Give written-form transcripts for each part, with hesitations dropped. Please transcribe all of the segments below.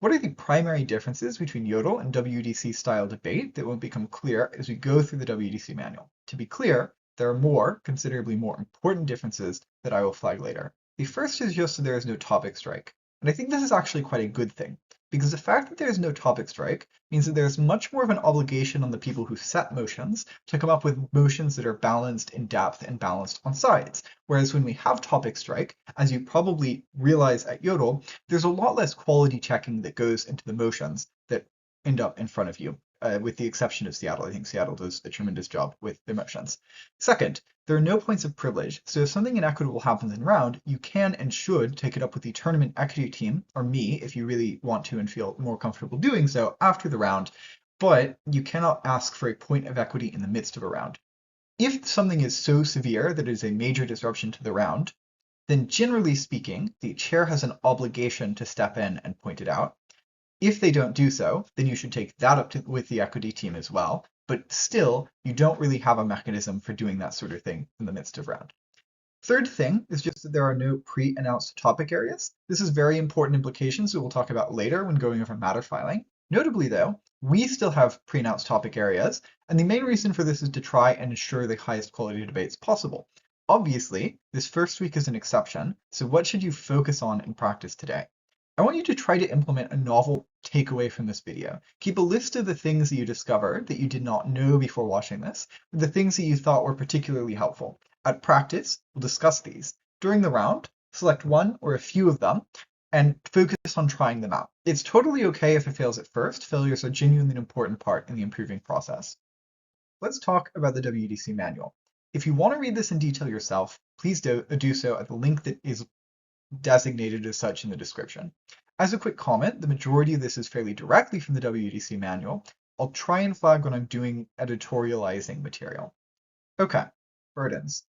What are the primary differences between Yodel and WUDC style debate that will become clear as we go through the WUDC manual? To be clear, there are more, considerably more important differences that I will flag later. The first is just that there is no topic strike. And I think this is actually quite a good thing, because the fact that there is no topic strike means that there's much more of an obligation on the people who set motions to come up with motions that are balanced in depth and balanced on sides. Whereas when we have topic strike, as you probably realize at Yodel, there's a lot less quality checking that goes into the motions that end up in front of you, with the exception of Seattle. I think Seattle does a tremendous job with their motions. Second, there are no points of privilege, so if something inequitable happens in round, you can and should take it up with the tournament equity team, or me, if you really want to and feel more comfortable doing so after the round, but you cannot ask for a point of equity in the midst of a round. If something is so severe that it is a major disruption to the round, then generally speaking, the chair has an obligation to step in and point it out. If they don't do so, then you should take that up with the equity team as well. But still, you don't really have a mechanism for doing that sort of thing in the midst of round. Third thing is just that there are no pre-announced topic areas. This is very important implications that we'll talk about later when going over matter filing. Notably though, we still have pre-announced topic areas, and the main reason for this is to try and ensure the highest quality debates possible. Obviously, this first week is an exception, so what should you focus on in practice today? I want you to try to implement a novel takeaway from this video. Keep a list of the things that you discovered that you did not know before watching this, or the things that you thought were particularly helpful. At practice, we'll discuss these. During the round, select one or a few of them and focus on trying them out. It's totally okay if it fails at first. Failures are genuinely an important part in the improving process. Let's talk about the WUDC manual. If you want to read this in detail yourself, please do so at the link that is designated as such in the description. As a quick comment, the majority of this is fairly directly from the WUDC manual. I'll try and flag when I'm doing editorializing material. Okay, burdens.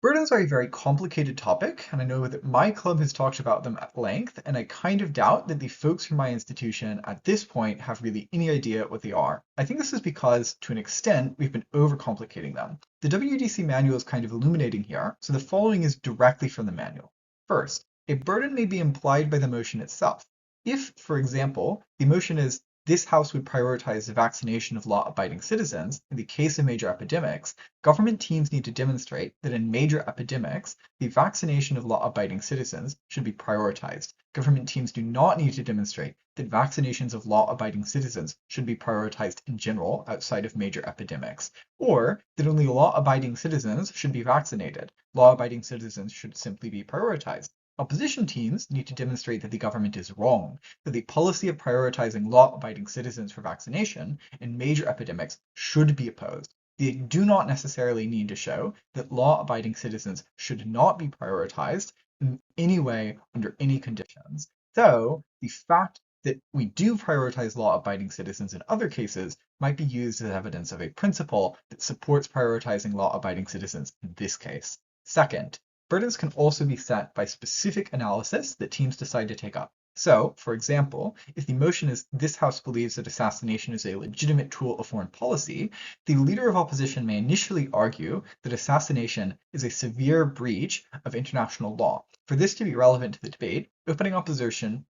Burdens are a very complicated topic, and I know that my club has talked about them at length, and I kind of doubt that the folks from my institution at this point have really any idea what they are. I think this is because, to an extent, we've been overcomplicating them. The WUDC manual is kind of illuminating here, so the following is directly from the manual. First, a burden may be implied by the motion itself. If, for example, the motion is this House would prioritize the vaccination of law-abiding citizens in the case of major epidemics, government teams need to demonstrate that in major epidemics, the vaccination of law-abiding citizens should be prioritized. Government teams do not need to demonstrate that vaccinations of law-abiding citizens should be prioritized in general outside of major epidemics, or that only law-abiding citizens should be vaccinated. Law-abiding citizens should simply be prioritized. Opposition teams need to demonstrate that the government is wrong, that the policy of prioritizing law-abiding citizens for vaccination in major epidemics should be opposed. They do not necessarily need to show that law-abiding citizens should not be prioritized in any way under any conditions. Though the fact that we do prioritize law-abiding citizens in other cases might be used as evidence of a principle that supports prioritizing law-abiding citizens in this case. Second, burdens can also be set by specific analysis that teams decide to take up. So, for example, if the motion is this House believes that assassination is a legitimate tool of foreign policy, the leader of opposition may initially argue that assassination is a severe breach of international law. For this to be relevant to the debate, opening opposition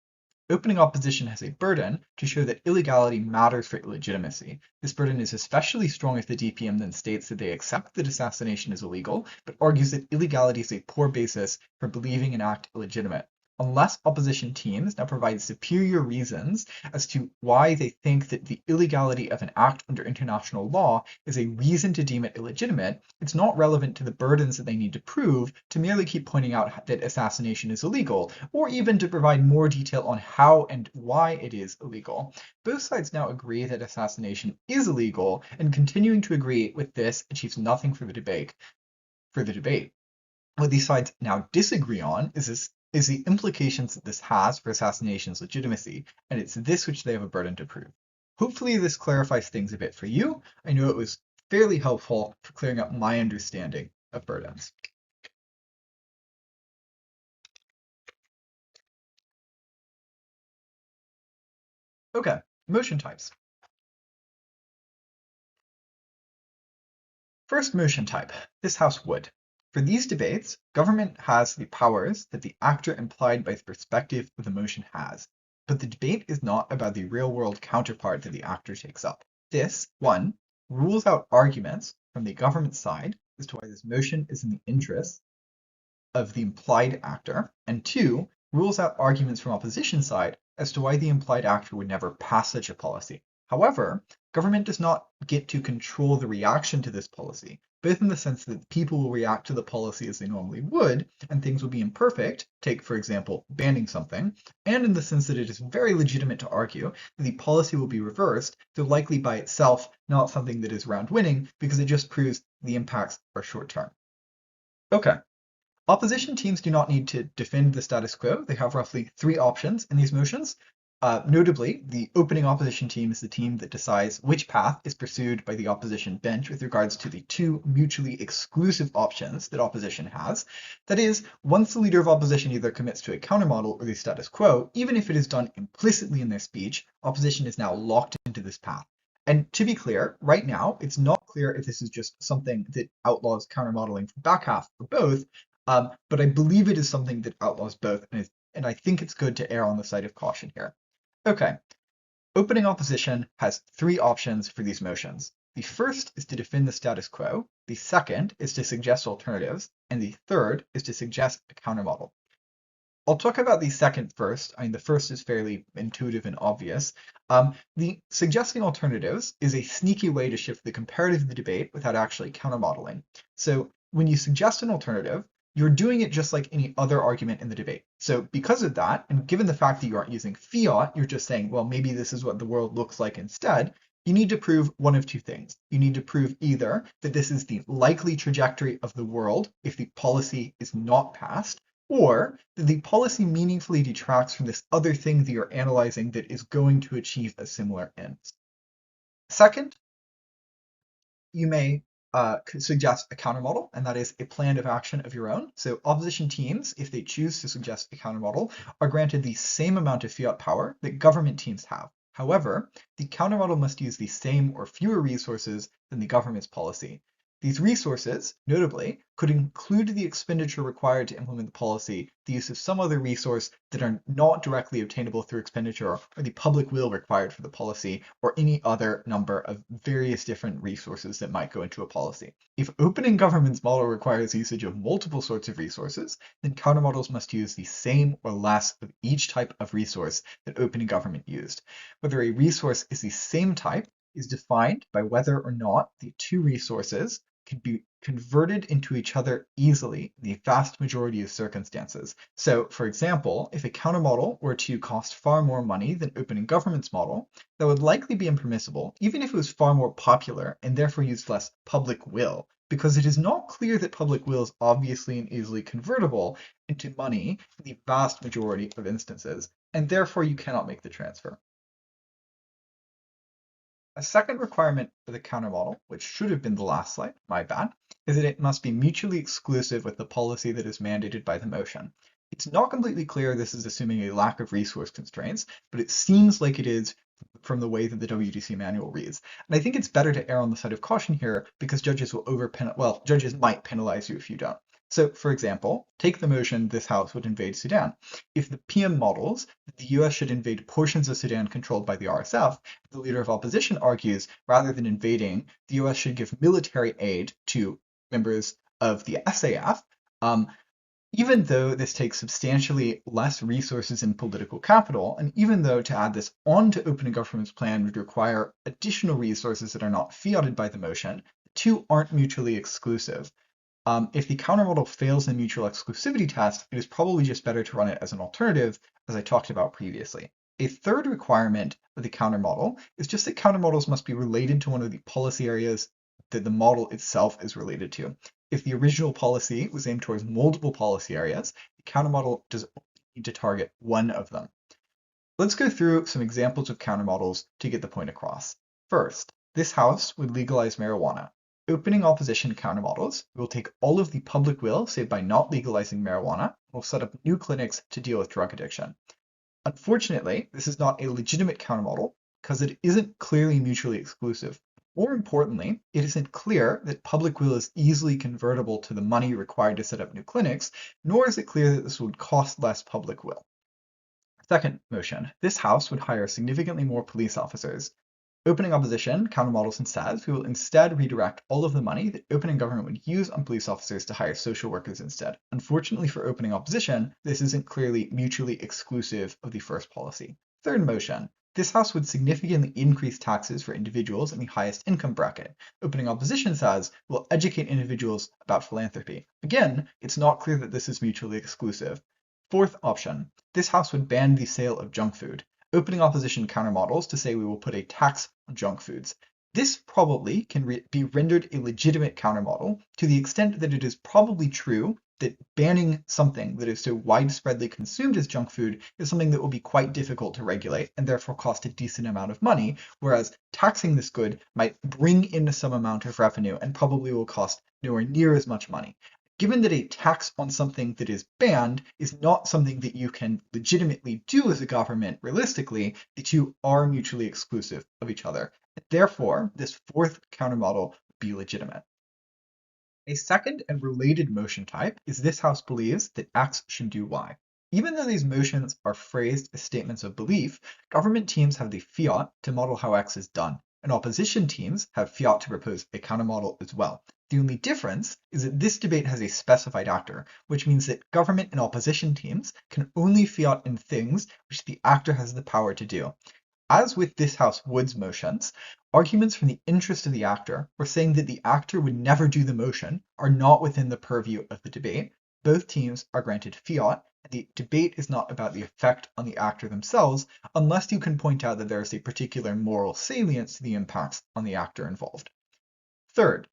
has a burden to show that illegality matters for illegitimacy. This burden is especially strong if the DPM then states that they accept that assassination is illegal, but argues that illegality is a poor basis for believing an act illegitimate. Unless opposition teams now provide superior reasons as to why they think that the illegality of an act under international law is a reason to deem it illegitimate, it's not relevant to the burdens that they need to prove to merely keep pointing out that assassination is illegal, or even to provide more detail on how and why it is illegal. Both sides now agree that assassination is illegal, and continuing to agree with this achieves nothing for the debate. What these sides now disagree on is the implications that this has for assassination's legitimacy, and it's this which they have a burden to prove. Hopefully this clarifies things a bit for you. I know it was fairly helpful for clearing up my understanding of burdens. Okay, motion types. First motion type, this House would. For these debates, government has the powers that the actor implied by the perspective of the motion has. but the debate is not about the real-world counterpart that the actor takes up. This, one, rules out arguments from the government side as to why this motion is in the interest of the implied actor, and two, rules out arguments from opposition side as to why the implied actor would never pass such a policy. However, government does not get to control the reaction to this policy, both in the sense that people will react to the policy as they normally would, and things will be imperfect, take for example banning something, and in the sense that it is very legitimate to argue that the policy will be reversed, though likely by itself not something that is round winning, because it just proves the impacts are short term. Okay. Opposition teams do not need to defend the status quo. They have roughly three options in these motions. Notably, the opening opposition team is the team that decides which path is pursued by the opposition bench with regards to the two mutually exclusive options that opposition has. That is, once the leader of opposition either commits to a countermodel or the status quo, even if it is done implicitly in their speech, opposition is now locked into this path. And to be clear, right now, it's not clear if this is just something that outlaws countermodeling for back half or both, but I believe it is something that outlaws both, and I think it's good to err on the side of caution here. Okay, opening opposition has three options for these motions. The first is to defend the status quo, the second is to suggest alternatives, and the third is to suggest a countermodel. I'll talk about the second first. I mean, the first is fairly intuitive and obvious. The suggesting alternatives is a sneaky way to shift the comparative of the debate without actually countermodeling. So when you suggest an alternative, you're doing it just like any other argument in the debate. So because of that, and given the fact that you aren't using fiat, you're just saying, well, maybe this is what the world looks like instead, you need to prove one of two things. You need to prove either that this is the likely trajectory of the world if the policy is not passed, or that the policy meaningfully detracts from this other thing that you're analyzing that is going to achieve a similar end. Second, you may suggest a countermodel, and that is a plan of action of your own. So opposition teams, if they choose to suggest a countermodel, are granted the same amount of fiat power that government teams have. However, the countermodel must use the same or fewer resources than the government's policy. These resources, notably, could include the expenditure required to implement the policy, the use of some other resource that are not directly obtainable through expenditure, or the public will required for the policy, or any other number of various different resources that might go into a policy. If opening government's model requires usage of multiple sorts of resources, then countermodels must use the same or less of each type of resource that opening government used. Whether a resource is the same type is defined by whether or not the two resources can be converted into each other easily in the vast majority of circumstances. So, for example, if a countermodel were to cost far more money than opening government's model, that would likely be impermissible, even if it was far more popular and therefore used less public will, because it is not clear that public will is obviously and easily convertible into money in the vast majority of instances, and therefore you cannot make the transfer. A second requirement for the countermodel, which should have been the last slide, my bad, is that it must be mutually exclusive with the policy that is mandated by the motion. It's not completely clear this is assuming a lack of resource constraints, but it seems like it is from the way that the WUDC manual reads. And I think it's better to err on the side of caution here because judges might penalize you if you don't. So, for example, take the motion this House would invade Sudan. If the PM models that the US should invade portions of Sudan controlled by the RSF, the leader of opposition argues rather than invading, the US should give military aid to members of the SAF, even though this takes substantially less resources and political capital, and even though to add this onto opening government's plan would require additional resources that are not fiated by the motion, the two aren't mutually exclusive. If the countermodel fails the mutual exclusivity test, it is probably just better to run it as an alternative, as I talked about previously. A third requirement of the countermodel is just that countermodels must be related to one of the policy areas that the model itself is related to. If the original policy was aimed towards multiple policy areas, the countermodel does only need to target one of them. Let's go through some examples of countermodels to get the point across. First, this House would legalize marijuana. Opening opposition countermodels will take all of the public will saved by not legalizing marijuana and will set up new clinics to deal with drug addiction. Unfortunately, this is not a legitimate countermodel because it isn't clearly mutually exclusive. More importantly, it isn't clear that public will is easily convertible to the money required to set up new clinics, nor is it clear that this would cost less public will. Second motion, this House would hire significantly more police officers. Opening opposition countermodels and says we will instead redirect all of the money that opening government would use on police officers to hire social workers instead. Unfortunately for opening opposition, this isn't clearly mutually exclusive of the first policy. Third motion, this House would significantly increase taxes for individuals in the highest income bracket. Opening opposition says we'll educate individuals about philanthropy. Again, it's not clear that this is mutually exclusive. Fourth option, this House would ban the sale of junk food. Opening opposition countermodels to say we will put a tax on junk foods. This probably can be rendered a legitimate countermodel to the extent that it is probably true that banning something that is so widespreadly consumed as junk food is something that will be quite difficult to regulate and therefore cost a decent amount of money, whereas taxing this good might bring in some amount of revenue and probably will cost nowhere near as much money. Given that a tax on something that is banned is not something that you can legitimately do as a government realistically, the two are mutually exclusive of each other. Therefore, this fourth countermodel would be legitimate. A second and related motion type is this House believes that X should do Y. Even though these motions are phrased as statements of belief, government teams have the fiat to model how X is done, and opposition teams have fiat to propose a countermodel as well. The only difference is that this debate has a specified actor, which means that government and opposition teams can only fiat in things which the actor has the power to do. As with this House WUDC motions, arguments from the interest of the actor or saying that the actor would never do the motion are not within the purview of the debate. Both teams are granted fiat, and the debate is not about the effect on the actor themselves, unless you can point out that there is a particular moral salience to the impacts on the actor involved. Third,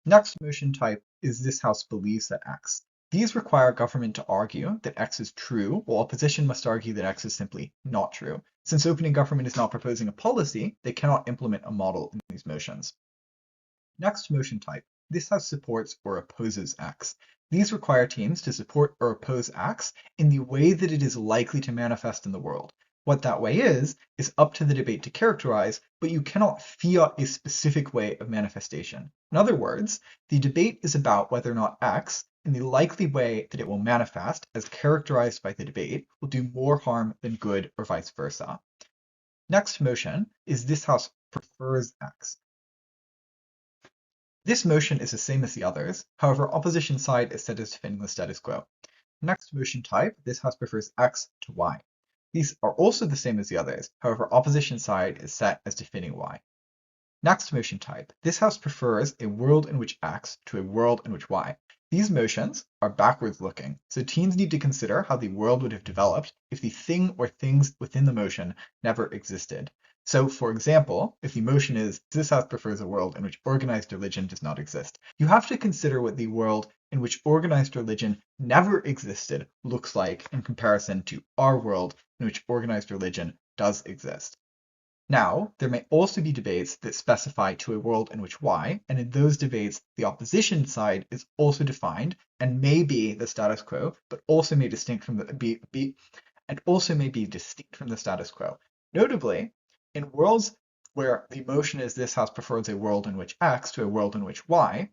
next motion type is this House believes that X. These require government to argue that X is true, while opposition must argue that X is simply not true. Since opening government is not proposing a policy, they cannot implement a model in these motions. Next motion type, this House supports or opposes X. These require teams to support or oppose X in the way that it is likely to manifest in the world. What that way is up to the debate to characterize, but you cannot fiat a specific way of manifestation. In other words, the debate is about whether or not X, in the likely way that it will manifest as characterized by the debate, will do more harm than good or vice versa. Next motion is this House prefers X. This motion is the same as the others, however opposition side is set as defending the status quo. Next motion type, this House prefers X to Y. These are also the same as the others, however opposition side is set as defending Y. Next motion type, this House prefers a world in which X to a world in which Y. These motions are backwards looking, so teams need to consider how the world would have developed if the thing or things within the motion never existed. So, for example, if the motion is this House prefers a world in which organized religion does not exist, you have to consider what the world in which organized religion never existed looks like in comparison to our world in which organized religion does exist. Now, there may also be debates that specify to a world in which Y, and in those debates, the opposition side is also defined and may be the status quo, but also may distinct from may be distinct from the status quo. Notably, in worlds where the motion is this House prefers a world in which X to a world in which Y,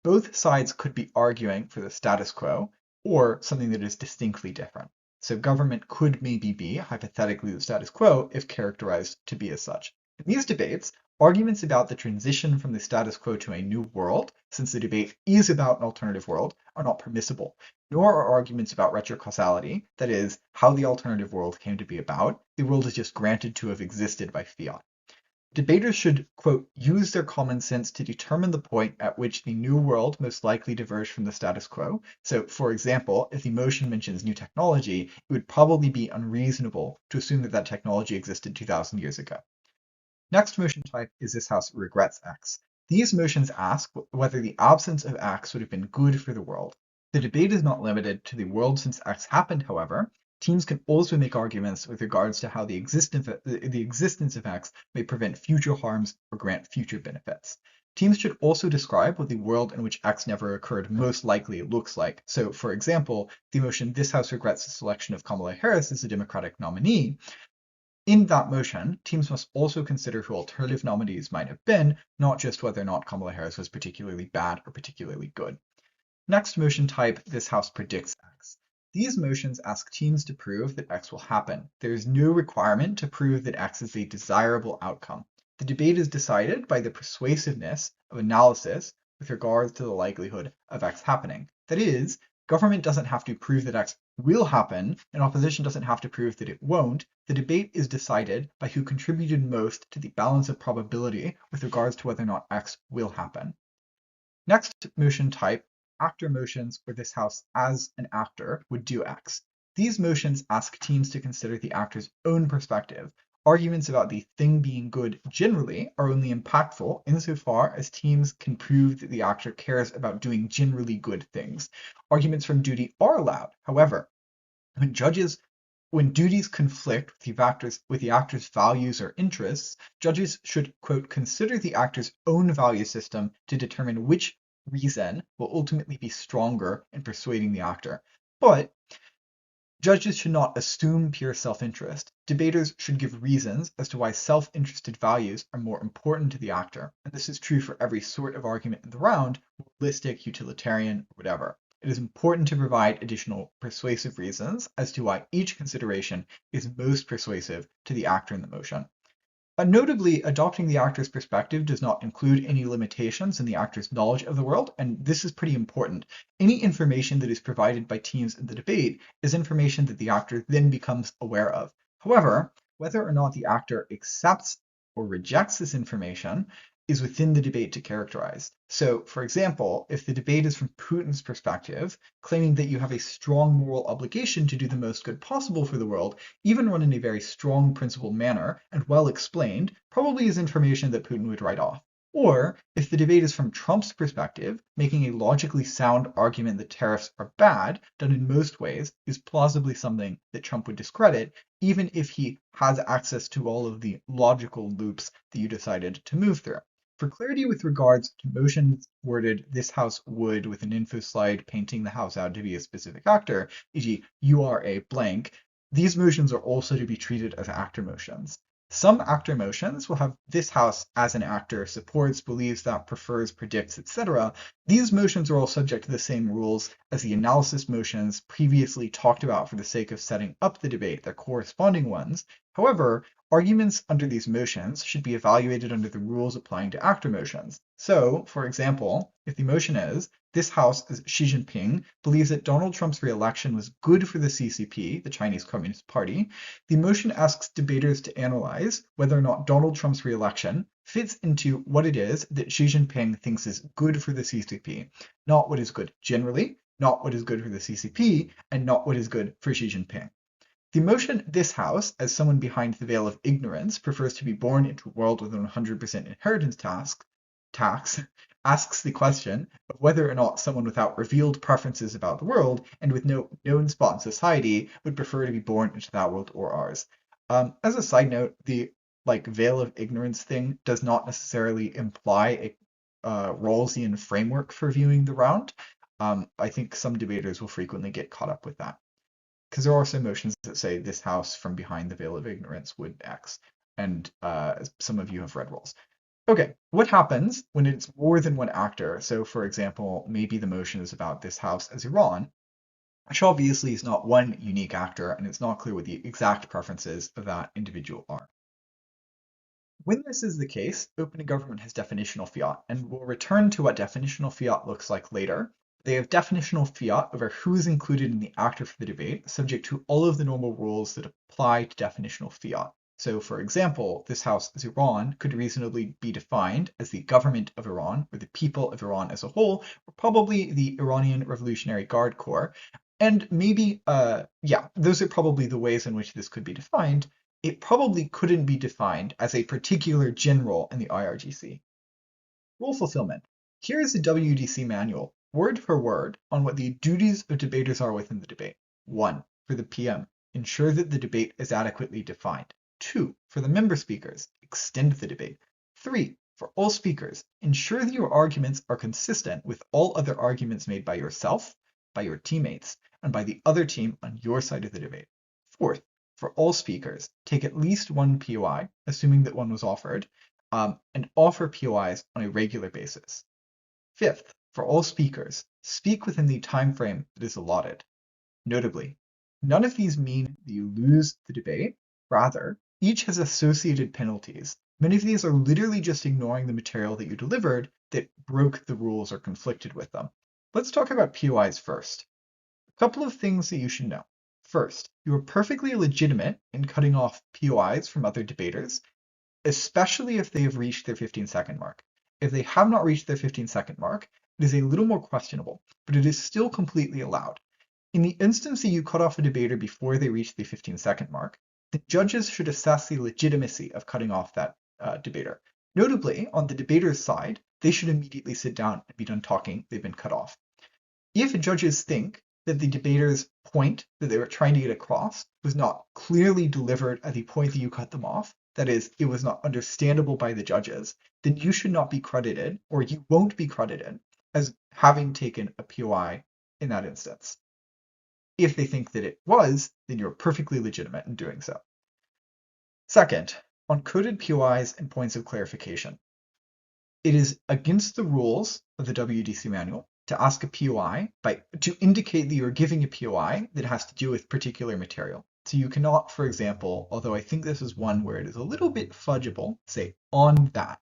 both sides could be arguing for the status quo or something that is distinctly different. So government could maybe be, hypothetically, the status quo if characterized to be as such. In these debates, arguments about the transition from the status quo to a new world, since the debate is about an alternative world, are not permissible, nor are arguments about retrocausality, that is, how the alternative world came to be about. The world is just granted to have existed by fiat. Debaters should, quote, use their common sense to determine the point at which the new world most likely diverged from the status quo. So, for example, if the motion mentions new technology, it would probably be unreasonable to assume that that technology existed 2,000 years ago. Next motion type is this House regrets X. These motions ask whether the absence of X would have been good for the world. The debate is not limited to the world since X happened, however. Teams can also make arguments with regards to how the existence of X may prevent future harms or grant future benefits. Teams should also describe what the world in which X never occurred most likely looks like. So, for example, the motion this House regrets the selection of Kamala Harris as the Democratic nominee. In that motion, teams must also consider who alternative nominees might have been, not just whether or not Kamala Harris was particularly bad or particularly good. Next motion type, this House predicts X. These motions ask teams to prove that X will happen. There is no requirement to prove that X is a desirable outcome. The debate is decided by the persuasiveness of analysis with regards to the likelihood of X happening. That is, government doesn't have to prove that X will happen, and opposition doesn't have to prove that it won't. The debate is decided by who contributed most to the balance of probability with regards to whether or not X will happen. Next motion type, actor motions, where this house as an actor would do X. These motions ask teams to consider the actor's own perspective. Arguments about the thing being good generally are only impactful insofar as teams can prove that the actor cares about doing generally good things. Arguments from duty are allowed. However, when duties conflict with the actor's values or interests, judges should, quote, consider the actor's own value system to determine which reason will ultimately be stronger in persuading the actor. But judges should not assume pure self-interest. Debaters should give reasons as to why self-interested values are more important to the actor. And this is true for every sort of argument in the round, holistic, utilitarian, or whatever. It is important to provide additional persuasive reasons as to why each consideration is most persuasive to the actor in the motion. Notably, adopting the actor's perspective does not include any limitations in the actor's knowledge of the world, and this is pretty important. Any information that is provided by teams in the debate is information that the actor then becomes aware of. However, whether or not the actor accepts or rejects this information is within the debate to characterize. So, for example, if the debate is from Putin's perspective, claiming that you have a strong moral obligation to do the most good possible for the world, even run in a very strong principled manner and well explained, probably is information that Putin would write off. Or, if the debate is from Trump's perspective, making a logically sound argument that tariffs are bad, done in most ways, is plausibly something that Trump would discredit, even if he has access to all of the logical loops that you decided to move through. For clarity with regards to motions worded this house would with an info slide painting the house out to be a specific actor, e.g. you are a blank, these motions are also to be treated as actor motions. Some actor motions will have this house as an actor, supports, believes that, prefers, predicts, etc. These motions are all subject to the same rules as the analysis motions previously talked about for the sake of setting up the debate, their corresponding ones. However, arguments under these motions should be evaluated under the rules applying to actor motions. So, for example, if the motion is, this house, as Xi Jinping, believes that Donald Trump's re-election was good for the CCP, the Chinese Communist Party, the motion asks debaters to analyze whether or not Donald Trump's re-election fits into what it is that Xi Jinping thinks is good for the CCP, not what is good generally, not what is good for the CCP, and not what is good for Xi Jinping. The motion this house, as someone behind the veil of ignorance, prefers to be born into a world with an 100% inheritance tax, asks the question of whether or not someone without revealed preferences about the world and with no known spot in society would prefer to be born into that world or ours. As a side note, the veil of ignorance thing does not necessarily imply a Rawlsian framework for viewing the round. I think some debaters will frequently get caught up with that. Because there are some motions that say this house from behind the veil of ignorance would X, and some of you have read Rawls. Okay, what happens when it's more than one actor? So, for example, maybe the motion is about this house as Iran, which obviously is not one unique actor, and it's not clear what the exact preferences of that individual are. When this is the case, open government has definitional fiat, and we'll return to what definitional fiat looks like later. They have definitional fiat over who is included in the actor for the debate, subject to all of the normal rules that apply to definitional fiat. So, for example, this house as Iran could reasonably be defined as the government of Iran, or the people of Iran as a whole, or probably the Iranian Revolutionary Guard Corps. And maybe, those are probably the ways in which this could be defined. It probably couldn't be defined as a particular general in the IRGC. Rule fulfillment. Here is the WUDC manual, word for word, on what the duties of debaters are within the debate. 1. For the PM, ensure that the debate is adequately defined. 2. For the member speakers, extend the debate. 3. For all speakers, ensure that your arguments are consistent with all other arguments made by yourself, by your teammates, and by the other team on your side of the debate. 4th, for all speakers, take at least one POI, assuming that one was offered, and offer POIs on a regular basis. 5th, for all speakers, speak within the time frame that is allotted. Notably, none of these mean that you lose the debate. Rather, each has associated penalties. Many of these are literally just ignoring the material that you delivered that broke the rules or conflicted with them. Let's talk about POIs first. A couple of things that you should know. First, you are perfectly legitimate in cutting off POIs from other debaters, especially if they have reached their 15-second mark. If they have not reached their 15-second mark, it is a little more questionable, but it is still completely allowed. In the instance that you cut off a debater before they reach the 15-second mark, the judges should assess the legitimacy of cutting off that debater. Notably, on the debater's side, they should immediately sit down and be done talking. They've been cut off. If judges think that the debater's point that they were trying to get across was not clearly delivered at the point that you cut them off, that is, it was not understandable by the judges, then you should not be credited, or you won't be credited, as having taken a POI in that instance. If they think that it was, then you're perfectly legitimate in doing so. Second, on coded POIs and points of clarification. It is against the rules of the WUDC manual to ask a POI to indicate that you're giving a POI that has to do with particular material. So you cannot, for example, although I think this is one where it is a little bit fudgeable, say on that.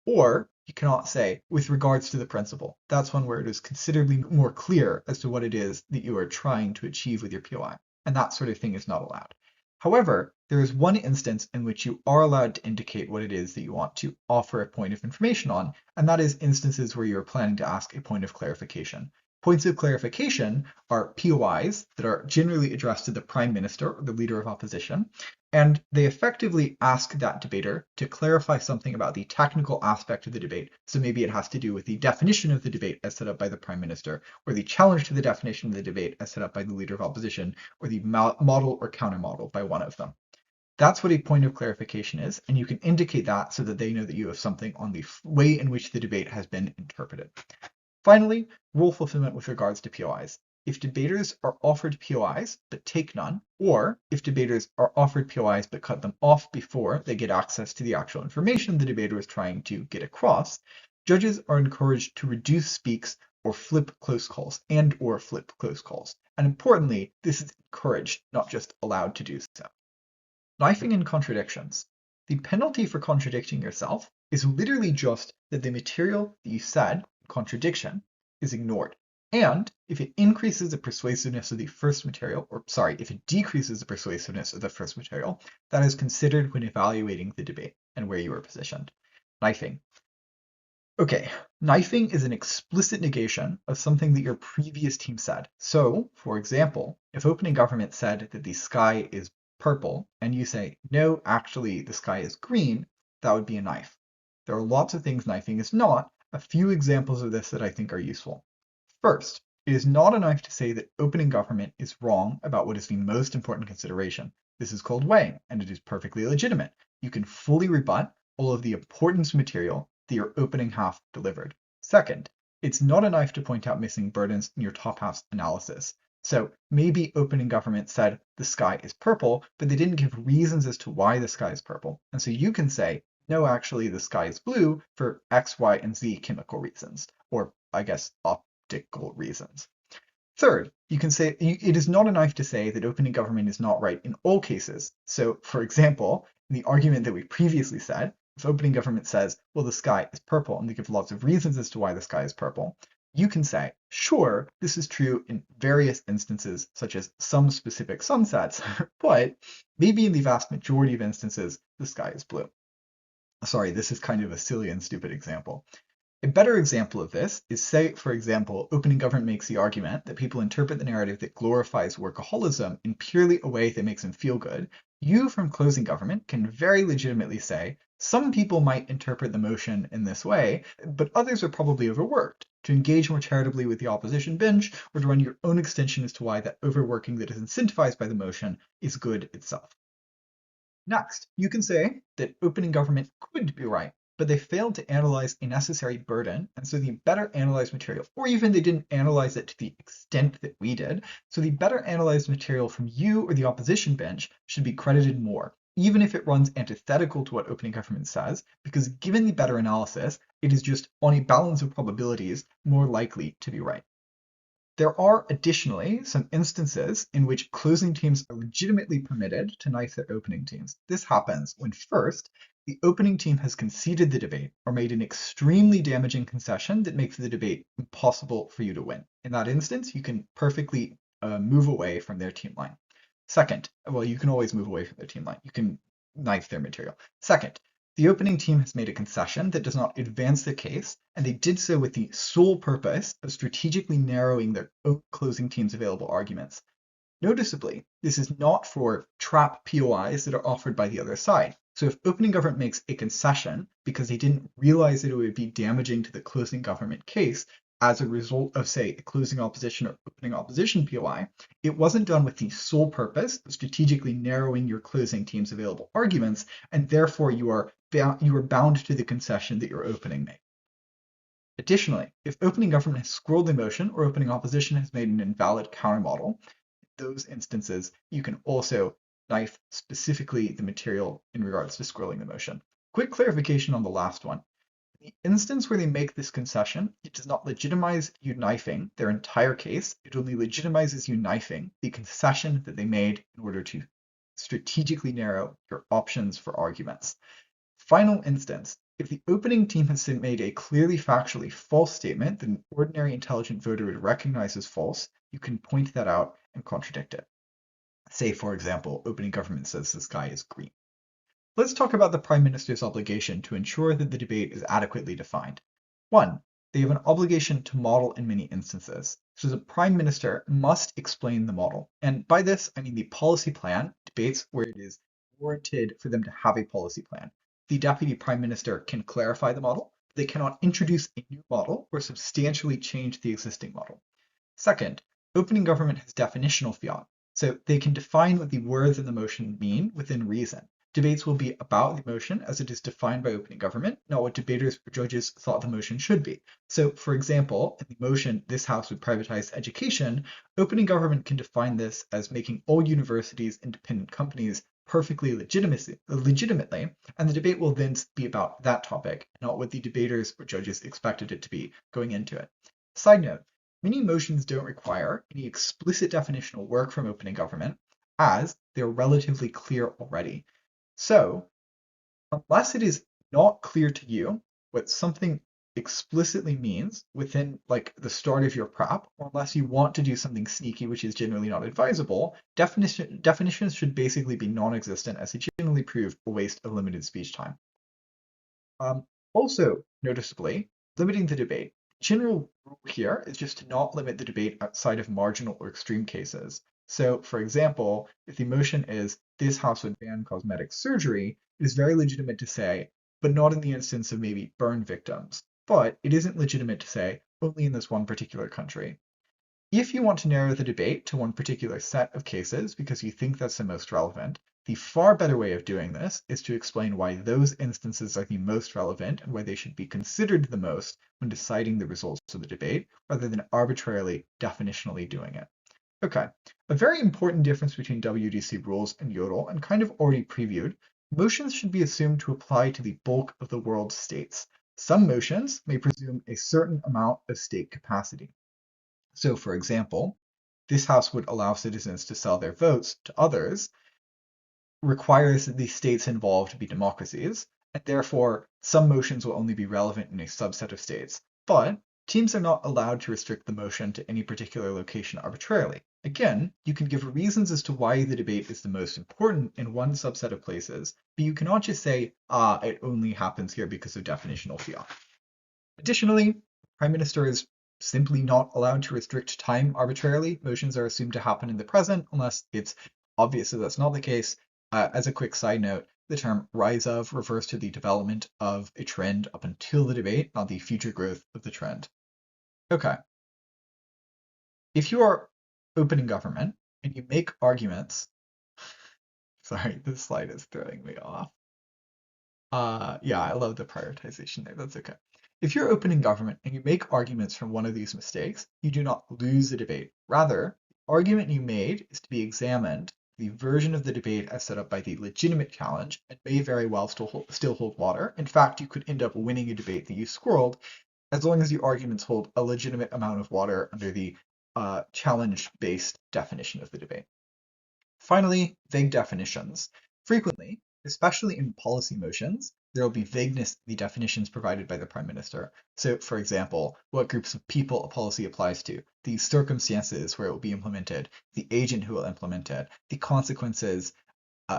Or you cannot say with regards to the principle. That's one where it is considerably more clear as to what it is that you are trying to achieve with your POI. And that sort of thing is not allowed. However, there is one instance in which you are allowed to indicate what it is that you want to offer a point of information on, and that is instances where you're planning to ask a point of clarification. Points of clarification are POIs that are generally addressed to the Prime Minister or the Leader of Opposition, and they effectively ask that debater to clarify something about the technical aspect of the debate. So maybe it has to do with the definition of the debate as set up by the Prime Minister, or the challenge to the definition of the debate as set up by the Leader of Opposition, or the model or countermodel by one of them. That's what a point of clarification is, and you can indicate that so that they know that you have something on the way in which the debate has been interpreted. Finally, rule fulfillment with regards to POIs. If debaters are offered POIs but take none, or if debaters are offered POIs but cut them off before they get access to the actual information the debater is trying to get across, judges are encouraged to reduce speaks or flip close calls and or flip close calls. And importantly, this is encouraged, not just allowed to do so. Knifing and contradictions. The penalty for contradicting yourself is literally just that the material that you said, contradiction, is ignored. And if it increases the persuasiveness of the first material, if it decreases the persuasiveness of the first material, that is considered when evaluating the debate and where you are positioned. Knifing. Okay, knifing is an explicit negation of something that your previous team said. So, for example, if opening government said that the sky is purple, and you say, no, actually, the sky is green, that would be a knife. There are lots of things knifing is not. A few examples of this that I think are useful. First, it is not enough to say that opening government is wrong about what is the most important consideration. This is called weighing, and it is perfectly legitimate. You can fully rebut all of the importance material that your opening half delivered. Second, it's not enough to point out missing burdens in your top half's analysis. So maybe opening government said the sky is purple, but they didn't give reasons as to why the sky is purple. And so you can say, no, actually the sky is blue for X, Y, and Z chemical reasons, or I guess optical reasons. Third, you can say it is not enough to say that opening government is not right in all cases. So for example, in the argument that we previously said, if opening government says, well, the sky is purple, and they give lots of reasons as to why the sky is purple, you can say, sure, this is true in various instances, such as some specific sunsets, but maybe in the vast majority of instances, the sky is blue. Sorry, this is kind of a silly and stupid example. A better example of this is, say, for example, opening government makes the argument that people interpret the narrative that glorifies workaholism in purely a way that makes them feel good. You, from closing government, can very legitimately say, some people might interpret the motion in this way, but others are probably overworked. To engage more charitably with the opposition bench, or to run your own extension as to why that overworking that is incentivized by the motion is good itself. Next, you can say that opening government could be right, but they failed to analyze a necessary burden, and so the better analyzed material, or even they didn't analyze it to the extent that we did, so the better analyzed material from you or the opposition bench should be credited more, even if it runs antithetical to what opening government says, because given the better analysis, it is just on a balance of probabilities more likely to be right. There are additionally some instances in which closing teams are legitimately permitted to knife their opening teams. This happens when first, the opening team has conceded the debate or made an extremely damaging concession that makes the debate impossible for you to win. In that instance, you can perfectly move away from their team line. Second, well, you can always move away from their team line. You can knife their material. Second, the opening team has made a concession that does not advance the case, and they did so with the sole purpose of strategically narrowing their own closing team's available arguments. Noticeably, this is not for trap POIs that are offered by the other side. So if opening government makes a concession because they didn't realize that it would be damaging to the closing government case as a result of, say, a closing opposition or opening opposition POI, it wasn't done with the sole purpose of strategically narrowing your closing team's available arguments, and therefore you are bound to the concession that your opening made. Additionally, if opening government has squirreled the motion or opening opposition has made an invalid countermodel, in those instances, you can also knife specifically the material in regards to squirreling the motion. Quick clarification on the last one. In the instance where they make this concession, it does not legitimize you knifing their entire case. It only legitimizes you knifing the concession that they made in order to strategically narrow your options for arguments. Final instance, if the opening team has made a clearly factually false statement that an ordinary intelligent voter would recognize as false, you can point that out and contradict it. Say, for example, opening government says the sky is green. Let's talk about the Prime Minister's obligation to ensure that the debate is adequately defined. 1. They have an obligation to model in many instances. So the Prime Minister must explain the model. And by this, I mean the policy plan debates where it is warranted for them to have a policy plan. The Deputy Prime Minister can clarify the model. They cannot introduce a new model or substantially change the existing model. Second, opening government has definitional fiat. So they can define what the words in the motion mean within reason. Debates will be about the motion as it is defined by opening government, not what debaters or judges thought the motion should be. So, for example, in the motion, this House would privatize education, opening government can define this as making all universities independent companies perfectly legitimately, and the debate will then be about that topic, not what the debaters or judges expected it to be going into it. Side note, many motions don't require any explicit definitional work from opening government, as they're relatively clear already. So, unless it is not clear to you what something explicitly means within like the start of your prep, or unless you want to do something sneaky, which is generally not advisable, definitions should basically be non-existent, as they generally prove a waste of limited speech time. Also, noticeably, limiting the debate. General rule here is just to not limit the debate outside of marginal or extreme cases. So, for example, if the motion is this House would ban cosmetic surgery, it is very legitimate to say, but not in the instance of maybe burn victims. But it isn't legitimate to say only in this one particular country. If you want to narrow the debate to one particular set of cases because you think that's the most relevant, the far better way of doing this is to explain why those instances are the most relevant and why they should be considered the most when deciding the results of the debate, rather than arbitrarily definitionally doing it. Okay, a very important difference between WUDC rules and Yodel, and kind of already previewed, motions should be assumed to apply to the bulk of the world's states. Some motions may presume a certain amount of state capacity. So, for example, this House would allow citizens to sell their votes to others, requires the states involved to be democracies, and therefore some motions will only be relevant in a subset of states. But teams are not allowed to restrict the motion to any particular location arbitrarily. Again, you can give reasons as to why the debate is the most important in one subset of places, but you cannot just say, it only happens here because of definitional fiat. Additionally, the Prime Minister is simply not allowed to restrict time arbitrarily. Motions are assumed to happen in the present unless it's obvious that that's not the case. As a quick side note, the term rise of refers to the development of a trend up until the debate, not the future growth of the trend. Okay. If you are opening government and you make arguments, sorry, this slide is throwing me off. Yeah, I love the prioritization there. That's okay. If you're opening government and you make arguments from one of these mistakes, you do not lose the debate. Rather, the argument you made is to be examined, the version of the debate as set up by the legitimate challenge, and may very well still hold water. In fact, you could end up winning a debate that you squirreled, as long as the arguments hold a legitimate amount of water under the challenge-based definition of the debate. Finally, vague definitions. Frequently, especially in policy motions, there will be vagueness in the definitions provided by the Prime Minister. So, for example, what groups of people a policy applies to, the circumstances where it will be implemented, the agent who will implement it, the consequences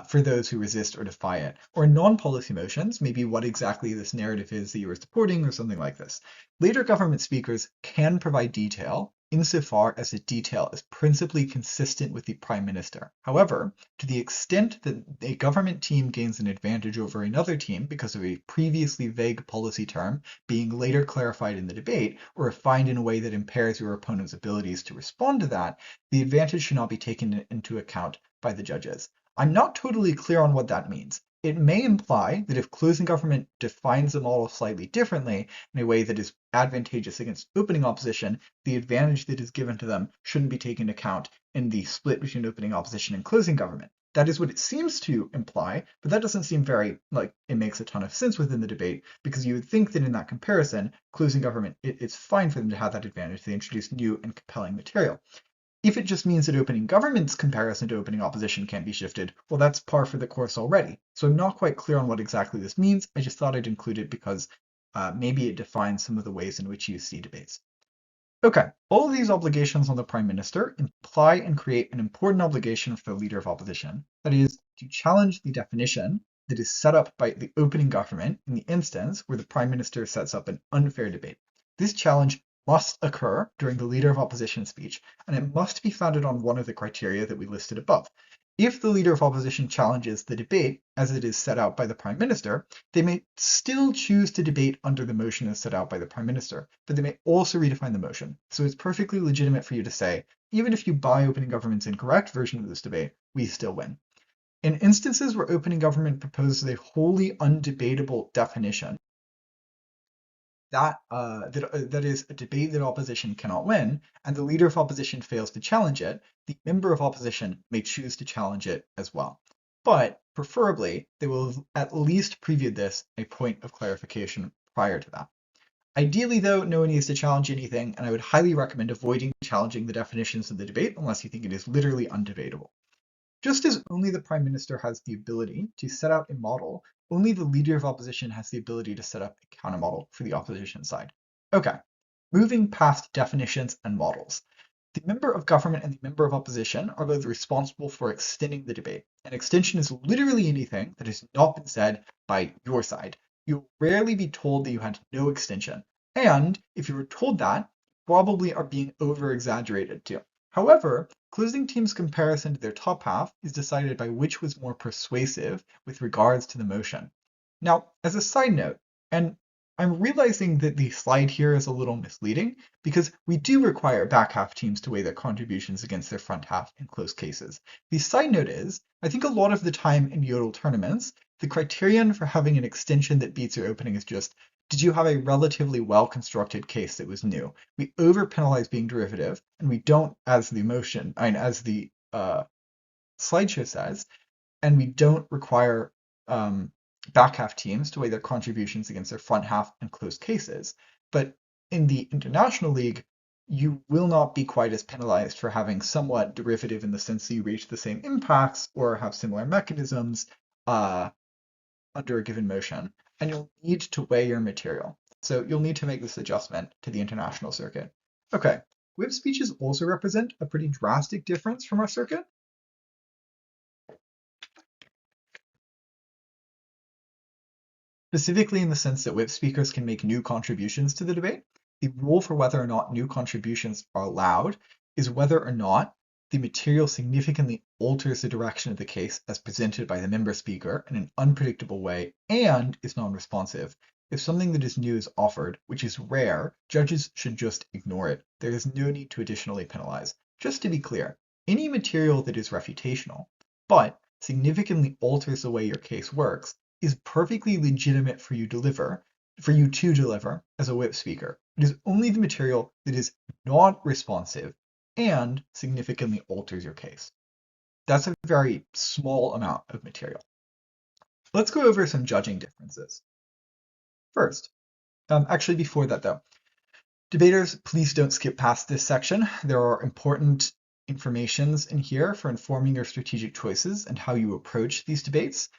for those who resist or defy it, or non-policy motions, maybe what exactly this narrative is that you are supporting or something like this. Later government speakers can provide detail insofar as the detail is principally consistent with the Prime Minister. However, to the extent that a government team gains an advantage over another team because of a previously vague policy term being later clarified in the debate or refined in a way that impairs your opponent's abilities to respond to that, the advantage should not be taken into account by the judges. I'm not totally clear on what that means. It may imply that if closing government defines the model slightly differently in a way that is advantageous against opening opposition, the advantage that is given to them shouldn't be taken into account in the split between opening opposition and closing government. That is what it seems to imply, but that doesn't seem very, like, it makes a ton of sense within the debate, because you would think that in that comparison, closing government, it's fine for them to have that advantage. They introduce new and compelling material. If it just means that opening government's comparison to opening opposition can't be shifted, well, that's par for the course already. So I'm not quite clear on what exactly this means. I just thought I'd include it because maybe it defines some of the ways in which you see debates. Okay, all of these obligations on the Prime Minister imply and create an important obligation for the Leader of Opposition, that is, to challenge the definition that is set up by the opening government in the instance where the Prime Minister sets up an unfair debate. This challenge must occur during the Leader of Opposition speech, and it must be founded on one of the criteria that we listed above. If the Leader of Opposition challenges the debate as it is set out by the Prime Minister, they may still choose to debate under the motion as set out by the Prime Minister, but they may also redefine the motion. So it's perfectly legitimate for you to say, even if you buy opening government's incorrect version of this debate, we still win. In instances where opening government proposes a wholly undebatable definition, that is a debate that opposition cannot win, and the Leader of Opposition fails to challenge it, the member of opposition may choose to challenge it as well. But preferably, they will have at least previewed this a point of clarification prior to that. Ideally, though, no one needs to challenge anything, and I would highly recommend avoiding challenging the definitions of the debate unless you think it is literally undebatable. Just as only the Prime Minister has the ability to set out a model, only the Leader of Opposition has the ability to set up a countermodel for the opposition side. Okay, moving past definitions and models. The member of government and the member of opposition are both responsible for extending the debate. An extension is literally anything that has not been said by your side. You'll rarely be told that you had no extension. And if you were told that, probably are being over-exaggerated too. However, closing teams' comparison to their top half is decided by which was more persuasive with regards to the motion. Now, as a side note, and I'm realizing that the slide here is a little misleading because we do require back half teams to weigh their contributions against their front half in close cases. The side note is, I think a lot of the time in Yodel tournaments, the criterion for having an extension that beats your opening is just, did you have a relatively well-constructed case that was new? We over-penalize being derivative, and we don't, as the slideshow says, and we don't require back half teams to weigh their contributions against their front half in closed cases. But in the International League, you will not be quite as penalized for having somewhat derivative in the sense that you reach the same impacts or have similar mechanisms under a given motion, and you'll need to weigh your material. So you'll need to make this adjustment to the international circuit. Okay, whip speeches also represent a pretty drastic difference from our circuit. Specifically in the sense that whip speakers can make new contributions to the debate. The rule for whether or not new contributions are allowed is whether or not the material significantly alters the direction of the case as presented by the member speaker in an unpredictable way and is non-responsive. If something that is new is offered, which is rare, judges should just ignore it. There is no need to additionally penalize. Just to be clear, any material that is refutational, but significantly alters the way your case works, is perfectly legitimate for you to deliver as a whip speaker. It is only the material that is not responsive and significantly alters your case. That's a very small amount of material. Let's go over some judging differences. First, actually before that though, Debaters, please don't skip past this section. There are important informations in here for informing your strategic choices and how you approach these debates.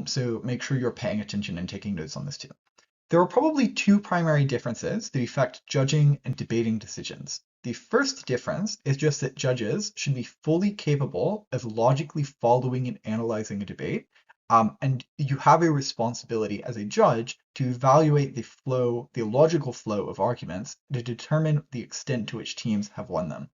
So make sure you're paying attention and taking notes on this too. There are probably two primary differences that affect judging and debating decisions. The first difference is just that judges should be fully capable of logically following and analyzing a debate, and you have a responsibility as a judge to evaluate the logical flow of arguments to determine the extent to which teams have won them.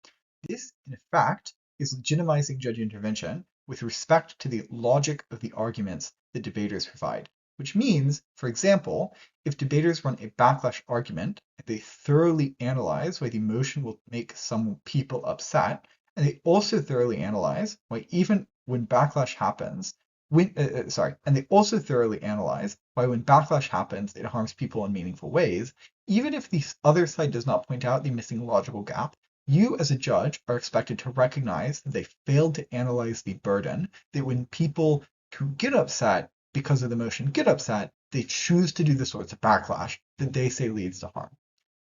This, in fact, is legitimizing judge intervention with respect to the logic of the arguments that debaters provide. Which means, for example, if debaters run a backlash argument, they thoroughly analyze why the motion will make some people upset, and they also thoroughly analyze why even when backlash happens, and they also thoroughly analyze why when backlash happens, it harms people in meaningful ways. Even if the other side does not point out the missing logical gap, you as a judge are expected to recognize that they failed to analyze the burden, that when people who get upset because of the motion get upset, they choose to do the sorts of backlash that they say leads to harm.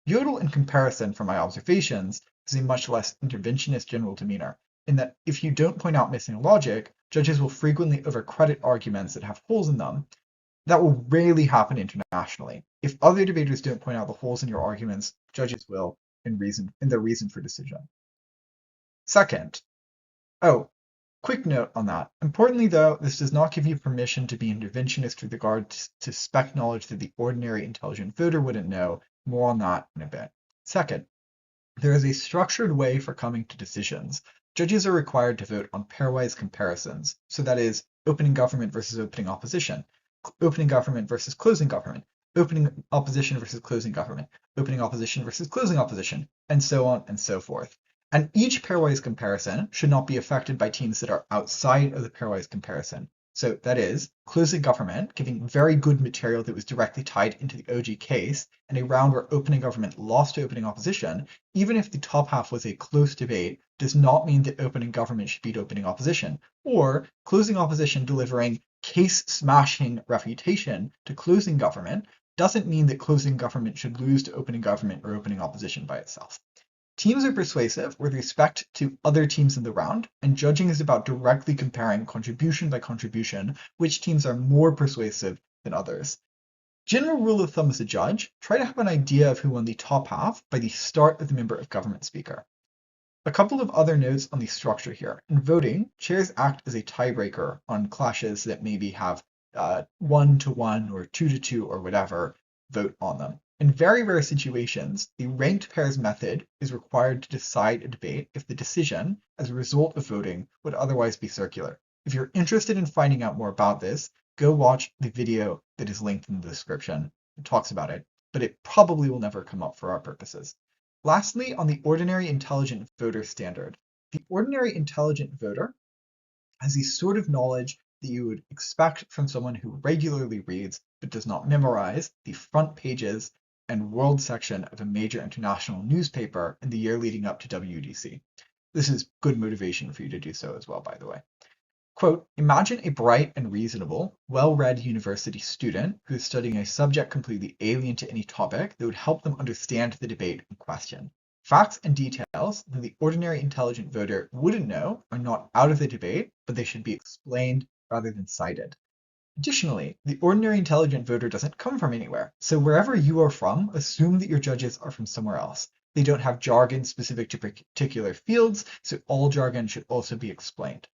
Yodel, in comparison, from my observations, has a much less interventionist general demeanor, in that if you don't point out missing logic, judges will frequently overcredit arguments that have holes in them. That will rarely happen internationally. If other debaters don't point out the holes in your arguments, judges will in their reason for decision. Second, quick note on that. Importantly, though, this does not give you permission to be interventionist with regard to spec knowledge that the ordinary intelligent voter wouldn't know. More on that in a bit. Second, there is a structured way for coming to decisions. Judges are required to vote on pairwise comparisons. So that is opening government versus opening opposition, opening government versus closing government, opening opposition versus closing government, opening opposition versus closing opposition, and so on and so forth. And each pairwise comparison should not be affected by teams that are outside of the pairwise comparison. So that is, closing government, giving very good material that was directly tied into the OG case, and a round where opening government lost to opening opposition, even if the top half was a close debate, does not mean that opening government should beat opening opposition, or closing opposition delivering case-smashing refutation to closing government doesn't mean that closing government should lose to opening government or opening opposition by itself. Teams are persuasive with respect to other teams in the round, and judging is about directly comparing contribution by contribution, which teams are more persuasive than others. General rule of thumb as a judge, try to have an idea of who won the top half by the start of the member of government speaker. A couple of other notes on the structure here. In voting, chairs act as a tiebreaker on clashes that maybe have 1-1 or 2-2 or whatever vote on them. In very rare situations, the ranked pairs method is required to decide a debate if the decision, as a result of voting, would otherwise be circular. If you're interested in finding out more about this, go watch the video that is linked in the description. It talks about it, but it probably will never come up for our purposes. Lastly, on the ordinary intelligent voter standard. The ordinary intelligent voter has the sort of knowledge that you would expect from someone who regularly reads but does not memorize the front pages and world section of a major international newspaper in the year leading up to WUDC. This is good motivation for you to do so as well, by the way. Quote, imagine a bright and reasonable, well-read university student who is studying a subject completely alien to any topic that would help them understand the debate in question. Facts and details that the ordinary intelligent voter wouldn't know are not out of the debate, but they should be explained rather than cited. Additionally, the ordinary intelligent voter doesn't come from anywhere, so wherever you are from, assume that your judges are from somewhere else. They don't have jargon specific to particular fields, so all jargon should also be explained.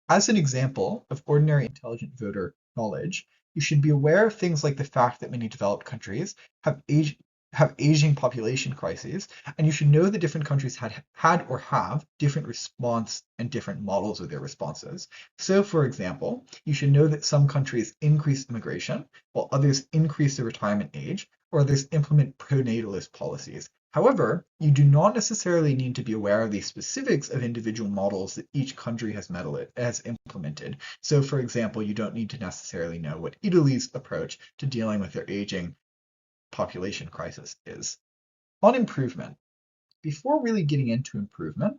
As an example of ordinary intelligent voter knowledge, you should be aware of things like the fact that many developed countries have aging population crises, and you should know that different countries had or have different response and different models of their responses. So, for example, you should know that some countries increase immigration, while others increase the retirement age, or others implement pronatalist policies. However, you do not necessarily need to be aware of the specifics of individual models that each country has implemented. So, for example, you don't need to necessarily know what Italy's approach to dealing with their aging population crisis is. On improvement, before really getting into improvement,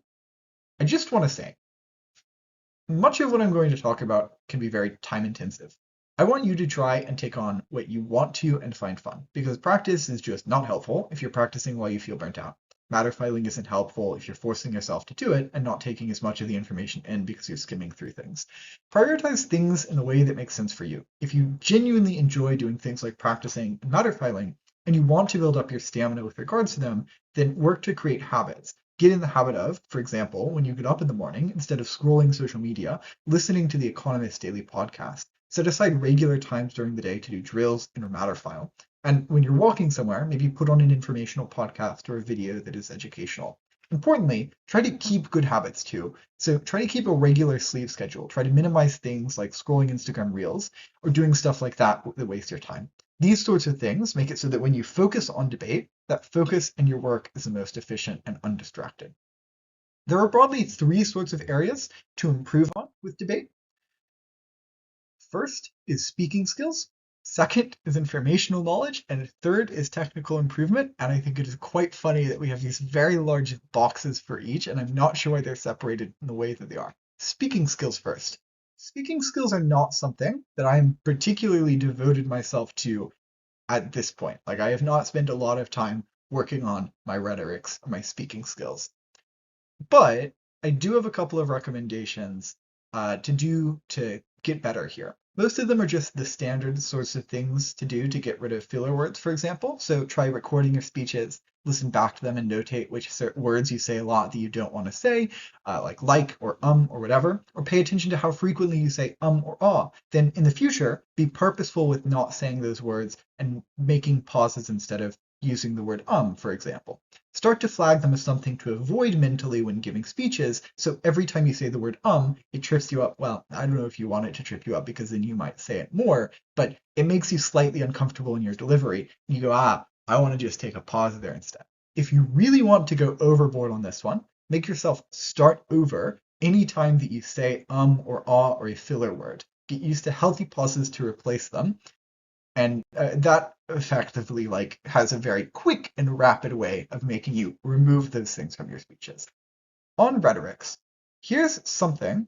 I just want to say, much of what I'm going to talk about can be very time intensive. I want you to try and take on what you want to and find fun, because practice is just not helpful if you're practicing while you feel burnt out. Matter filing isn't helpful if you're forcing yourself to do it and not taking as much of the information in because you're skimming through things. Prioritize things in a way that makes sense for you. If you genuinely enjoy doing things like practicing and matter filing, and you want to build up your stamina with regards to them, then work to create habits. Get in the habit of, for example, when you get up in the morning, instead of scrolling social media, listening to the Economist Daily podcast. Set aside regular times during the day to do drills in your matter file. And when you're walking somewhere, maybe put on an informational podcast or a video that is educational. Importantly, try to keep good habits too. So try to keep a regular sleep schedule. Try to minimize things like scrolling Instagram reels or doing stuff like that that waste your time. These sorts of things make it so that when you focus on debate, that focus in your work is the most efficient and undistracted. There are broadly three sorts of areas to improve on with debate. First is speaking skills. Second is informational knowledge. And third is technical improvement. And I think it is quite funny that we have these very large boxes for each, and I'm not sure why they're separated in the way that they are. Speaking skills first. Speaking skills are not something that I am particularly devoted myself to at this point. Like, I have not spent a lot of time working on my rhetorics or my speaking skills. But I do have a couple of recommendations to get better here. Most of them are just the standard sorts of things to do to get rid of filler words, for example. So try recording your speeches, listen back to them and notate which words you say a lot that you don't want to say, like or whatever, or pay attention to how frequently you say or ah. Then in the future, be purposeful with not saying those words and making pauses instead of using the word for example. Start to flag them as something to avoid mentally when giving speeches, so every time you say the word it trips you up. Well, I don't know if you want it to trip you up because then you might say it more, but it makes you slightly uncomfortable in your delivery. And you go, I want to just take a pause there instead. If you really want to go overboard on this one, make yourself start over anytime that you say or ah or a filler word. Get used to healthy pauses to replace them. And that effectively has a very quick and rapid way of making you remove those things from your speeches. On rhetorics, here's something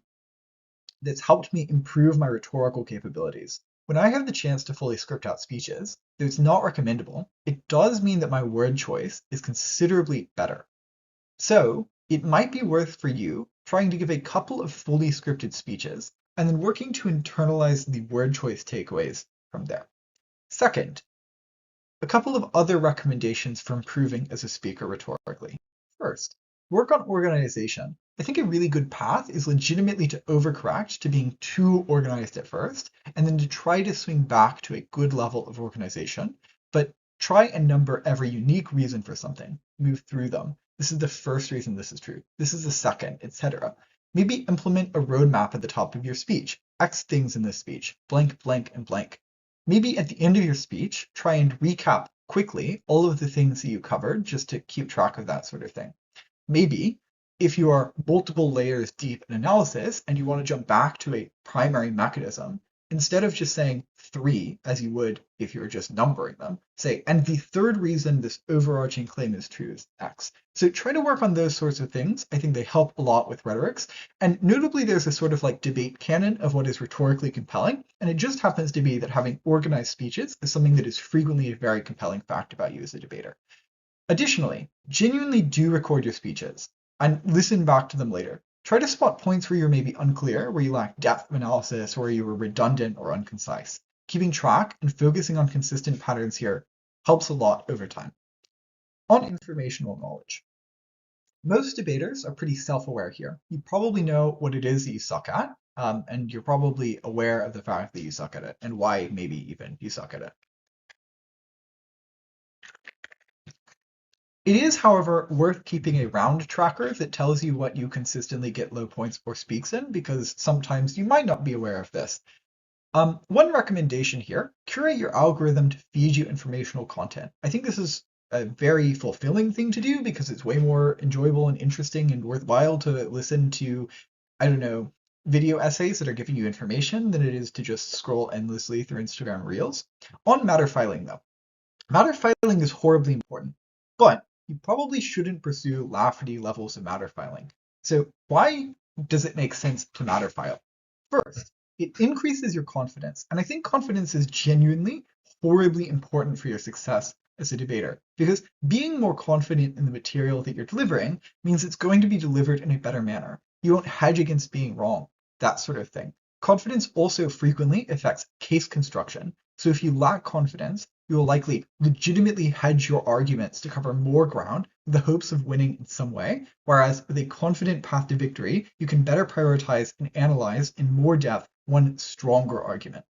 that's helped me improve my rhetorical capabilities. When I have the chance to fully script out speeches, though it's not recommendable, it does mean that my word choice is considerably better. So it might be worth for you trying to give a couple of fully scripted speeches and then working to internalize the word choice takeaways from there. Second, a couple of other recommendations for improving as a speaker rhetorically. First, work on organization. I think a really good path is legitimately to overcorrect to being too organized at first, and then to try to swing back to a good level of organization, but try and number every unique reason for something. Move through them. This is the first reason this is true. This is the second, etc. Maybe implement a roadmap at the top of your speech. X things in this speech, blank, blank, and blank. Maybe at the end of your speech, try and recap quickly all of the things that you covered just to keep track of that sort of thing. Maybe if you are multiple layers deep in analysis and you want to jump back to a primary mechanism, instead of just saying 3 as you would if you were just numbering them, say, and the third reason this overarching claim is true is X. So try to work on those sorts of things. I think they help a lot with rhetorics. And notably, there's a sort of debate canon of what is rhetorically compelling. And it just happens to be that having organized speeches is something that is frequently a very compelling fact about you as a debater. Additionally, genuinely do record your speeches and listen back to them later. Try to spot points where you're maybe unclear, where you lack depth of analysis, or you were redundant or unconcise. Keeping track and focusing on consistent patterns here helps a lot over time. On informational knowledge. Most debaters are pretty self-aware here. You probably know what it is that you suck at, and you're probably aware of the fact that you suck at it, and why maybe even you suck at it. It is, however, worth keeping a round tracker that tells you what you consistently get low points or speaks in, because sometimes you might not be aware of this. One recommendation here, curate your algorithm to feed you informational content. I think this is a very fulfilling thing to do because it's way more enjoyable and interesting and worthwhile to listen to, I don't know, video essays that are giving you information than it is to just scroll endlessly through Instagram Reels. On matter filing, though. Matter filing is horribly important, but you probably shouldn't pursue Lafferty levels of matter filing. So why does it make sense to matter file? First, It increases your confidence. And I think confidence is genuinely horribly important for your success as a debater, because being more confident in the material that you're delivering means it's going to be delivered in a better manner. You won't hedge against being wrong, that sort of thing. Confidence also frequently affects case construction. So if you lack confidence, you will likely legitimately hedge your arguments to cover more ground with the hopes of winning in some way, whereas with a confident path to victory, you can better prioritize and analyze in more depth one stronger argument.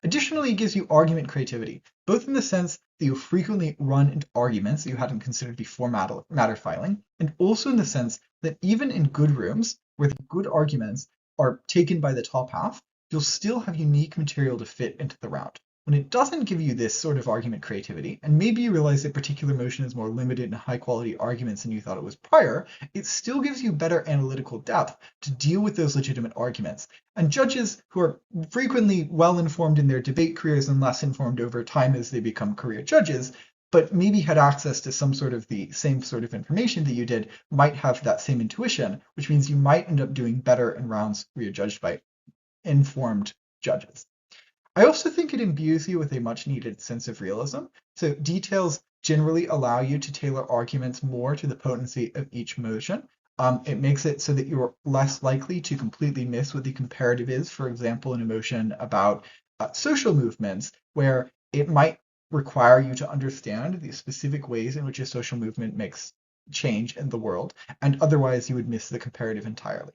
Additionally, it gives you argument creativity, both in the sense that you frequently run into arguments that you hadn't considered before matter filing, and also in the sense that even in good rooms, where the good arguments are taken by the top half, you'll still have unique material to fit into the round. When it doesn't give you this sort of argument creativity, and maybe you realize that particular motion is more limited in high quality arguments than you thought it was prior, it still gives you better analytical depth to deal with those legitimate arguments. And judges who are frequently well informed in their debate careers and less informed over time as they become career judges, but maybe had access to some sort of the same sort of information that you did, might have that same intuition, which means you might end up doing better in rounds where you're judged by informed judges. I also think it imbues you with a much needed sense of realism. So details generally allow you to tailor arguments more to the potency of each motion. It makes it so that you're less likely to completely miss what the comparative is, for example, in a motion about social movements, where it might require you to understand the specific ways in which a social movement makes change in the world, and otherwise you would miss the comparative entirely.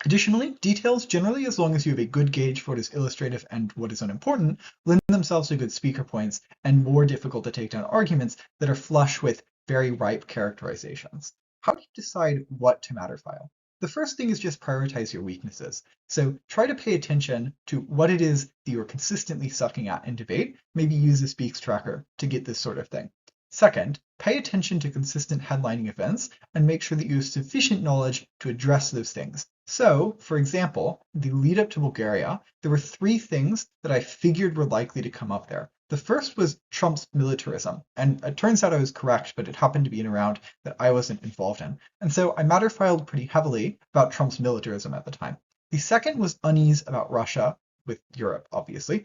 Additionally, details, generally as long as you have a good gauge for what is illustrative and what is unimportant, lend themselves to good speaker points and more difficult to take down arguments that are flush with very ripe characterizations. How do you decide what to matter file? The first thing is just prioritize your weaknesses. So try to pay attention to what it is that you're consistently sucking at in debate. Maybe use a speaks tracker to get this sort of thing. Second, pay attention to consistent headlining events and make sure that you have sufficient knowledge to address those things. So, for example, the lead up to Bulgaria, there were three things that I figured were likely to come up there. The first was Trump's militarism, and it turns out I was correct, but it happened to be in a round that I wasn't involved in. And so I matter filed pretty heavily about Trump's militarism at the time. The second was unease about Russia, with Europe, obviously.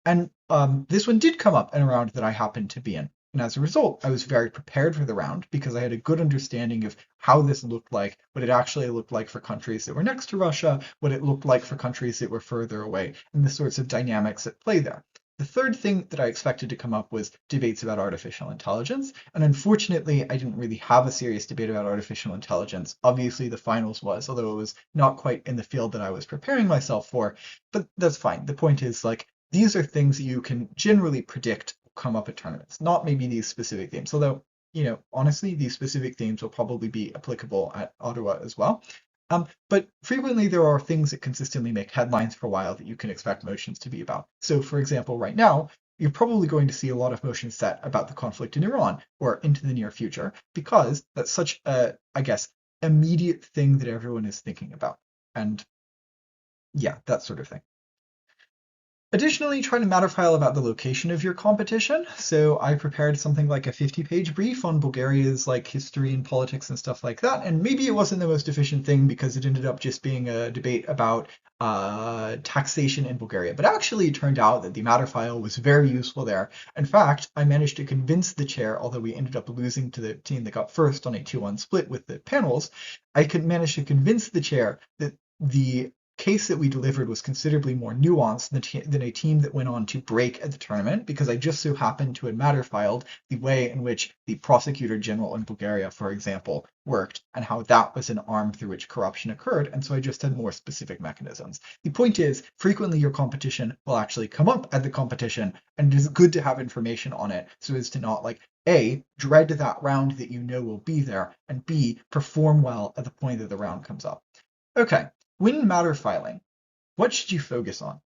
And this one did come up in a round that I happened to be in. And as a result, I was very prepared for the round because I had a good understanding of how this looked like, what it actually looked like for countries that were next to Russia, what it looked like for countries that were further away, and the sorts of dynamics at play there. The third thing that I expected to come up was debates about artificial intelligence. And unfortunately, I didn't really have a serious debate about artificial intelligence. Obviously, the finals was, although it was not quite in the field that I was preparing myself for. But that's fine. The point is, like, these are things that you can generally predict come up at tournaments, not maybe these specific themes. Although, honestly, these specific themes will probably be applicable at Ottawa as well. But frequently there are things that consistently make headlines for a while that you can expect motions to be about. So for example, right now, you're probably going to see a lot of motions set about the conflict in Iran or into the near future, because that's such a, I guess, immediate thing that everyone is thinking about. And yeah, that sort of thing. Additionally, try to matter file about the location of your competition. So I prepared something like a 50-page brief on Bulgaria's like history and politics and stuff like that. And maybe it wasn't the most efficient thing because it ended up just being a debate about taxation in Bulgaria. But actually, it turned out that the matter file was very useful there. In fact, I managed to convince the chair, although we ended up losing to the team that got first on a 2-1 split with the panels, I could manage to convince the chair that the case that we delivered was considerably more nuanced than a team that went on to break at the tournament, because I just so happened to have matter filed the way in which the prosecutor general in Bulgaria, for example, worked and how that was an arm through which corruption occurred. And so I just had more specific mechanisms. The point is, frequently your competition will actually come up at the competition, and it is good to have information on it so as to not like A, dread that round that you know will be there, and B, perform well at the point that the round comes up. Okay. When matter filing, what should you focus on?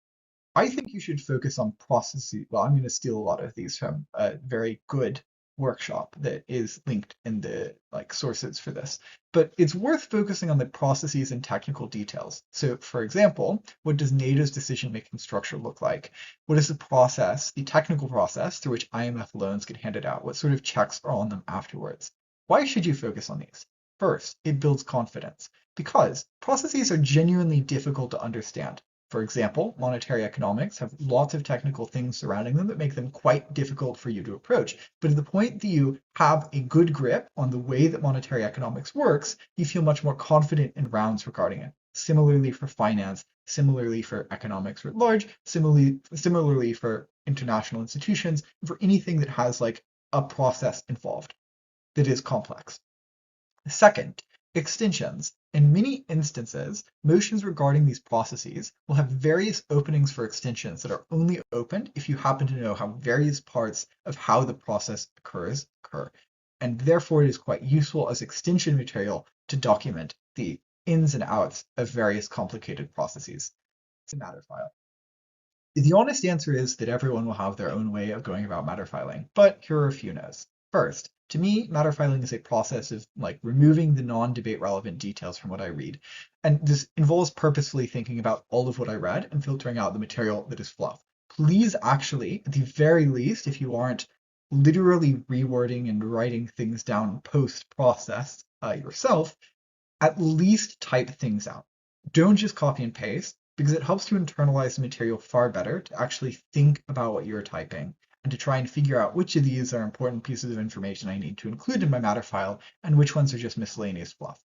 I think you should focus on processes. Well, I'm going to steal a lot of these from a very good workshop that is linked in the sources for this. But it's worth focusing on the processes and technical details. So for example, what does NATO's decision-making structure look like? What is the process, the technical process through which IMF loans get handed out? What sort of checks are on them afterwards? Why should you focus on these? First, it builds confidence, because processes are genuinely difficult to understand. For example, monetary economics have lots of technical things surrounding them that make them quite difficult for you to approach. But at the point that you have a good grip on the way that monetary economics works, you feel much more confident in rounds regarding it. Similarly for finance, similarly for economics writ large, similarly for international institutions, for anything that has like a process involved that is complex. Second, extensions. In many instances, motions regarding these processes will have various openings for extensions that are only opened if you happen to know how various parts of how the process occur. And therefore it is quite useful as extension material to document the ins and outs of various complicated processes. It's a matter file. The honest answer is that everyone will have their own way of going about matter filing, but here are a few no's. First, to me, matter filing is a process of like removing the non-debate relevant details from what I read. And this involves purposefully thinking about all of what I read and filtering out the material that is fluff. Please actually, at the very least, if you aren't literally rewording and writing things down post-process yourself, at least type things out. Don't just copy and paste, because it helps to internalize the material far better to actually think about what you're typing and to try and figure out which of these are important pieces of information I need to include in my matter file and which ones are just miscellaneous fluff.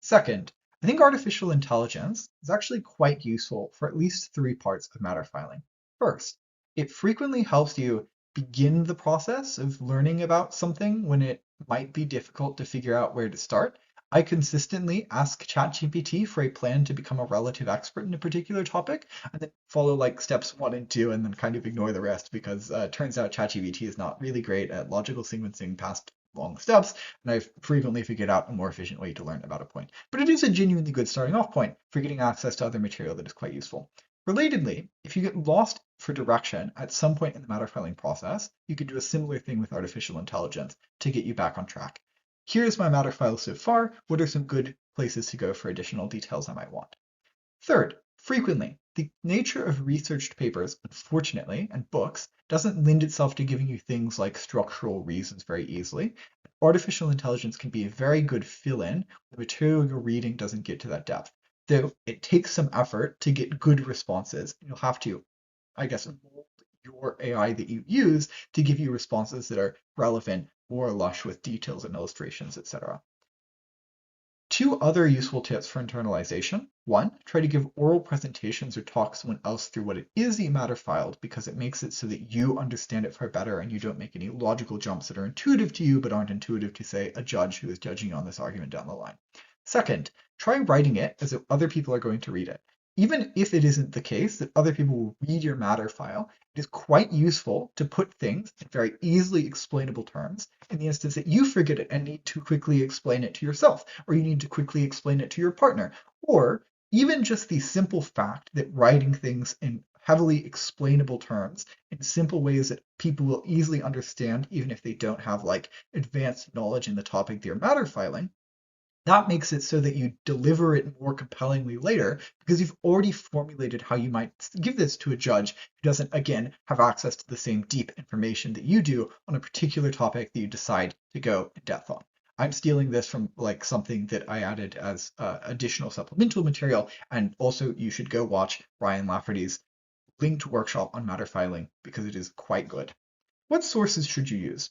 Second, I think artificial intelligence is actually quite useful for at least three parts of matter filing. First, it frequently helps you begin the process of learning about something when it might be difficult to figure out where to start. I consistently ask ChatGPT for a plan to become a relative expert in a particular topic, and then follow like steps 1 and 2, and then kind of ignore the rest because it turns out ChatGPT is not really great at logical sequencing past long steps, and I've frequently figured out a more efficient way to learn about a point. But it is a genuinely good starting off point for getting access to other material that is quite useful. Relatedly, if you get lost for direction at some point in the matter filing process, you could do a similar thing with artificial intelligence to get you back on track. Here's my matter file so far. What are some good places to go for additional details I might want? Third, frequently, the nature of researched papers, unfortunately, and books doesn't lend itself to giving you things like structural reasons very easily. Artificial intelligence can be a very good fill-in. The material you're reading doesn't get to that depth, though it takes some effort to get good responses. You'll have to, I guess, mold your AI that you use to give you responses that are relevant or lush with details and illustrations, etc. Two other useful tips for internalization. One, try to give oral presentations or talk to someone else through what it is that you matter filed, because it makes it so that you understand it far better and you don't make any logical jumps that are intuitive to you but aren't intuitive to, say, a judge who is judging you on this argument down the line. Second, try writing it as if other people are going to read it. Even if it isn't the case that other people will read your matter file, it is quite useful to put things in very easily explainable terms in the instance that you forget it and need to quickly explain it to yourself, or you need to quickly explain it to your partner, or even just the simple fact that writing things in heavily explainable terms in simple ways that people will easily understand, even if they don't have like advanced knowledge in the topic they're matter filing, that makes it so that you deliver it more compellingly later because you've already formulated how you might give this to a judge who doesn't, again, have access to the same deep information that you do on a particular topic that you decide to go in depth on. I'm stealing this from like something that I added as additional supplemental material, and also you should go watch Ryan Lafferty's linked workshop on matter filing because it is quite good. What sources should you use?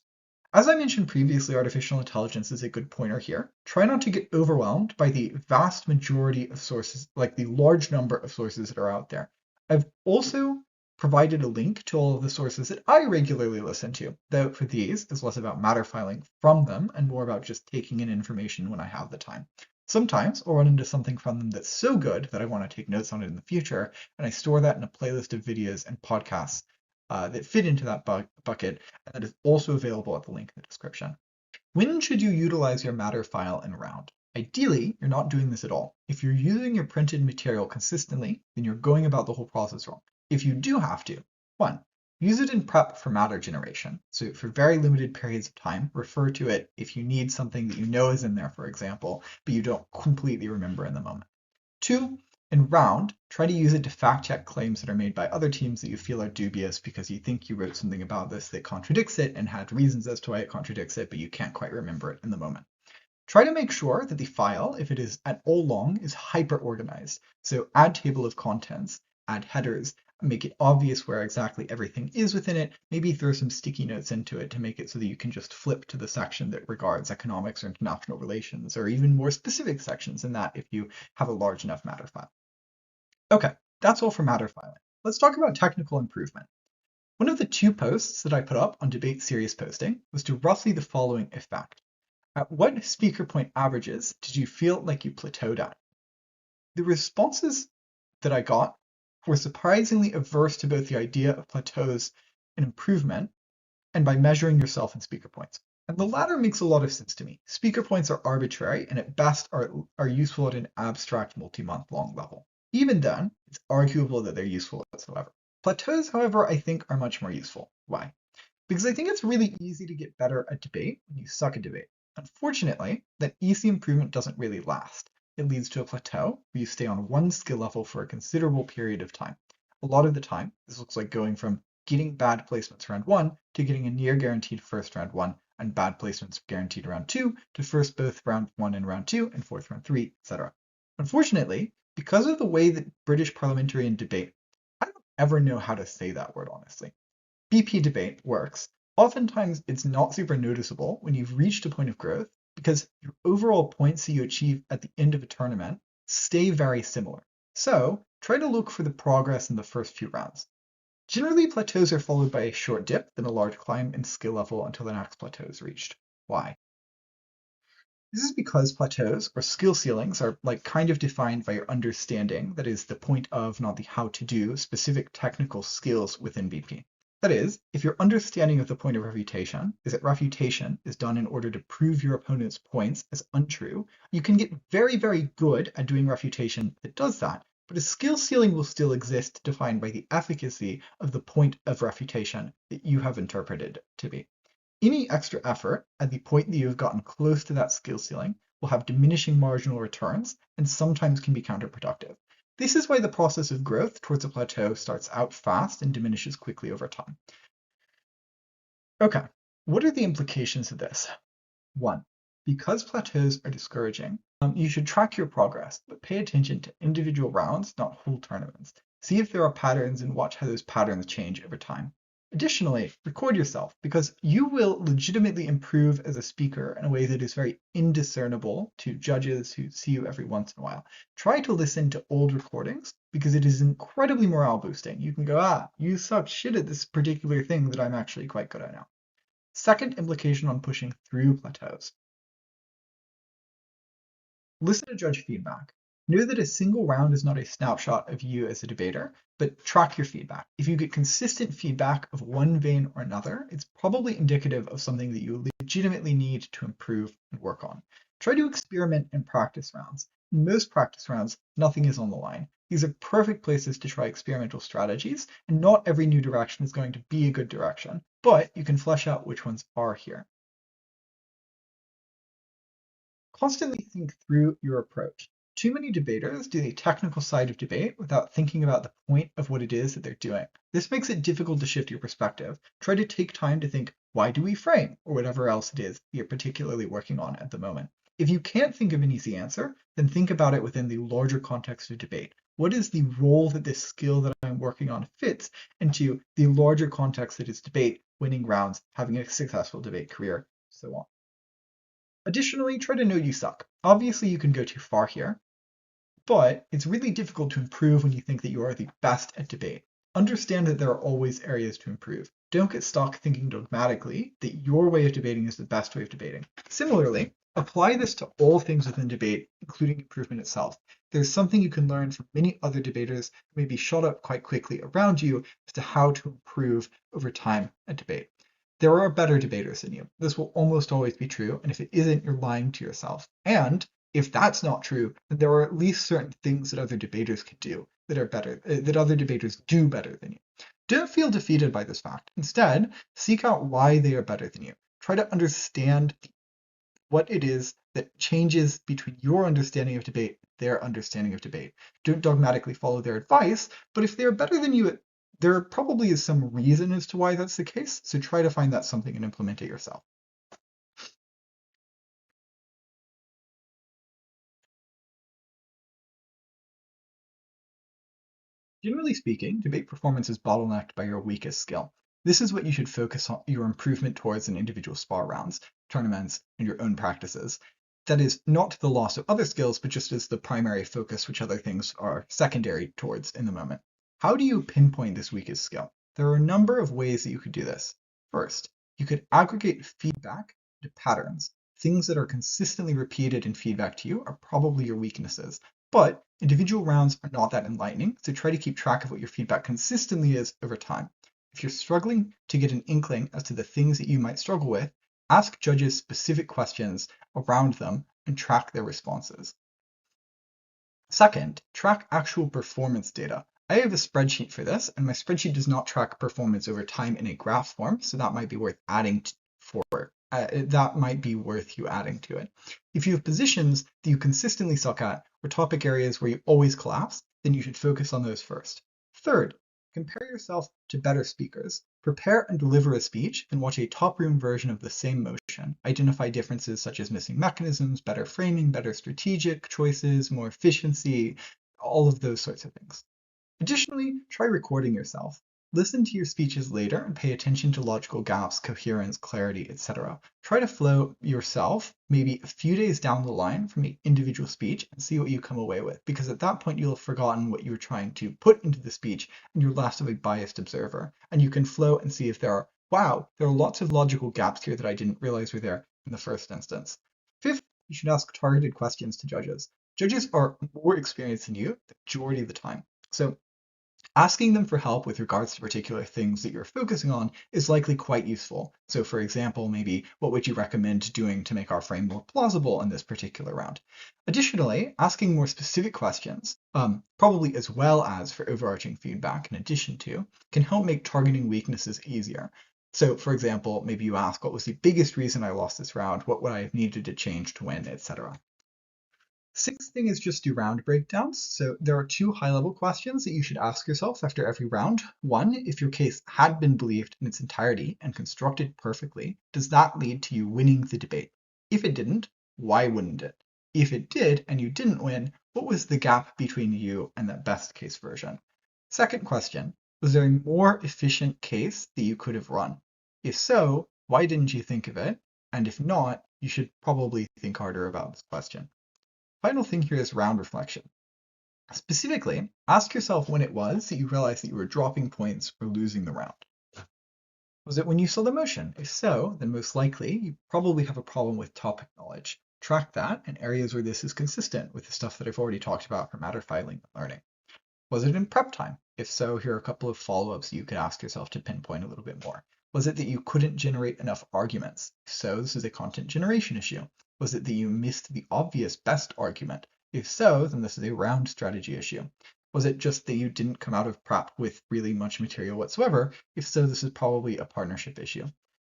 As I mentioned previously, artificial intelligence is a good pointer here. Try not to get overwhelmed by the vast majority of sources, like the large number of sources that are out there. I've also provided a link to all of the sources that I regularly listen to, though for these, it's less about matter filing from them and more about just taking in information when I have the time. Sometimes I'll run into something from them that's so good that I want to take notes on it in the future, and I store that in a playlist of videos and podcasts that fit into that bucket, and that is also available at the link in the description. When should you utilize your matter file in round? Ideally, you're not doing this at all. If you're using your printed material consistently, then you're going about the whole process wrong. If you do have to, 1. Use it in prep for matter generation. So for very limited periods of time, refer to it if you need something that you know is in there, for example, but you don't completely remember in the moment. 2. In round, try to use it to fact check claims that are made by other teams that you feel are dubious because you think you wrote something about this that contradicts it and had reasons as to why it contradicts it, but you can't quite remember it in the moment. Try to make sure that the file, if it is at all long, is hyper organized. So add table of contents add headers, make it obvious where exactly everything is within it, maybe throw some sticky notes into it to make it so that you can just flip to the section that regards economics or international relations, or even more specific sections than that if you have a large enough matter file. Okay, that's all for matter filing. Let's talk about technical improvement. One of the 2 posts that I put up on Debate Series posting was to roughly the following effect. At what speaker point averages did you feel like you plateaued at? The responses that I got were surprisingly averse to both the idea of plateaus and improvement, and by measuring yourself in speaker points. And the latter makes a lot of sense to me. Speaker points are arbitrary and at best are useful at an abstract multi-month long level. Even then, it's arguable that they're useful whatsoever. Plateaus, however, I think are much more useful. Why? Because I think it's really easy to get better at debate when you suck at debate. Unfortunately, that easy improvement doesn't really last. It leads to a plateau where you stay on one skill level for a considerable period of time. A lot of the time, this looks like going from getting bad placements round 1 to getting a near guaranteed first round 1 and bad placements guaranteed round 2 to first both round 1 and round 2 and fourth round 3, etc. Unfortunately, because of the way that British parliamentarian debate, I don't ever know how to say that word honestly. BP debate works. Oftentimes it's not super noticeable when you've reached a point of growth because your overall points that you achieve at the end of a tournament stay very similar. So try to look for the progress in the first few rounds. Generally, plateaus are followed by a short dip, then a large climb in skill level until the next plateau is reached. Why? This is because plateaus or skill ceilings are kind of defined by your understanding, that is the point of, not the how to do, specific technical skills within BP. That is, if your understanding of the point of refutation is that refutation is done in order to prove your opponent's points as untrue, you can get very, very good at doing refutation that does that, but a skill ceiling will still exist defined by the efficacy of the point of refutation that you have interpreted to be. Any extra effort at the point that you have gotten close to that skill ceiling will have diminishing marginal returns and sometimes can be counterproductive. This is why the process of growth towards a plateau starts out fast and diminishes quickly over time. Okay, what are the implications of this? 1. Because plateaus are discouraging, you should track your progress, but pay attention to individual rounds, not whole tournaments. See if there are patterns and watch how those patterns change over time. Additionally, record yourself because you will legitimately improve as a speaker in a way that is very indiscernible to judges who see you every once in a while. Try to listen to old recordings because it is incredibly morale boosting. You can go, you suck shit at this particular thing that I'm actually quite good at now. Second implication on pushing through plateaus. Listen to judge feedback. Know that a single round is not a snapshot of you as a debater, but track your feedback. If you get consistent feedback of one vein or another, it's probably indicative of something that you legitimately need to improve and work on. Try to experiment in practice rounds. In most practice rounds, nothing is on the line. These are perfect places to try experimental strategies, and not every new direction is going to be a good direction, but you can flesh out which ones are here. Constantly think through your approach. Too many debaters do the technical side of debate without thinking about the point of what it is that they're doing. This makes it difficult to shift your perspective. Try to take time to think, why do we frame, or whatever else it is you're particularly working on at the moment. If you can't think of an easy answer, then think about it within the larger context of debate. What is the role that this skill that I'm working on fits into the larger context that is debate, winning rounds, having a successful debate career, so on. Additionally, try to know you suck. Obviously, you can go too far here, but it's really difficult to improve when you think that you are the best at debate. Understand that there are always areas to improve. Don't get stuck thinking dogmatically that your way of debating is the best way of debating. Similarly, apply this to all things within debate, including improvement itself. There's something you can learn from many other debaters who may be shot up quite quickly around you as to how to improve over time at debate. There are better debaters than you. This will almost always be true, and if it isn't, you're lying to yourself. And if that's not true, then there are at least certain things that other debaters can do that are better, that other debaters do better than you. Don't feel defeated by this fact. Instead, seek out why they are better than you. Try to understand what it is that changes between your understanding of debate and their understanding of debate. Don't dogmatically follow their advice, but if they're better than you, there probably is some reason as to why that's the case, so try to find that something and implement it yourself. Generally speaking, debate performance is bottlenecked by your weakest skill. This is what you should focus on your improvement towards in individual spar rounds, tournaments, and your own practices. That is not to the loss of other skills, but just as the primary focus, which other things are secondary towards in the moment. How do you pinpoint this weakest skill? There are a number of ways that you could do this. First, you could aggregate feedback to patterns. Things that are consistently repeated in feedback to you are probably your weaknesses. But individual rounds are not that enlightening, so try to keep track of what your feedback consistently is over time. If you're struggling to get an inkling as to the things that you might struggle with, ask judges specific questions around them and track their responses. Second, track actual performance data. I have a spreadsheet for this, and my spreadsheet does not track performance over time in a graph form, so that might be worth adding that might be worth you adding to it. If you have positions that you consistently suck at, or topic areas where you always collapse, then you should focus on those first. Third, compare yourself to better speakers. Prepare and deliver a speech and watch a top room version of the same motion. Identify differences such as missing mechanisms, better framing, better strategic choices, more efficiency, all of those sorts of things. Additionally, try recording yourself. Listen to your speeches later and pay attention to logical gaps, coherence, clarity, etc. Try to flow yourself maybe a few days down the line from the individual speech and see what you come away with, because at that point you'll have forgotten what you were trying to put into the speech and you're less of a biased observer. And you can flow and see if there are lots of logical gaps here that I didn't realize were there in the first instance. Fifth, you should ask targeted questions to judges. Judges are more experienced than you the majority of the time. So asking them for help with regards to particular things that you're focusing on is likely quite useful. So for example, maybe what would you recommend doing to make our frame more plausible in this particular round? Additionally, asking more specific questions, probably as well as for overarching feedback in addition to, can help make targeting weaknesses easier. So for example, maybe you ask, what was the biggest reason I lost this round? What would I have needed to change to win, etc. Sixth thing is just do round breakdowns. So there are two high-level questions that you should ask yourself after every round. One, if your case had been believed in its entirety and constructed perfectly, does that lead to you winning the debate? If it didn't, why wouldn't it? If it did and you didn't win, what was the gap between you and that best case version? Second question, was there a more efficient case that you could have run? If so, why didn't you think of it? And if not, you should probably think harder about this question. Final thing here is round reflection. Specifically, ask yourself when it was that you realized that you were dropping points or losing the round. Was it when you saw the motion? If so, then most likely you probably have a problem with topic knowledge. Track that in areas where this is consistent with the stuff that I've already talked about for matter filing and learning. Was it in prep time? If so, here are a couple of follow-ups you could ask yourself to pinpoint a little bit more. Was it that you couldn't generate enough arguments? If so, this is a content generation issue. Was it that you missed the obvious best argument? If so, then this is a round strategy issue. Was it just that you didn't come out of prep with really much material whatsoever? If so, this is probably a partnership issue.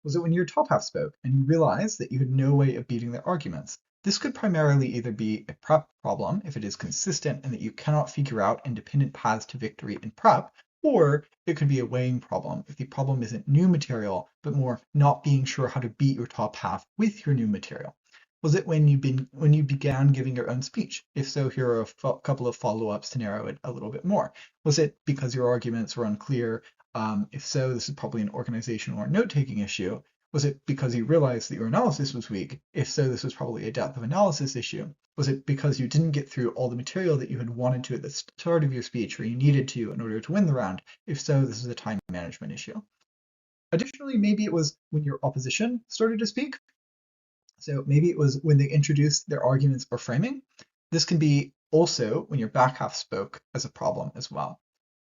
Was it when your top half spoke and you realized that you had no way of beating their arguments? This could primarily either be a prep problem if it is consistent and that you cannot figure out independent paths to victory in prep, or it could be a weighing problem if the problem isn't new material, but more not being sure how to beat your top half with your new material. Was it when you began giving your own speech? If so, here are a couple of follow-ups to narrow it a little bit more. Was it because your arguments were unclear? If so, this is probably an organizational or note-taking issue. Was it because you realized that your analysis was weak? If so, this was probably a depth of analysis issue. Was it because you didn't get through all the material that you had wanted to at the start of your speech or you needed to in order to win the round? If so, this is a time management issue. Additionally, maybe it was when your opposition started to speak. So maybe it was when they introduced their arguments or framing. This can be also when your back half spoke as a problem as well.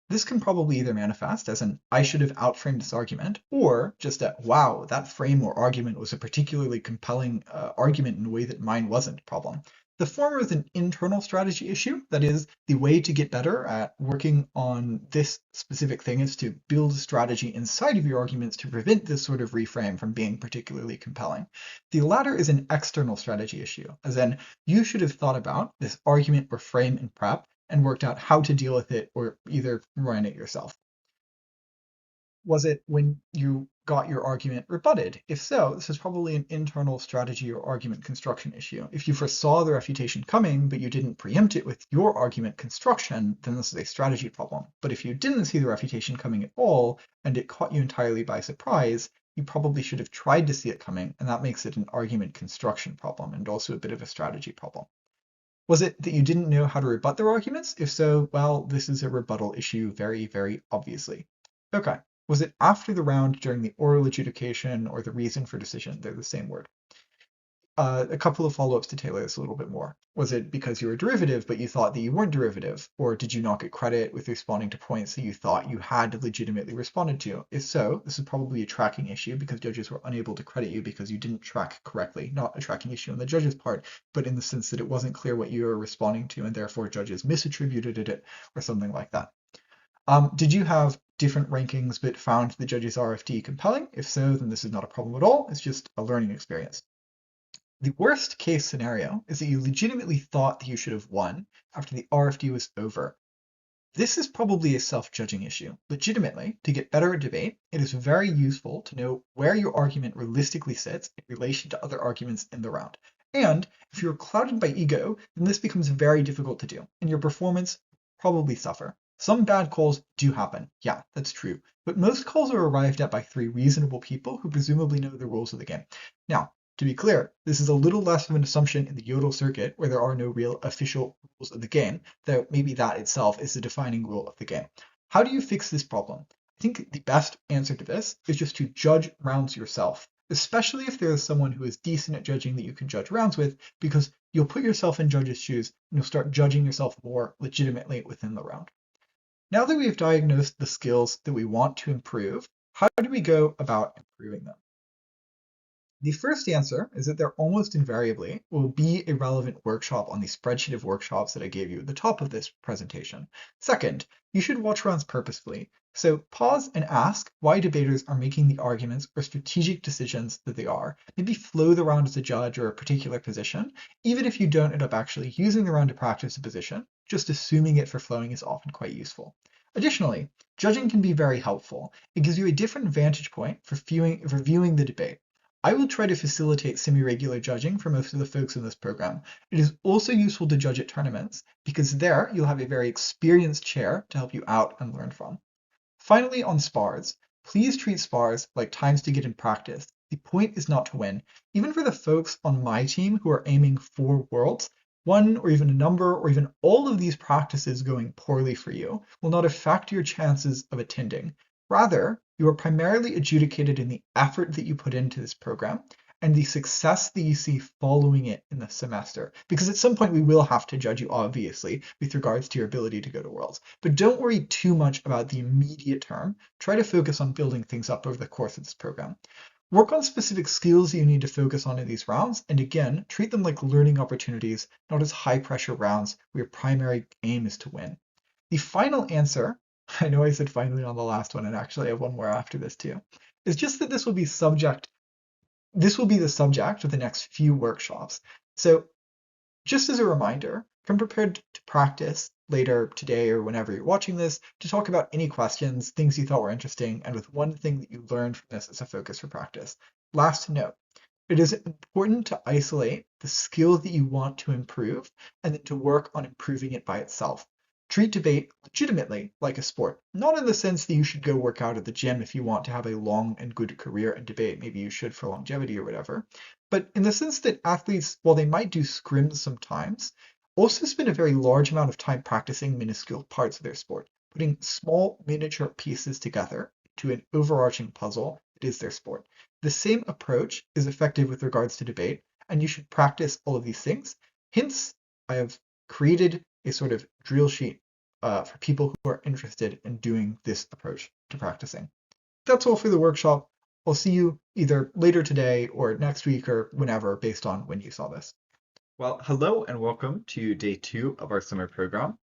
This can probably either manifest as an I should have outframed this argument, or just a wow, that frame or argument was a particularly compelling argument in a way that mine wasn't problem. The former is an internal strategy issue. That is, the way to get better at working on this specific thing is to build a strategy inside of your arguments to prevent this sort of reframe from being particularly compelling. The latter is an external strategy issue, as in you should have thought about this argument or frame in prep and worked out how to deal with it or either run it yourself. Was it when you got your argument rebutted? If so, this is probably an internal strategy or argument construction issue. If you foresaw the refutation coming, but you didn't preempt it with your argument construction, then this is a strategy problem. But if you didn't see the refutation coming at all, and it caught you entirely by surprise, you probably should have tried to see it coming, and that makes it an argument construction problem and also a bit of a strategy problem. Was it that you didn't know how to rebut their arguments? If so, well, this is a rebuttal issue very, very obviously. Okay. Was it after the round during the oral adjudication or the reason for decision? They're the same word. A couple of follow-ups to tailor this a little bit more. Was it because you were derivative, but you thought that you weren't derivative? Or did you not get credit with responding to points that you thought you had legitimately responded to? If so, this is probably a tracking issue because judges were unable to credit you because you didn't track correctly. Not a tracking issue on the judge's part, but in the sense that it wasn't clear what you were responding to and therefore judges misattributed it or something like that. Did you have different rankings but found the judge's RFD compelling? If so, then this is not a problem at all. It's just a learning experience. The worst case scenario is that you legitimately thought that you should have won after the RFD was over. This is probably a self-judging issue. Legitimately, to get better at debate, it is very useful to know where your argument realistically sits in relation to other arguments in the round. And if you're clouded by ego, then this becomes very difficult to do, and your performance probably suffer. Some bad calls do happen. Yeah, that's true. But most calls are arrived at by 3 reasonable people who presumably know the rules of the game. Now, to be clear, this is a little less of an assumption in the Yodel circuit where there are no real official rules of the game, though maybe that itself is the defining rule of the game. How do you fix this problem? I think the best answer to this is just to judge rounds yourself, especially if there is someone who is decent at judging that you can judge rounds with, because you'll put yourself in judges' shoes and you'll start judging yourself more legitimately within the round. Now that we have diagnosed the skills that we want to improve, how do we go about improving them? The first answer is that there almost invariably will be a relevant workshop on the spreadsheet of workshops that I gave you at the top of this presentation. Second, you should watch rounds purposefully. So pause and ask why debaters are making the arguments or strategic decisions that they are. Maybe flow the round as a judge or a particular position. Even if you don't end up actually using the round to practice a position, just assuming it for flowing is often quite useful. Additionally, judging can be very helpful. It gives you a different vantage point for viewing the debate. I will try to facilitate semi-regular judging for most of the folks in this program. It is also useful to judge at tournaments because there you'll have a very experienced chair to help you out and learn from. Finally, on spars, please treat spars like times to get in practice. The point is not to win. Even for the folks on my team who are aiming for worlds, one or even a number or even all of these practices going poorly for you will not affect your chances of attending. Rather, you are primarily adjudicated in the effort that you put into this program and the success that you see following it in the semester. Because at some point we will have to judge you, obviously, with regards to your ability to go to Worlds. But don't worry too much about the immediate term. Try to focus on building things up over the course of this program. Work on specific skills that you need to focus on in these rounds, and again, treat them like learning opportunities, not as high-pressure rounds where your primary aim is to win. The final answer, I know I said finally on the last one, and actually I have one more after this too, is just that this will be the subject of the next few workshops. So just as a reminder, come prepared to practice later today or whenever you're watching this to talk about any questions, things you thought were interesting, and with one thing that you learned from this as a focus for practice. Last note, it is important to isolate the skill that you want to improve and then to work on improving it by itself. Treat debate legitimately like a sport, not in the sense that you should go work out at the gym if you want to have a long and good career in debate, maybe you should for longevity or whatever, but in the sense that athletes, while they might do scrims sometimes, also spend a very large amount of time practicing minuscule parts of their sport, putting small miniature pieces together to an overarching puzzle that is their sport. The same approach is effective with regards to debate, and you should practice all of these things. Hence, I have created a sort of drill sheet for people who are interested in doing this approach to practicing. That's all for the workshop. I'll see you either later today or next week or whenever, based on when you saw this. Well, hello and welcome to day 2 of our summer program.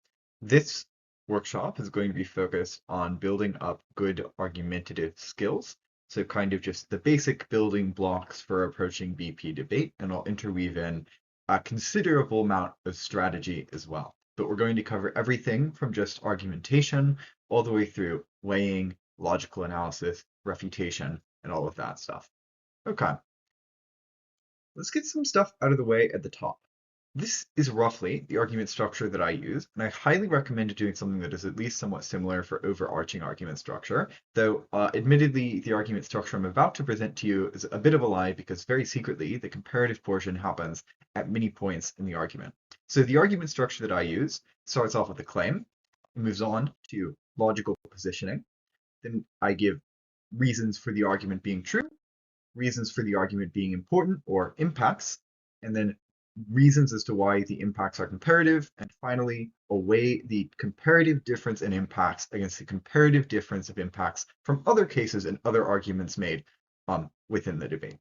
This workshop is going to be focused on building up good argumentative skills. So kind of just the basic building blocks for approaching BP debate, and I'll interweave in a considerable amount of strategy as well. But we're going to cover everything from just argumentation all the way through weighing, logical analysis, refutation, and all of that stuff. Okay, let's get some stuff out of the way at the top. This is roughly the argument structure that I use, and I highly recommend doing something that is at least somewhat similar for overarching argument structure, though admittedly the argument structure I'm about to present to you is a bit of a lie because very secretly the comparative portion happens at many points in the argument. So the argument structure that I use starts off with a claim, moves on to logical positioning, then I give reasons for the argument being true, reasons for the argument being important or impacts, and then reasons as to why the impacts are comparative, and finally, weigh the comparative difference in impacts against the comparative difference of impacts from other cases and other arguments made within the debate.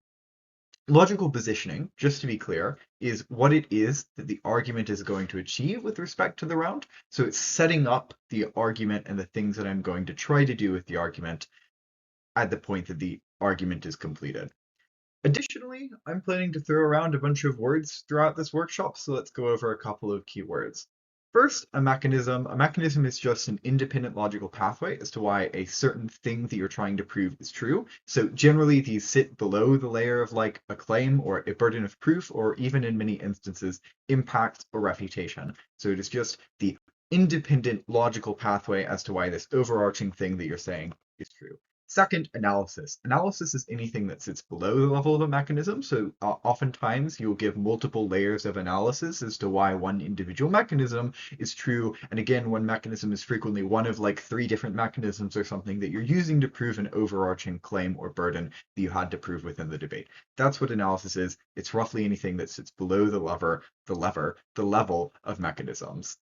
Logical positioning, just to be clear, is what it is that the argument is going to achieve with respect to the round. So it's setting up the argument and the things that I'm going to try to do with the argument at the point that the argument is completed. Additionally, I'm planning to throw around a bunch of words throughout this workshop, so let's go over a couple of key words. First, a mechanism. A mechanism is just an independent logical pathway as to why a certain thing that you're trying to prove is true. So generally, these sit below the layer of like a claim or a burden of proof, or even in many instances, impact or refutation. So it is just the independent logical pathway as to why this overarching thing that you're saying is true. Second, analysis. Analysis is anything that sits below the level of a mechanism. So oftentimes you'll give multiple layers of analysis as to why one individual mechanism is true. And again, one mechanism is frequently one of like 3 different mechanisms or something that you're using to prove an overarching claim or burden that you had to prove within the debate. That's what analysis is. It's roughly anything that sits below the level of mechanisms.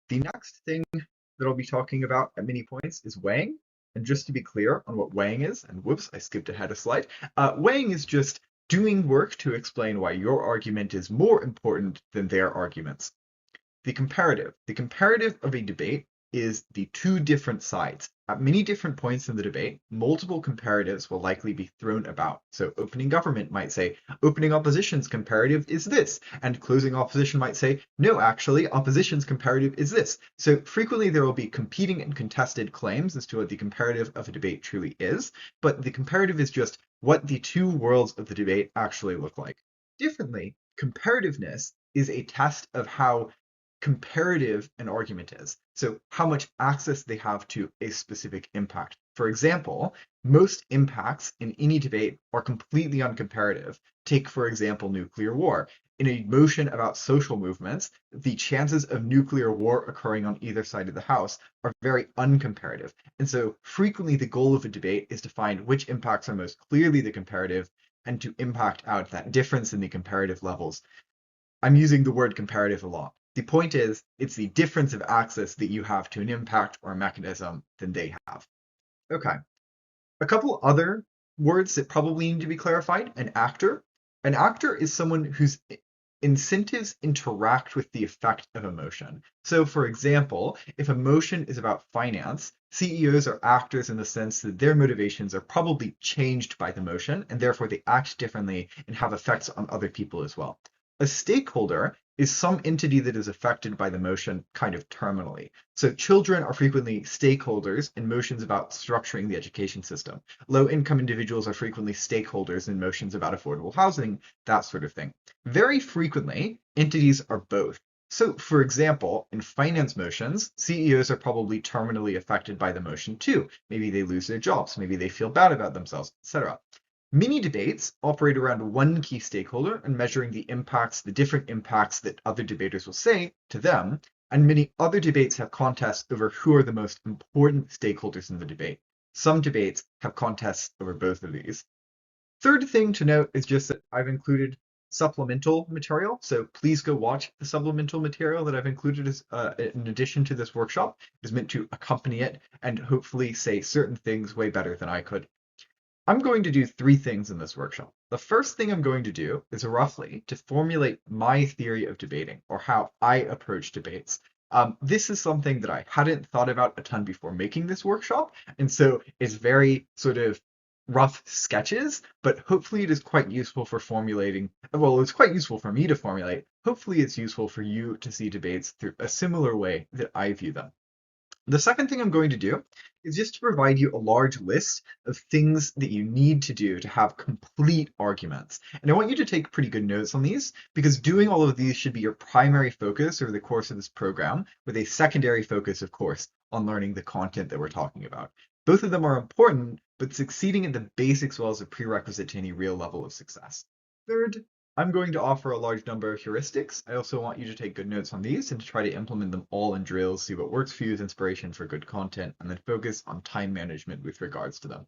The next thing that I'll be talking about at many points is weighing. And just to be clear on what weighing is, and whoops, I skipped ahead a slide. Weighing is just doing work to explain why your argument is more important than their arguments. The comparative. The comparative of a debate is the 2 different sides. At many different points in the debate, multiple comparatives will likely be thrown about. So opening government might say, opening opposition's comparative is this, and closing opposition might say, no, actually, opposition's comparative is this. So frequently there will be competing and contested claims as to what the comparative of a debate truly is, but the comparative is just what the 2 worlds of the debate actually look like. Differently, comparativeness is a test of how comparative an argument is. So how much access they have to a specific impact. For example, most impacts in any debate are completely uncomparative. Take, for example, nuclear war. In a motion about social movements, the chances of nuclear war occurring on either side of the house are very uncomparative. And so frequently the goal of a debate is to find which impacts are most clearly the comparative and to impact out that difference in the comparative levels. I'm using the word comparative a lot. The point is, it's the difference of access that you have to an impact or a mechanism than they have. Okay. A couple other words that probably need to be clarified. An actor. An actor is someone whose incentives interact with the effect of emotion. So for example, if a motion is about finance, CEOs are actors in the sense that their motivations are probably changed by the motion, and therefore they act differently and have effects on other people as well. A stakeholder is some entity that is affected by the motion kind of terminally. So children are frequently stakeholders in motions about structuring the education system. Low-income individuals are frequently stakeholders in motions about affordable housing, that sort of thing. Very frequently, entities are both. So, for example, in finance motions, CEOs are probably terminally affected by the motion too. Maybe they lose their jobs, maybe they feel bad about themselves, etc. Mini debates operate around one key stakeholder and measuring the impacts, the different impacts that other debaters will say to them, and many other debates have contests over who are the most important stakeholders in the debate. Some debates have contests over both of these. Third thing to note is just that I've included supplemental material, so please go watch the supplemental material that I've included as, in addition to this workshop. It is meant to accompany it and hopefully say certain things way better than I could. I'm going to do 3 things in this workshop. The first thing I'm going to do is roughly to formulate my theory of debating, or how I approach debates. This is something that I hadn't thought about a ton before making this workshop, and so it's very sort of rough sketches, but hopefully it is quite useful for formulating, well, it's quite useful for me to formulate. Hopefully it's useful for you to see debates through a similar way that I view them. The second thing I'm going to do is just to provide you a large list of things that you need to do to have complete arguments. And I want you to take pretty good notes on these because doing all of these should be your primary focus over the course of this program, with a secondary focus, of course, on learning the content that we're talking about. Both of them are important, but succeeding at the basics well is a prerequisite to any real level of success. Third, I'm going to offer a large number of heuristics. I also want you to take good notes on these and to try to implement them all in drills, see what works for you as inspiration for good content, and then focus on time management with regards to them.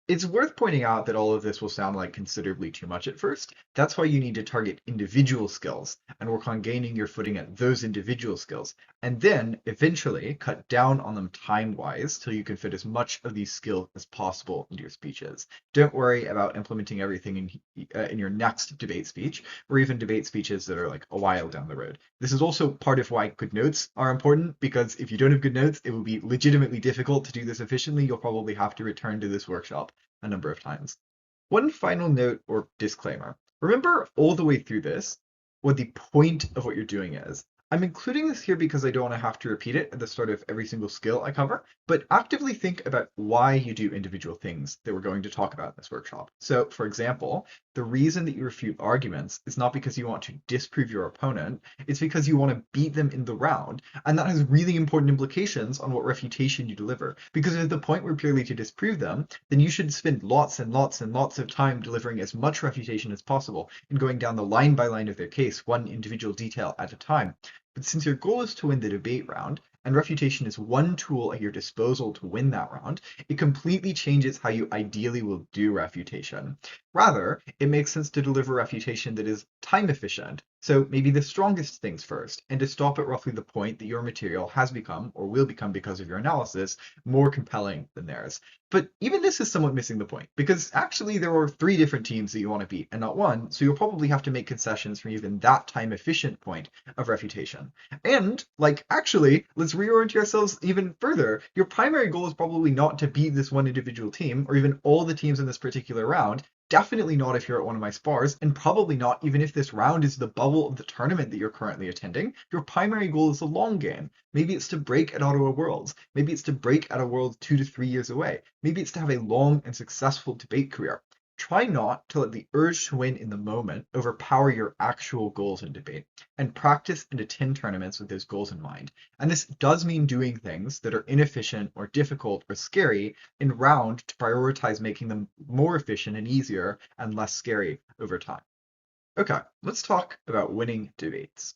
It's worth pointing out that all of this will sound like considerably too much at first. That's why you need to target individual skills and work on gaining your footing at those individual skills, and then eventually cut down on them time-wise till you can fit as much of these skills as possible into your speeches. Don't worry about implementing everything in your next debate speech, or even debate speeches that are like a while down the road. This is also part of why good notes are important, because if you don't have good notes, it will be legitimately difficult to do this efficiently. You'll probably have to return to this workshop a number of times. One final note or disclaimer. Remember all the way through this what the point of what you're doing is. I'm including this here because I don't want to have to repeat it at the start of every single skill I cover, but actively think about why you do individual things that we're going to talk about in this workshop. So, for example, the reason that you refute arguments is not because you want to disprove your opponent, it's because you want to beat them in the round, and that has really important implications on what refutation you deliver. Because if the point were purely to disprove them, then you should spend lots and lots and lots of time delivering as much refutation as possible and going down the line by line of their case, one individual detail at a time. But since your goal is to win the debate round, and refutation is one tool at your disposal to win that round, it completely changes how you ideally will do refutation. Rather, it makes sense to deliver refutation that is time efficient, so maybe the strongest things first, and to stop at roughly the point that your material has become, or will become because of your analysis, more compelling than theirs. But even this is somewhat missing the point, because actually there are 3 different teams that you want to beat, and not one, so you'll probably have to make concessions from even that time efficient point of refutation. And, like, actually, let's reorient ourselves even further. Your primary goal is probably not to beat this one individual team, or even all the teams in this particular round. Definitely not if you're at one of my spars, and probably not even if this round is the bubble of the tournament that you're currently attending. Your primary goal is the long game. Maybe it's to break at Ottawa Worlds. Maybe it's to break at a Worlds 2 to 3 years away. Maybe it's to have a long and successful debate career. Try not to let the urge to win in the moment overpower your actual goals in debate, and practice and attend tournaments with those goals in mind. And this does mean doing things that are inefficient or difficult or scary in round to prioritize making them more efficient and easier and less scary over time. Okay, let's talk about winning debates.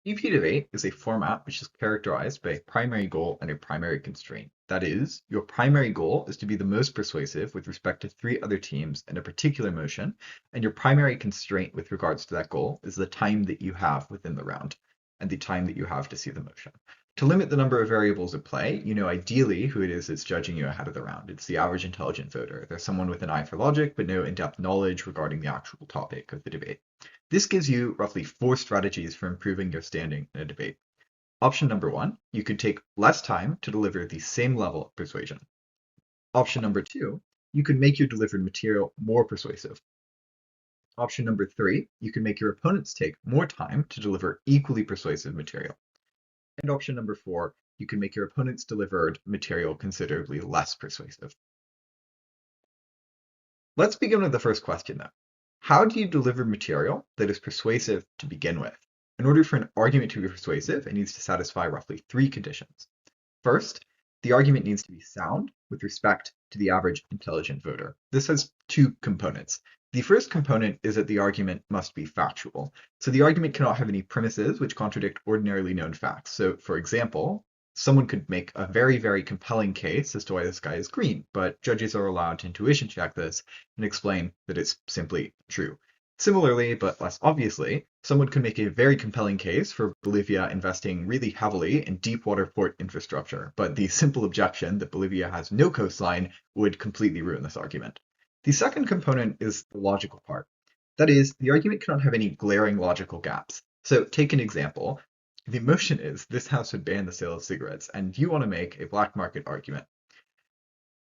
EP debate is a format which is characterized by a primary goal and a primary constraint. That is, your primary goal is to be the most persuasive with respect to 3 other teams in a particular motion, and your primary constraint with regards to that goal is the time that you have within the round and the time that you have to see the motion. To limit the number of variables at play, you know ideally who it is that's judging you ahead of the round. It's the average intelligent voter. They're someone with an eye for logic, but no in-depth knowledge regarding the actual topic of the debate. This gives you roughly 4 strategies for improving your standing in a debate. Option number 1, you could take less time to deliver the same level of persuasion. Option number 2, you could make your delivered material more persuasive. Option number 3, you can make your opponents take more time to deliver equally persuasive material. And option number 4, you can make your opponent's delivered material considerably less persuasive. Let's begin with the first question though. How do you deliver material that is persuasive to begin with? In order for an argument to be persuasive, it needs to satisfy roughly 3 conditions. First, the argument needs to be sound with respect to the average intelligent voter. This has 2 components. The first component is that the argument must be factual. So the argument cannot have any premises which contradict ordinarily known facts. So, for example, someone could make a very, very compelling case as to why the sky is green, but judges are allowed to intuition check this and explain that it's simply true. Similarly, but less obviously, someone could make a very compelling case for Bolivia investing really heavily in deep water port infrastructure, but the simple objection that Bolivia has no coastline would completely ruin this argument. The second component is the logical part. That is, the argument cannot have any glaring logical gaps. So take an example. The motion is this house would ban the sale of cigarettes, and you want to make a black market argument.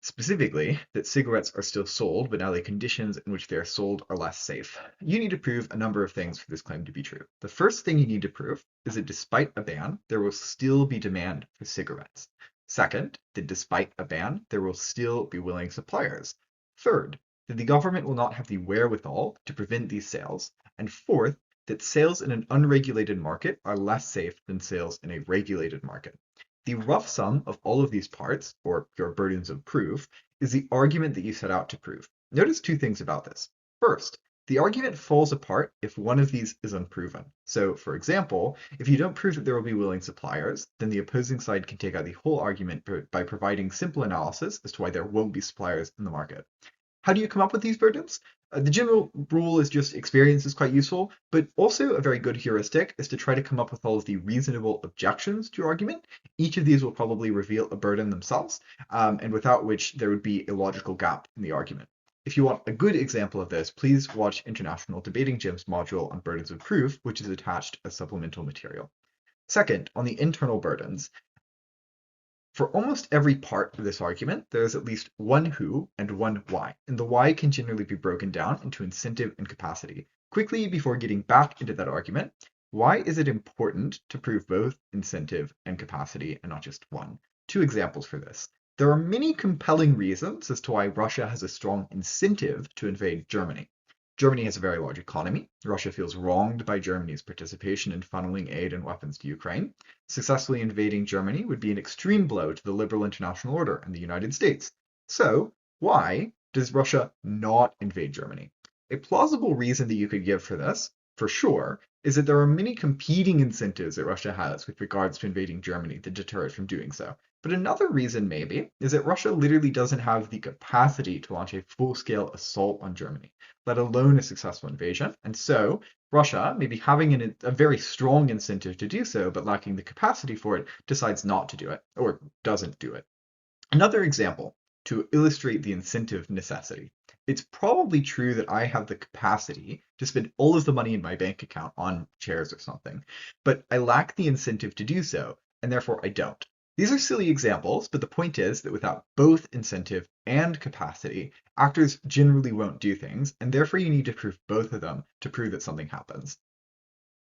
Specifically, that cigarettes are still sold, but now the conditions in which they are sold are less safe. You need to prove a number of things for this claim to be true. The first thing you need to prove is that despite a ban, there will still be demand for cigarettes. Second, that despite a ban, there will still be willing suppliers. Third, that the government will not have the wherewithal to prevent these sales. And fourth, that sales in an unregulated market are less safe than sales in a regulated market. The rough sum of all of these parts, or your burdens of proof, is the argument that you set out to prove. Notice two things about this. First, the argument falls apart if one of these is unproven. So, for example, if you don't prove that there will be willing suppliers, then the opposing side can take out the whole argument by providing simple analysis as to why there won't be suppliers in the market. How do you come up with these burdens? The general rule is just experience is quite useful, but also a very good heuristic is to try to come up with all of the reasonable objections to your argument. Each of these will probably reveal a burden themselves, and without which there would be a logical gap in the argument. If you want a good example of this, please watch International Debating Gym's module on burdens of proof, which is attached as supplemental material. Second, on the internal burdens, for almost every part of this argument, there is at least one who and one why, and the why can generally be broken down into incentive and capacity. Quickly, before getting back into that argument, why is it important to prove both incentive and capacity and not just one? Two examples for this. There are many compelling reasons as to why Russia has a strong incentive to invade Germany. Germany has a very large economy. Russia feels wronged by Germany's participation in funneling aid and weapons to Ukraine. Successfully invading Germany would be an extreme blow to the liberal international order and the United States. So, why does Russia not invade Germany? A plausible reason that you could give for this, for sure, is that there are many competing incentives that Russia has with regards to invading Germany that deter it from doing so. But another reason, maybe, is that Russia literally doesn't have the capacity to launch a full-scale assault on Germany, let alone a successful invasion. And so, Russia, maybe having a very strong incentive to do so, but lacking the capacity for it, decides not to do it, or doesn't do it. Another example to illustrate the incentive necessity. It's probably true that I have the capacity to spend all of the money in my bank account on chairs or something, but I lack the incentive to do so, and therefore I don't. These are silly examples, but the point is that without both incentive and capacity, actors generally won't do things, and therefore you need to prove both of them to prove that something happens.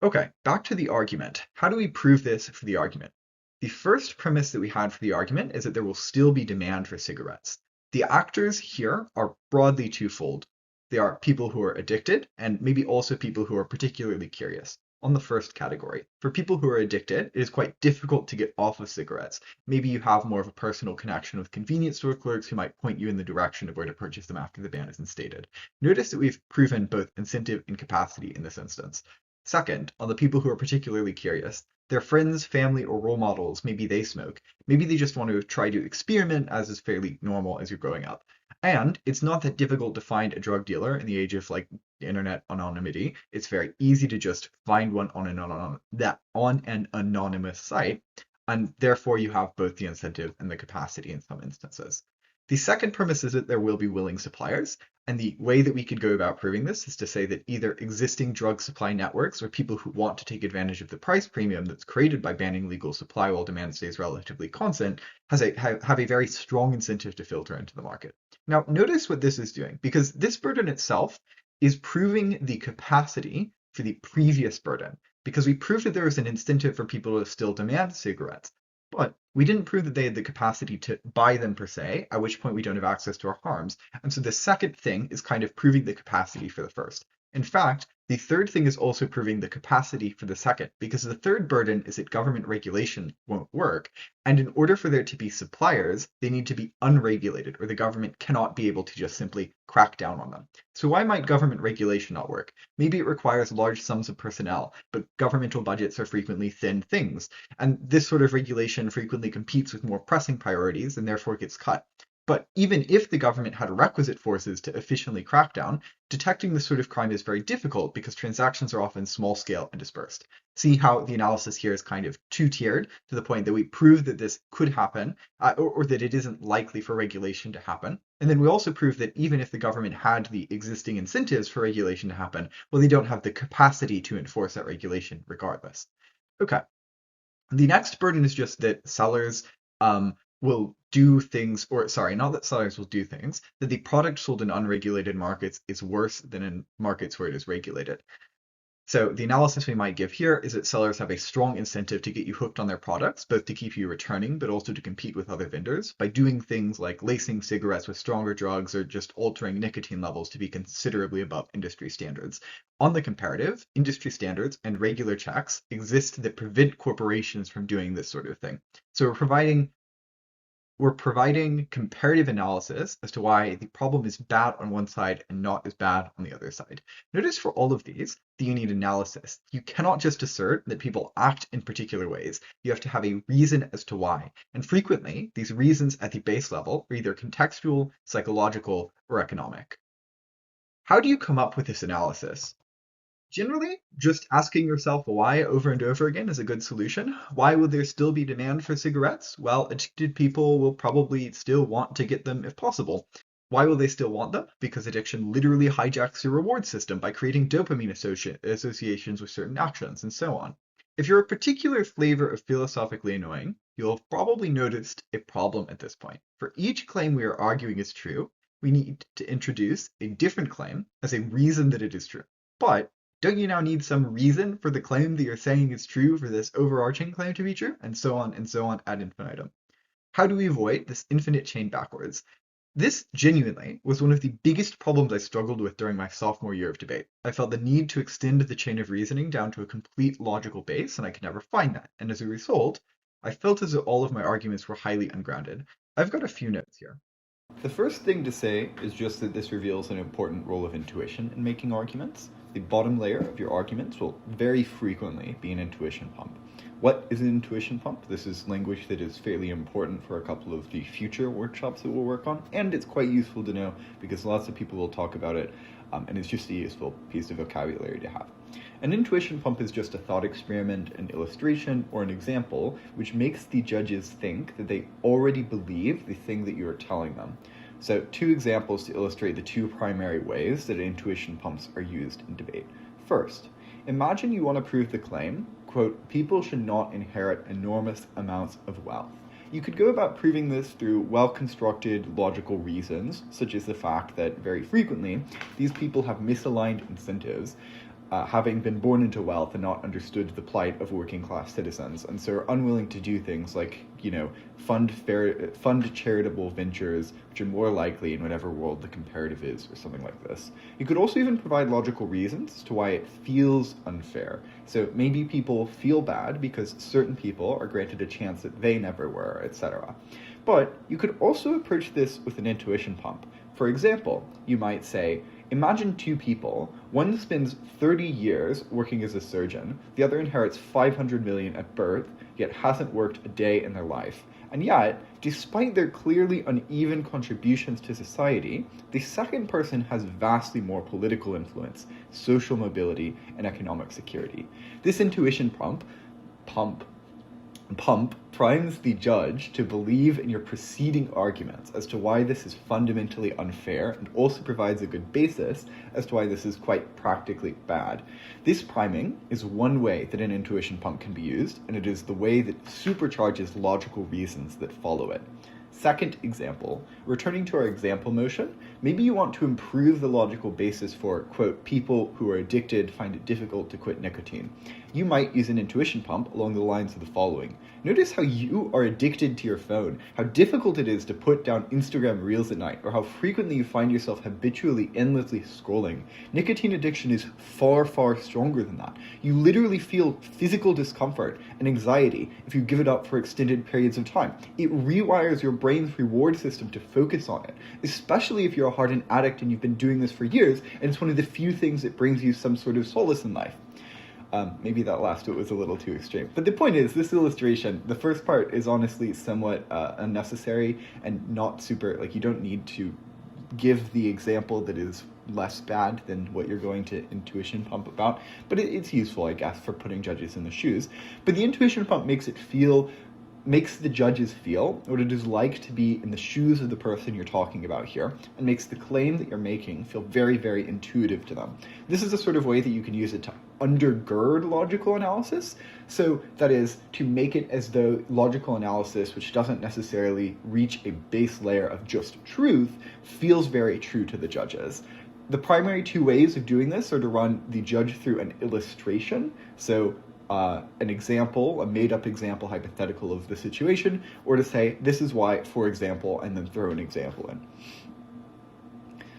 Okay, back to the argument. How do we prove this for the argument? The first premise that we had for the argument is that there will still be demand for cigarettes. The actors here are broadly twofold. They are people who are addicted, and maybe also people who are particularly curious. On the first category, for people who are addicted, it is quite difficult to get off of cigarettes. Maybe you have more of a personal connection with convenience store clerks who might point you in the direction of where to purchase them after the ban is instated. Notice that we've proven both incentive and capacity in this instance. Second, on the people who are particularly curious, their friends, family, or role models, maybe they smoke. Maybe they just want to try to experiment, as is fairly normal as you're growing up. And it's not that difficult to find a drug dealer in the age of internet anonymity. It's very easy to just find one on an anonymous site, and therefore you have both the incentive and the capacity in some instances. The second premise is that there will be willing suppliers, and the way that we could go about proving this is to say that either existing drug supply networks or people who want to take advantage of the price premium that's created by banning legal supply while demand stays relatively constant have a very strong incentive to filter into the market. Now, notice what this is doing, because this burden itself is proving the capacity for the previous burden, because we proved that there was an incentive for people to still demand cigarettes, but we didn't prove that they had the capacity to buy them per se, at which point we don't have access to our harms. And so the second thing is kind of proving the capacity for the first. In fact, the third thing is also proving the capacity for the second, because the third burden is that government regulation won't work. And in order for there to be suppliers, they need to be unregulated, or the government cannot be able to just simply crack down on them. So why might government regulation not work? Maybe it requires large sums of personnel, but governmental budgets are frequently thin things. And this sort of regulation frequently competes with more pressing priorities and therefore gets cut. But even if the government had requisite forces to efficiently crack down, detecting this sort of crime is very difficult because transactions are often small scale and dispersed. See how the analysis here is kind of two-tiered to the point that we prove that this could happen, or that it isn't likely for regulation to happen. And then we also prove that even if the government had the existing incentives for regulation to happen, well, they don't have the capacity to enforce that regulation regardless. Okay. The next burden is just that sellers will do things, or sorry, not that sellers will do things, that the product sold in unregulated markets is worse than in markets where it is regulated. So the analysis we might give here is that sellers have a strong incentive to get you hooked on their products, both to keep you returning, but also to compete with other vendors by doing things like lacing cigarettes with stronger drugs or just altering nicotine levels to be considerably above industry standards. On the comparative, industry standards and regular checks exist that prevent corporations from doing this sort of thing. So we're providing comparative analysis as to why the problem is bad on one side and not as bad on the other side. Notice for all of these that you need analysis. You cannot just assert that people act in particular ways. You have to have a reason as to why. And frequently, these reasons at the base level are either contextual, psychological, or economic. How do you come up with this analysis? Generally, just asking yourself why over and over again is a good solution. Why would there still be demand for cigarettes? Well, addicted people will probably still want to get them if possible. Why will they still want them? Because addiction literally hijacks your reward system by creating dopamine associations with certain actions, and so on. If you're a particular flavor of philosophically annoying, you'll have probably noticed a problem at this point. For each claim we are arguing is true, we need to introduce a different claim as a reason that it is true. But don't you now need some reason for the claim that you're saying is true for this overarching claim to be true? And so on ad infinitum. How do we avoid this infinite chain backwards? This genuinely was one of the biggest problems I struggled with during my sophomore year of debate. I felt the need to extend the chain of reasoning down to a complete logical base, and I could never find that. And as a result, I felt as though all of my arguments were highly ungrounded. I've got a few notes here. The first thing to say is just that this reveals an important role of intuition in making arguments. The bottom layer of your arguments will very frequently be an intuition pump. What is an intuition pump? This is language that is fairly important for a couple of the future workshops that we'll work on, and it's quite useful to know because lots of people will talk about it, and it's just a useful piece of vocabulary to have. An intuition pump is just a thought experiment, an illustration, or an example which makes the judges think that they already believe the thing that you are telling them. So 2 examples to illustrate the 2 primary ways that intuition pumps are used in debate. First, imagine you want to prove the claim, quote, people should not inherit enormous amounts of wealth. You could go about proving this through well-constructed logical reasons, such as the fact that very frequently these people have misaligned incentives, having been born into wealth and not understood the plight of working class citizens, and so are unwilling to do things like, fund charitable ventures, which are more likely in whatever world the comparative is, or something like this. You could also even provide logical reasons as to why it feels unfair. So maybe people feel bad because certain people are granted a chance that they never were, etc. But you could also approach this with an intuition pump. For example, you might say, imagine 2 people. One spends 30 years working as a surgeon, the other inherits 500 million at birth, yet hasn't worked a day in their life. And yet, despite their clearly uneven contributions to society, the second person has vastly more political influence, social mobility, and economic security. This intuition pump primes the judge to believe in your preceding arguments as to why this is fundamentally unfair, and also provides a good basis as to why this is quite practically bad. This priming is one way that an intuition pump can be used, and it is the way that supercharges logical reasons that follow it. Second example, returning to our example motion, maybe you want to improve the logical basis for, quote, people who are addicted find it difficult to quit nicotine. You might use an intuition pump along the lines of the following. Notice how you are addicted to your phone, how difficult it is to put down Instagram Reels at night, or how frequently you find yourself habitually endlessly scrolling. Nicotine addiction is far, far stronger than that. You literally feel physical discomfort and anxiety if you give it up for extended periods of time. It rewires your brain's reward system to focus on it, especially if you're a hardened addict and you've been doing this for years, and it's one of the few things that brings you some sort of solace in life. Maybe that last bit was a little too extreme. But the point is, this illustration, the first part is honestly somewhat unnecessary and not super, you don't need to give the example that is less bad than what you're going to intuition pump about. But it's useful, I guess, for putting judges in the shoes. But the intuition pump makes it feel makes the judges feel what it is like to be in the shoes of the person you're talking about here, and makes the claim that you're making feel very, very intuitive to them. This is a sort of way that you can use it to undergird logical analysis. So that is, to make it as though logical analysis, which doesn't necessarily reach a base layer of just truth, feels very true to the judges. The primary two ways of doing this are to run the judge through an illustration, so an example, a made-up example hypothetical of the situation, or to say, this is why, for example, and then throw an example in.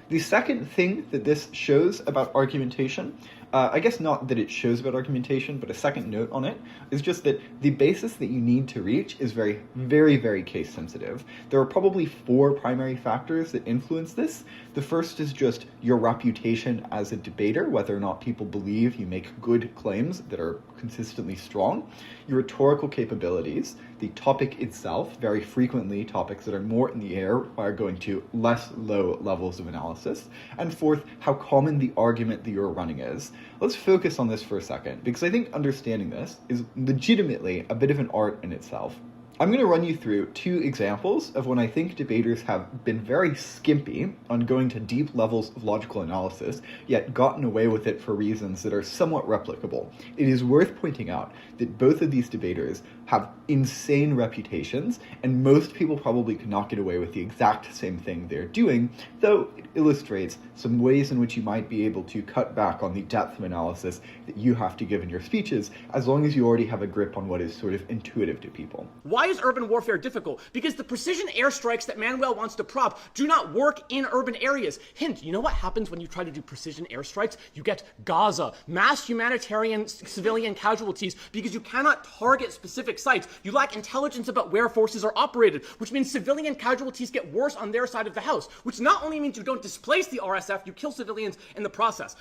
The second thing that this shows about argumentation, I guess not that it shows about argumentation, but a second note on it, is just that the basis that you need to reach is very, very, very case sensitive. There are probably 4 primary factors that influence this. The first is just your reputation as a debater, whether or not people believe you make good claims that are consistently strong. Your rhetorical capabilities, the topic itself, very frequently topics that are more in the air require going to less low levels of analysis. And fourth, how common the argument that you're running is. Let's focus on this for a second, because I think understanding this is legitimately a bit of an art in itself. I'm going to run you through 2 examples of when I think debaters have been very skimpy on going to deep levels of logical analysis, yet gotten away with it for reasons that are somewhat replicable. It is worth pointing out that both of these debaters have insane reputations, and most people probably could not get away with the exact same thing they're doing, though it illustrates some ways in which you might be able to cut back on the depth of analysis that you have to give in your speeches, as long as you already have a grip on what is sort of intuitive to people. Why is urban warfare difficult? Because the precision airstrikes that Manuel wants to prop do not work in urban areas. Hint, you know what happens when you try to do precision airstrikes? You get Gaza, mass humanitarian civilian casualties, because you cannot target specific sites. You lack intelligence about where forces are operated, which means civilian casualties get worse on their side of the house, which not only means you don't displace the RSF, you kill civilians in the process.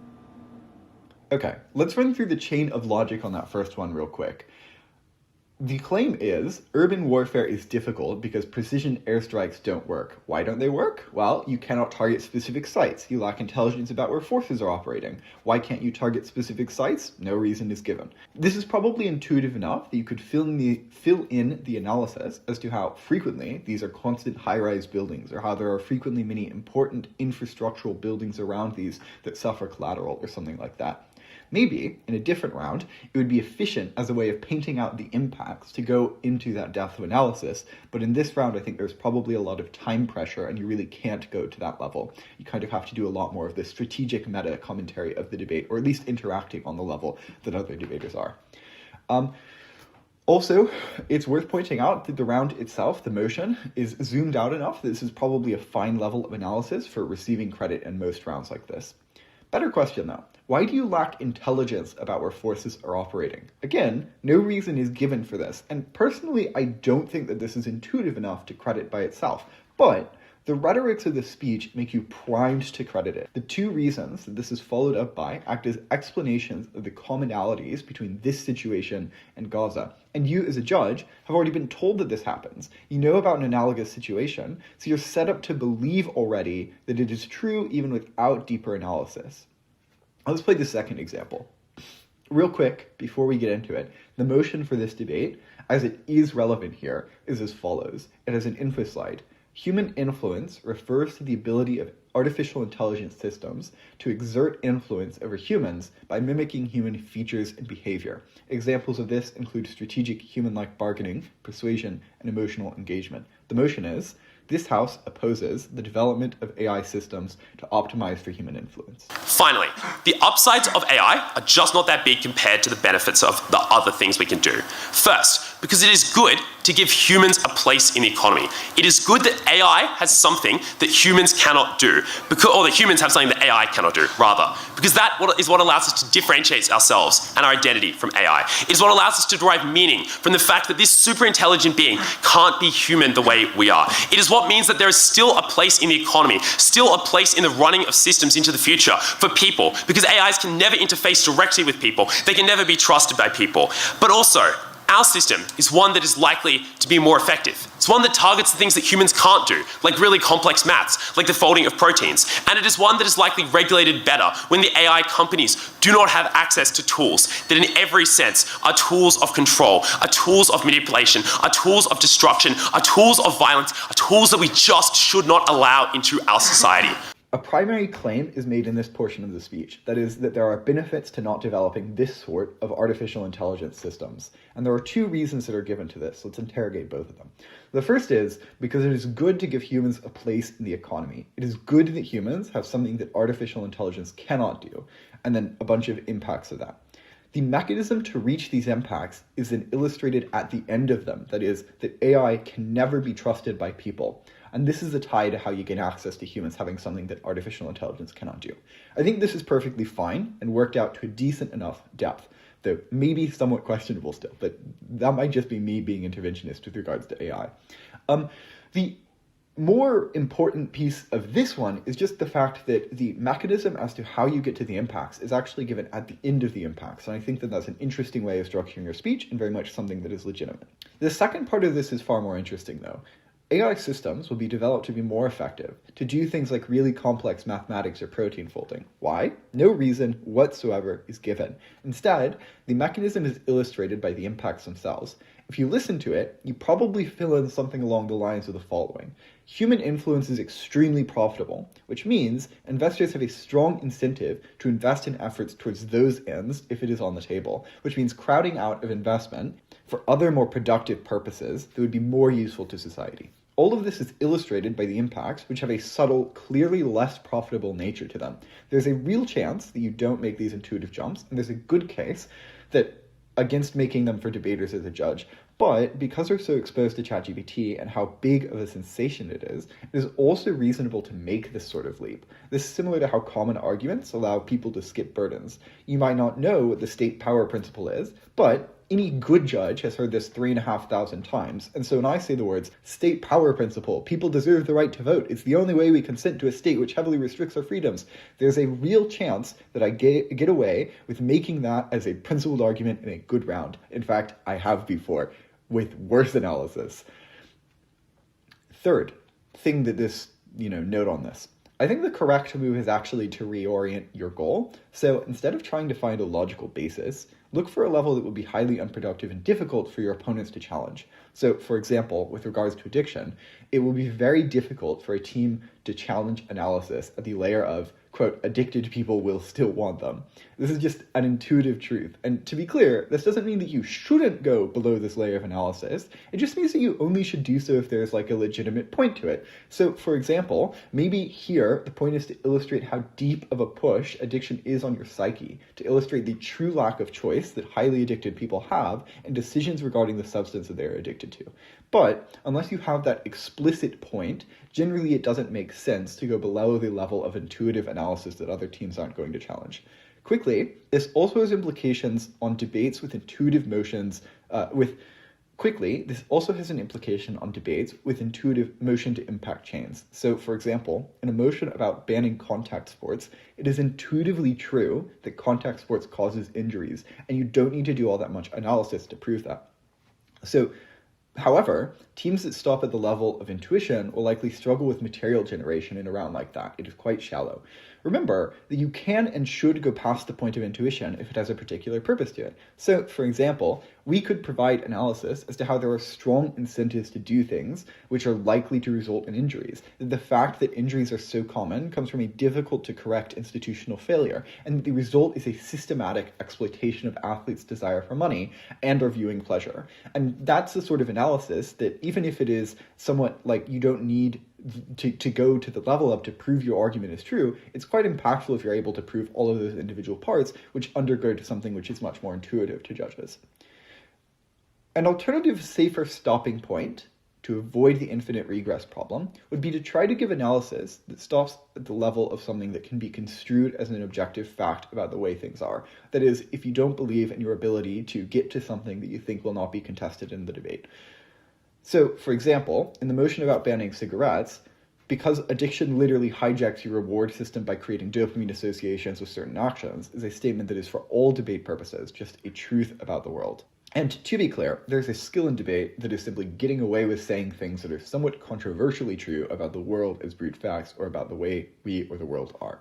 Okay, let's run through the chain of logic on that first one real quick. The claim is urban warfare is difficult because precision airstrikes don't work. Why don't they work? Well, you cannot target specific sites. You lack intelligence about where forces are operating. Why can't you target specific sites? No reason is given. This is probably intuitive enough that you could fill in the analysis as to how frequently these are constant high-rise buildings, or how there are frequently many important infrastructural buildings around these that suffer collateral, or something like that. Maybe, in a different round, it would be efficient as a way of painting out the impacts to go into that depth of analysis, but in this round I think there's probably a lot of time pressure and you really can't go to that level. You kind of have to do a lot more of the strategic meta commentary of the debate, or at least interacting on the level that other debaters are. Also, it's worth pointing out that the round itself, the motion, is zoomed out enough that this is probably a fine level of analysis for receiving credit in most rounds like this. Better question though, why do you lack intelligence about where forces are operating? Again, no reason is given for this, and personally I don't think that this is intuitive enough to credit by itself, but the rhetorics of the speech make you primed to credit it. The 2 reasons that this is followed up by act as explanations of the commonalities between this situation and Gaza. And you, as a judge, have already been told that this happens. You know about an analogous situation, so you're set up to believe already that it is true even without deeper analysis. Let's play the second example. Real quick, before we get into it, the motion for this debate, as it is relevant here, is as follows. It has an info slide. Human influence refers to the ability of artificial intelligence systems to exert influence over humans by mimicking human features and behavior. Examples of this include strategic human-like bargaining, persuasion, and emotional engagement. The motion is, this House opposes the development of AI systems to optimize for human influence. Finally, the upsides of AI are just not that big compared to the benefits of the other things we can do. First, because it is good to give humans a place in the economy. It is good that AI has something that humans cannot do, or that humans have something that AI cannot do, rather. Because that is what allows us to differentiate ourselves and our identity from AI. It is what allows us to derive meaning from the fact that this super intelligent being can't be human the way we are. It is what means that there is still a place in the economy, still a place in the running of systems into the future for people, because AIs can never interface directly with people. They can never be trusted by people. But also, Our system is one that is likely to be more effective. It's one that targets the things that humans can't do, like really complex maths, like the folding of proteins. And it is one that is likely regulated better when the AI companies do not have access to tools that in every sense are tools of control, are tools of manipulation, are tools of destruction, are tools of violence, are tools that we just should not allow into our society. A primary claim is made in this portion of the speech, that is, that there are benefits to not developing this sort of artificial intelligence systems. And there are two reasons that are given to this. Let's interrogate both of them. The first is because it is good to give humans a place in the economy. It is good that humans have something that artificial intelligence cannot do, and then a bunch of impacts of that. The mechanism to reach these impacts is then illustrated at the end of them, that is, that AI can never be trusted by people. And this is the tie to how you gain access to humans having something that artificial intelligence cannot do. I think this is perfectly fine and worked out to a decent enough depth, though maybe somewhat questionable still, but that might just be me being interventionist with regards to AI. The more important piece of this one is just the fact that the mechanism as to how you get to the impacts is actually given at the end of the impacts, and I think that that's an interesting way of structuring your speech and very much something that is legitimate. The second part of this is far more interesting, though. AI systems will be developed to be more effective, to do things like really complex mathematics or protein folding. Why? No reason whatsoever is given. Instead, the mechanism is illustrated by the impacts themselves. If you listen to it, you probably fill in something along the lines of the following. Human influence is extremely profitable, which means investors have a strong incentive to invest in efforts towards those ends if it is on the table, which means crowding out of investment for other more productive purposes that would be more useful to society. All of this is illustrated by the impacts, which have a subtle, clearly less profitable nature to them. There's a real chance that you don't make these intuitive jumps, and there's a good case that against making them for debaters as a judge. But because we're so exposed to ChatGPT and how big of a sensation it is also reasonable to make this sort of leap. This is similar to how common arguments allow people to skip burdens. You might not know what the state power principle is, but any good judge has heard this 3,500 times. And so when I say the words state power principle, people deserve the right to vote, it's the only way we consent to a state which heavily restricts our freedoms, there's a real chance that I get away with making that as a principled argument in a good round. In fact, I have before, with worse analysis. Third thing that this, note on this. I think the correct move is actually to reorient your goal. So instead of trying to find a logical basis, look for a level that will be highly unproductive and difficult for your opponents to challenge. So, for example, with regards to addiction, it will be very difficult for a team to challenge analysis at the layer of, quote, addicted people will still want them. This is just an intuitive truth. And to be clear, this doesn't mean that you shouldn't go below this layer of analysis. It just means that you only should do so if there's like a legitimate point to it. So, for example, maybe here the point is to illustrate how deep of a push addiction is on your psyche, to illustrate the true lack of choice that highly addicted people have in decisions regarding the substance that they're addicted to. But unless you have that explicit point, generally it doesn't make sense to go below the level of intuitive analysis that other teams aren't going to challenge. Quickly, this also has implications on debates with intuitive motions, this also has an implication on debates with intuitive motion to impact chains. So, for example, in a motion about banning contact sports, it is intuitively true that contact sports causes injuries, and you don't need to do all that much analysis to prove that. So, however, teams that stop at the level of intuition will likely struggle with material generation in a round like that. It is quite shallow. Remember that you can and should go past the point of intuition if it has a particular purpose to it. So, for example, we could provide analysis as to how there are strong incentives to do things which are likely to result in injuries. The fact that injuries are so common comes from a difficult to correct institutional failure, and the result is a systematic exploitation of athletes' desire for money and or viewing pleasure. And that's the sort of analysis that, even if it is somewhat like you don't need to go to the level of to prove your argument is true, it's quite impactful if you're able to prove all of those individual parts which undergird something which is much more intuitive to judges. An alternative, safer stopping point to avoid the infinite regress problem would be to try to give analysis that stops at the level of something that can be construed as an objective fact about the way things are. That is, if you don't believe in your ability to get to something that you think will not be contested in the debate. So, for example, in the motion about banning cigarettes, because addiction literally hijacks your reward system by creating dopamine associations with certain actions, is a statement that is for all debate purposes just a truth about the world. And to be clear, there's a skill in debate that is simply getting away with saying things that are somewhat controversially true about the world as brute facts or about the way we or the world are.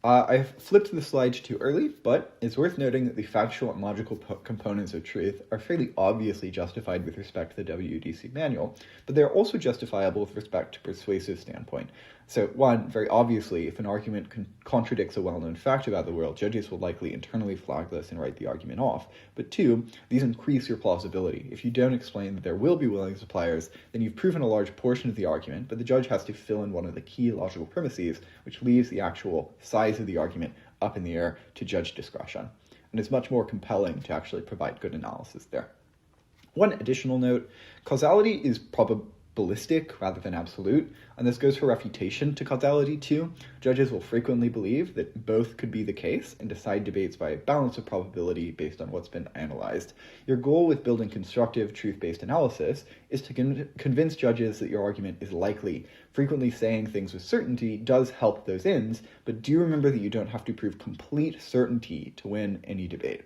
I've flipped the slide too early, but it's worth noting that the factual and logical components of truth are fairly obviously justified with respect to the WUDC manual, but they're also justifiable with respect to persuasive standpoint. So one, very obviously, if an argument contradicts a well-known fact about the world, judges will likely internally flag this and write the argument off. But two, these increase your plausibility. If you don't explain that there will be willing suppliers, then you've proven a large portion of the argument, but the judge has to fill in one of the key logical premises, which leaves the actual size of the argument up in the air to judge discretion. And it's much more compelling to actually provide good analysis there. One additional note, causality is probabilistic rather than absolute, and this goes for refutation to causality too. Judges will frequently believe that both could be the case and decide debates by a balance of probability based on what's been analyzed. Your goal with building constructive, truth-based analysis is to convince judges that your argument is likely. Frequently saying things with certainty does help those ends, but do remember that you don't have to prove complete certainty to win any debate.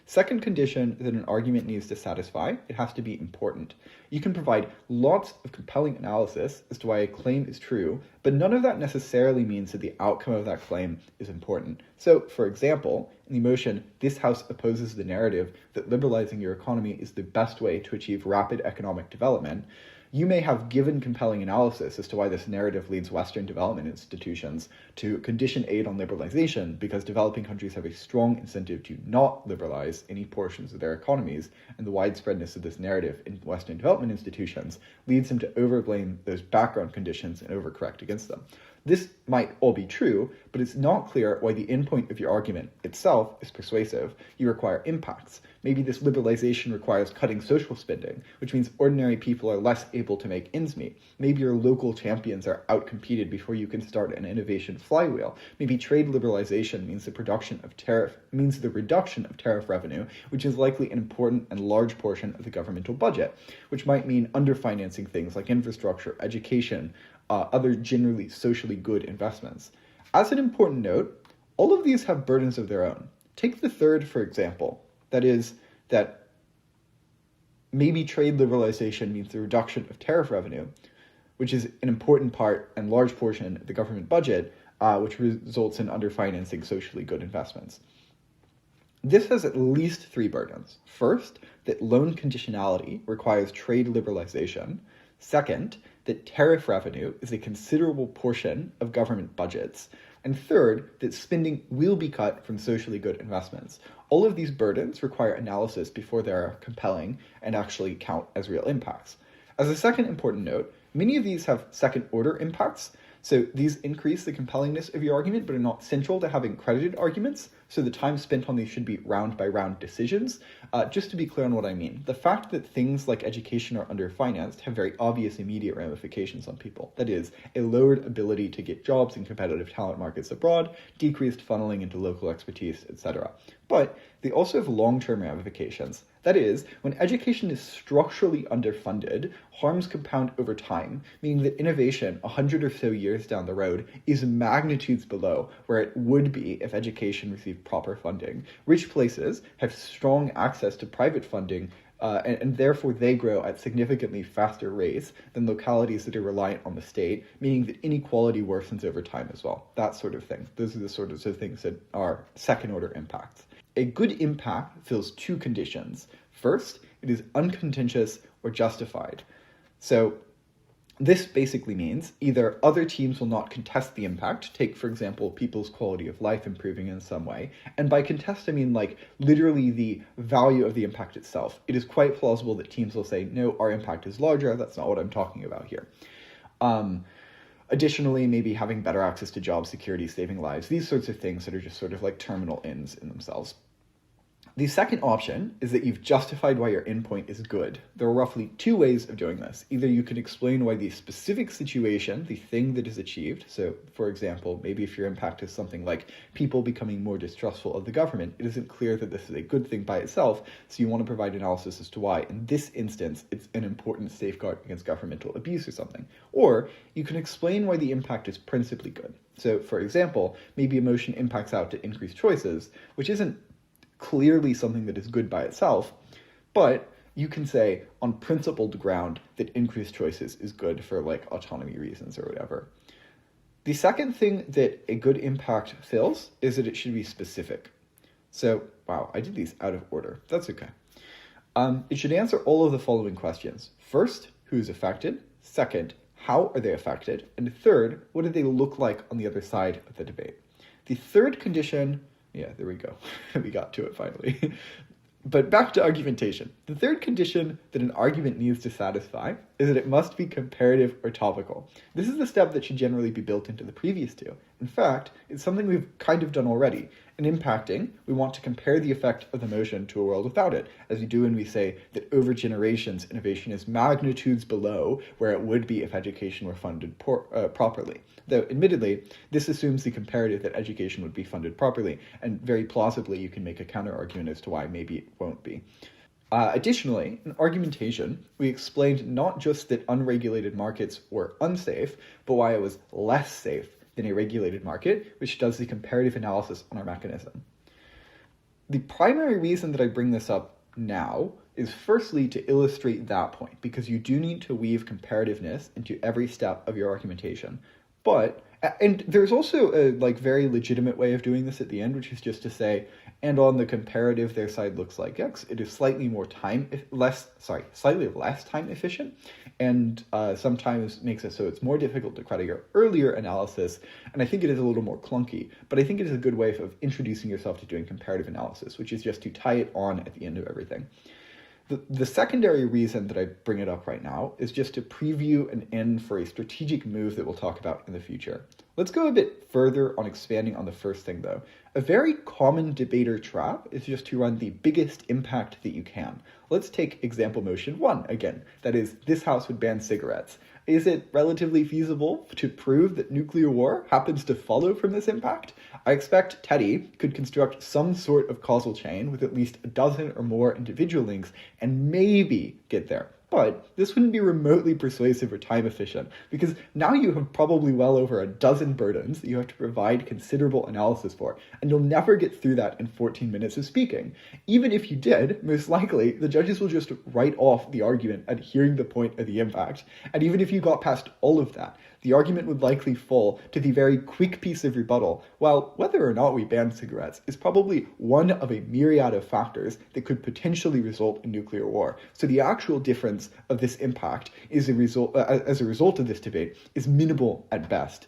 Second condition that an argument needs to satisfy, it has to be important. You can provide lots of compelling analysis as to why a claim is true, but none of that necessarily means that the outcome of that claim is important. So, for example, in the motion, this House opposes the narrative that liberalizing your economy is the best way to achieve rapid economic development, you may have given compelling analysis as to why this narrative leads Western development institutions to condition aid on liberalization because developing countries have a strong incentive to not liberalize any portions of their economies, and the widespreadness of this narrative in Western development institutions leads them to overblame those background conditions and overcorrect against them. This might all be true, but it's not clear why the endpoint of your argument itself is persuasive. You require impacts. Maybe this liberalization requires cutting social spending, which means ordinary people are less able to make ends meet. Maybe your local champions are outcompeted before you can start an innovation flywheel. Maybe trade liberalization means the reduction of tariff revenue, which is likely an important and large portion of the governmental budget, which might mean underfinancing things like infrastructure, education, other generally socially good investments. As an important note, all of these have burdens of their own. Take the third, for example. That is, that maybe trade liberalization means the reduction of tariff revenue, which is an important part and large portion of the government budget, which results in underfinancing socially good investments. This has at least three burdens. First, that loan conditionality requires trade liberalization. Second, that tariff revenue is a considerable portion of government budgets. And third, that spending will be cut from socially good investments. All of these burdens require analysis before they are compelling and actually count as real impacts. As a second important note, many of these have second-order impacts. So these increase the compellingness of your argument, but are not central to having credited arguments. So the time spent on these should be round-by-round decisions. Just to be clear on what I mean, the fact that things like education are underfinanced have very obvious immediate ramifications on people. That is, a lowered ability to get jobs in competitive talent markets abroad, decreased funneling into local expertise, etc. But they also have long-term ramifications. That is, when education is structurally underfunded, harms compound over time, meaning that innovation 100 or so years down the road is magnitudes below where it would be if education received proper funding. Rich places have strong access to private funding, and therefore they grow at significantly faster rates than localities that are reliant on the state, meaning that inequality worsens over time as well. That sort of thing. Those are the sort of things that are second-order impacts. A good impact fills two conditions. First, it is uncontentious or justified. So this basically means either other teams will not contest the impact, take, for example, people's quality of life improving in some way. And by contest, I mean like literally the value of the impact itself. It is quite plausible that teams will say, no, our impact is larger. That's not what I'm talking about here. Additionally, maybe having better access to job security, saving lives, these sorts of things that are just sort of like terminal ends in themselves. The second option is that you've justified why your endpoint is good. There are roughly two ways of doing this. Either you can explain why the specific situation, the thing that is achieved, so for example, maybe if your impact is something like people becoming more distrustful of the government, it isn't clear that this is a good thing by itself, so you want to provide analysis as to why, in this instance, it's an important safeguard against governmental abuse or something. Or you can explain why the impact is principally good. So for example, maybe a motion impacts out to increase choices, which isn't clearly something that is good by itself, But you can say on principled ground that increased choices is good for like autonomy reasons or whatever. The second thing that a good impact fills is that it should be specific. So, wow, I did these out of order. That's okay. It should answer all of the following questions. First, who's affected? Second, how are they affected? And third, what do they look like on the other side of the debate? The third condition, yeah, there we go. We got to it finally. But back to argumentation. The third condition that an argument needs to satisfy is that it must be comparative or topical. This is the step that should generally be built into the previous two. In fact, it's something we've kind of done already. In impacting, we want to compare the effect of the motion to a world without it, as we do when we say that over generations, innovation is magnitudes below where it would be if education were funded properly. Though, admittedly, this assumes the comparative that education would be funded properly, and very plausibly you can make a counter-argument as to why maybe it won't be. Additionally, in argumentation, we explained not just that unregulated markets were unsafe, but why it was less safe than a regulated market, which does the comparative analysis on our mechanism. The primary reason that I bring this up now is firstly to illustrate that point, because you do need to weave comparativeness into every step of your argumentation. And there's also a very legitimate way of doing this at the end, which is just to say, and on the comparative, their side looks like X. It is slightly less time efficient, and sometimes makes it so it's more difficult to credit your earlier analysis. And I think it is a little more clunky, but I think it is a good way of introducing yourself to doing comparative analysis, which is just to tie it on at the end of everything. The secondary reason that I bring it up right now is just to preview an end for a strategic move that we'll talk about in the future. Let's go a bit further on expanding on the first thing, though. A very common debater trap is just to run the biggest impact that you can. Let's take example motion 1 again. That is, this house would ban cigarettes. Is it relatively feasible to prove that nuclear war happens to follow from this impact? I expect Teddy could construct some sort of causal chain with at least a dozen or more individual links and maybe get there. But this wouldn't be remotely persuasive or time efficient, because now you have probably well over a dozen burdens that you have to provide considerable analysis for, and you'll never get through that in 14 minutes of speaking. Even if you did, most likely, the judges will just write off the argument at hearing the point of the impact. And even if you got past all of that, the argument would likely fall to the very quick piece of rebuttal, while whether or not we ban cigarettes is probably one of a myriad of factors that could potentially result in nuclear war. So the actual difference of this impact is as a result of this debate is minimal at best.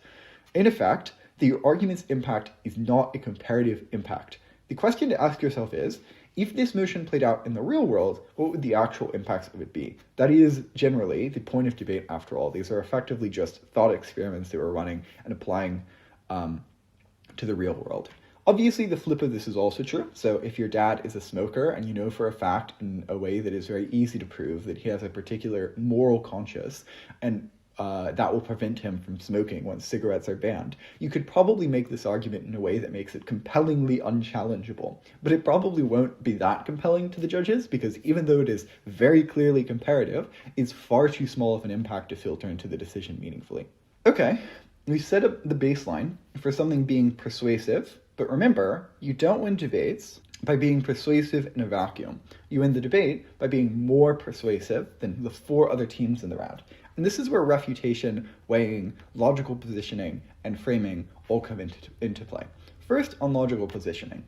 In effect, the argument's impact is not a comparative impact. The question to ask yourself is, if this motion played out in the real world, what would the actual impacts of it be? That is generally the point of debate after all. These are effectively just thought experiments that we're running and applying to the real world. Obviously, the flip of this is also true. So if your dad is a smoker and you know for a fact in a way that is very easy to prove that he has a particular moral conscience and that will prevent him from smoking once cigarettes are banned, you could probably make this argument in a way that makes it compellingly unchallengeable. But it probably won't be that compelling to the judges, because even though it is very clearly comparative, it's far too small of an impact to filter into the decision meaningfully. Okay, we set up the baseline for something being persuasive, but remember, you don't win debates by being persuasive in a vacuum. You win the debate by being more persuasive than the 4 other teams in the round. And this is where refutation, weighing, logical positioning, and framing all come into play. First, on logical positioning.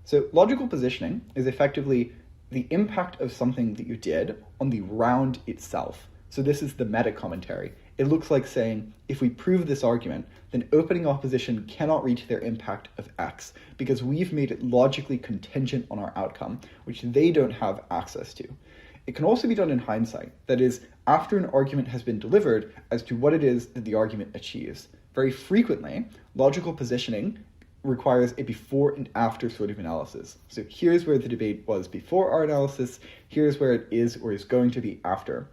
So logical positioning is effectively the impact of something that you did on the round itself. So this is the meta-commentary. It looks like saying, if we prove this argument, then opening opposition cannot reach their impact of X, because we've made it logically contingent on our outcome, which they don't have access to. It can also be done in hindsight, that is, after an argument has been delivered as to what it is that the argument achieves. Very frequently, logical positioning requires a before and after sort of analysis. So here's where the debate was before our analysis, here's where it is or is going to be after.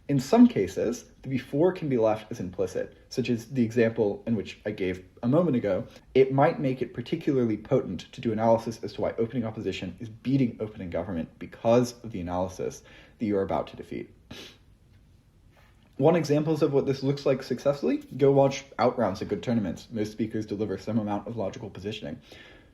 In some cases, the before can be left as implicit, such as the example in which I gave a moment ago. It might make it particularly potent to do analysis as to why opening opposition is beating opening government because of the analysis that you're about to defeat. One example of what this looks like successfully, go watch outrounds at good tournaments. Most speakers deliver some amount of logical positioning.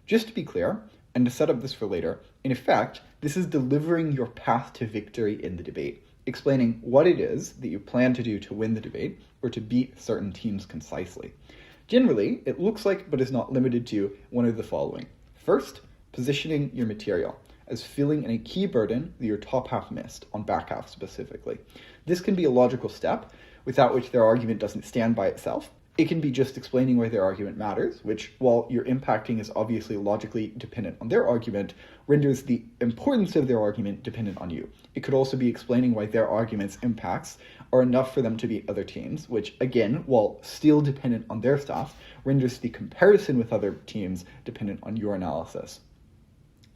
Just to be clear, And to set up this for later, in effect, this is delivering your path to victory in the debate, explaining what it is that you plan to do to win the debate or to beat certain teams concisely. Generally, it looks like, but is not limited to, one of the following. First, positioning your material as filling in a key burden that your top half missed, on back half specifically. This can be a logical step, without which their argument doesn't stand by itself. It can be just explaining why their argument matters, which, while your impacting is obviously logically dependent on their argument, renders the importance of their argument dependent on you. It could also be explaining why their argument's impacts are enough for them to beat other teams, which, again, while still dependent on their stuff, renders the comparison with other teams dependent on your analysis.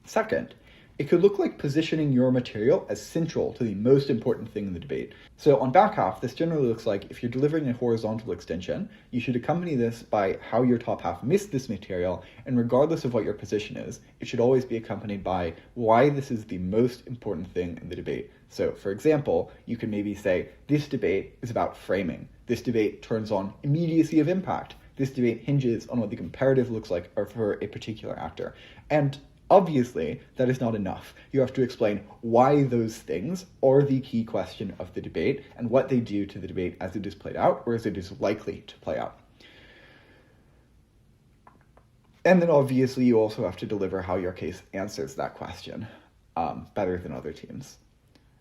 Second, it could look like positioning your material as central to the most important thing in the debate. So on back half, this generally looks like if you're delivering a horizontal extension, you should accompany this by how your top half missed this material, and regardless of what your position is, it should always be accompanied by why this is the most important thing in the debate. So for example, you can maybe say, this debate is about framing. This debate turns on immediacy of impact. This debate hinges on what the comparative looks like for a particular actor. And obviously, that is not enough. You have to explain why those things are the key question of the debate and what they do to the debate as it is played out or as it is likely to play out. And then obviously you also have to deliver how your case answers that question better than other teams.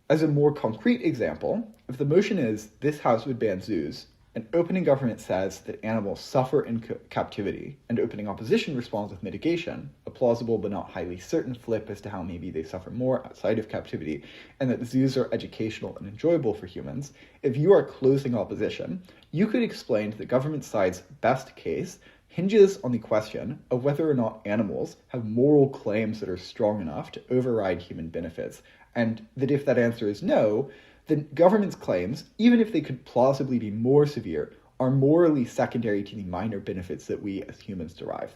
As a more concrete example, if the motion is, this house would ban zoos, and opening government says that animals suffer in captivity, and opening opposition responds with mitigation, a plausible but not highly certain flip as to how maybe they suffer more outside of captivity, and that zoos are educational and enjoyable for humans, if you are closing opposition, you could explain that the government side's best case hinges on the question of whether or not animals have moral claims that are strong enough to override human benefits, and that if that answer is no, then government's claims, even if they could plausibly be more severe, are morally secondary to the minor benefits that we as humans derive.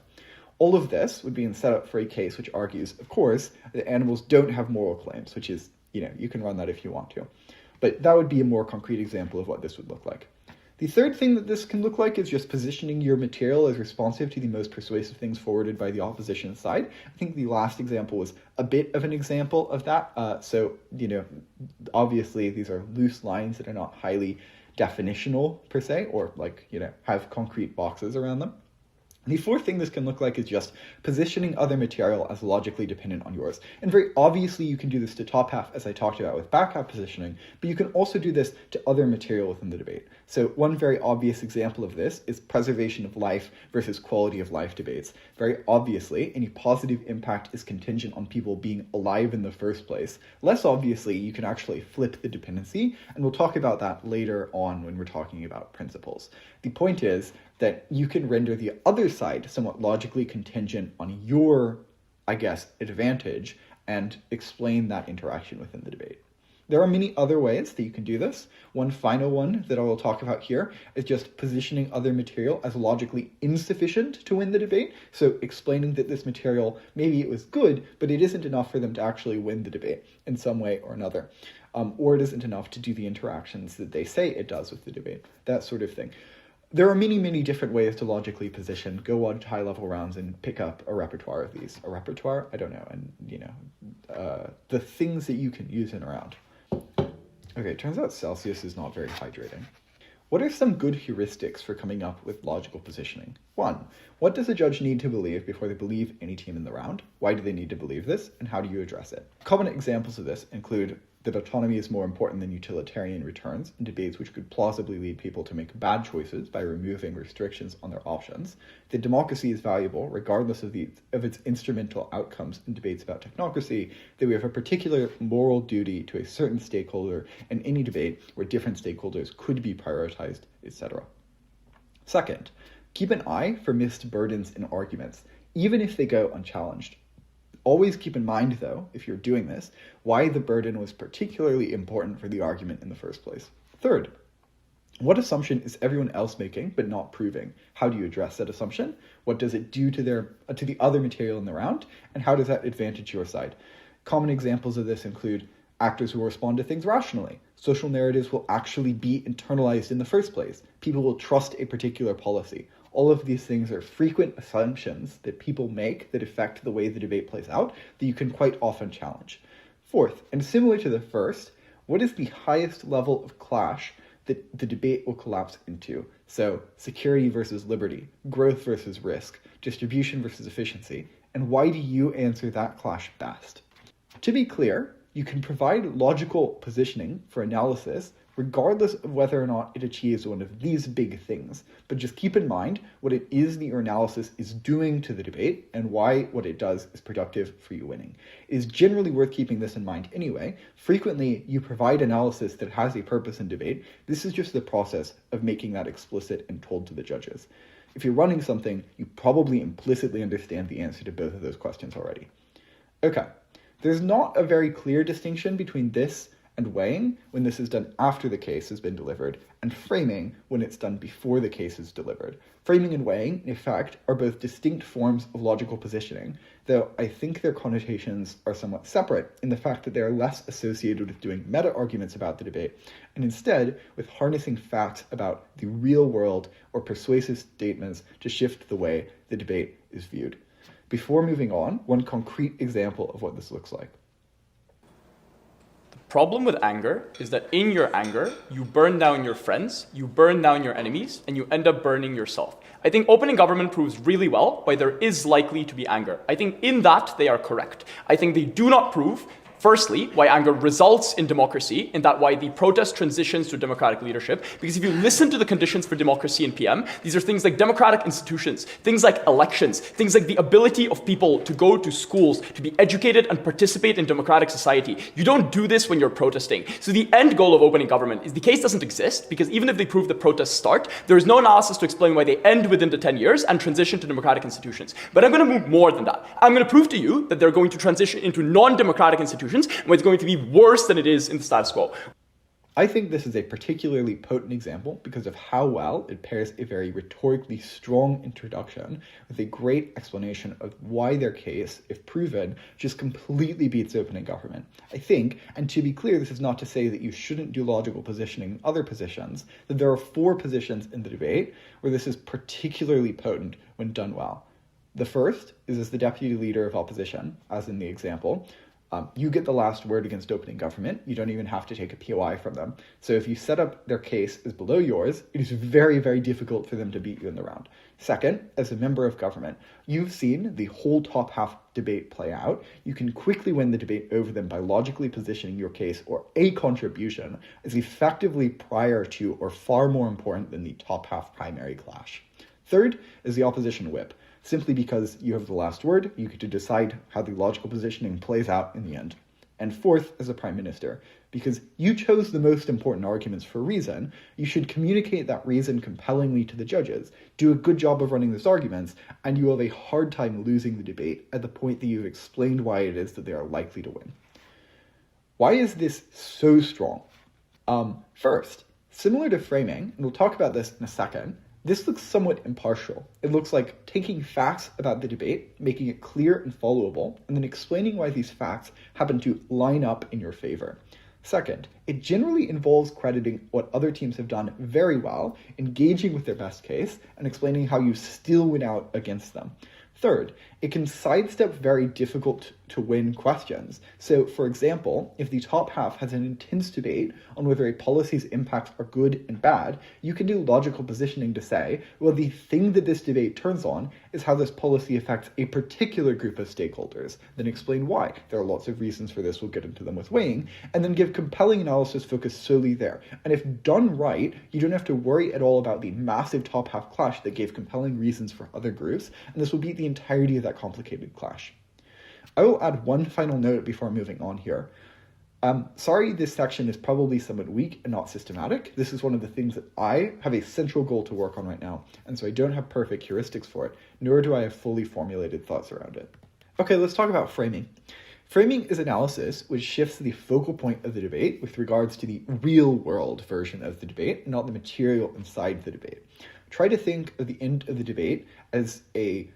All of this would be in setup for a case which argues, of course, that animals don't have moral claims, which is, you can run that if you want to. But that would be a more concrete example of what this would look like. The third thing that this can look like is just positioning your material as responsive to the most persuasive things forwarded by the opposition side. I think the last example was a bit of an example of that. Obviously these are loose lines that are not highly definitional per se, or have concrete boxes around them. The fourth thing this can look like is just positioning other material as logically dependent on yours. And very obviously you can do this to top half, as I talked about with back half positioning, but you can also do this to other material within the debate. So one very obvious example of this is preservation of life versus quality of life debates. Very obviously, any positive impact is contingent on people being alive in the first place. Less obviously, you can actually flip the dependency, and we'll talk about that later on when we're talking about principles. The point is that you can render the other side somewhat logically contingent on your, advantage, and explain that interaction within the debate. There are many other ways that you can do this. One final one that I will talk about here is just positioning other material as logically insufficient to win the debate. So explaining that this material, maybe it was good, but it isn't enough for them to actually win the debate in some way or another. Or it isn't enough to do the interactions that they say it does with the debate, that sort of thing. There are many, many different ways to logically position. Go watch high-level rounds and pick up a repertoire of these. A repertoire? I don't know. And, the things that you can use in a round. Okay, it turns out Celsius is not very hydrating. What are some good heuristics for coming up with logical positioning? 1. What does a judge need to believe before they believe any team in the round? Why do they need to believe this, and how do you address it? Common examples of this include that autonomy is more important than utilitarian returns in debates which could plausibly lead people to make bad choices by removing restrictions on their options, that democracy is valuable regardless of its instrumental outcomes in debates about technocracy, that we have a particular moral duty to a certain stakeholder in any debate where different stakeholders could be prioritized, etc. Second, keep an eye for missed burdens in arguments, even if they go unchallenged. Always keep in mind, though, if you're doing this, why the burden was particularly important for the argument in the first place. Third, what assumption is everyone else making but not proving? How do you address that assumption? What does it do to the other material in the round? And how does that advantage your side? Common examples of this include actors will respond to things rationally. Social narratives will actually be internalized in the first place. People will trust a particular policy. All of these things are frequent assumptions that people make that affect the way the debate plays out that you can quite often challenge. Fourth, and similar to the first, what is the highest level of clash that the debate will collapse into? So, security versus liberty, growth versus risk, distribution versus efficiency, and why do you answer that clash best? To be clear, you can provide logical positioning for analysis regardless of whether or not it achieves one of these big things, but just keep in mind what it is that your analysis is doing to the debate and why what it does is productive for you winning. It is generally worth keeping this in mind anyway. Frequently, you provide analysis that has a purpose in debate. This is just the process of making that explicit and told to the judges. If you're running something, you probably implicitly understand the answer to both of those questions already. Okay, there's not a very clear distinction between this and weighing when this is done after the case has been delivered, and framing when it's done before the case is delivered. Framing and weighing, in fact, are both distinct forms of logical positioning, though I think their connotations are somewhat separate in the fact that they are less associated with doing meta-arguments about the debate, and instead with harnessing facts about the real world or persuasive statements to shift the way the debate is viewed. Before moving on, one concrete example of what this looks like. Problem with anger is that in your anger, you burn down your friends, you burn down your enemies, and you end up burning yourself. I think opening government proves really well why there is likely to be anger. I think in that they are correct. I think they do not prove, firstly, why anger results in democracy, in that why the protest transitions to democratic leadership. Because if you listen to the conditions for democracy in PM, these are things like democratic institutions, things like elections, things like the ability of people to go to schools, to be educated and participate in democratic society. You don't do this when you're protesting. So the end goal of opening government is the case doesn't exist, because even if they prove the protests start, there is no analysis to explain why they end within the 10 years and transition to democratic institutions. But I'm going to move more than that. I'm going to prove to you that they're going to transition into non-democratic institutions, where it's going to be worse than it is in the status quo. I think this is a particularly potent example because of how well it pairs a very rhetorically strong introduction with a great explanation of why their case, if proven, just completely beats opening government. I think, and to be clear, this is not to say that you shouldn't do logical positioning in other positions, that there are 4 positions in the debate where this is particularly potent when done well. The first is as the deputy leader of opposition, as in the example. You get the last word against opening government. You don't even have to take a POI from them. So if you set up their case as below yours, it is very, very difficult for them to beat you in the round. Second, as a member of government, you've seen the whole top half debate play out. You can quickly win the debate over them by logically positioning your case or a contribution as effectively prior to or far more important than the top half primary clash. Third is the opposition whip. Simply because you have the last word, you get to decide how the logical positioning plays out in the end. And fourth, as a prime minister, because you chose the most important arguments for a reason, you should communicate that reason compellingly to the judges, do a good job of running those arguments, and you will have a hard time losing the debate at the point that you've explained why it is that they are likely to win. Why is this so strong? First, similar to framing, and we'll talk about this in a second, this looks somewhat impartial. It looks like taking facts about the debate, making it clear and followable, and then explaining why these facts happen to line up in your favor. Second, it generally involves crediting what other teams have done very well, engaging with their best case, and explaining how you still win out against them. Third, it can sidestep very difficult to win questions. So, for example, if the top half has an intense debate on whether a policy's impacts are good and bad, you can do logical positioning to say, well, the thing that this debate turns on is how this policy affects a particular group of stakeholders, then explain why. There are lots of reasons for this, we'll get into them with weighing, and then give compelling analysis focused solely there. And if done right, you don't have to worry at all about the massive top half clash that gave compelling reasons for other groups, and this will beat the entirety of that complicated clash. I will add one final note before moving on here. Sorry, this section is probably somewhat weak and not systematic. This is one of the things that I have a central goal to work on right now, and so I don't have perfect heuristics for it, nor do I have fully formulated thoughts around it. Okay, let's talk about framing. Framing is analysis which shifts the focal point of the debate with regards to the real-world version of the debate, not the material inside the debate. Try to think of the end of the debate as a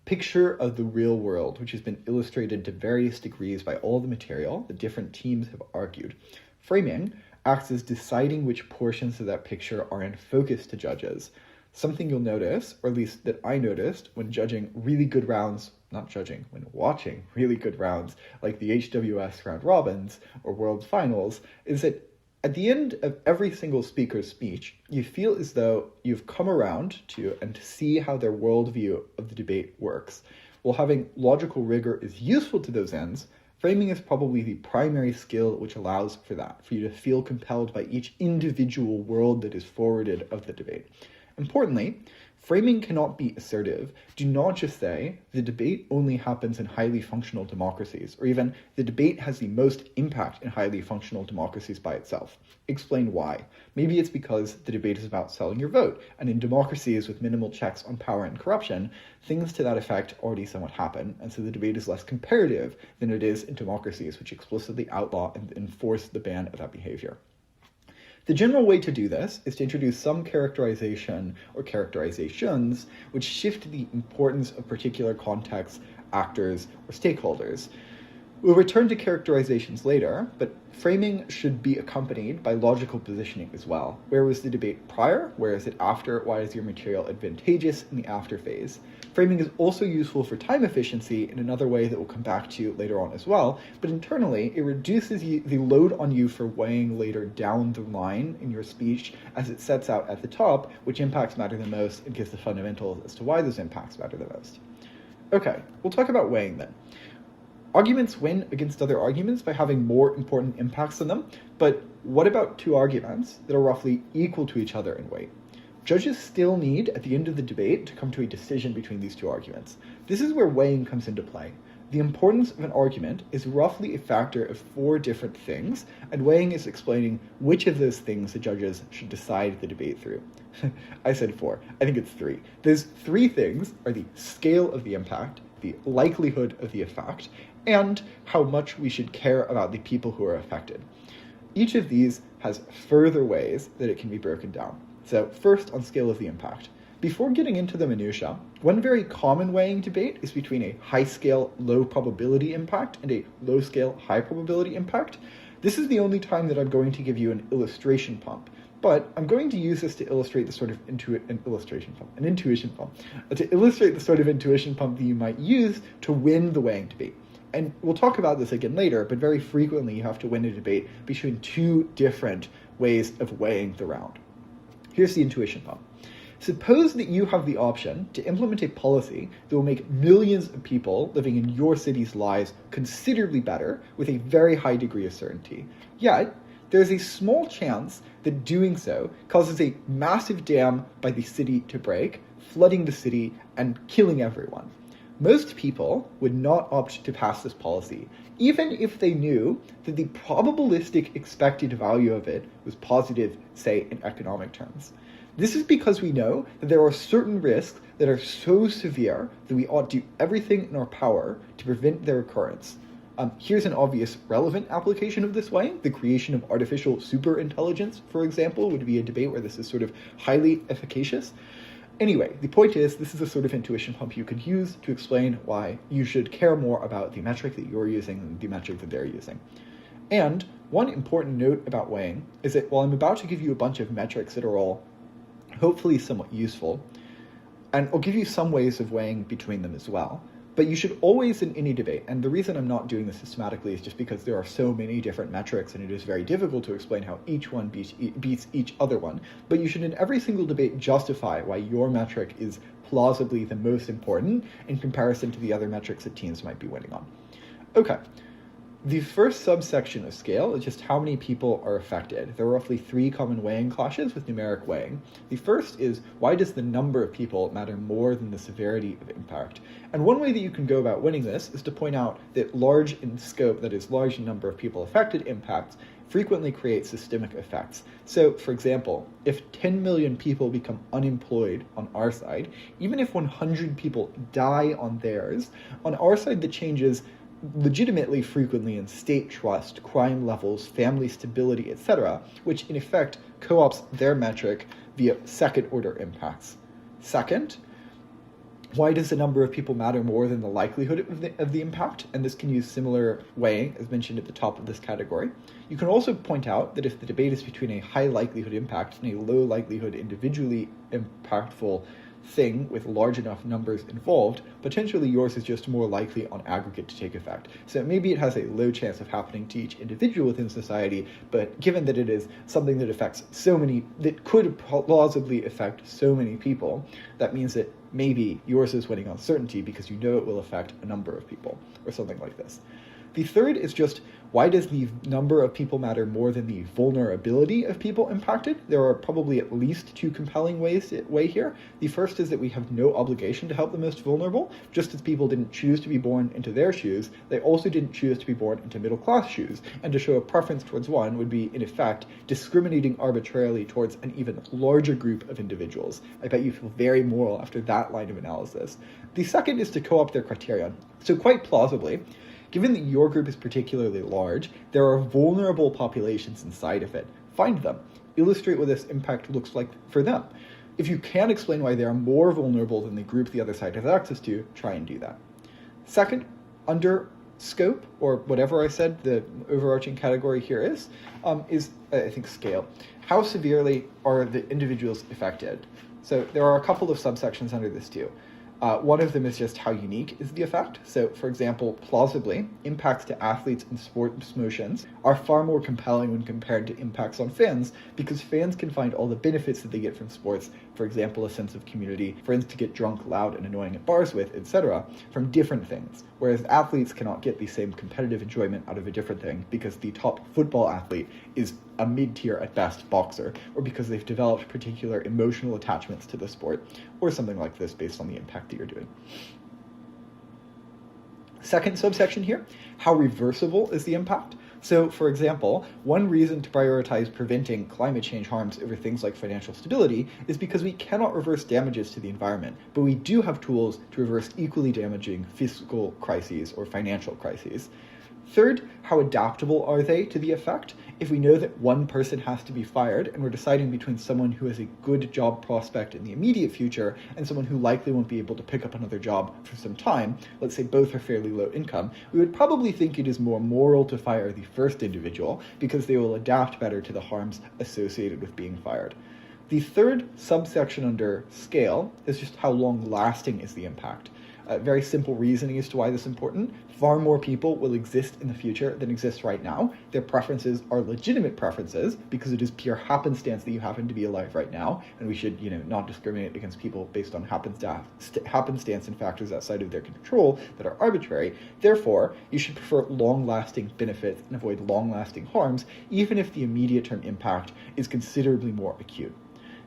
picture of the real world, which has been illustrated to various degrees by all the material that different teams have argued. Framing acts as deciding which portions of that picture are in focus to judges. Something you'll notice, or at least that I noticed when judging really good rounds, when watching really good rounds like the HWS round robins or world finals, is that at the end of every single speaker's speech, you feel as though you've come around to and to see how their worldview of the debate works. While having logical rigor is useful to those ends, framing is probably the primary skill which allows for that, for you to feel compelled by each individual world that is forwarded of the debate. Importantly, framing cannot be assertive. Do not just say, the debate only happens in highly functional democracies, or even, the debate has the most impact in highly functional democracies by itself. Explain why. Maybe it's because the debate is about selling your vote, and in democracies with minimal checks on power and corruption, things to that effect already somewhat happen, and so the debate is less comparative than it is in democracies which explicitly outlaw and enforce the ban of that behavior. The general way to do this is to introduce some characterization or characterizations which shift the importance of particular contexts, actors, or stakeholders. We'll return to characterizations later, but framing should be accompanied by logical positioning as well. Where was the debate prior? Where is it after? Why is your material advantageous in the after phase? Framing is also useful for time efficiency in another way that we'll come back to later on as well, but internally it reduces the load on you for weighing later down the line in your speech as it sets out at the top which impacts matter the most and gives the fundamentals as to why those impacts matter the most. Okay, we'll talk about weighing then. Arguments win against other arguments by having more important impacts than them, but what about two arguments that are roughly equal to each other in weight? Judges still need, at the end of the debate, to come to a decision between these two arguments. This is where weighing comes into play. The importance of an argument is roughly a factor of 4 different things, and weighing is explaining which of those things the judges should decide the debate through. I said 4. I think it's 3. Those 3 things are the scale of the impact, the likelihood of the effect, and how much we should care about the people who are affected. Each of these has further ways that it can be broken down. So first, on scale of the impact. Before getting into the minutiae, one very common weighing debate is between a high-scale, low-probability impact and a low-scale, high-probability impact. This is the only time that I'm going to give you an illustration pump, but I'm going to use this to illustrate the sort of intuition pump, to illustrate the sort of intuition pump that you might use to win the weighing debate. And we'll talk about this again later, but very frequently you have to win a debate between 2 different ways of weighing the round. Here's the intuition pump. Suppose that you have the option to implement a policy that will make millions of people living in your city's lives considerably better with a very high degree of certainty. Yet, there's a small chance that doing so causes a massive dam by the city to break, flooding the city and killing everyone. Most people would not opt to pass this policy, even if they knew that the probabilistic expected value of it was positive, say, in economic terms. This is because we know that there are certain risks that are so severe that we ought to do everything in our power to prevent their occurrence. Here's an obvious relevant application of this weighing. The creation of artificial superintelligence, for example, would be a debate where this is sort of highly efficacious. Anyway, the point is, this is a sort of intuition pump you could use to explain why you should care more about the metric that you're using than the metric that they're using. And one important note about weighing is that while I'm about to give you a bunch of metrics that are all hopefully somewhat useful, and I'll give you some ways of weighing between them as well, but you should always, in any debate, and the reason I'm not doing this systematically is just because there are so many different metrics and it is very difficult to explain how each one beats each other one, but you should in every single debate justify why your metric is plausibly the most important in comparison to the other metrics that teams might be winning on. Okay. The first subsection of scale is just how many people are affected. There are roughly 3 common weighing clashes with numeric weighing. The first is, why does the number of people matter more than the severity of impact? And one way that you can go about winning this is to point out that large in scope, that is, large number of people affected impacts, frequently create systemic effects. So, for example, if 10 million people become unemployed on our side, even if 100 people die on theirs, on our side the changes legitimately frequently in state trust, crime levels, family stability, etc., which in effect co-opts their metric via second-order impacts. Second, Why does the number of people matter more than the likelihood of the impact? And this can use similar weighing as mentioned at the top of this category. You can also point out that if the debate is between a high likelihood impact and a low likelihood individually impactful thing with large enough numbers involved, potentially yours is just more likely on aggregate to take effect. So maybe it has a low chance of happening to each individual within society, but given that it is something that affects so many, that could plausibly affect so many people, that means that maybe yours is winning on certainty because you know it will affect a number of people, or something like this. The third is just, why does the number of people matter more than the vulnerability of people impacted? There are probably at least two compelling ways to weigh here. The first is that we have no obligation to help the most vulnerable. Just as people didn't choose to be born into their shoes, they also didn't choose to be born into middle-class shoes. And to show a preference towards one would be, in effect, discriminating arbitrarily towards an even larger group of individuals. I bet you feel very moral after that line of analysis. The second is to co-opt their criterion. So quite plausibly, given that your group is particularly large, there are vulnerable populations inside of it. Find them. Illustrate what this impact looks like for them. If you can explain why they are more vulnerable than the group the other side has access to, try and do that. Second, under scope, or whatever I said the overarching category here is I think, scale. How severely are the individuals affected? So there are a couple of subsections under this too. One of them is just how unique is the effect. So, for example, plausibly, impacts to athletes and sports motions are far more compelling when compared to impacts on fans, because fans can find all the benefits that they get from sports, for example, a sense of community, friends to get drunk, loud, and annoying at bars with, etc., from different things, whereas athletes cannot get the same competitive enjoyment out of a different thing because the top football athlete is a mid-tier at best boxer, or because they've developed particular emotional attachments to the sport, or something like this based on the impact that you're doing. Second subsection here, how reversible is the impact? So, for example, one reason to prioritize preventing climate change harms over things like financial stability is because we cannot reverse damages to the environment, but we do have tools to reverse equally damaging fiscal crises or financial crises. Third, how adaptable are they to the effect? If we know that one person has to be fired and we're deciding between someone who has a good job prospect in the immediate future and someone who likely won't be able to pick up another job for some time, let's say both are fairly low income, we would probably think it is more moral to fire the first individual because they will adapt better to the harms associated with being fired. The third subsection under scale is just how long-lasting is the impact. Very simple reasoning as to why this is important. Far more people will exist in the future than exist right now. Their preferences are legitimate preferences because it is pure happenstance that you happen to be alive right now, and we should, not discriminate against people based on happenstance and factors outside of their control that are arbitrary. Therefore, you should prefer long-lasting benefits and avoid long-lasting harms, even if the immediate-term impact is considerably more acute.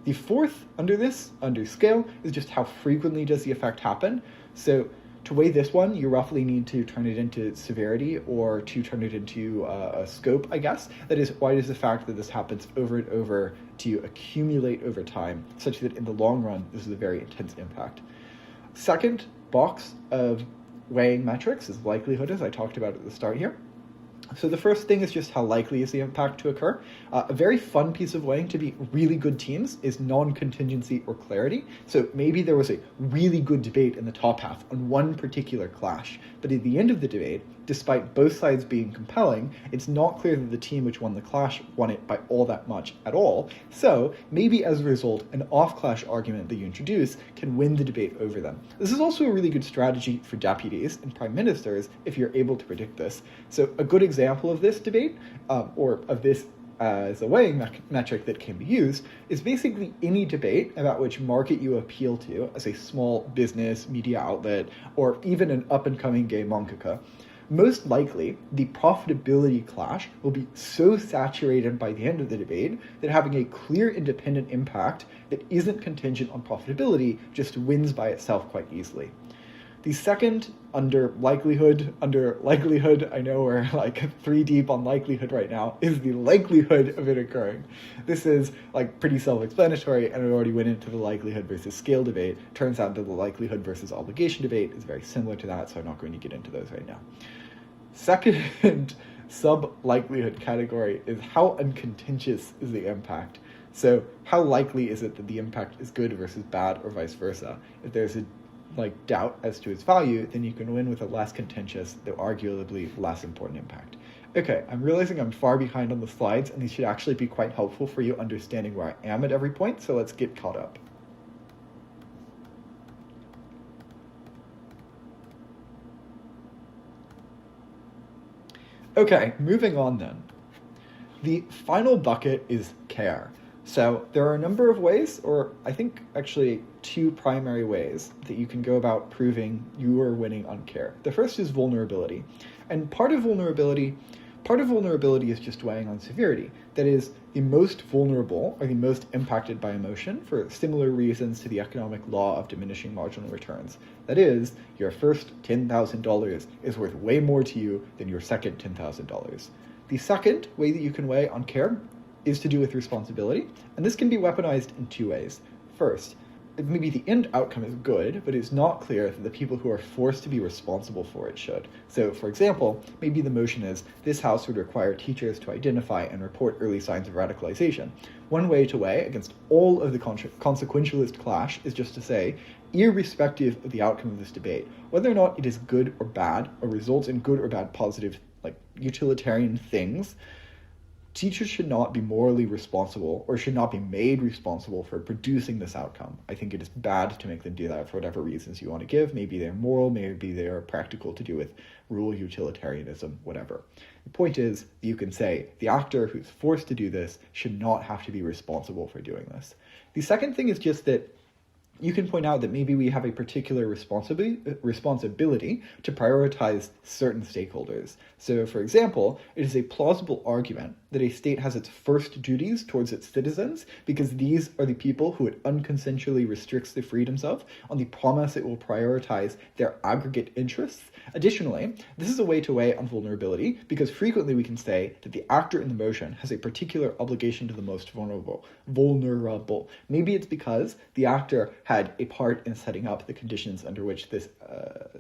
The fourth under scale, is just how frequently does the effect happen. So to weigh this one, you roughly need to turn it into severity or to turn it into a scope, I guess. That is, why does the fact that this happens over and over to accumulate over time, such that in the long run, this is a very intense impact. Second box of weighing metrics is likelihood, as I talked about at the start here. So the first thing is just how likely is the impact to occur. A very fun piece of weighing to be really good teams is non-contingency or clarity. So maybe there was a really good debate in the top half on one particular clash, but at the end of the debate, despite both sides being compelling, it's not clear that the team which won the clash won it by all that much at all. So maybe as a result, an off-clash argument that you introduce can win the debate over them. This is also a really good strategy for deputies and prime ministers if you're able to predict this. So a good example of this debate, or of this as a weighing metric that can be used, is basically any debate about which market you appeal to as a small business, media outlet, or even an up-and-coming gay mangaka. Most likely, the profitability clash will be so saturated by the end of the debate that having a clear independent impact that isn't contingent on profitability just wins by itself quite easily. The second, under likelihood, I know we're like 3 deep on likelihood right now, is the likelihood of it occurring. This is like pretty self-explanatory, and I already went into the likelihood versus scale debate. Turns out that the likelihood versus obligation debate is very similar to that, so I'm not going to get into those right now. Second sub-likelihood category is how uncontentious is the impact. So how likely is it that the impact is good versus bad or vice versa? If there's a doubt as to its value, then you can win with a less contentious, though arguably less important impact. Okay, I'm realizing I'm far behind on the slides, and these should actually be quite helpful for you understanding where I am at every point, so let's get caught up. Okay, moving on then. The final bucket is care. So there are a number of ways, or I think actually two primary ways that you can go about proving you are winning on care. The first is vulnerability. And part of vulnerability is just weighing on severity. That is, the most vulnerable or the most impacted by emotion for similar reasons to the economic law of diminishing marginal returns. That is, your first $10,000 is worth way more to you than your second $10,000. The second way that you can weigh on care is to do with responsibility, and this can be weaponized in two ways. First, maybe the end outcome is good, but it's not clear that the people who are forced to be responsible for it should. So, for example, maybe the motion is, this house would require teachers to identify and report early signs of radicalization. One way to weigh against all of the consequentialist clash is just to say, irrespective of the outcome of this debate, whether or not it is good or bad, or results in good or bad positive, utilitarian things, teachers should not be morally responsible or should not be made responsible for producing this outcome. I think it is bad to make them do that for whatever reasons you want to give. Maybe they're moral, maybe they are practical to do with rule utilitarianism, whatever. The point is, you can say the actor who's forced to do this should not have to be responsible for doing this. The second thing is just that you can point out that maybe we have a particular responsibility to prioritize certain stakeholders. So, for example, it is a plausible argument that a state has its first duties towards its citizens because these are the people who it unconsensually restricts the freedoms of on the promise it will prioritize their aggregate interests. Additionally, this is a way to weigh on vulnerability because frequently we can say that the actor in the motion has a particular obligation to the most vulnerable. Maybe it's because the actor had a part in setting up the conditions under which this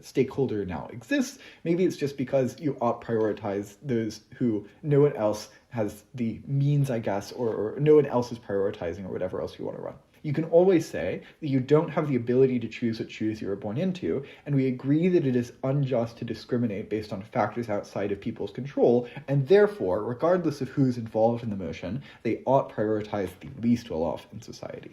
stakeholder now exists. Maybe it's just because you ought prioritize those who no one else has the means, I guess, or no one else is prioritizing or whatever else you want to run. You can always say that you don't have the ability to choose what shoes you were born into, and we agree that it is unjust to discriminate based on factors outside of people's control, and therefore, regardless of who's involved in the motion, they ought prioritize the least well-off in society.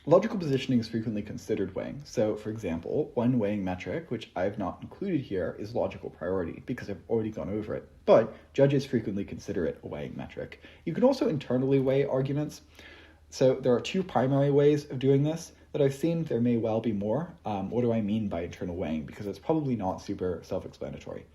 Logical positioning is frequently considered weighing. So, for example, one weighing metric, which I have not included here, is logical priority, because I've already gone over it. But judges frequently consider it a weighing metric. You can also internally weigh arguments. So there are two primary ways of doing this that I've seen. There may well be more. What do I mean by internal weighing? Because it's probably not super self-explanatory.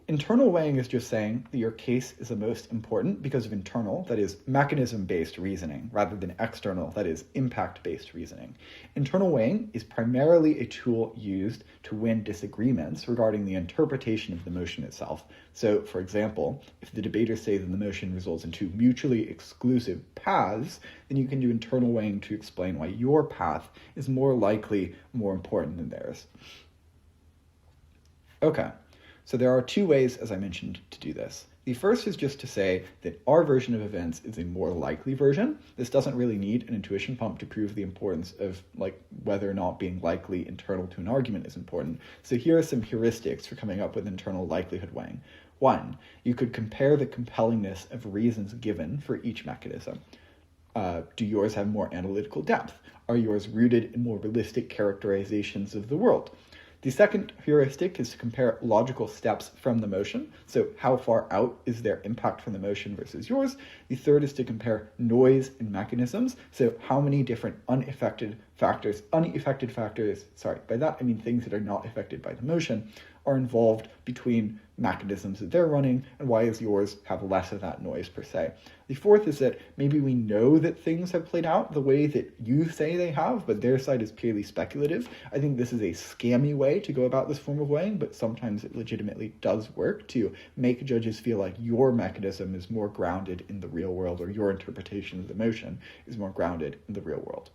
Internal weighing is just saying that your case is the most important because of internal, that is, mechanism-based reasoning, rather than external, that is, impact-based reasoning. Internal weighing is primarily a tool used to win disagreements regarding the interpretation of the motion itself. So, for example, if the debaters say that the motion results in two mutually exclusive paths, then you can do internal weighing to explain why your path is more likely more important than theirs. Okay. So there are two ways, as I mentioned, to do this. The first is just to say that our version of events is a more likely version. This doesn't really need an intuition pump to prove the importance of whether or not being likely internal to an argument is important. So here are some heuristics for coming up with internal likelihood weighing. 1, you could compare the compellingness of reasons given for each mechanism. Do yours have more analytical depth? Are yours rooted in more realistic characterizations of the world? The second heuristic is to compare logical steps from the motion. So how far out is their impact from the motion versus yours? The third is to compare noise and mechanisms. So how many different unaffected factors, by that I mean things that are not affected by the motion, are involved between mechanisms that they're running, and why does yours have less of that noise per se. The fourth is that maybe we know that things have played out the way that you say they have, but their side is purely speculative. I think this is a scammy way to go about this form of weighing, but sometimes it legitimately does work to make judges feel like your mechanism is more grounded in the real world, or your interpretation of the motion is more grounded in the real world.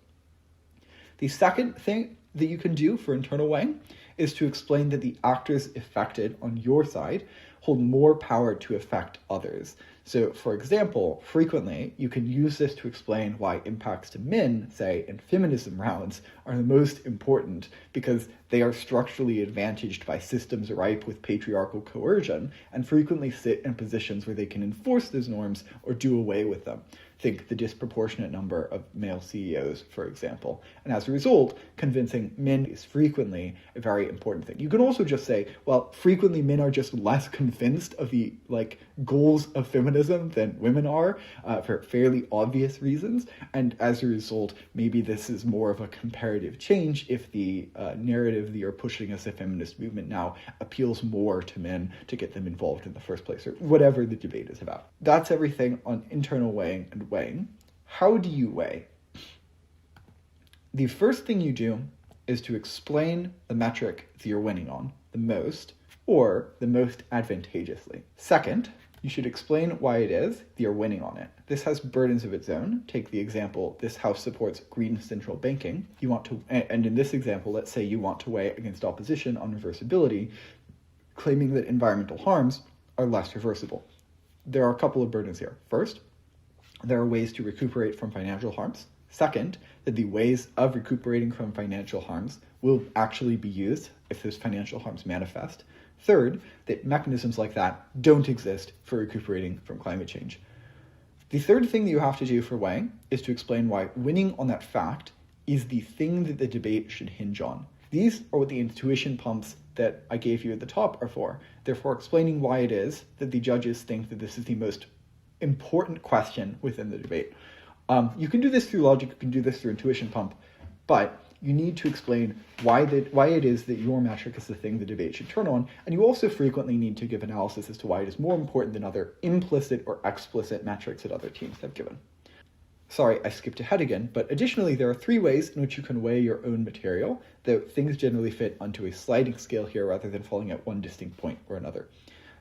The second thing that you can do for internal weighing is to explain that the actors affected on your side hold more power to affect others. So, for example, frequently you can use this to explain why impacts to men, say, in feminism rounds, are the most important because they are structurally advantaged by systems ripe with patriarchal coercion and frequently sit in positions where they can enforce those norms or do away with them. Think the disproportionate number of male CEOs, for example. And as a result, convincing men is frequently a very important thing. You can also just say, well, frequently men are just less convinced of the goals of feminism than women are for fairly obvious reasons. And as a result, maybe this is more of a comparative change if the narrative that you're pushing as a feminist movement now appeals more to men to get them involved in the first place, or whatever the debate is about. That's everything on internal weighing and weighing. How do you weigh? The first thing you do is to explain the metric that you're winning on the most, or the most advantageously. Second, you should explain why it is that you're winning on it. This has burdens of its own. Take the example, this house supports green central banking. You want to, and in this example, let's say you want to weigh against opposition on reversibility, claiming that environmental harms are less reversible. There are a couple of burdens here. First, there are ways to recuperate from financial harms. Second, that the ways of recuperating from financial harms will actually be used if those financial harms manifest. Third, that mechanisms like that don't exist for recuperating from climate change. The third thing that you have to do for weighing is to explain why winning on that fact is the thing that the debate should hinge on. These are what the intuition pumps that I gave you at the top are for. Therefore, explaining why it is that the judges think that this is the most important question within the debate. You can do this through logic, you can do this through intuition pump, but you need to explain why it is that your metric is the thing the debate should turn on, and you also frequently need to give analysis as to why it is more important than other implicit or explicit metrics that other teams have given. Sorry, I skipped ahead again, but additionally there are 3 ways in which you can weigh your own material, though things generally fit onto a sliding scale here rather than falling at one distinct point or another.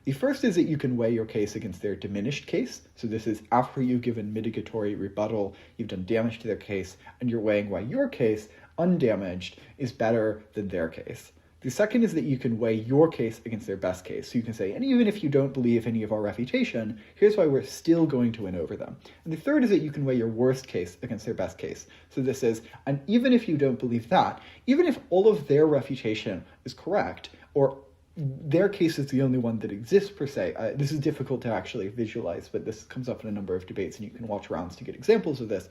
The first is that you can weigh your case against their diminished case. So this is after you've given mitigatory rebuttal, you've done damage to their case, and you're weighing why your case, undamaged, is better than their case. The second is that you can weigh your case against their best case. So you can say, and even if you don't believe any of our refutation, here's why we're still going to win over them. And the third is that you can weigh your worst case against their best case. So this is, and even if you don't believe that, even if all of their refutation is correct, or their case is the only one that exists per se. This is difficult to actually visualize, but this comes up in a number of debates and you can watch rounds to get examples of this.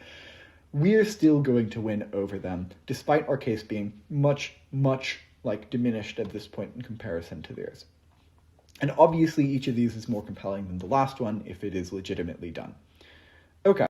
We're still going to win over them, despite our case being much diminished at this point in comparison to theirs. And obviously each of these is more compelling than the last one if it is legitimately done. Okay.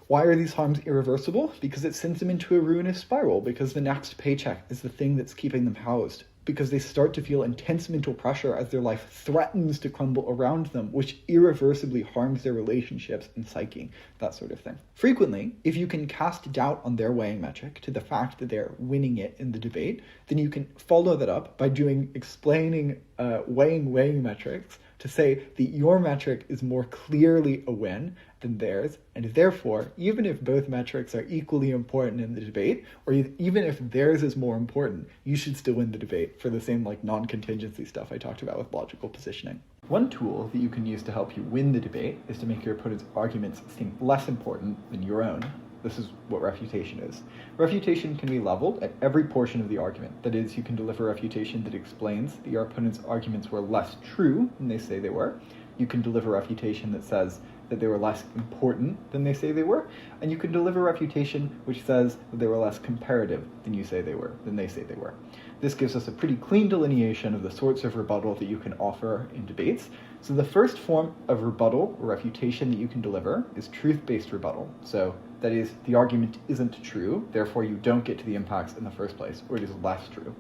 Why are these harms irreversible? Because it sends them into a ruinous spiral, because the next paycheck is the thing that's keeping them housed, because they start to feel intense mental pressure as their life threatens to crumble around them, which irreversibly harms their relationships and psyche, that sort of thing. Frequently, if you can cast doubt on their weighing metric to the fact that they're winning it in the debate, then you can follow that up by explaining weighing metrics to say that your metric is more clearly a win than theirs, and therefore, even if both metrics are equally important in the debate, or even if theirs is more important, you should still win the debate for the same non-contingency stuff I talked about with logical positioning. One tool that you can use to help you win the debate is to make your opponent's arguments seem less important than your own. This is what refutation is. Refutation can be leveled at every portion of the argument. That is, you can deliver refutation that explains that your opponent's arguments were less true than they say they were. You can deliver refutation that says that they were less important than they say they were. And you can deliver refutation which says that they were less comparative than they say they were. This gives us a pretty clean delineation of the sorts of rebuttal that you can offer in debates. So the first form of rebuttal or refutation that you can deliver is truth-based rebuttal. So that is, the argument isn't true, therefore you don't get to the impacts in the first place, or it is less true.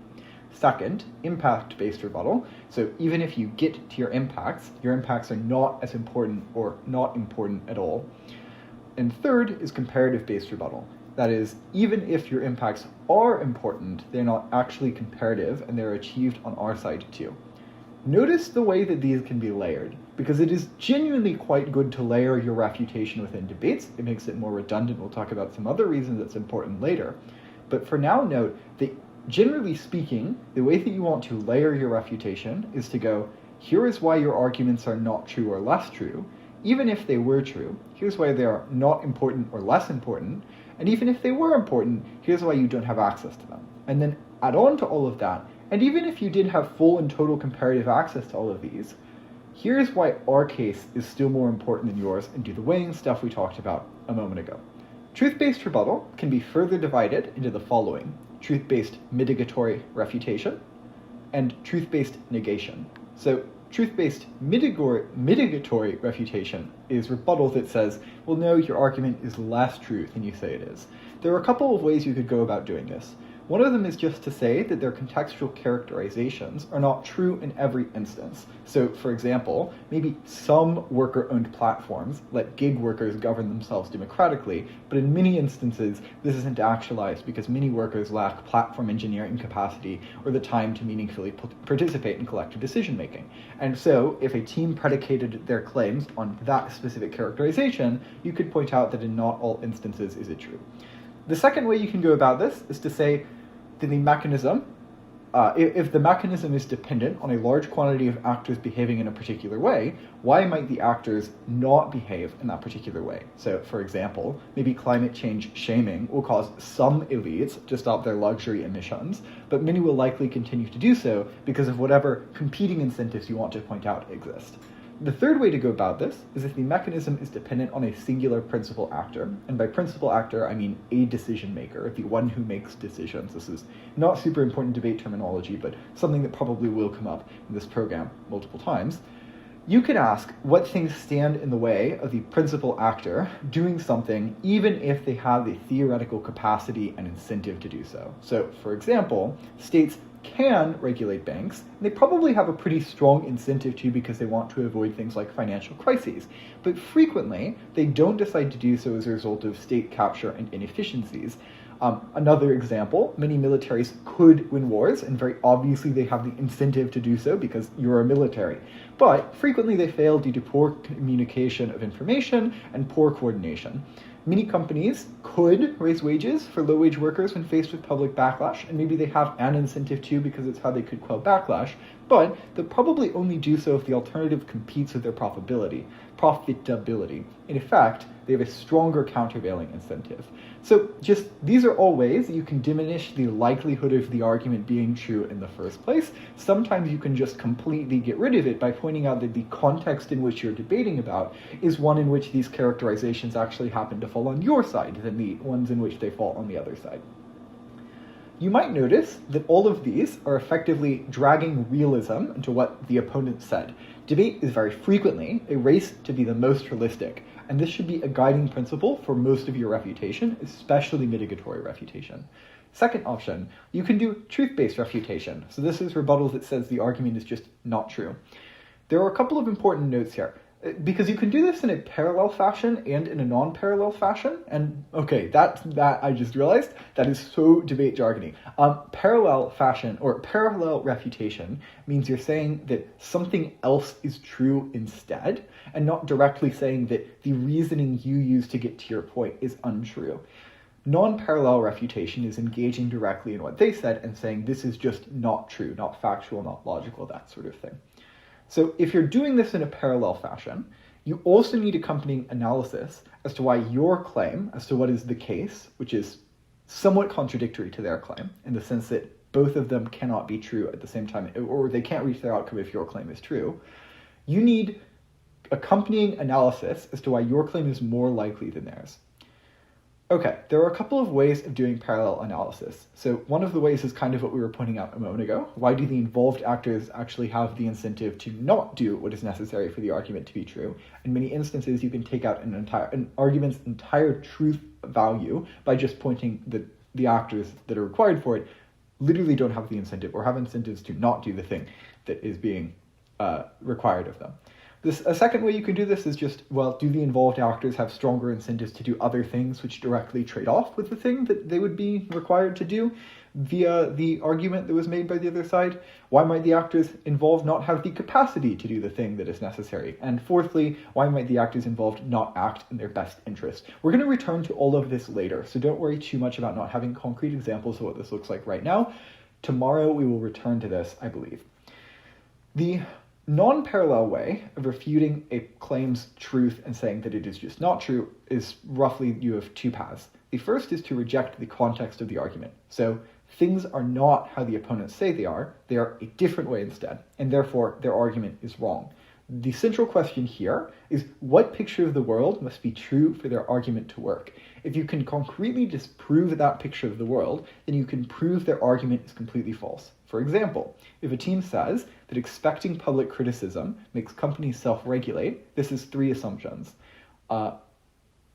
Second, impact-based rebuttal. So even if you get to your impacts are not as important or not important at all. And third is comparative-based rebuttal. That is, even if your impacts are important, they're not actually comparative and they're achieved on our side too. Notice the way that these can be layered, because it is genuinely quite good to layer your refutation within debates. It makes it more redundant. We'll talk about some other reasons it's important later. But for now, note that generally speaking, the way that you want to layer your refutation is to go, here is why your arguments are not true or less true. Even if they were true, here's why they are not important or less important. And even if they were important, here's why you don't have access to them. And then add on to all of that, and even if you did have full and total comparative access to all of these, here's why our case is still more important than yours, and do the weighing stuff we talked about a moment ago. Truth-based rebuttal can be further divided into the following: truth-based mitigatory refutation and truth-based negation. So truth-based mitigatory refutation is rebuttal that says, well, no, your argument is less true than you say it is. There are a couple of ways you could go about doing this. One of them is just to say that their contextual characterizations are not true in every instance. So, for example, maybe some worker-owned platforms let gig workers govern themselves democratically, but in many instances, this isn't actualized because many workers lack platform engineering capacity or the time to meaningfully participate in collective decision-making. And so, if a team predicated their claims on that specific characterization, you could point out that in not all instances is it true. The second way you can go about this is to say that the mechanism, if the mechanism is dependent on a large quantity of actors behaving in a particular way, why might the actors not behave in that particular way? So, for example, maybe climate change shaming will cause some elites to stop their luxury emissions, but many will likely continue to do so because of whatever competing incentives you want to point out exist. The third way to go about this is if the mechanism is dependent on a singular principal actor, and by principal actor I mean a decision maker, the one who makes decisions. This is not super important debate terminology, but something that probably will come up in this program multiple times. You can ask what things stand in the way of the principal actor doing something even if they have the theoretical capacity and incentive to do so. So, for example, states can regulate banks, and they probably have a pretty strong incentive to because they want to avoid things like financial crises. But frequently, they don't decide to do so as a result of state capture and inefficiencies. Another example, many militaries could win wars, and very obviously they have the incentive to do so because you're a military. But frequently they fail due to poor communication of information and poor coordination. Many companies could raise wages for low-wage workers when faced with public backlash, and maybe they have an incentive too because it's how they could quell backlash, but they'll probably only do so if the alternative competes with their profitability. In effect, they have a stronger countervailing incentive. So just these are all ways that you can diminish the likelihood of the argument being true in the first place. Sometimes you can just completely get rid of it by pointing out that the context in which you're debating about is one in which these characterizations actually happen to fall on your side than the ones in which they fall on the other side. You might notice that all of these are effectively dragging realism into what the opponent said. Debate is very frequently a race to be the most realistic, and this should be a guiding principle for most of your refutation, especially mitigatory refutation. Second option, you can do truth-based refutation. So this is rebuttals that says the argument is just not true. There are a couple of important notes here, because you can do this in a parallel fashion and in a non-parallel fashion. And okay, that I just realized, that is so debate jargony. Parallel fashion or parallel refutation means you're saying that something else is true instead, and not directly saying that the reasoning you use to get to your point is untrue. Non-parallel refutation is engaging directly in what they said and saying this is just not true, not factual, not logical, that sort of thing. So if you're doing this in a parallel fashion, you also need accompanying analysis as to why your claim as to what is the case, which is somewhat contradictory to their claim, in the sense that both of them cannot be true at the same time, or they can't reach their outcome if your claim is true. You need accompanying analysis as to why your claim is more likely than theirs. Okay, there are a couple of ways of doing parallel analysis. So one of the ways is kind of what we were pointing out a moment ago. Why do the involved actors actually have the incentive to not do what is necessary for the argument to be true? In many instances, you can take out an argument's entire truth value by just pointing that the actors that are required for it literally don't have the incentive or have incentives to not do the thing that is being required of them. A second way you can do this is just, well, do the involved actors have stronger incentives to do other things which directly trade off with the thing that they would be required to do via the argument that was made by the other side? Why might the actors involved not have the capacity to do the thing that is necessary? And fourthly, why might the actors involved not act in their best interest? We're going to return to all of this later, so don't worry too much about not having concrete examples of what this looks like right now. Tomorrow we will return to this, I believe. The non-parallel way of refuting a claim's truth and saying that it is just not true is roughly you have two paths. The first is to reject the context of the argument. So things are not how the opponents say they are a different way instead, and therefore their argument is wrong. The central question here is what picture of the world must be true for their argument to work. If you can concretely disprove that picture of the world, then you can prove their argument is completely false. For example, if a team says that expecting public criticism makes companies self-regulate, this is three assumptions.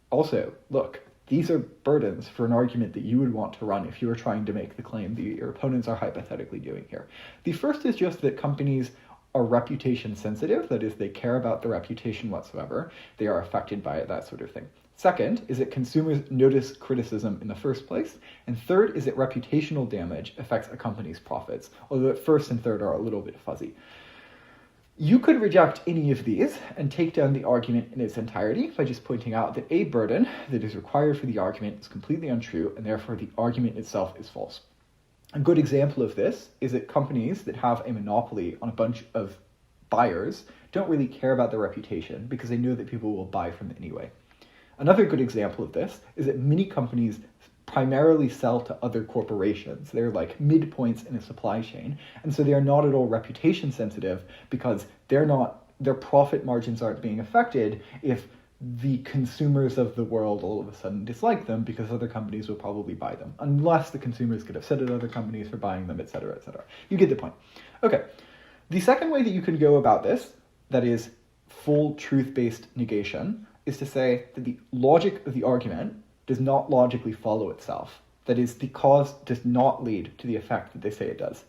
Also, look, these are burdens for an argument that you would want to run if you were trying to make the claim that your opponents are hypothetically doing here. The first is just that companies are reputation sensitive, that is, they care about the reputation whatsoever, they are affected by it, that sort of thing. Second is that consumers notice criticism in the first place. And third is that reputational damage affects a company's profits, although first and third are a little bit fuzzy. You could reject any of these and take down the argument in its entirety by just pointing out that a burden that is required for the argument is completely untrue, and therefore the argument itself is false. A good example of this is that companies that have a monopoly on a bunch of buyers don't really care about their reputation because they know that people will buy from them anyway. Another good example of this is that many companies primarily sell to other corporations. They're like midpoints in a supply chain, and so they are not at all reputation sensitive because their profit margins aren't being affected if the consumers of the world all of a sudden dislike them because other companies will probably buy them, unless the consumers get upset at other companies for buying them, etc., etc. You get the point. Okay, the second way that you can go about this, that is full truth-based negation, is to say that the logic of the argument does not logically follow itself. That is, the cause does not lead to the effect that they say it does.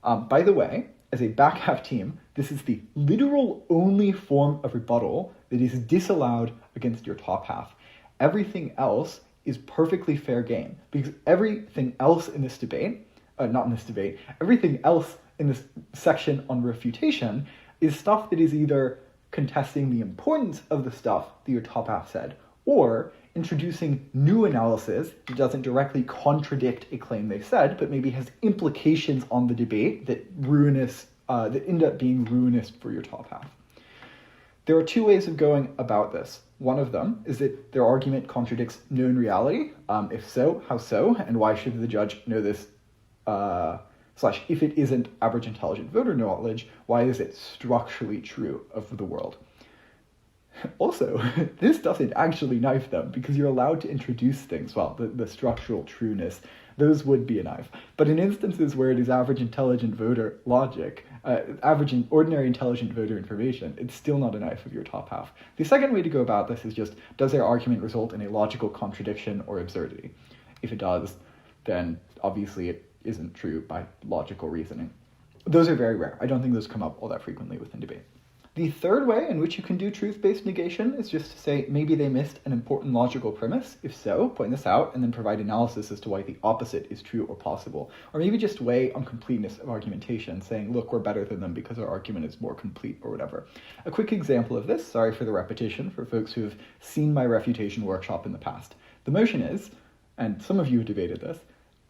By the way, as a back half team, this is the literal only form of rebuttal that is disallowed against your top half. Everything else is perfectly fair game, because everything else in this debate, everything else in this section on refutation is stuff that is either contesting the importance of the stuff that your top half said, or introducing new analysis that doesn't directly contradict a claim they said, but maybe has implications on the debate that end up being ruinous for your top half. There are two ways of going about this. One of them is that their argument contradicts known reality. If so, how so? And why should the judge know this? / if it isn't average intelligent voter knowledge, why is it structurally true of the world? Also, this doesn't actually knife them because you're allowed to introduce things. Well, the structural trueness, those would be a knife. But in instances where it is average intelligent voter logic, ordinary intelligent voter information, it's still not a knife of your top half. The second way to go about this is just, does their argument result in a logical contradiction or absurdity? If it does, then obviously it isn't true by logical reasoning. Those are very rare. I don't think those come up all that frequently within debate. The third way in which you can do truth-based negation is just to say maybe they missed an important logical premise. If so, point this out and then provide analysis as to why the opposite is true or possible. Or maybe just weigh on completeness of argumentation, saying, look, we're better than them because our argument is more complete or whatever. A quick example of this, sorry for the repetition, for folks who have seen my refutation workshop in the past. The motion is, and some of you have debated this,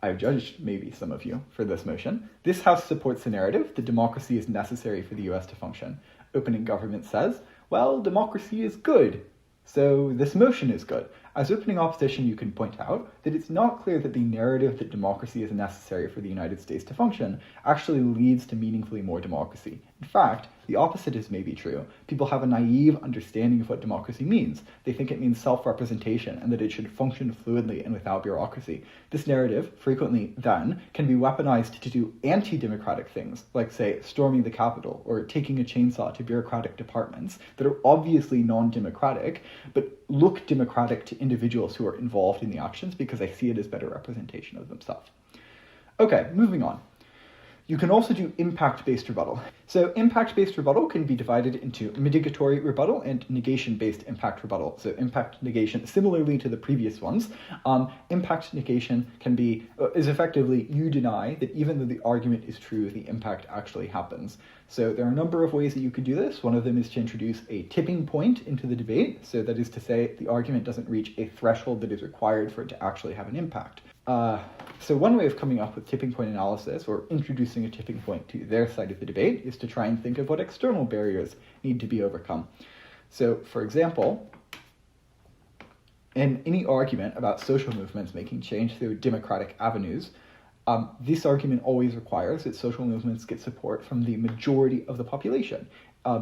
I've judged maybe some of you for this motion, this House supports the narrative that democracy is necessary for the US to function. Opening government says, well, democracy is good, so this motion is good. As opening opposition, you can point out that it's not clear that the narrative that democracy is necessary for the United States to function actually leads to meaningfully more democracy. In fact, the opposite is maybe true. People have a naive understanding of what democracy means. They think it means self-representation and that it should function fluidly and without bureaucracy. This narrative, frequently then, can be weaponized to do anti-democratic things, like, say, storming the Capitol or taking a chainsaw to bureaucratic departments that are obviously non-democratic, but look democratic to individuals who are involved in the actions because they see it as better representation of themselves. Okay, moving on. You can also do impact-based rebuttal. So impact-based rebuttal can be divided into mitigatory rebuttal and negation-based impact rebuttal. So impact negation, similarly to the previous ones, impact negation is effectively you deny that even though the argument is true, the impact actually happens. So there are a number of ways that you could do this. One of them is to introduce a tipping point into the debate. So that is to say the argument doesn't reach a threshold that is required for it to actually have an impact. So one way of coming up with tipping point analysis or introducing a tipping point to their side of the debate is to try and think of what external barriers need to be overcome. So, for example, in any argument about social movements making change through democratic avenues, this argument always requires that social movements get support from the majority of the population.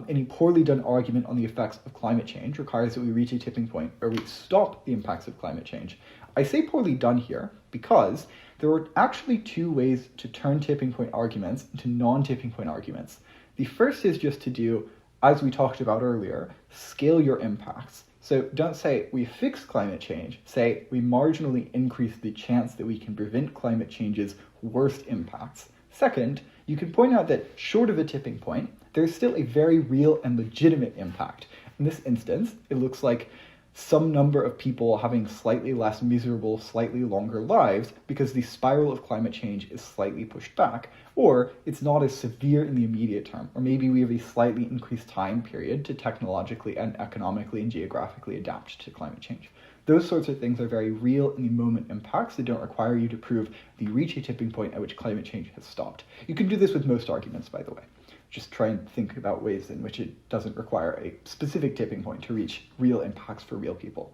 Any poorly done argument on the effects of climate change requires that we reach a tipping point where we stop the impacts of climate change. I say poorly done here because there are actually two ways to turn tipping point arguments into non-tipping point arguments. The first is just to do, as we talked about earlier, scale your impacts. So don't say we fix climate change, say we marginally increase the chance that we can prevent climate change's worst impacts. Second, you can point out that short of a tipping point, there's still a very real and legitimate impact. In this instance, it looks like some number of people having slightly less miserable, slightly longer lives because the spiral of climate change is slightly pushed back, or it's not as severe in the immediate term, or maybe we have a slightly increased time period to technologically and economically and geographically adapt to climate change. Those sorts of things are very real in the moment impacts that don't require you to prove that you reach a tipping point at which climate change has stopped. You can do this with most arguments, by the way. Just try and think about ways in which it doesn't require a specific tipping point to reach real impacts for real people.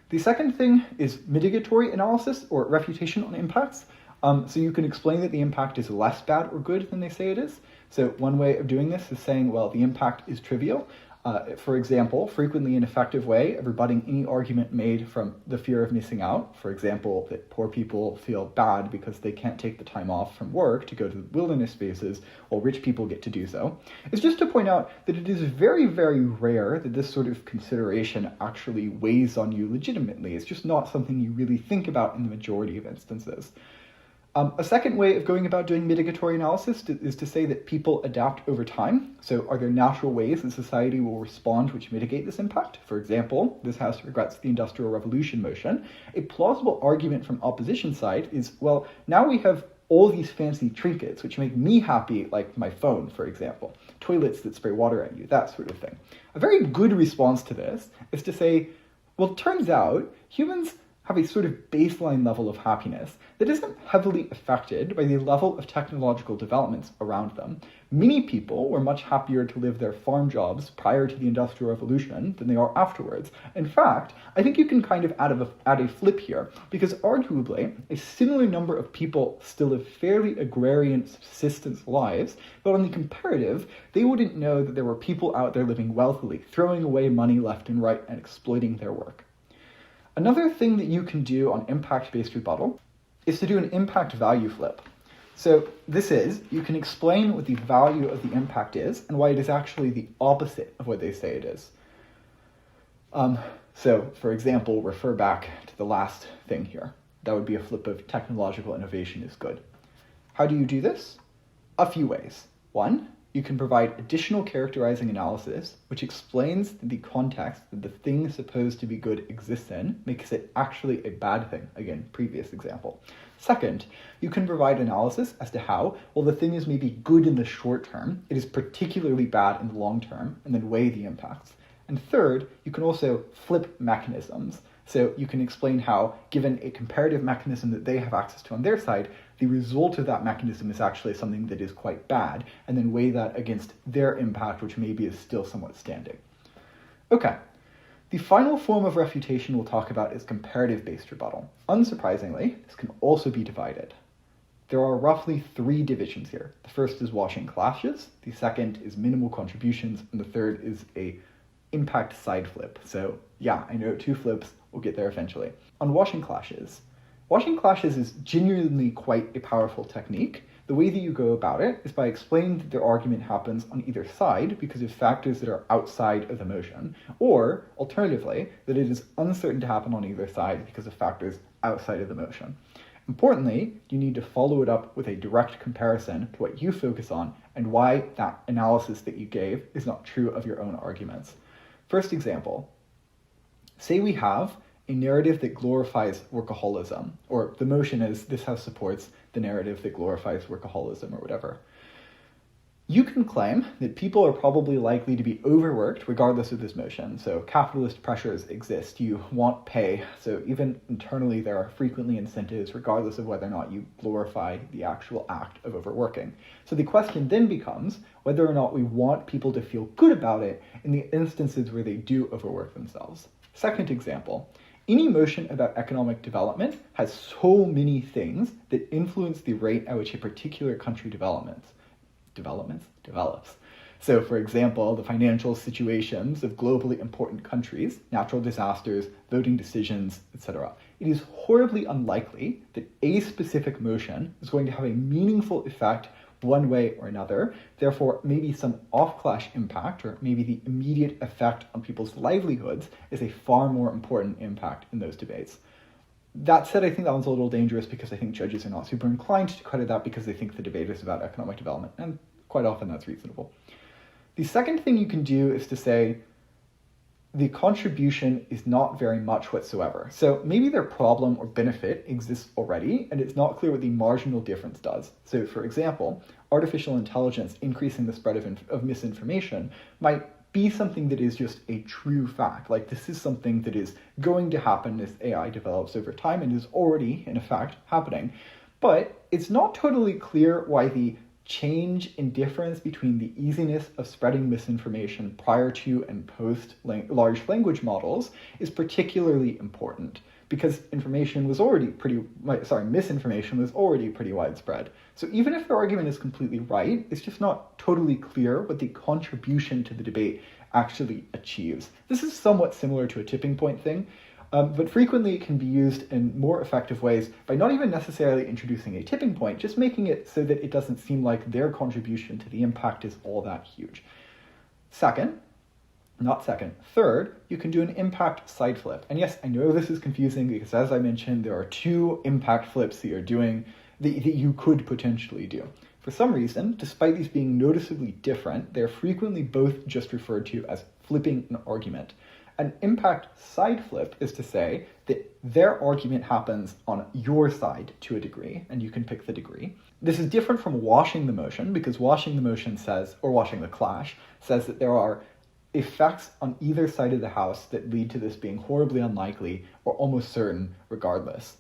The second thing is mitigatory analysis or refutation on impacts. So you can explain that the impact is less bad or good than they say it is. So one way of doing this is saying, well, the impact is trivial. For example, frequently an effective way of rebutting any argument made from the fear of missing out, for example, that poor people feel bad because they can't take the time off from work to go to the wilderness spaces while rich people get to do so, is just to point out that it is very, very rare that this sort of consideration actually weighs on you legitimately. It's just not something you really think about in the majority of instances. A second way of going about doing mitigatory analysis is to say that people adapt over time. So are there natural ways that society will respond which mitigate this impact? For example, this House regrets the Industrial Revolution motion. A plausible argument from opposition side is, well, now we have all these fancy trinkets which make me happy, like my phone, for example, toilets that spray water at you, that sort of thing. A very good response to this is to say, well, it turns out humans have a sort of baseline level of happiness that isn't heavily affected by the level of technological developments around them. Many people were much happier to live their farm jobs prior to the Industrial Revolution than they are afterwards. In fact, I think you can kind of add a flip here, because arguably a similar number of people still live fairly agrarian subsistence lives, but on the comparative, they wouldn't know that there were people out there living wealthily, throwing away money left and right and exploiting their work. Another thing that you can do on impact-based rebuttal is to do an impact value flip. So this is, you can explain what the value of the impact is and why it is actually the opposite of what they say it is. So, for example, refer back to the last thing here. That would be a flip of technological innovation is good. How do you do this? A few ways. One, you can provide additional characterizing analysis, which explains the context that the thing supposed to be good exists in, makes it actually a bad thing. Again, previous example. Second, you can provide analysis as to how, while the thing is maybe good in the short term, it is particularly bad in the long term, and then weigh the impacts. And third, you can also flip mechanisms. So you can explain how, given a comparative mechanism that they have access to on their side, the result of that mechanism is actually something that is quite bad, and then weigh that against their impact, which maybe is still somewhat standing. Okay, the final form of refutation we'll talk about is comparative-based rebuttal. Unsurprisingly, this can also be divided. There are roughly 3 divisions here. The first is washing clashes, the second is minimal contributions, and the third is a impact side flip. So yeah, I know 2 flips, we'll get there eventually. On washing clashes is genuinely quite a powerful technique. The way that you go about it is by explaining that their argument happens on either side because of factors that are outside of the motion, or alternatively, that it is uncertain to happen on either side because of factors outside of the motion. Importantly, you need to follow it up with a direct comparison to what you focus on and why that analysis that you gave is not true of your own arguments. First example, say we have a narrative that glorifies workaholism, or the motion is this house supports the narrative that glorifies workaholism or whatever. You can claim that people are probably likely to be overworked regardless of this motion. So capitalist pressures exist. You want pay. So even internally, there are frequently incentives regardless of whether or not you glorify the actual act of overworking. So the question then becomes whether or not we want people to feel good about it in the instances where they do overwork themselves. Second example, any motion about economic development has so many things that influence the rate at which a particular country develops. So, for example, the financial situations of globally important countries, natural disasters, voting decisions, etc. It is horribly unlikely that a specific motion is going to have a meaningful effect one way or another. Therefore, maybe some off-clash impact, or maybe the immediate effect on people's livelihoods, is a far more important impact in those debates. That said, I think that one's a little dangerous because I think judges are not super inclined to credit that because they think the debate is about economic development, and quite often that's reasonable. The second thing you can do is to say the contribution is not very much whatsoever. So maybe their problem or benefit exists already, and it's not clear what the marginal difference does. So for example, artificial intelligence increasing the spread of misinformation might be something that is just a true fact. Like this is something that is going to happen as AI develops over time and is already, in effect, happening. But it's not totally clear why the change in difference between the easiness of spreading misinformation prior to and post large language models is particularly important, because misinformation was already pretty widespread. So even if their argument is completely right, it's just not totally clear what the contribution to the debate actually achieves. This is somewhat similar to a tipping point thing, but frequently it can be used in more effective ways by not even necessarily introducing a tipping point, just making it so that it doesn't seem like their contribution to the impact is all that huge. Third, you can do an impact side flip. And yes, I know this is confusing because, as I mentioned, there are 2 impact flips that you're doing that you could potentially do. For some reason, despite these being noticeably different, they're frequently both just referred to as flipping an argument. An impact side flip is to say that their argument happens on your side to a degree, and you can pick the degree. This is different from washing the motion, because washing the motion says, or washing the clash, says that there are effects on either side of the house that lead to this being horribly unlikely or almost certain regardless.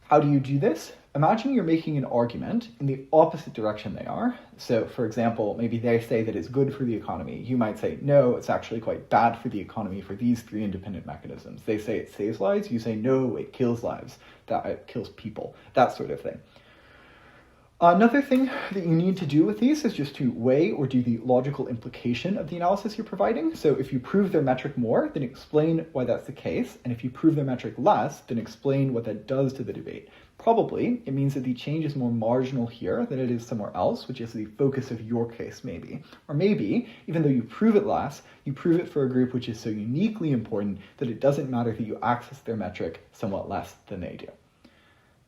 How do you do this? Imagine you're making an argument in the opposite direction they are. So, for example, maybe they say that it's good for the economy. You might say, no, it's actually quite bad for the economy for these three independent mechanisms. They say it saves lives. You say, no, it kills lives. That it kills people. That sort of thing. Another thing that you need to do with these is just to weigh or do the logical implication of the analysis you're providing. So if you prove their metric more, then explain why that's the case. And if you prove their metric less, then explain what that does to the debate. Probably, it means that the change is more marginal here than it is somewhere else, which is the focus of your case maybe. Or maybe, even though you prove it less, you prove it for a group which is so uniquely important that it doesn't matter that you access their metric somewhat less than they do.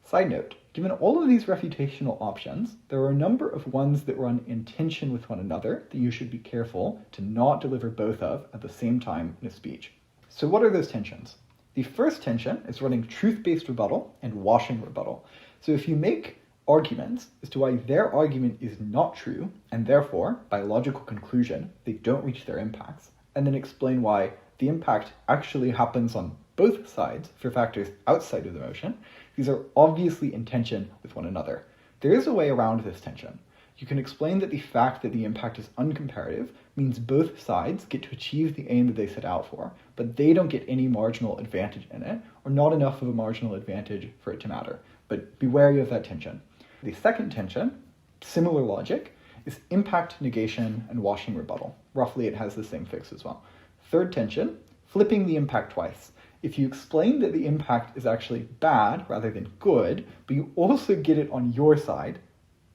Side note, given all of these refutational options, there are a number of ones that run in tension with one another that you should be careful to not deliver both of at the same time in a speech. So what are those tensions? The first tension is running truth-based rebuttal and washing rebuttal. So if you make arguments as to why their argument is not true, and therefore, by logical conclusion, they don't reach their impacts, and then explain why the impact actually happens on both sides for factors outside of the motion, these are obviously in tension with one another. There is a way around this tension. You can explain that the fact that the impact is uncomparative means both sides get to achieve the aim that they set out for, but they don't get any marginal advantage in it, or not enough of a marginal advantage for it to matter. But be wary of that tension. The second tension, similar logic, is impact negation and washing rebuttal. Roughly it has the same fix as well. Third tension, flipping the impact twice. If you explain that the impact is actually bad rather than good, but you also get it on your side,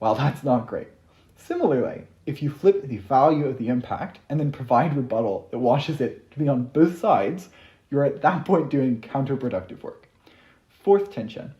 well, that's not great. Similarly, if you flip the value of the impact and then provide rebuttal that washes it to be on both sides, you're at that point doing counterproductive work. Fourth tension,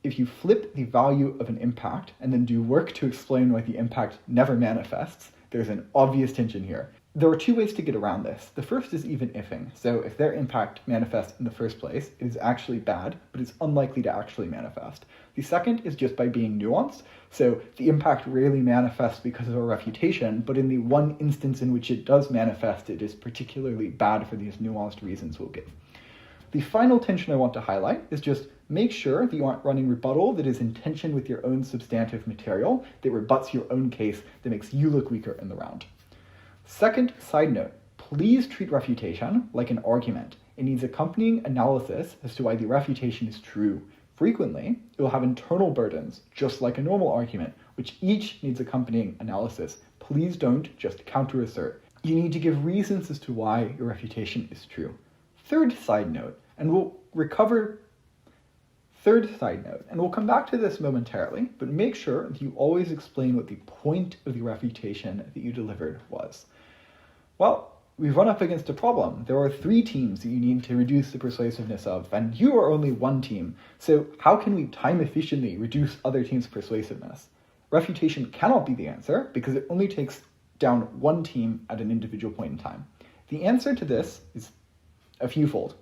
if you flip the value of an impact and then do work to explain why the impact never manifests, there's an obvious tension here. There are two ways to get around this. The first is even ifing. So if their impact manifests in the first place, it is actually bad, but it's unlikely to actually manifest. The second is just by being nuanced. So the impact rarely manifests because of a refutation, but in the one instance in which it does manifest, it is particularly bad for these nuanced reasons we'll give. The final tension I want to highlight is just make sure that you aren't running rebuttal that is in tension with your own substantive material, that rebuts your own case, that makes you look weaker in the round. Second side note, please treat refutation like an argument. It needs accompanying analysis as to why the refutation is true. Frequently, it will have internal burdens, just like a normal argument, which each needs accompanying analysis. Please don't just counter-assert. You need to give reasons as to why your refutation is true. Third side note, and we'll come back to this momentarily, but make sure that you always explain what the point of the refutation that you delivered was. Well, we've run up against a problem. There are 3 teams that you need to reduce the persuasiveness of, and you are only one team. So how can we time efficiently reduce other teams' persuasiveness? Refutation cannot be the answer because it only takes down one team at an individual point in time. The answer to this is a fewfold.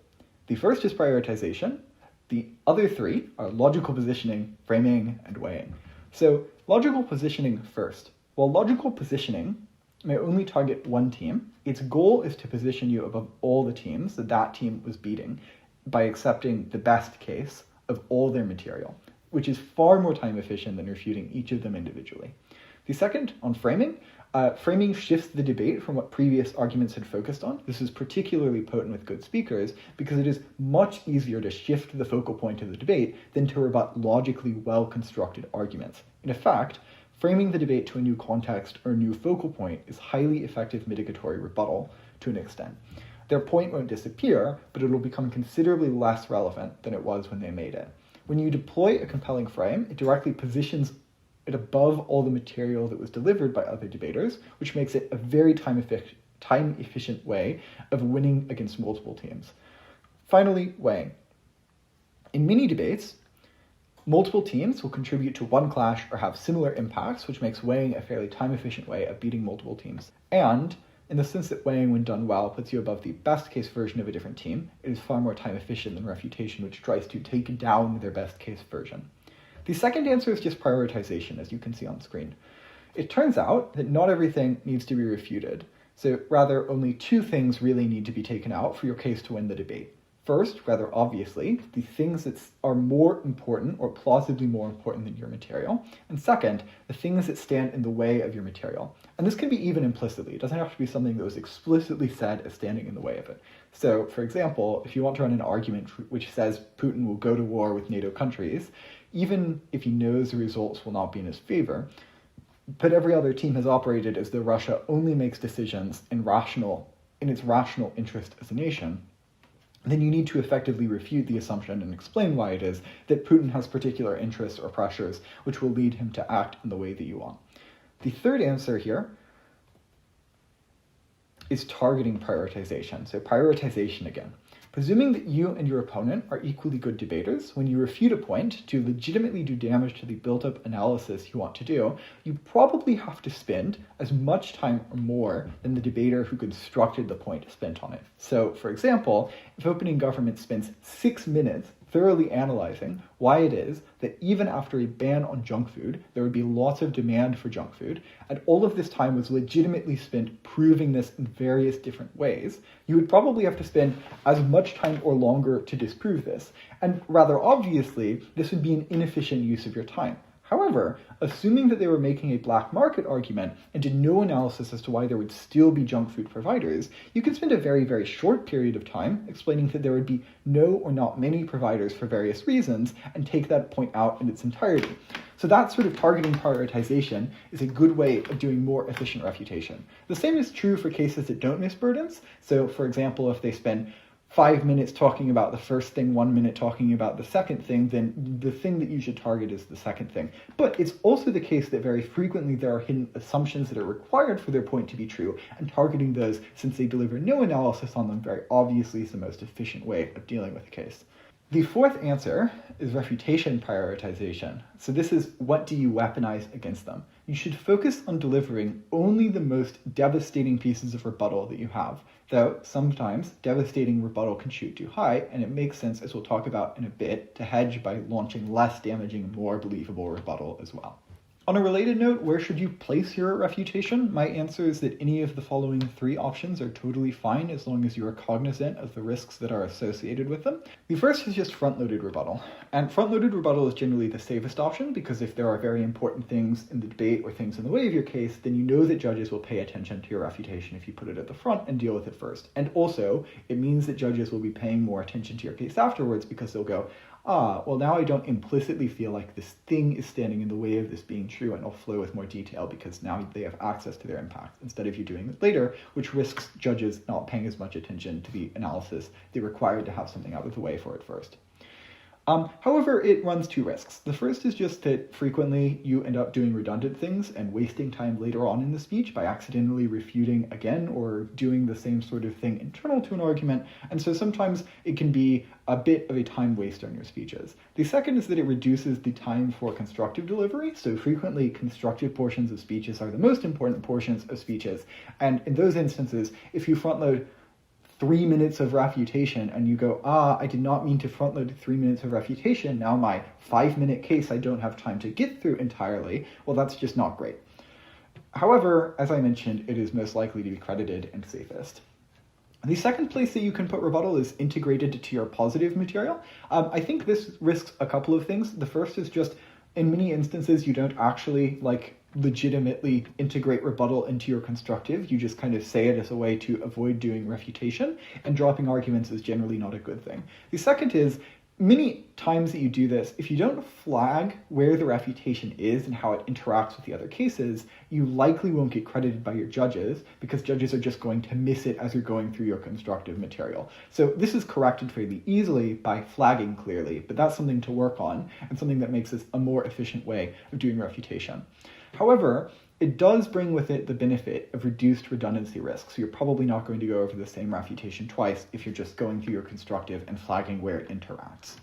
The first is prioritization. The other 3 are logical positioning, framing, and weighing. So logical positioning first. While logical positioning may only target one team, its goal is to position you above all the teams that team was beating by accepting the best case of all their material, which is far more time efficient than refuting each of them individually. The second, on framing, framing shifts the debate from what previous arguments had focused on. This is particularly potent with good speakers because it is much easier to shift the focal point of the debate than to rebut logically well-constructed arguments. In fact, framing the debate to a new context or a new focal point is highly effective mitigatory rebuttal to an extent. Their point won't disappear, but it will become considerably less relevant than it was when they made it. When you deploy a compelling frame, it directly positions it above all the material that was delivered by other debaters, which makes it a very time-efficient way of winning against multiple teams. Finally, weighing. In mini debates, multiple teams will contribute to one clash or have similar impacts, which makes weighing a fairly time-efficient way of beating multiple teams. And, in the sense that weighing, when done well, puts you above the best-case version of a different team, it is far more time-efficient than refutation, which tries to take down their best-case version. The second answer is just prioritization, as you can see on screen. It turns out that not everything needs to be refuted. So rather, only two things really need to be taken out for your case to win the debate. First, rather obviously, the things that are more important or plausibly more important than your material. And second, the things that stand in the way of your material. And this can be even implicitly. It doesn't have to be something that was explicitly said as standing in the way of it. So, for example, if you want to run an argument which says Putin will go to war with NATO countries, even if he knows the results will not be in his favor, but every other team has operated as though Russia only makes decisions in its rational interest as a nation, then you need to effectively refute the assumption and explain why it is that Putin has particular interests or pressures which will lead him to act in the way that you want. The third answer here is targeting prioritization. So prioritization again. Presuming that you and your opponent are equally good debaters, when you refute a point to legitimately do damage to the built-up analysis you want to do, you probably have to spend as much time or more than the debater who constructed the point spent on it. So, for example, if opening government spends 6 minutes thoroughly analyzing why it is that even after a ban on junk food, there would be lots of demand for junk food, and all of this time was legitimately spent proving this in various different ways, you would probably have to spend as much time or longer to disprove this. And rather obviously, this would be an inefficient use of your time. However, assuming that they were making a black market argument and did no analysis as to why there would still be junk food providers, you could spend a very, very short period of time explaining that there would be no or not many providers for various reasons and take that point out in its entirety. So that sort of targeting prioritization is a good way of doing more efficient refutation. The same is true for cases that don't miss burdens. So for example, if they spend 5 minutes talking about the first thing, 1 minute talking about the second thing, then the thing that you should target is the second thing. But it's also the case that very frequently there are hidden assumptions that are required for their point to be true, and targeting those, since they deliver no analysis on them, very obviously is the most efficient way of dealing with the case. The fourth answer is refutation prioritization. So this is, what do you weaponize against them? You should focus on delivering only the most devastating pieces of rebuttal that you have, though sometimes devastating rebuttal can shoot too high, and it makes sense, as we'll talk about in a bit, to hedge by launching less damaging, more believable rebuttal as well. On a related note, where should you place your refutation? My answer is that any of the following 3 options are totally fine as long as you are cognizant of the risks that are associated with them. The first is just front-loaded rebuttal. And front-loaded rebuttal is generally the safest option because if there are very important things in the debate or things in the way of your case, then you know that judges will pay attention to your refutation if you put it at the front and deal with it first. And also, it means that judges will be paying more attention to your case afterwards because they'll go, well, now I don't implicitly feel like this thing is standing in the way of this being true, and I'll flow with more detail because now they have access to their impact instead of you doing it later, which risks judges not paying as much attention to the analysis they required to have something out of the way for it first. However, it runs 2 risks. The first is just that frequently you end up doing redundant things and wasting time later on in the speech by accidentally refuting again or doing the same sort of thing internal to an argument, and so sometimes it can be a bit of a time waster in your speeches. The second is that it reduces the time for constructive delivery, so frequently constructive portions of speeches are the most important portions of speeches, and in those instances, if you front load 3 minutes of refutation and you go, I did not mean to front load 3 minutes of refutation, now my 5-minute case I don't have time to get through entirely, well, that's just not great. However, as I mentioned, it is most likely to be credited and safest. The second place that you can put rebuttal is integrated to your positive material. I think this risks a couple of things. The first is just, in many instances, you don't actually legitimately integrate rebuttal into your constructive. You just kind of say it as a way to avoid doing refutation, and dropping arguments is generally not a good thing. The second is, many times that you do this, if you don't flag where the refutation is and how it interacts with the other cases, you likely won't get credited by your judges because judges are just going to miss it as you're going through your constructive material. So this is corrected fairly easily by flagging clearly, but that's something to work on and something that makes this a more efficient way of doing refutation. However, it does bring with it the benefit of reduced redundancy risk, so you're probably not going to go over the same refutation twice if you're just going through your constructive and flagging where it interacts.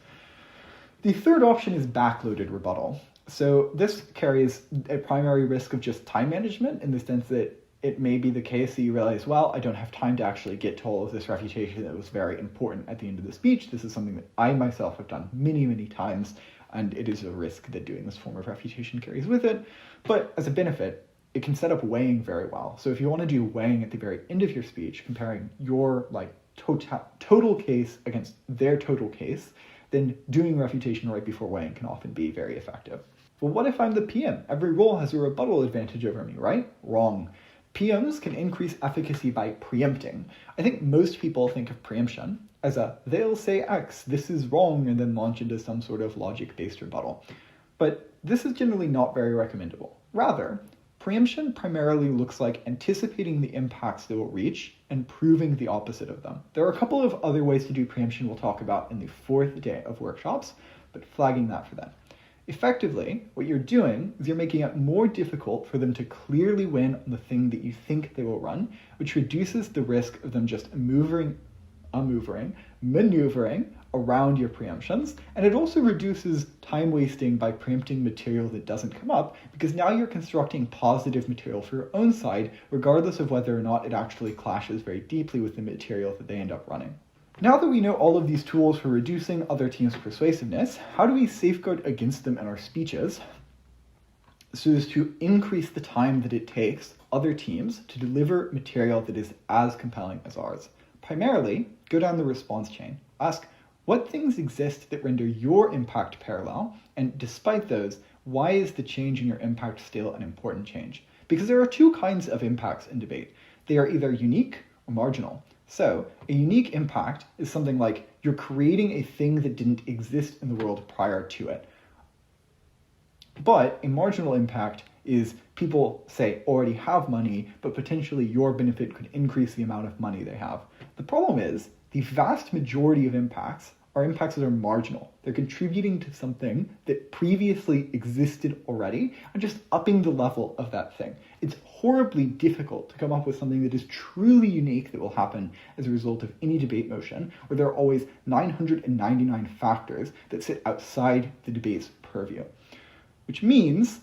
The third option is backloaded rebuttal. So this carries a primary risk of just time management in the sense that it may be the case that you realize, well, I don't have time to actually get to all of this refutation that was very important at the end of the speech. This is something that I myself have done many, many times, and it is a risk that doing this form of refutation carries with it. But as a benefit, it can set up weighing very well. So if you want to do weighing at the very end of your speech, comparing your total case against their total case, then doing refutation right before weighing can often be very effective. Well, what if I'm the PM? Every role has a rebuttal advantage over me, right? Wrong. PMs can increase efficacy by preempting. I think most people think of preemption as they'll say X, this is wrong, and then launch into some sort of logic-based rebuttal. But this is generally not very recommendable. Rather, preemption primarily looks like anticipating the impacts they will reach and proving the opposite of them. There are a couple of other ways to do preemption we'll talk about in the 4th day of workshops, but flagging that for then. Effectively, what you're doing is you're making it more difficult for them to clearly win on the thing that you think they will run, which reduces the risk of them just maneuvering around your preemptions, and it also reduces time wasting by preempting material that doesn't come up, because now you're constructing positive material for your own side, regardless of whether or not it actually clashes very deeply with the material that they end up running. Now that we know all of these tools for reducing other teams' persuasiveness, how do we safeguard against them in our speeches so as to increase the time that it takes other teams to deliver material that is as compelling as ours? Primarily, go down the response chain. Ask, what things exist that render your impact parallel? And despite those, why is the change in your impact still an important change? Because there are two kinds of impacts in debate. They are either unique or marginal. So, a unique impact is something like you're creating a thing that didn't exist in the world prior to it. But a marginal impact is people, say, already have money, but potentially your benefit could increase the amount of money they have. The problem is, the vast majority of impacts are impacts that are marginal. They're contributing to something that previously existed already and just upping the level of that thing. It's horribly difficult to come up with something that is truly unique that will happen as a result of any debate motion, where there are always 999 factors that sit outside the debate's purview. Which means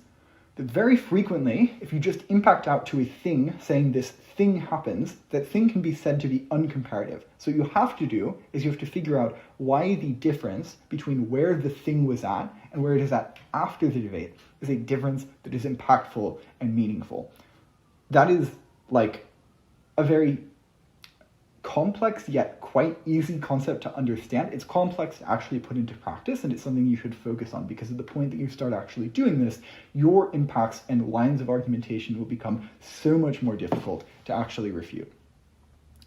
that very frequently, if you just impact out to a thing saying this thing happens, that thing can be said to be uncomparative. So what you have to do is you have to figure out why the difference between where the thing was at and where it is at after the debate is a difference that is impactful and meaningful. That is like a very complex yet quite easy concept to understand. It's complex to actually put into practice, and it's something you should focus on, because at the point that you start actually doing this, your impacts and lines of argumentation will become so much more difficult to actually refute.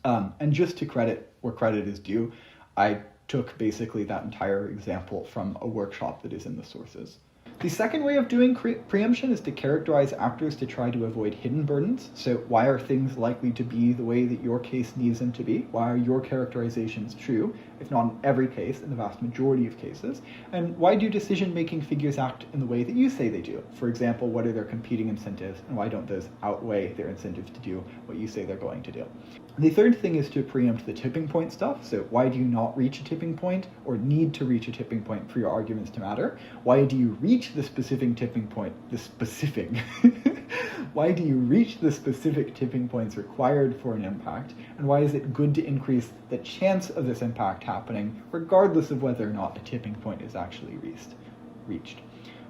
And just to credit where credit is due, I took basically that entire example from a workshop that is in the sources. The second way of doing preemption is to characterize actors to try to avoid hidden burdens. So why are things likely to be the way that your case needs them to be? Why are your characterizations true, if not in every case, in the vast majority of cases? And why do decision-making figures act in the way that you say they do? For example, what are their competing incentives, and why don't those outweigh their incentives to do what you say they're going to do? The third thing is to preempt the tipping point stuff. So why do you not reach a tipping point or need to reach a tipping point for your arguments to matter? Why do you reach the specific tipping point, why do you reach the specific tipping points required for an impact? And why is it good to increase the chance of this impact happening, regardless of whether or not a tipping point is actually reached?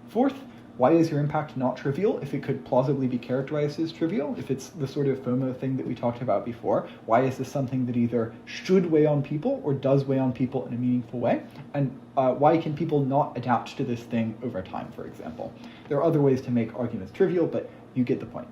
Fourth, why is your impact not trivial if it could plausibly be characterized as trivial? If it's the sort of FOMO thing that we talked about before, why is this something that either should weigh on people or does weigh on people in a meaningful way? And why can people not adapt to this thing over time, for example? There are other ways to make arguments trivial, but you get the point.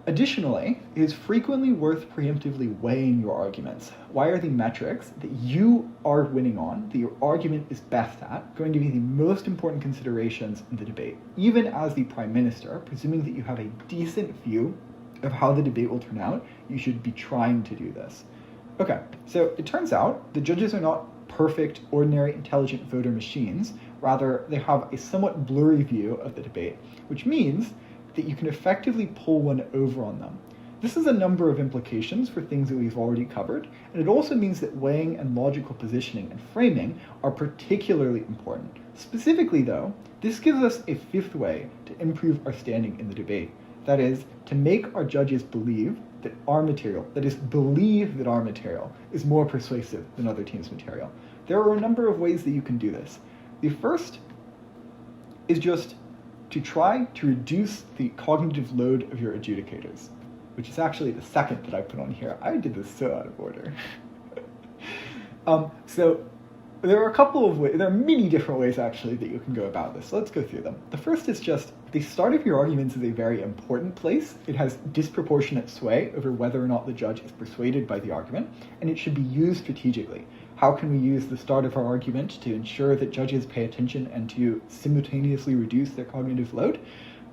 Additionally, it is frequently worth preemptively weighing your arguments. Why are the metrics that you are winning on, that your argument is best at, going to be the most important considerations in the debate? Even as the Prime Minister, presuming that you have a decent view of how the debate will turn out, you should be trying to do this. Okay, so it turns out the judges are not perfect, ordinary, intelligent voter machines. Rather, they have a somewhat blurry view of the debate, which means that you can effectively pull one over on them. This has a number of implications for things that we've already covered, and it also means that weighing and logical positioning and framing are particularly important. Specifically though, this gives us a fifth way to improve our standing in the debate. That is, to make our judges believe that our material, is more persuasive than other teams' material. There are a number of ways that you can do this. The first is just to try to reduce the cognitive load of your adjudicators, which is actually the second that I put on here. I did this so out of order. So there are a couple of ways, there are many different ways actually that you can go about this. So let's go through them. The first is just the start of your arguments is a very important place. It has disproportionate sway over whether or not the judge is persuaded by the argument, and it should be used strategically. How can we use the start of our argument to ensure that judges pay attention and to simultaneously reduce their cognitive load?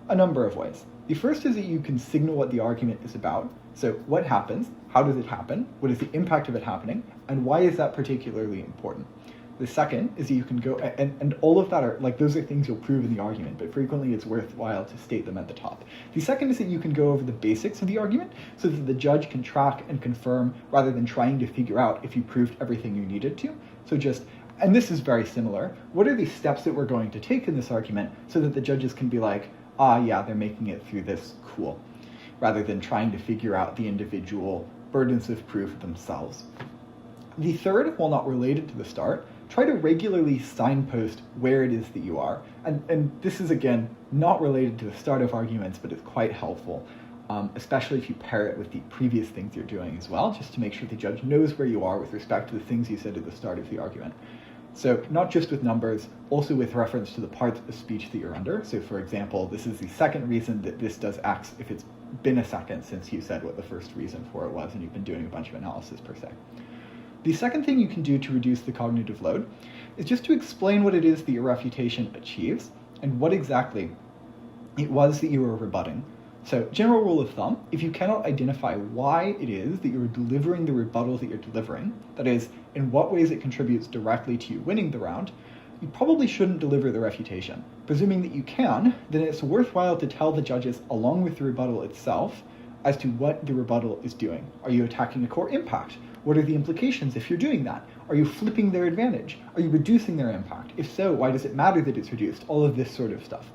A number of ways. The first is that you can signal what the argument is about. So what happens? How does it happen? What is the impact of it happening? And why is that particularly important? The second is that you can go, and all of that are, like, those are things you'll prove in the argument, but frequently it's worthwhile to state them at the top. The second is that you can go over the basics of the argument so that the judge can track and confirm rather than trying to figure out if you proved everything you needed to. So just, and this is very similar, what are the steps that we're going to take in this argument so that the judges can be like, ah, yeah, they're making it through this, cool, rather than trying to figure out the individual burdens of proof themselves. The third, while not related to the start, try to regularly signpost where it is that you are. And this is, again, not related to the start of arguments, but it's quite helpful, especially if you pair it with the previous things you're doing as well, just to make sure the judge knows where you are with respect to the things you said at the start of the argument. So not just with numbers, also with reference to the parts of speech that you're under. So for example, this is the second reason that this does X if it's been a second since you said what the first reason for it was and you've been doing a bunch of analysis per se. The second thing you can do to reduce the cognitive load is just to explain what it is that your refutation achieves and what exactly it was that you were rebutting. So, general rule of thumb, if you cannot identify why it is that you're delivering the rebuttal that you're delivering, that is, in what ways it contributes directly to you winning the round, you probably shouldn't deliver the refutation. Presuming that you can, then it's worthwhile to tell the judges, along with the rebuttal itself, as to what the rebuttal is doing. Are you attacking a core impact? What are the implications if you're doing that? Are you flipping their advantage? Are you reducing their impact? If so, why does it matter that it's reduced? All of this sort of stuff.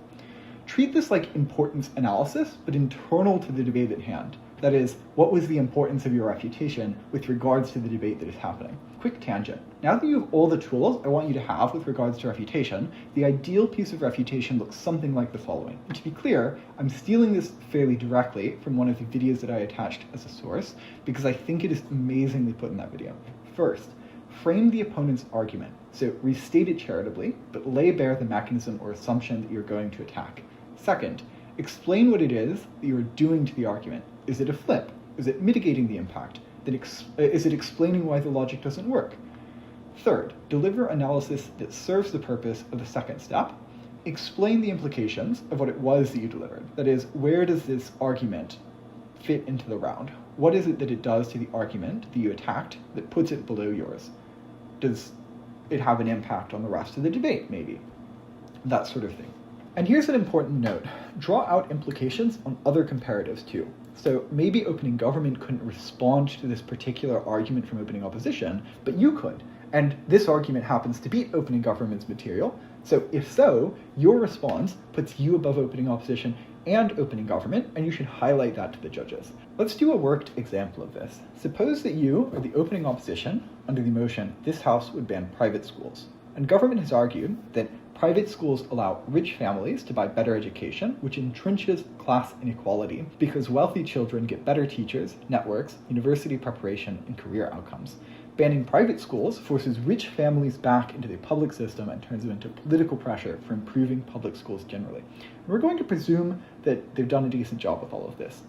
Treat this like importance analysis, but internal to the debate at hand. That is, what was the importance of your refutation with regards to the debate that is happening? Quick tangent. Now that you have all the tools I want you to have with regards to refutation, the ideal piece of refutation looks something like the following. And to be clear, I'm stealing this fairly directly from one of the videos that I attached as a source, because I think it is amazingly put in that video. First, frame the opponent's argument. So restate it charitably, but lay bare the mechanism or assumption that you're going to attack. Second, explain what it is that you are doing to the argument. Is it a flip? Is it mitigating the impact? Then is it explaining why the logic doesn't work? Third, deliver analysis that serves the purpose of the second step. Explain the implications of what it was that you delivered. That is, where does this argument fit into the round? What is it that it does to the argument that you attacked that puts it below yours? Does it have an impact on the rest of the debate, maybe? That sort of thing. And here's an important note. Draw out implications on other comparatives too. So maybe opening government couldn't respond to this particular argument from opening opposition, but you could. And this argument happens to beat opening government's material. So if so, your response puts you above opening opposition and opening government, and you should highlight that to the judges. Let's do a worked example of this. Suppose that you are the opening opposition under the motion, this House would ban private schools. And government has argued that private schools allow rich families to buy better education, which entrenches class inequality because wealthy children get better teachers, networks, university preparation, and career outcomes. Banning private schools forces rich families back into the public system and turns them into political pressure for improving public schools generally. And we're going to presume that they've done a decent job with all of this.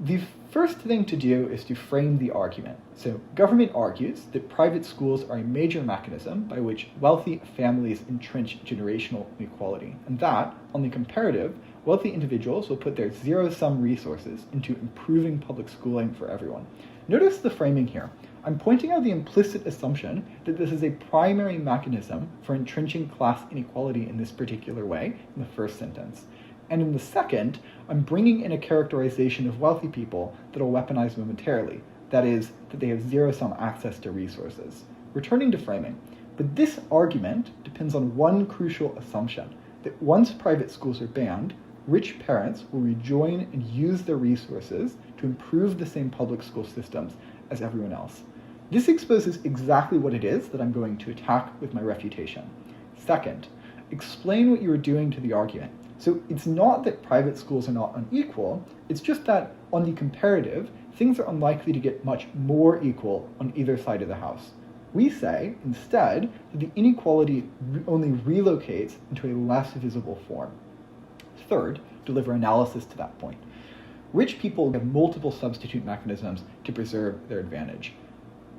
The first thing to do is to frame the argument. So government argues that private schools are a major mechanism by which wealthy families entrench generational inequality, and that, on the comparative, wealthy individuals will put their zero-sum resources into improving public schooling for everyone. Notice the framing here. I'm pointing out the implicit assumption that this is a primary mechanism for entrenching class inequality in this particular way in the first sentence. And in the second, I'm bringing in a characterization of wealthy people that I'll weaponize momentarily. That is, that they have zero-sum access to resources. Returning to framing. But this argument depends on one crucial assumption, that once private schools are banned, rich parents will rejoin and use their resources to improve the same public school systems as everyone else. This exposes exactly what it is that I'm going to attack with my refutation. Second, explain what you are doing to the argument. So it's not that private schools are not unequal, it's just that on the comparative, things are unlikely to get much more equal on either side of the house. We say, instead, that the inequality only relocates into a less visible form. Third, deliver analysis to that point. Rich people have multiple substitute mechanisms to preserve their advantage.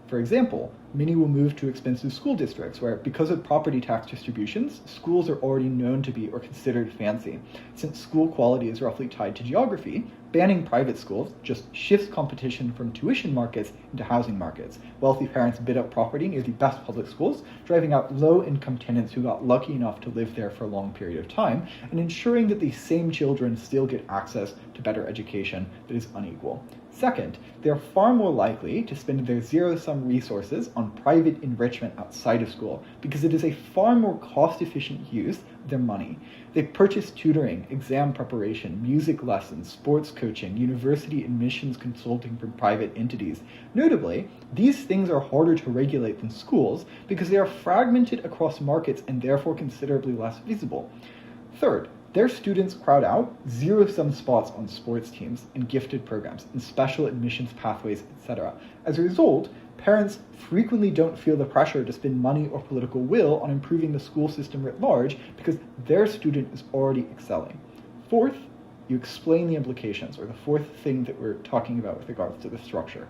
For example, many will move to expensive school districts where, because of property tax distributions, schools are already known to be or considered fancy. Since school quality is roughly tied to geography, banning private schools just shifts competition from tuition markets into housing markets. Wealthy parents bid up property near the best public schools, driving out low-income tenants who got lucky enough to live there for a long period of time, and ensuring that these same children still get access to better education that is unequal. Second, they are far more likely to spend their zero-sum resources on private enrichment outside of school because it is a far more cost-efficient use of their money. They purchase tutoring, exam preparation, music lessons, sports coaching, university admissions consulting from private entities. Notably, these things are harder to regulate than schools because they are fragmented across markets and therefore considerably less visible. Third, their students crowd out zero-sum spots on sports teams and gifted programs and special admissions pathways, etc. As a result, parents frequently don't feel the pressure to spend money or political will on improving the school system writ large because their student is already excelling. Fourth, you explain the implications, or the fourth thing that we're talking about with regards to the structure.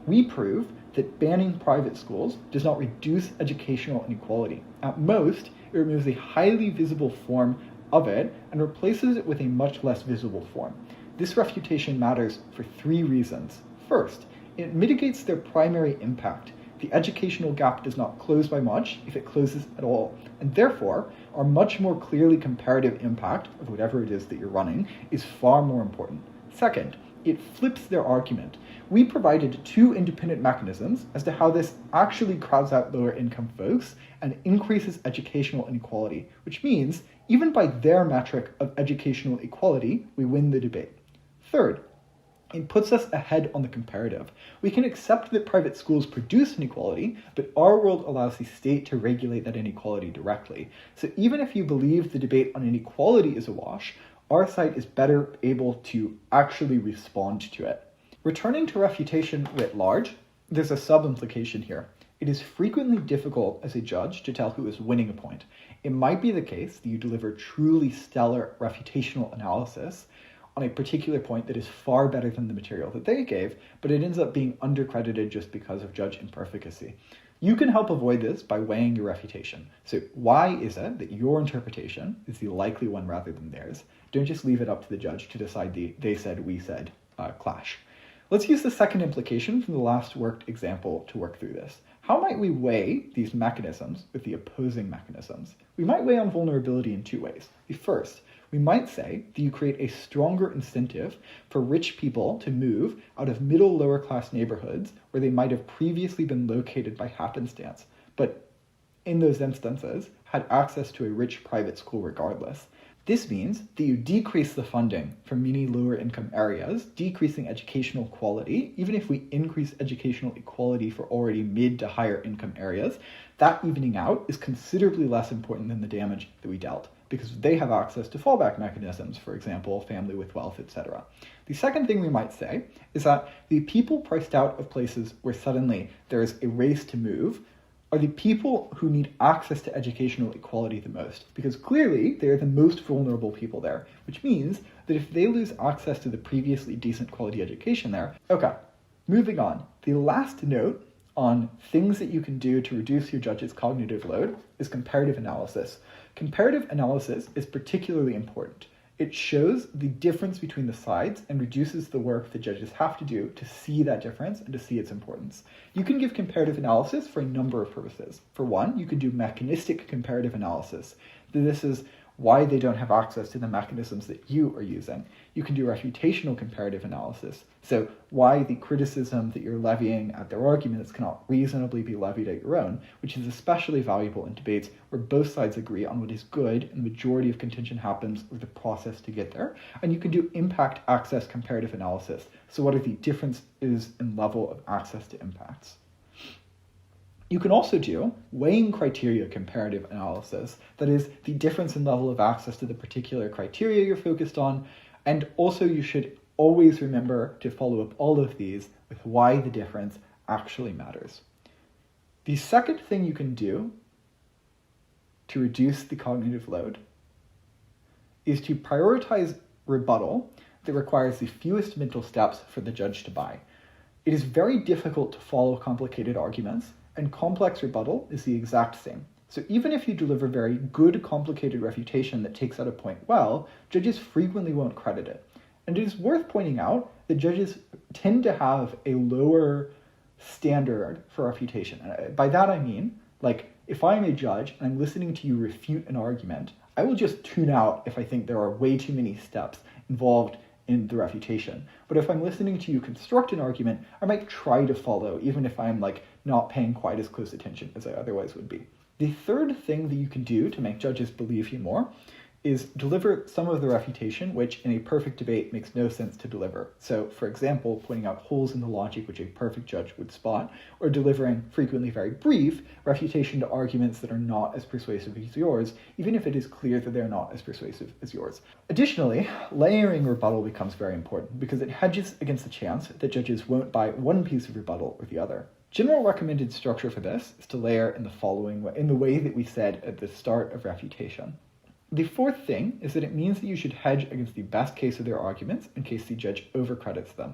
We prove that banning private schools does not reduce educational inequality. At most, it removes a highly visible form of it and replaces it with a much less visible form. This refutation matters for three reasons. First, it mitigates their primary impact. The educational gap does not close by much if it closes at all, and therefore, our much more clearly comparative impact of whatever it is that you're running is far more important. Second, it flips their argument. We provided two independent mechanisms as to how this actually crowds out lower income folks and increases educational inequality, which means even by their metric of educational equality, we win the debate. Third, it puts us ahead on the comparative. We can accept that private schools produce inequality, but our world allows the state to regulate that inequality directly. So even if you believe the debate on inequality is a wash, our side is better able to actually respond to it. Returning to refutation writ large, there's a sub-implication here. It is frequently difficult as a judge to tell who is winning a point. It might be the case that you deliver truly stellar refutational analysis on a particular point that is far better than the material that they gave, but it ends up being undercredited just because of judge imperficacy. You can help avoid this by weighing your refutation. So why is it that your interpretation is the likely one rather than theirs? Don't just leave it up to the judge to decide the they said, we said clash. Let's use the second implication from the last worked example to work through this. How might we weigh these mechanisms with the opposing mechanisms? We might weigh on vulnerability in two ways. The first, we might say that you create a stronger incentive for rich people to move out of middle lower class neighborhoods where they might have previously been located by happenstance, but in those instances had access to a rich private school regardless. This means that you decrease the funding for many lower income areas, decreasing educational quality. Even if we increase educational equality for already mid to higher income areas, that evening out is considerably less important than the damage that we dealt, because they have access to fallback mechanisms, for example, family with wealth, etc. The second thing we might say is that the people priced out of places where suddenly there is a race to move are the people who need access to educational equality the most, because clearly they are the most vulnerable people there, which means that if they lose access to the previously decent quality education there. Okay, moving on. The last note on things that you can do to reduce your judge's cognitive load is comparative analysis. Comparative analysis is particularly important. It shows the difference between the sides and reduces the work the judges have to do to see that difference and to see its importance. You can give comparative analysis for a number of purposes. For one, you can do mechanistic comparative analysis. This is why they don't have access to the mechanisms that you are using. You can do refutational comparative analysis. So why the criticism that you're levying at their arguments cannot reasonably be levied at your own, which is especially valuable in debates where both sides agree on what is good and the majority of contention happens with the process to get there. And you can do impact access comparative analysis. So what are the differences in level of access to impacts? You can also do weighing criteria comparative analysis, that is, the difference in level of access to the particular criteria you're focused on, and also you should always remember to follow up all of these with why the difference actually matters. The second thing you can do to reduce the cognitive load is to prioritize rebuttal that requires the fewest mental steps for the judge to buy. It is very difficult to follow complicated arguments, and complex rebuttal is the exact same. So even if you deliver very good complicated refutation that takes out a point well, judges frequently won't credit it. And it is worth pointing out that judges tend to have a lower standard for refutation. And by that I mean, like, if I'm a judge and I'm listening to you refute an argument, I will just tune out if I think there are way too many steps involved in the refutation. But if I'm listening to you construct an argument, I might try to follow, even if I'm not paying quite as close attention as I otherwise would be. The third thing that you can do to make judges believe you more is deliver some of the refutation which in a perfect debate makes no sense to deliver. So, for example, pointing out holes in the logic which a perfect judge would spot, or delivering frequently very brief refutation to arguments that are not as persuasive as yours, even if it is clear that they're not as persuasive as yours. Additionally, layering rebuttal becomes very important because it hedges against the chance that judges won't buy one piece of rebuttal or the other. General recommended structure for this is to layer in the following way, in the way that we said at the start of refutation. The fourth thing is that it means that you should hedge against the best case of their arguments in case the judge overcredits them.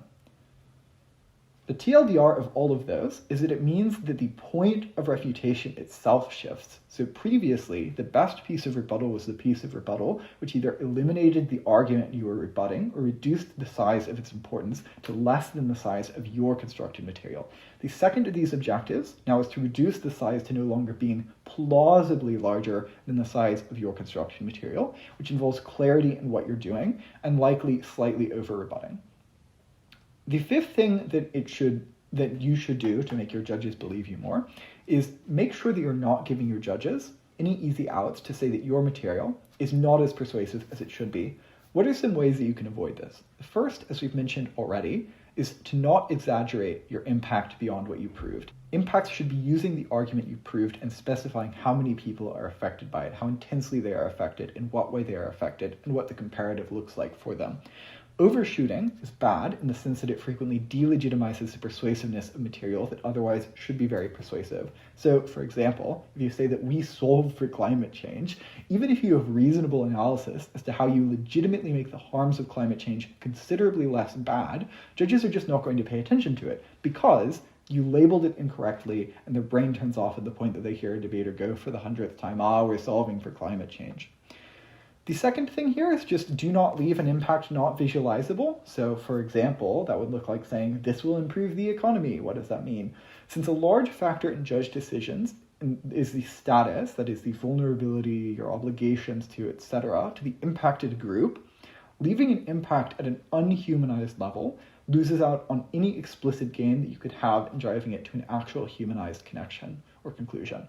The TLDR of all of those is that it means that the point of refutation itself shifts. So previously, the best piece of rebuttal was the piece of rebuttal which either eliminated the argument you were rebutting or reduced the size of its importance to less than the size of your constructed material. The second of these objectives now is to reduce the size to no longer being plausibly larger than the size of your construction material, which involves clarity in what you're doing and likely slightly over-rebutting. The fifth thing that you should do to make your judges believe you more is make sure that you're not giving your judges any easy outs to say that your material is not as persuasive as it should be. What are some ways that you can avoid this? The first, as we've mentioned already, is to not exaggerate your impact beyond what you proved. Impacts should be using the argument you proved and specifying how many people are affected by it, how intensely they are affected, in what way they are affected, and what the comparative looks like for them. Overshooting is bad in the sense that it frequently delegitimizes the persuasiveness of material that otherwise should be very persuasive. So, for example, if you say that we solve for climate change, even if you have reasonable analysis as to how you legitimately make the harms of climate change considerably less bad, judges are just not going to pay attention to it because you labeled it incorrectly and their brain turns off at the point that they hear a debater go for the 100th time, we're solving for climate change. The second thing here is just do not leave an impact not visualizable. So, for example, that would look like saying, this will improve the economy. What does that mean? Since a large factor in judge decisions is the status, that is the vulnerability, your obligations to, etc., to the impacted group, leaving an impact at an unhumanized level loses out on any explicit gain that you could have in driving it to an actual humanized connection or conclusion.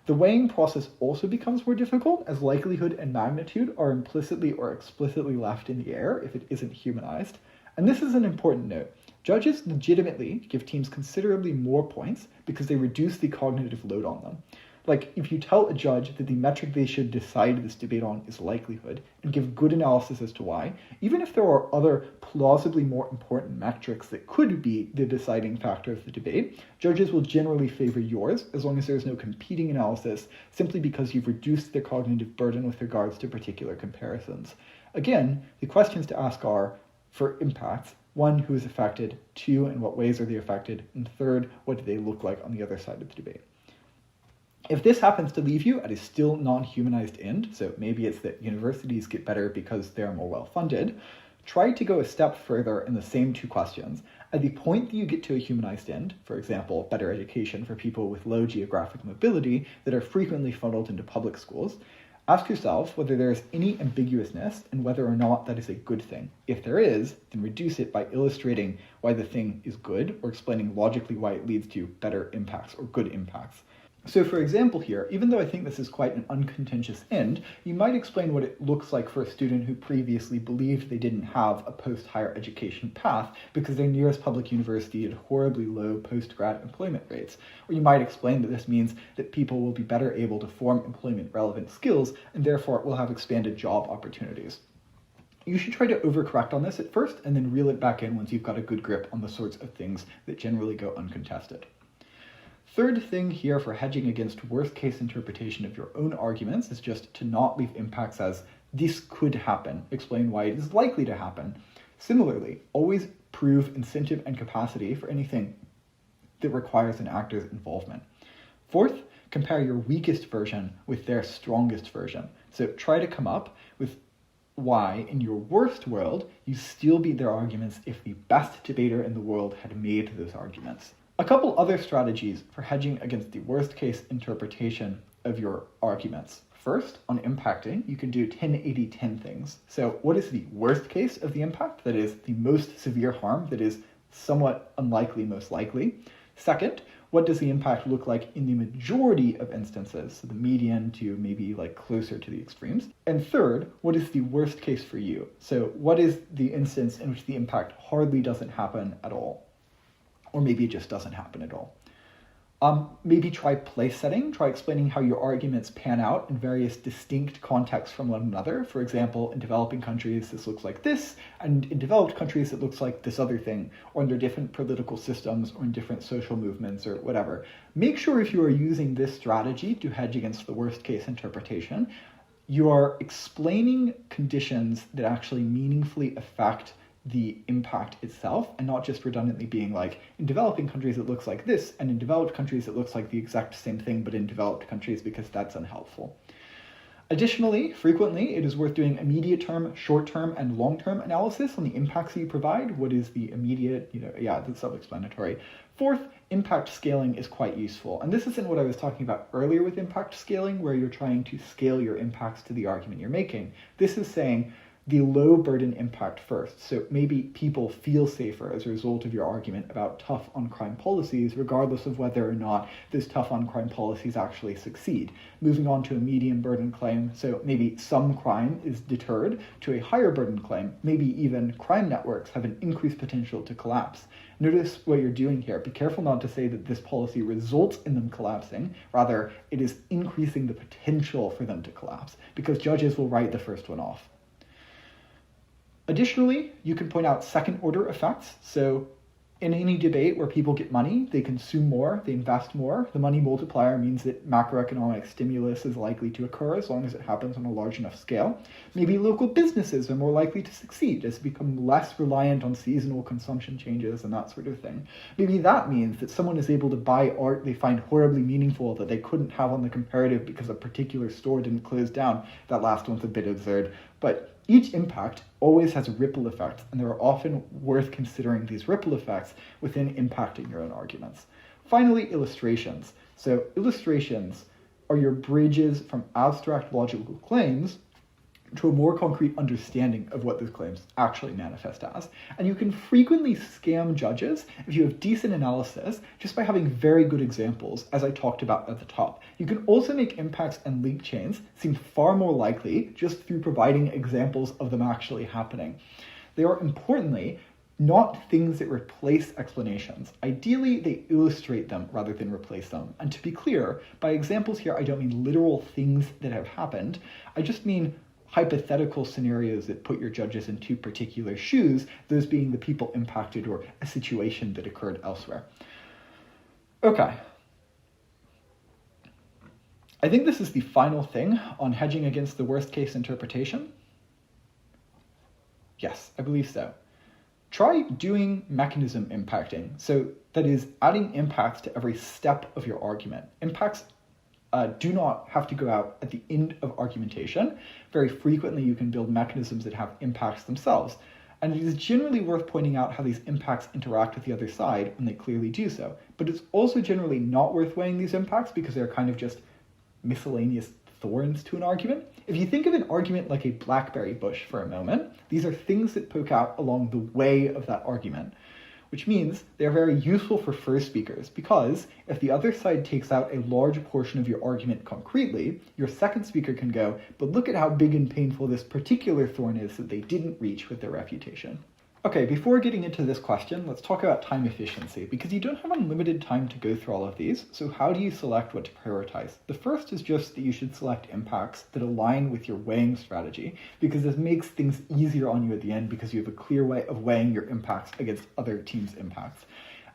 The weighing process also becomes more difficult as likelihood and magnitude are implicitly or explicitly left in the air if it isn't humanized. And this is an important note. Judges legitimately give teams considerably more points because they reduce the cognitive load on them. Like, if you tell a judge that the metric they should decide this debate on is likelihood, and give good analysis as to why, even if there are other plausibly more important metrics that could be the deciding factor of the debate, judges will generally favor yours as long as there is no competing analysis, simply because you've reduced their cognitive burden with regards to particular comparisons. Again, the questions to ask are, for impacts, 1, who is affected, 2, in what ways are they affected, and 3rd, what do they look like on the other side of the debate. If this happens to leave you at a still non-humanized end, so maybe it's that universities get better because they're more well-funded, try to go a step further in the same 2 questions. At the point that you get to a humanized end, for example, better education for people with low geographic mobility that are frequently funneled into public schools, ask yourself whether there is any ambiguousness and whether or not that is a good thing. If there is, then reduce it by illustrating why the thing is good or explaining logically why it leads to better impacts or good impacts. So for example here, even though I think this is quite an uncontentious end, you might explain what it looks like for a student who previously believed they didn't have a post-higher education path because their nearest public university had horribly low post-grad employment rates. Or you might explain that this means that people will be better able to form employment-relevant skills and therefore will have expanded job opportunities. You should try to overcorrect on this at first and then reel it back in once you've got a good grip on the sorts of things that generally go uncontested. Third thing here for hedging against worst case interpretation of your own arguments is just to not leave impacts as this could happen, explain why it is likely to happen. Similarly, always prove incentive and capacity for anything that requires an actor's involvement. Fourth, compare your weakest version with their strongest version. So try to come up with why, in your worst world, you still beat their arguments if the best debater in the world had made those arguments. A couple other strategies for hedging against the worst case interpretation of your arguments. First, on impacting, you can do 10-80-10 things. So what is the worst case of the impact? That is the most severe harm that is somewhat unlikely, most likely. Second, what does the impact look like in the majority of instances? So the median to maybe like closer to the extremes. And third, what is the worst case for you? So what is the instance in which the impact hardly doesn't happen at all? Or maybe it just doesn't happen at all. Maybe try place setting, try explaining how your arguments pan out in various distinct contexts from one another. For example, in developing countries, this looks like this, and in developed countries, it looks like this other thing, or under different political systems, or in different social movements, or whatever. Make sure if you are using this strategy to hedge against the worst case interpretation, you are explaining conditions that actually meaningfully affect the impact itself, and not just redundantly being like, in developing countries it looks like this, and in developed countries it looks like the exact same thing, but in developed countries, because that's unhelpful. Additionally, frequently, it is worth doing immediate term, short term, and long term analysis on the impacts that you provide. What is the immediate, that's self-explanatory. Fourth, impact scaling is quite useful. And this isn't what I was talking about earlier with impact scaling, where you're trying to scale your impacts to the argument you're making. This is saying, the low burden impact first. So maybe people feel safer as a result of your argument about tough on crime policies, regardless of whether or not those tough on crime policies actually succeed. Moving on to a medium burden claim, so maybe some crime is deterred, to a higher burden claim, maybe even crime networks have an increased potential to collapse. Notice what you're doing here. Be careful not to say that this policy results in them collapsing. Rather, it is increasing the potential for them to collapse, because judges will write the first one off. Additionally, you can point out second-order effects. So in any debate where people get money, they consume more, they invest more. The money multiplier means that macroeconomic stimulus is likely to occur as long as it happens on a large enough scale. Maybe local businesses are more likely to succeed as they become less reliant on seasonal consumption changes and that sort of thing. Maybe that means that someone is able to buy art they find horribly meaningful that they couldn't have on the comparative because a particular store didn't close down. That last one's a bit absurd. But each impact always has ripple effects, and there are often worth considering these ripple effects within impacting your own arguments. Finally, illustrations. So illustrations are your bridges from abstract logical claims to a more concrete understanding of what those claims actually manifest as. And you can frequently scam judges if you have decent analysis just by having very good examples, as I talked about at the top. You can also make impacts and link chains seem far more likely just through providing examples of them actually happening. They are importantly not things that replace explanations. Ideally, they illustrate them rather than replace them. And to be clear, by examples here, I don't mean literal things that have happened. I just mean hypothetical scenarios that put your judges in two particular shoes, those being the people impacted or a situation that occurred elsewhere. Okay. I think this is the final thing on hedging against the worst case interpretation. Yes, I believe so. Try doing mechanism impacting. So that is adding impacts to every step of your argument. Impacts do not have to go out at the end of argumentation. Very frequently, you can build mechanisms that have impacts themselves. And it is generally worth pointing out how these impacts interact with the other side when they clearly do so. But it's also generally not worth weighing these impacts because they're kind of just miscellaneous thorns to an argument. If you think of an argument like a blackberry bush for a moment, these are things that poke out along the way of that argument. which means they're very useful for first speakers because if the other side takes out a large portion of your argument concretely, your second speaker can go, but look at how big and painful this particular thorn is that they didn't reach with their refutation. Okay, before getting into this question, let's talk about time efficiency, because you don't have unlimited time to go through all of these, so how do you select what to prioritize? The first is just that you should select impacts that align with your weighing strategy, because this makes things easier on you at the end because you have a clear way of weighing your impacts against other teams' impacts.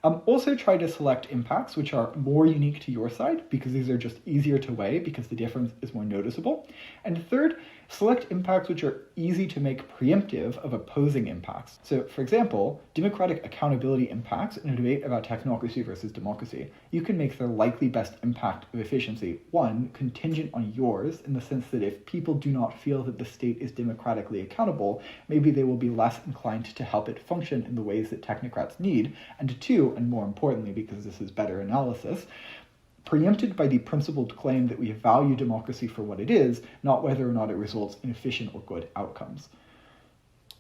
Also try to select impacts which are more unique to your side, because these are just easier to weigh because the difference is more noticeable. And third, select impacts which are easy to make preemptive of opposing impacts. So, for example, democratic accountability impacts in a debate about technocracy versus democracy. You can make their likely best impact of efficiency, one, contingent on yours, in the sense that if people do not feel that the state is democratically accountable, maybe they will be less inclined to help it function in the ways that technocrats need, and two, and more importantly, because this is better analysis, preempted by the principled claim that we value democracy for what it is, not whether or not it results in efficient or good outcomes.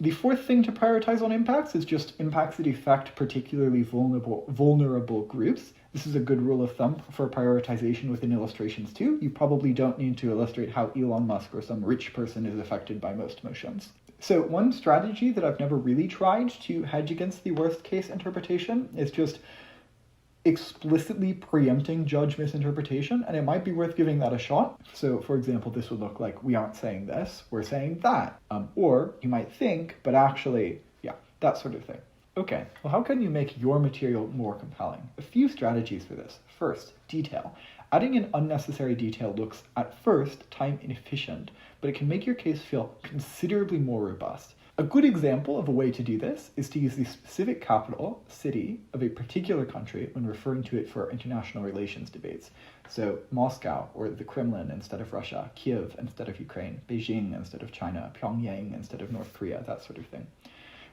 The fourth thing to prioritize on impacts is just impacts that affect particularly vulnerable groups. This is a good rule of thumb for prioritization within illustrations too. You probably don't need to illustrate how Elon Musk or some rich person is affected by most motions. So one strategy that I've never really tried to hedge against the worst case interpretation is just explicitly preempting judge misinterpretation, and it might be worth giving that a shot. So, for example, this would look like, we aren't saying this, we're saying that. Or you might think, but actually, yeah, that sort of thing. Okay, well, how can you make your material more compelling? A few strategies for this. First, detail. Adding an unnecessary detail looks, at first, time inefficient, but it can make your case feel considerably more robust. A good example of a way to do this is to use the specific capital, city, of a particular country when referring to it for international relations debates. So Moscow, or the Kremlin instead of Russia, Kiev instead of Ukraine, Beijing instead of China, Pyongyang instead of North Korea, that sort of thing.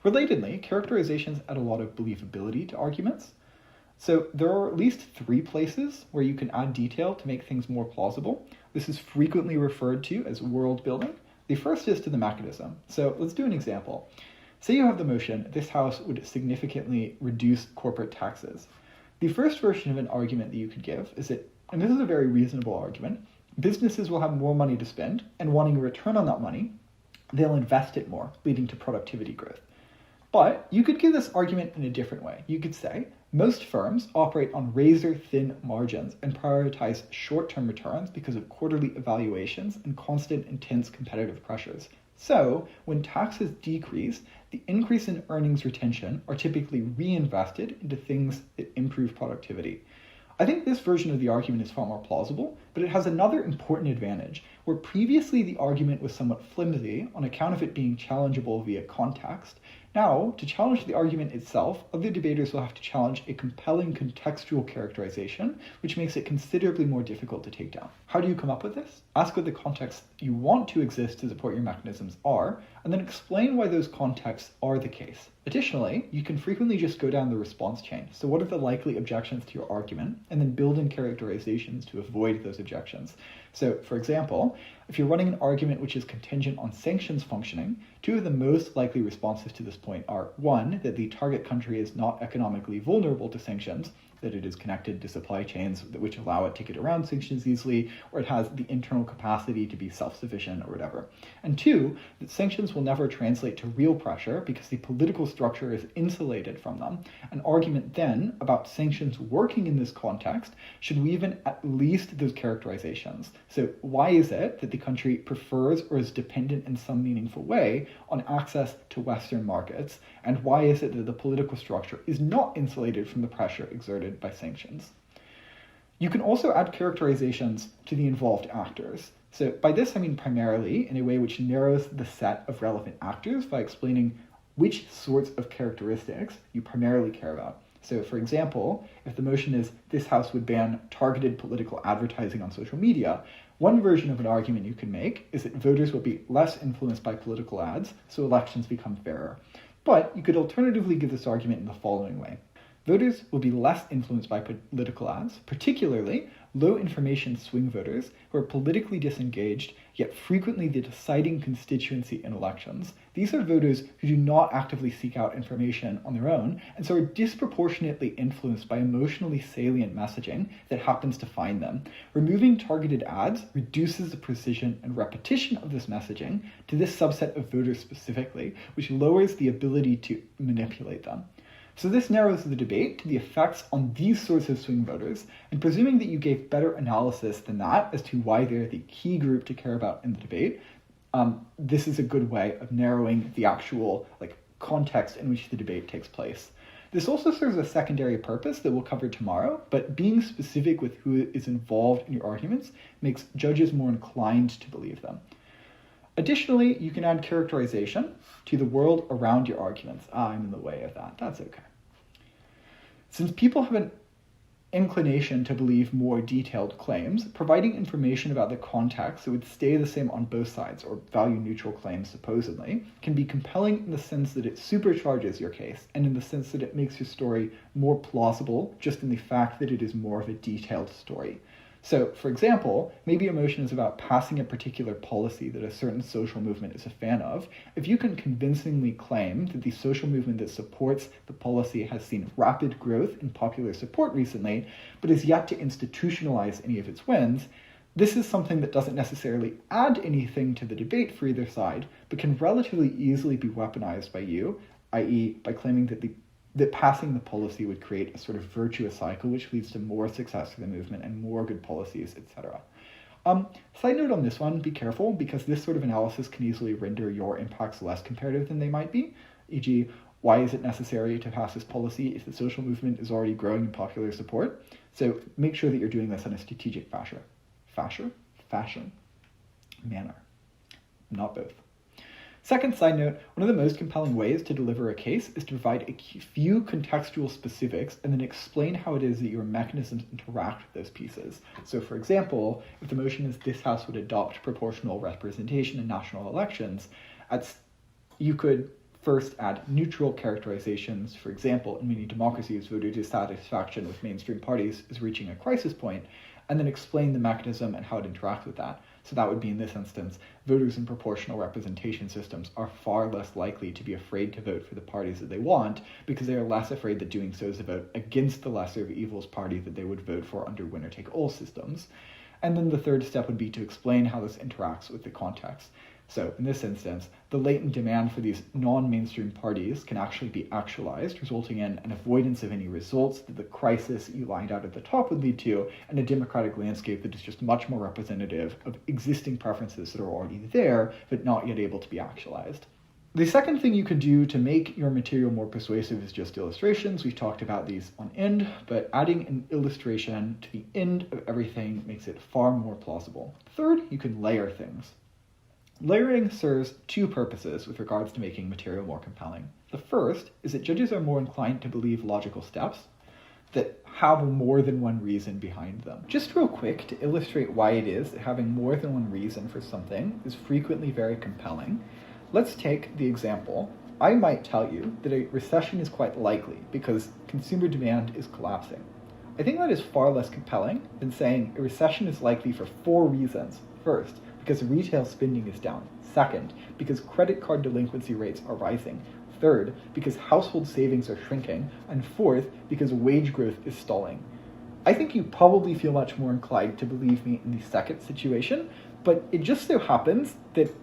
Relatedly, characterizations add a lot of believability to arguments. So there are at least 3 places where you can add detail to make things more plausible. This is frequently referred to as world building. The first is to the mechanism. So let's do an example. Say you have the motion, this house would significantly reduce corporate taxes. The first version of an argument that you could give is that, and this is a very reasonable argument, businesses will have more money to spend, and wanting a return on that money, they'll invest it more, leading to productivity growth. But you could give this argument in a different way. You could say, most firms operate on razor-thin margins and prioritize short-term returns because of quarterly evaluations and constant, intense competitive pressures. So, when taxes decrease, the increase in earnings retention are typically reinvested into things that improve productivity. I think this version of the argument is far more plausible, but it has another important advantage. Where previously the argument was somewhat flimsy on account of it being challengeable via context, now, to challenge the argument itself, other debaters will have to challenge a compelling contextual characterization, which makes it considerably more difficult to take down. How do you come up with this? Ask what the contexts you want to exist to support your mechanisms are, and then explain why those contexts are the case. Additionally, you can frequently just go down the response chain. So what are the likely objections to your argument, and then build in characterizations to avoid those objections. So, for example, if you're running an argument which is contingent on sanctions functioning, 2 of the most likely responses to this point are 1, that the target country is not economically vulnerable to sanctions, that it is connected to supply chains which allow it to get around sanctions easily, or it has the internal capacity to be self-sufficient or whatever. And 2, that sanctions will never translate to real pressure because the political structure is insulated from them. An argument then about sanctions working in this context should weave in at least those characterizations. So why is it that the country prefers or is dependent in some meaningful way on access to Western markets? And why is it that the political structure is not insulated from the pressure exerted by sanctions? You can also add characterizations to the involved actors. So by this I mean primarily in a way which narrows the set of relevant actors by explaining which sorts of characteristics you primarily care about. So for example, if the motion is this house would ban targeted political advertising on social media, one version of an argument you can make is that voters will be less influenced by political ads, so elections become fairer. But you could alternatively give this argument in the following way. Voters will be less influenced by political ads, particularly low information swing voters who are politically disengaged, yet frequently the deciding constituency in elections. These are voters who do not actively seek out information on their own, and so are disproportionately influenced by emotionally salient messaging that happens to find them. Removing targeted ads reduces the precision and repetition of this messaging to this subset of voters specifically, which lowers the ability to manipulate them. So this narrows the debate to the effects on these sorts of swing voters, and presuming that you gave better analysis than that as to why they're the key group to care about in the debate, this is a good way of narrowing the actual context in which the debate takes place. This also serves a secondary purpose that we'll cover tomorrow, but being specific with who is involved in your arguments makes judges more inclined to believe them. Additionally, you can add characterization to the world around your arguments. I'm in the way of that. That's okay. Since people have an inclination to believe more detailed claims, providing information about the context that would stay the same on both sides, or value-neutral claims supposedly, can be compelling in the sense that it supercharges your case, and in the sense that it makes your story more plausible just in the fact that it is more of a detailed story. So, for example, maybe a motion is about passing a particular policy that a certain social movement is a fan of. If you can convincingly claim that the social movement that supports the policy has seen rapid growth in popular support recently, but is yet to institutionalize any of its wins, this is something that doesn't necessarily add anything to the debate for either side, but can relatively easily be weaponized by you, i.e. by claiming that passing the policy would create a sort of virtuous cycle which leads to more success for the movement and more good policies, etc. Side note on this one, be careful, because this sort of analysis can easily render your impacts less comparative than they might be, e.g., why is it necessary to pass this policy if the social movement is already growing in popular support? So make sure that you're doing this in a strategic manner, not both. Second side note, one of the most compelling ways to deliver a case is to provide a few contextual specifics and then explain how it is that your mechanisms interact with those pieces. So for example, if the motion is this House would adopt proportional representation in national elections, you could first add neutral characterizations. For example, in many democracies, voter dissatisfaction with mainstream parties is reaching a crisis point, and then explain the mechanism and how it interacts with that. So that would be, in this instance, voters in proportional representation systems are far less likely to be afraid to vote for the parties that they want, because they are less afraid that doing so is a vote against the lesser of evils party that they would vote for under winner-take-all systems. And then the third step would be to explain how this interacts with the context. So in this instance, the latent demand for these non-mainstream parties can actually be actualized, resulting in an avoidance of any results that the crisis you lined out at the top would lead to, and a democratic landscape that is just much more representative of existing preferences that are already there, but not yet able to be actualized. The second thing you can do to make your material more persuasive is just illustrations. We've talked about these on end, but adding an illustration to the end of everything makes it far more plausible. Third, you can layer things. Layering serves two purposes with regards to making material more compelling. The first is that judges are more inclined to believe logical steps that have more than one reason behind them. Just real quick to illustrate why it is that having more than one reason for something is frequently very compelling, let's take the example. I might tell you that a recession is quite likely because consumer demand is collapsing. I think that is far less compelling than saying a recession is likely for 4 reasons. First, because retail spending is down. Second, because credit card delinquency rates are rising. Third, because household savings are shrinking. And fourth, because wage growth is stalling. I think you probably feel much more inclined to believe me in the second situation, but it just so happens that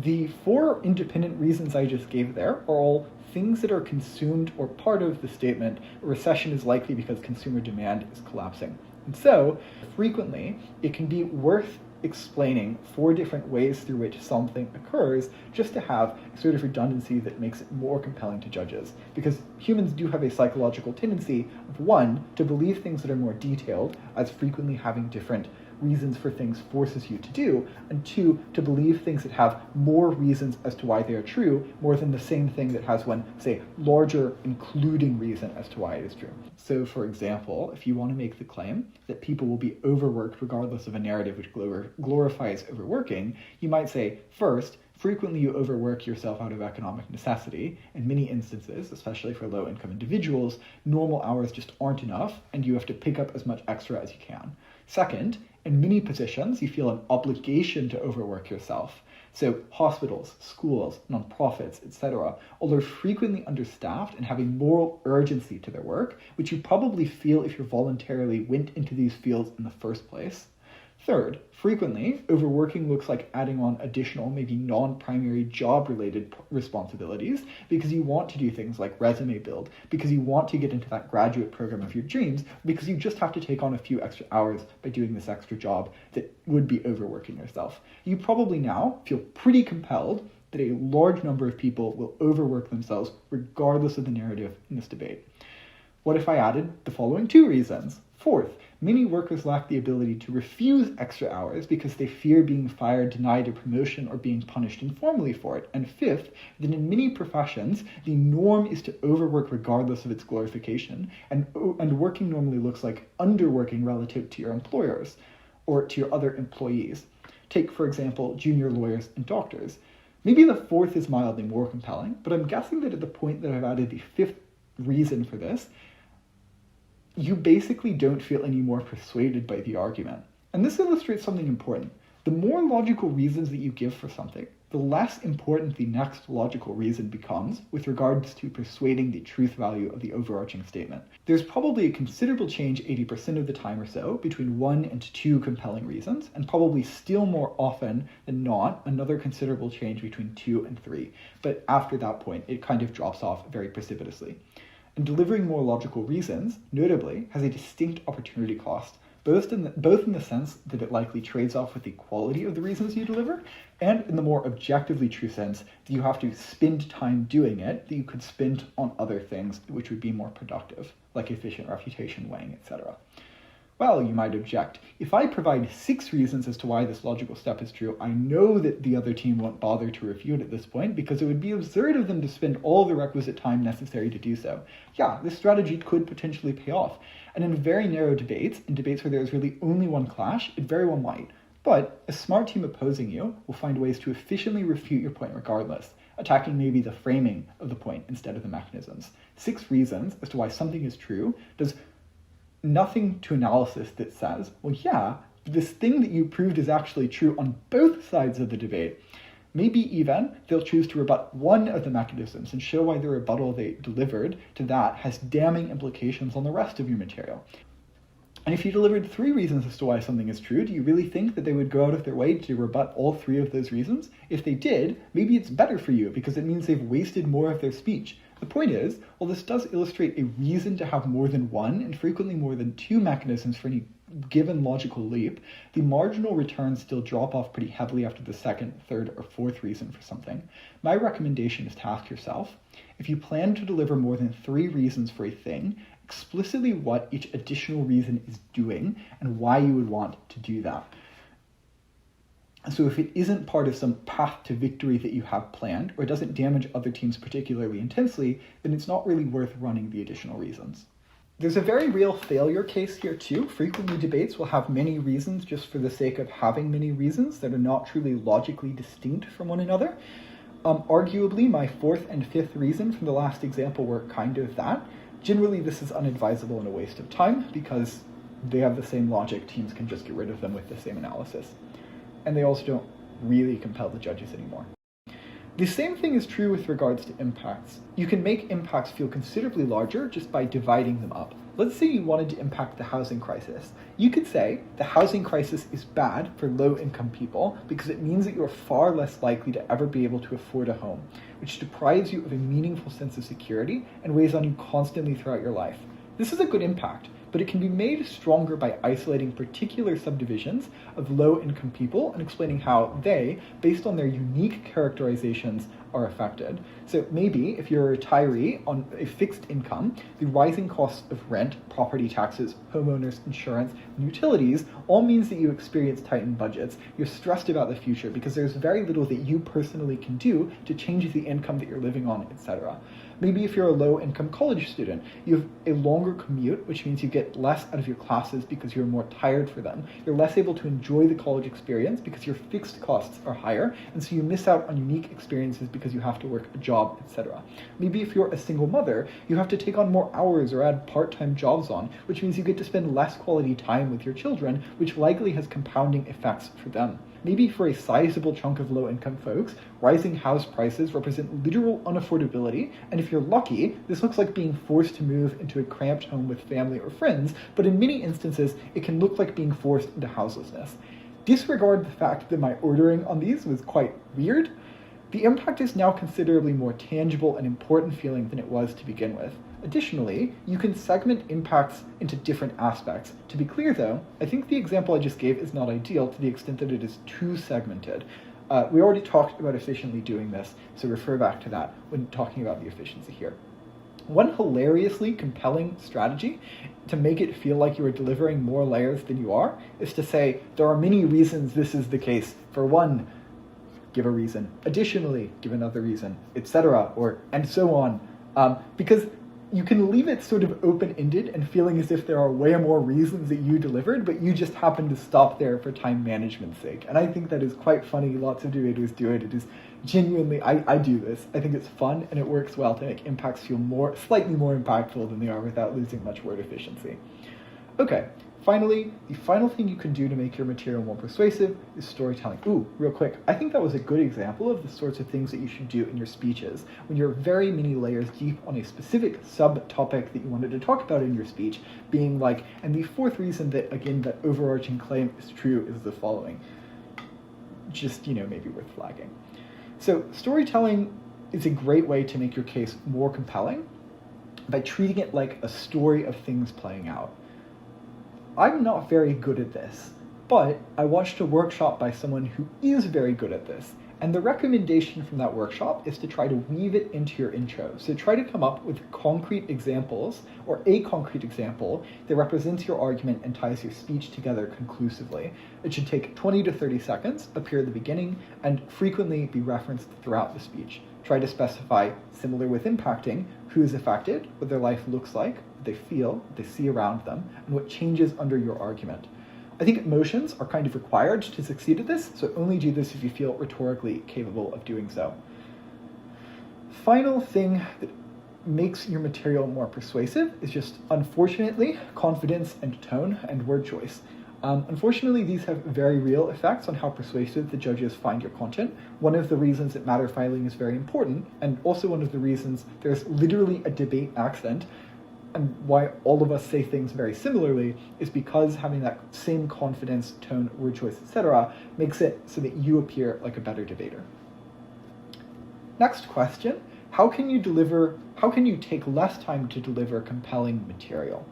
the 4 independent reasons I just gave there are all things that are consumed or part of the statement, a recession is likely because consumer demand is collapsing. And so, frequently, it can be worth explaining 4 different ways through which something occurs just to have a sort of redundancy that makes it more compelling to judges. Because humans do have a psychological tendency of, 1, to believe things that are more detailed, as frequently having different reasons for things forces you to do, and 2, to believe things that have more reasons as to why they are true, more than the same thing that has one, say, larger including reason as to why it is true. So, for example, if you want to make the claim that people will be overworked regardless of a narrative which glorifies overworking, you might say, first, frequently you overwork yourself out of economic necessity. In many instances, especially for low-income individuals, normal hours just aren't enough, and you have to pick up as much extra as you can. Second, in many positions, you feel an obligation to overwork yourself. So hospitals, schools, nonprofits, etc., all are frequently understaffed and have a moral urgency to their work, which you probably feel if you voluntarily went into these fields in the first place. Third, frequently, overworking looks like adding on additional, maybe non-primary job-related responsibilities because you want to do things like resume build, because you want to get into that graduate program of your dreams, because you just have to take on a few extra hours by doing this extra job that would be overworking yourself. You probably now feel pretty compelled that a large number of people will overwork themselves regardless of the narrative in this debate. What if I added the following 2 reasons? Fourth, many workers lack the ability to refuse extra hours because they fear being fired, denied a promotion, or being punished informally for it. And fifth, that in many professions, the norm is to overwork regardless of its glorification, and working normally looks like underworking relative to your employers or to your other employees. Take, for example, junior lawyers and doctors. Maybe the fourth is mildly more compelling, but I'm guessing that at the point that I've added the 5th reason for this, you basically don't feel any more persuaded by the argument. And this illustrates something important. The more logical reasons that you give for something, the less important the next logical reason becomes with regards to persuading the truth value of the overarching statement. There's probably a considerable change 80% of the time or so between 1 and 2 compelling reasons, and probably still more often than not, another considerable change between 2 and 3. But after that point, it kind of drops off very precipitously. And delivering more logical reasons, notably, has a distinct opportunity cost, both in the sense that it likely trades off with the quality of the reasons you deliver, and in the more objectively true sense that you have to spend time doing it that you could spend on other things which would be more productive, like efficient refutation weighing, etc. Well, you might object, if I provide 6 reasons as to why this logical step is true, I know that the other team won't bother to refute at this point because it would be absurd of them to spend all the requisite time necessary to do so. Yeah, this strategy could potentially pay off. And in very narrow debates, in debates where there is really only one clash, it very well might. But a smart team opposing you will find ways to efficiently refute your point regardless, attacking maybe the framing of the point instead of the mechanisms. 6 reasons as to why something is true does nothing to analysis that says, well, yeah, this thing that you proved is actually true on both sides of the debate. Maybe even they'll choose to rebut one of the mechanisms and show why the rebuttal they delivered to that has damning implications on the rest of your material. And if you delivered 3 reasons as to why something is true, do you really think that they would go out of their way to rebut all 3 of those reasons? If they did, maybe it's better for you because it means they've wasted more of their speech. The point is, while this does illustrate a reason to have more than 1 and frequently more than 2 mechanisms for any given logical leap, the marginal returns still drop off pretty heavily after the 2nd, 3rd, or 4th reason for something. My recommendation is to ask yourself, if you plan to deliver more than 3 reasons for a thing, explicitly what each additional reason is doing and why you would want to do that. So if it isn't part of some path to victory that you have planned, or it doesn't damage other teams particularly intensely, then it's not really worth running the additional reasons. There's a very real failure case here too. Frequently debates will have many reasons just for the sake of having many reasons that are not truly logically distinct from one another. Arguably, my 4th and 5th reason from the last example were kind of that. Generally, this is unadvisable and a waste of time because they have the same logic. Teams can just get rid of them with the same analysis. And they also don't really compel the judges anymore. The same thing is true with regards to impacts. You can make impacts feel considerably larger just by dividing them up. Let's say you wanted to impact the housing crisis. You could say the housing crisis is bad for low-income people because it means that you're far less likely to ever be able to afford a home, which deprives you of a meaningful sense of security and weighs on you constantly throughout your life. This is a good impact, but it can be made stronger by isolating particular subdivisions of low-income people and explaining how they, based on their unique characterizations, are affected. So maybe if you're a retiree on a fixed income, the rising costs of rent, property taxes, homeowners, insurance, and utilities all means that you experience tightened budgets. You're stressed about the future because there's very little that you personally can do to change the income that you're living on, etc. Maybe if you're a low-income college student, you have a longer commute, which means you get get less out of your classes because you're more tired for them. You're less able to enjoy the college experience because your fixed costs are higher, and so you miss out on unique experiences because you have to work a job, etc. Maybe if you're a single mother, you have to take on more hours or add part-time jobs on, which means you get to spend less quality time with your children, which likely has compounding effects for them. Maybe for a sizable chunk of low-income folks, rising house prices represent literal unaffordability, and if you're lucky, this looks like being forced to move into a cramped home with family or friends, but in many instances, it can look like being forced into houselessness. Disregard the fact that my ordering on these was quite weird. The impact is now considerably more tangible and important feeling than it was to begin with. Additionally, you can segment impacts into different aspects. To be clear though, I think the example I just gave is not ideal to the extent that it is too segmented. We already talked about efficiently doing this, so refer back to that when talking about the efficiency here. One hilariously compelling strategy to make it feel like you are delivering more layers than you are is to say, there are many reasons this is the case. For one, give a reason. Additionally, give another reason, etc., or and so on. Because you can leave it sort of open-ended and feeling as if there are way more reasons that you delivered, but you just happen to stop there for time management's sake. And I think that is quite funny. Lots of debaters do it. It is genuinely, I do this. I think it's fun and it works well to make impacts feel slightly more impactful than they are without losing much word efficiency. Okay. Finally, the final thing you can do to make your material more persuasive is storytelling. Ooh, real quick, I think that was a good example of the sorts of things that you should do in your speeches when you're very many layers deep on a specific subtopic that you wanted to talk about in your speech, being like, and the fourth reason that, again, that overarching claim is true is the following. Just, maybe worth flagging. So storytelling is a great way to make your case more compelling by treating it like a story of things playing out. I'm not very good at this, but I watched a workshop by someone who is very good at this, and the recommendation from that workshop is to try to weave it into your intro. So try to come up with concrete examples, or a concrete example, that represents your argument and ties your speech together conclusively. It should take 20 to 30 seconds, appear at the beginning, and frequently be referenced throughout the speech. Try to specify, similar with impacting, who is affected, what their life looks like, what they feel, what they see around them, and what changes under your argument. I think emotions are kind of required to succeed at this, so only do this if you feel rhetorically capable of doing so. Final thing that makes your material more persuasive is just, unfortunately, confidence and tone and word choice. Unfortunately, these have very real effects on how persuasive the judges find your content. One of the reasons that matter filing is very important, and also one of the reasons there's literally a debate accent, and why all of us say things very similarly, is because having that same confidence, tone, word choice, etc., makes it so that you appear like a better debater. Next question, how can you take less time to deliver compelling material?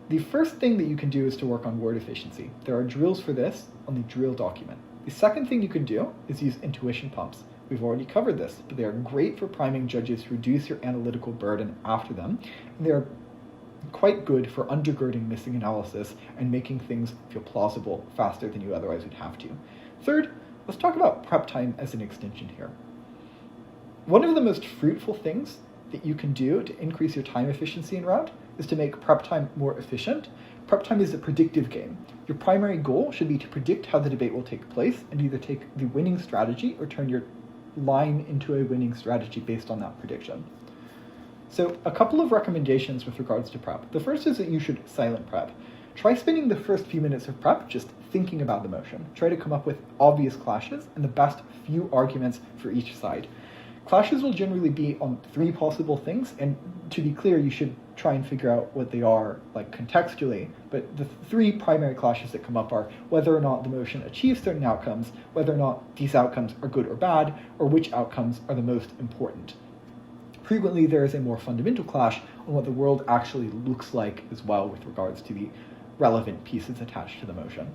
The first thing that you can do is to work on word efficiency. There are drills for this on the drill document. The second thing you can do is use intuition pumps. We've already covered this, but they are great for priming judges to reduce your analytical burden after them, and they are quite good for undergirding missing analysis and making things feel plausible faster than you otherwise would have to. Third, let's talk about prep time as an extension here. One of the most fruitful things that you can do to increase your time efficiency in route is to make prep time more efficient. Prep time is a predictive game. Your primary goal should be to predict how the debate will take place and either take the winning strategy or turn your line into a winning strategy based on that prediction. So a couple of recommendations with regards to prep. The first is that you should silent prep. Try spending the first few minutes of prep just thinking about the motion. Try to come up with obvious clashes and the best few arguments for each side. Clashes will generally be on three possible things, and to be clear, you should try and figure out what they are, like contextually, but the three primary clashes that come up are whether or not the motion achieves certain outcomes, whether or not these outcomes are good or bad, or which outcomes are the most important. Frequently, there is a more fundamental clash on what the world actually looks like as well with regards to the relevant pieces attached to the motion.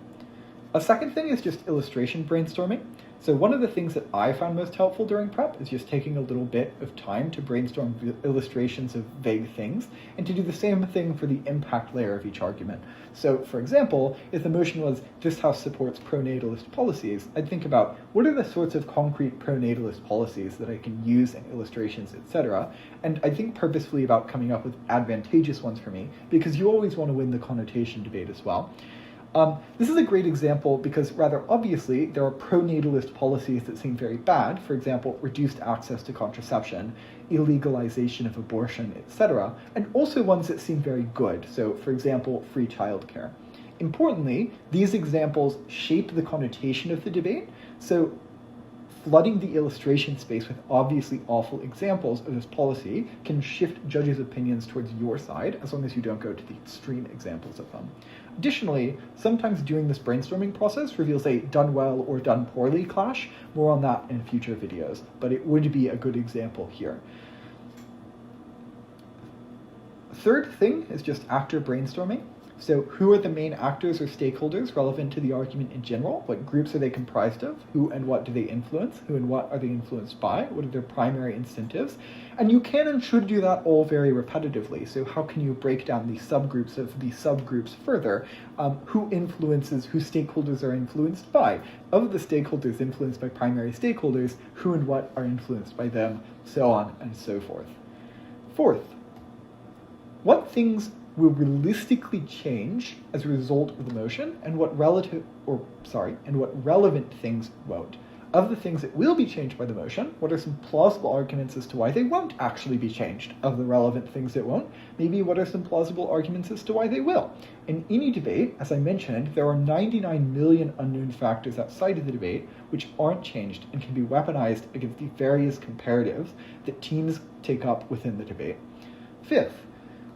A second thing is just illustration brainstorming. So one of the things that I found most helpful during prep is just taking a little bit of time to brainstorm illustrations of vague things, and to do the same thing for the impact layer of each argument. So, for example, if the motion was, this house supports pronatalist policies, I'd think about, what are the sorts of concrete pronatalist policies that I can use in illustrations, etc., and I think purposefully about coming up with advantageous ones for me, because you always want to win the connotation debate as well. This is a great example because rather obviously there are pronatalist policies that seem very bad, for example, reduced access to contraception, illegalization of abortion, etc., and also ones that seem very good, so for example, free childcare. Importantly, these examples shape the connotation of the debate, so flooding the illustration space with obviously awful examples of this policy can shift judges' opinions towards your side, as long as you don't go to the extreme examples of them. Additionally, sometimes doing this brainstorming process reveals a done well or done poorly clash. More on that in future videos, but it would be a good example here. Third thing is just actor brainstorming. So who are the main actors or stakeholders relevant to the argument in general? What groups are they comprised of? Who and what do they influence? Who and what are they influenced by? What are their primary incentives? And you can and should do that all very repetitively. So how can you break down the subgroups of the subgroups further? Who influences, who stakeholders are influenced by? Of the stakeholders influenced by primary stakeholders, who and what are influenced by them? So on and so forth. Fourth, what things will realistically change as a result of the motion, and what relevant things won't. Of the things that will be changed by the motion, what are some plausible arguments as to why they won't actually be changed? Of the relevant things that won't, maybe what are some plausible arguments as to why they will? In any debate, as I mentioned, there are 99 million unknown factors outside of the debate which aren't changed and can be weaponized against the various comparatives that teams take up within the debate. Fifth,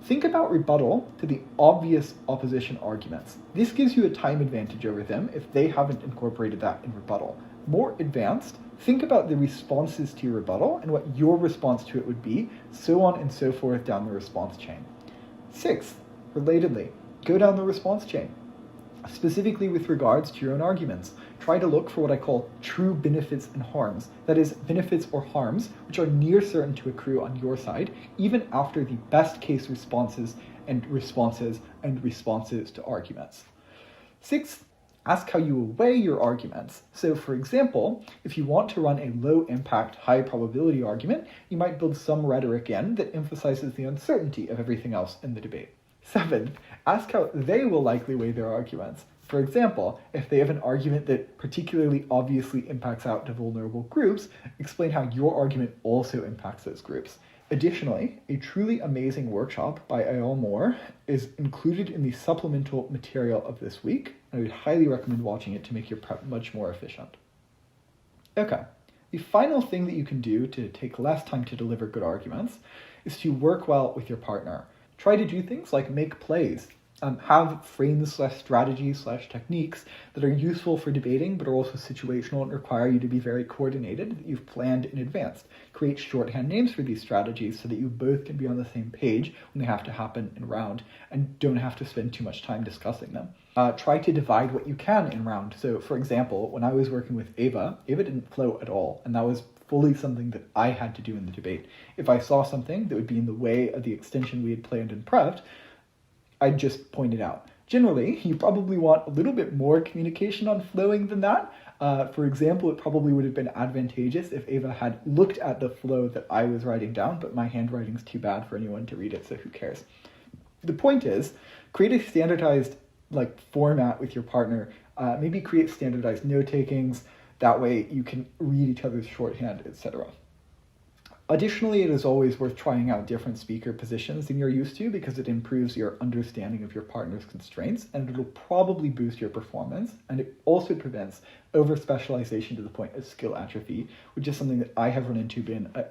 think about rebuttal to the obvious opposition arguments. This gives you a time advantage over them if they haven't incorporated that in rebuttal. More advanced, think about the responses to your rebuttal and what your response to it would be, so on and so forth down the response chain. Sixth, relatedly, go down the response chain. Specifically with regards to your own arguments, try to look for what I call true benefits and harms. That is, benefits or harms which are near certain to accrue on your side, even after the best case responses to arguments. Sixth, ask how you will weigh your arguments. So for example, if you want to run a low impact, high probability argument, you might build some rhetoric in that emphasizes the uncertainty of everything else in the debate. Seventh, ask how they will likely weigh their arguments. For example, if they have an argument that particularly obviously impacts out to vulnerable groups, explain how your argument also impacts those groups. Additionally, a truly amazing workshop by Ayal Moore is included in the supplemental material of this week. I would highly recommend watching it to make your prep much more efficient. Okay, the final thing that you can do to take less time to deliver good arguments is to work well with your partner. Try to do things like make plays, have frames/strategies/techniques that are useful for debating but are also situational and require you to be very coordinated, that you've planned in advance. Create shorthand names for these strategies so that you both can be on the same page when they have to happen in round and don't have to spend too much time discussing them. Try to divide what you can in round. So for example, when I was working with Ava didn't flow at all, and that was fully something that I had to do in the debate. If I saw something that would be in the way of the extension we had planned and prepped, I'd just point it out. Generally, you probably want a little bit more communication on flowing than that. For example, it probably would have been advantageous if Ava had looked at the flow that I was writing down, but my handwriting's too bad for anyone to read it, so who cares? The point is, create a standardized format with your partner. Maybe create standardized note-takings. That way you can read each other's shorthand, etc. Additionally, it is always worth trying out different speaker positions than you're used to because it improves your understanding of your partner's constraints and it'll probably boost your performance, and it also prevents over-specialization to the point of skill atrophy, which is something that I have run into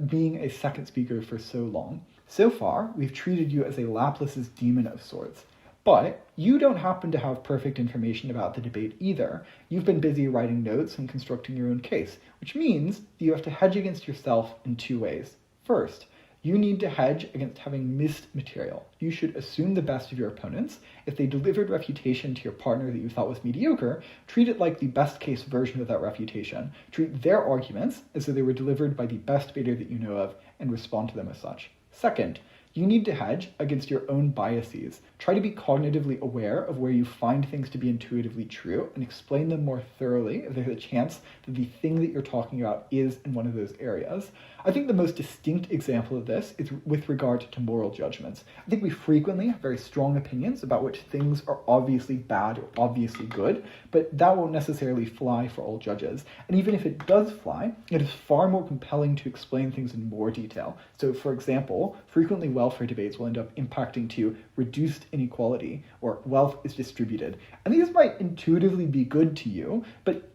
being a second speaker for so long. So far, we've treated you as a Laplace's demon of sorts. But you don't happen to have perfect information about the debate either. You've been busy writing notes and constructing your own case, which means that you have to hedge against yourself in two ways. First, You need to hedge against having missed material. You should assume the best of your opponents. If they delivered refutation to your partner that you thought was mediocre, treat it like the best case version of that refutation. Treat their arguments as though they were delivered by the best debater that you know of, and respond to them as such. Second, you need to hedge against your own biases. Try to be cognitively aware of where you find things to be intuitively true and explain them more thoroughly if there's a chance that the thing that you're talking about is in one of those areas. I think the most distinct example of this is with regard to moral judgments. I think we frequently have very strong opinions about which things are obviously bad or obviously good, but that won't necessarily fly for all judges. And even if it does fly, it is far more compelling to explain things in more detail. So for example, frequently welfare debates will end up impacting to reduced inequality or wealth is distributed. And these might intuitively be good to you,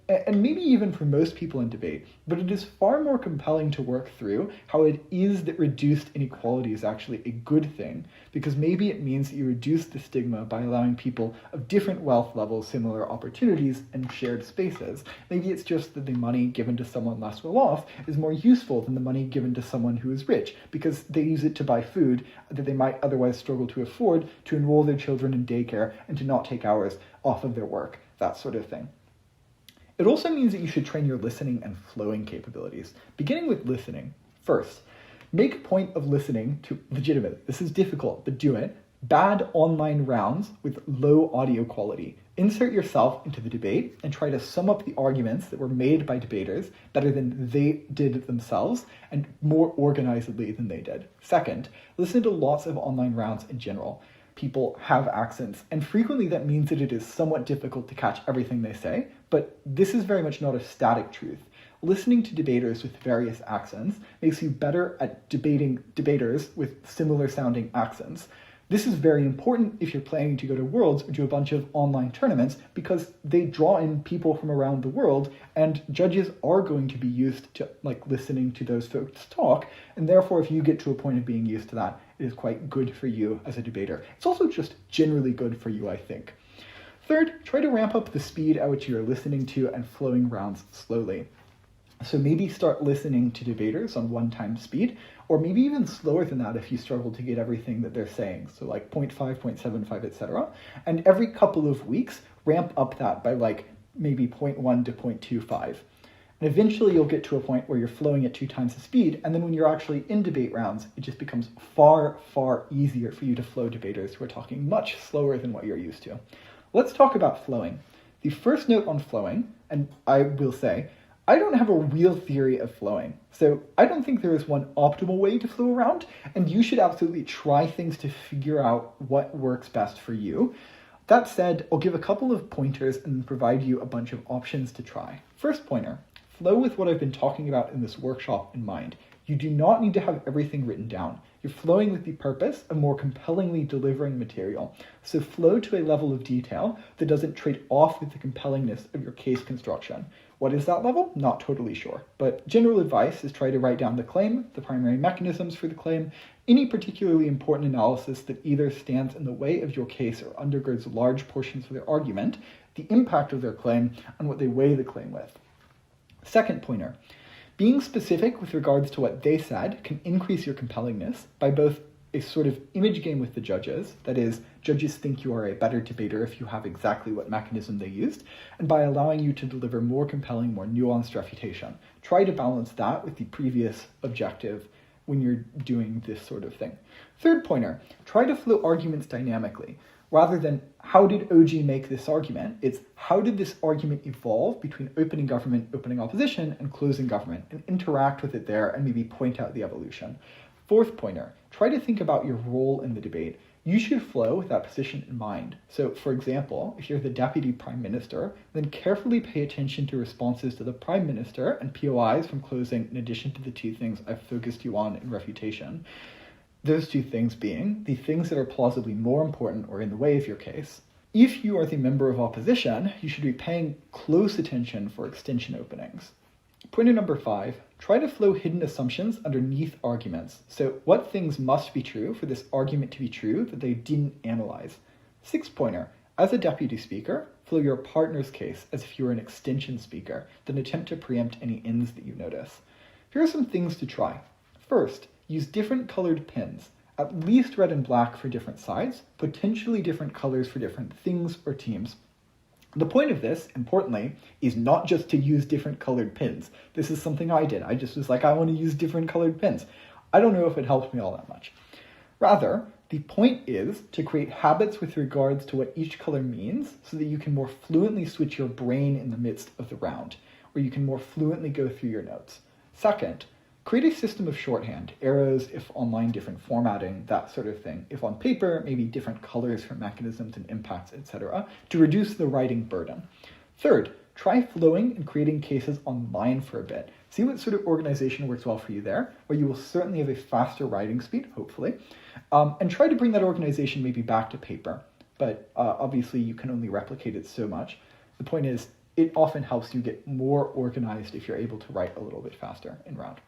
and maybe even for most people in debate, but it is far more compelling to work through how it is that reduced inequality is actually a good thing, because maybe it means that you reduce the stigma by allowing people of different wealth levels similar opportunities and shared spaces. Maybe it's just that the money given to someone less well off is more useful than the money given to someone who is rich, because they use it to buy food that they might otherwise struggle to afford, to enroll their children in daycare, and to not take hours off of their work, that sort of thing. It also means that you should train your listening and flowing capabilities. Beginning with listening. First, make a point of listening to legitimate. This is difficult, but do it. Bad online rounds with low audio quality. Insert yourself into the debate and try to sum up the arguments that were made by debaters better than they did themselves and more organizedly than they did. Second, listen to lots of online rounds in general. People have accents, and frequently that means that it is somewhat difficult to catch everything they say, but this is very much not a static truth. Listening to debaters with various accents makes you better at debating debaters with similar sounding accents. This is very important if you're planning to go to Worlds or do a bunch of online tournaments, because they draw in people from around the world, and judges are going to be used to listening to those folks talk, and therefore if you get to a point of being used to that, it is quite good for you as a debater. It's also just generally good for you, I think. Third, try to ramp up the speed at which you're listening to and flowing rounds slowly. So maybe start listening to debaters on 1 speed, or maybe even slower than that if you struggle to get everything that they're saying. So like 0.5, 0.75, etc. And every couple of weeks, ramp up that by maybe 0.1 to 0.25. And eventually you'll get to a point where you're flowing at 2 times the speed, and then when you're actually in debate rounds, it just becomes far, far easier for you to flow debaters who are talking much slower than what you're used to. Let's talk about flowing. The first note on flowing, and I will say, I don't have a real theory of flowing, so I don't think there is one optimal way to flow around, and you should absolutely try things to figure out what works best for you. That said, I'll give a couple of pointers and provide you a bunch of options to try. First pointer, flow with what I've been talking about in this workshop in mind. You do not need to have everything written down. You're flowing with the purpose of more compellingly delivering material. So flow to a level of detail that doesn't trade off with the compellingness of your case construction. What is that level? Not totally sure. But general advice is try to write down the claim, the primary mechanisms for the claim, any particularly important analysis that either stands in the way of your case or undergirds large portions of their argument, the impact of their claim, and what they weigh the claim with. Second pointer. Being specific with regards to what they said can increase your compellingness by both a sort of image game with the judges, that is, judges think you are a better debater if you have exactly what mechanism they used, and by allowing you to deliver more compelling, more nuanced refutation. Try to balance that with the previous objective when you're doing this sort of thing. Third pointer, try to flow arguments dynamically. Rather than how did OG make this argument, it's how did this argument evolve between opening government, opening opposition, and closing government, and interact with it there and maybe point out the evolution. Fourth pointer, try to think about your role in the debate. You should flow with that position in mind. So, for example, if you're the Deputy Prime Minister, then carefully pay attention to responses to the Prime Minister and POIs from closing in addition to the 2 things I've focused you on in refutation. Those 2 things being the things that are plausibly more important or in the way of your case. If you are the member of opposition, you should be paying close attention for extension openings. Pointer number 5, try to flow hidden assumptions underneath arguments. So what things must be true for this argument to be true that they didn't analyze? 6th pointer, as a deputy speaker, flow your partner's case as if you were an extension speaker, then attempt to preempt any ends that you notice. Here are some things to try. First, use different colored pins, at least red and black for different sides, potentially different colors for different things or teams. The point of this, importantly, is not just to use different colored pins. This is something I did. I just was like, I want to use different colored pins. I don't know if it helped me all that much. Rather, the point is to create habits with regards to what each color means so that you can more fluently switch your brain in the midst of the round, or you can more fluently go through your notes. Second, create a system of shorthand, arrows if online, different formatting, that sort of thing. If on paper, maybe different colors for mechanisms and impacts, etc., to reduce the writing burden. Third, try flowing and creating cases online for a bit. See what sort of organization works well for you there, where you will certainly have a faster writing speed, hopefully, and try to bring that organization maybe back to paper. But obviously you can only replicate it so much. The point is, it often helps you get more organized if you're able to write a little bit faster in round.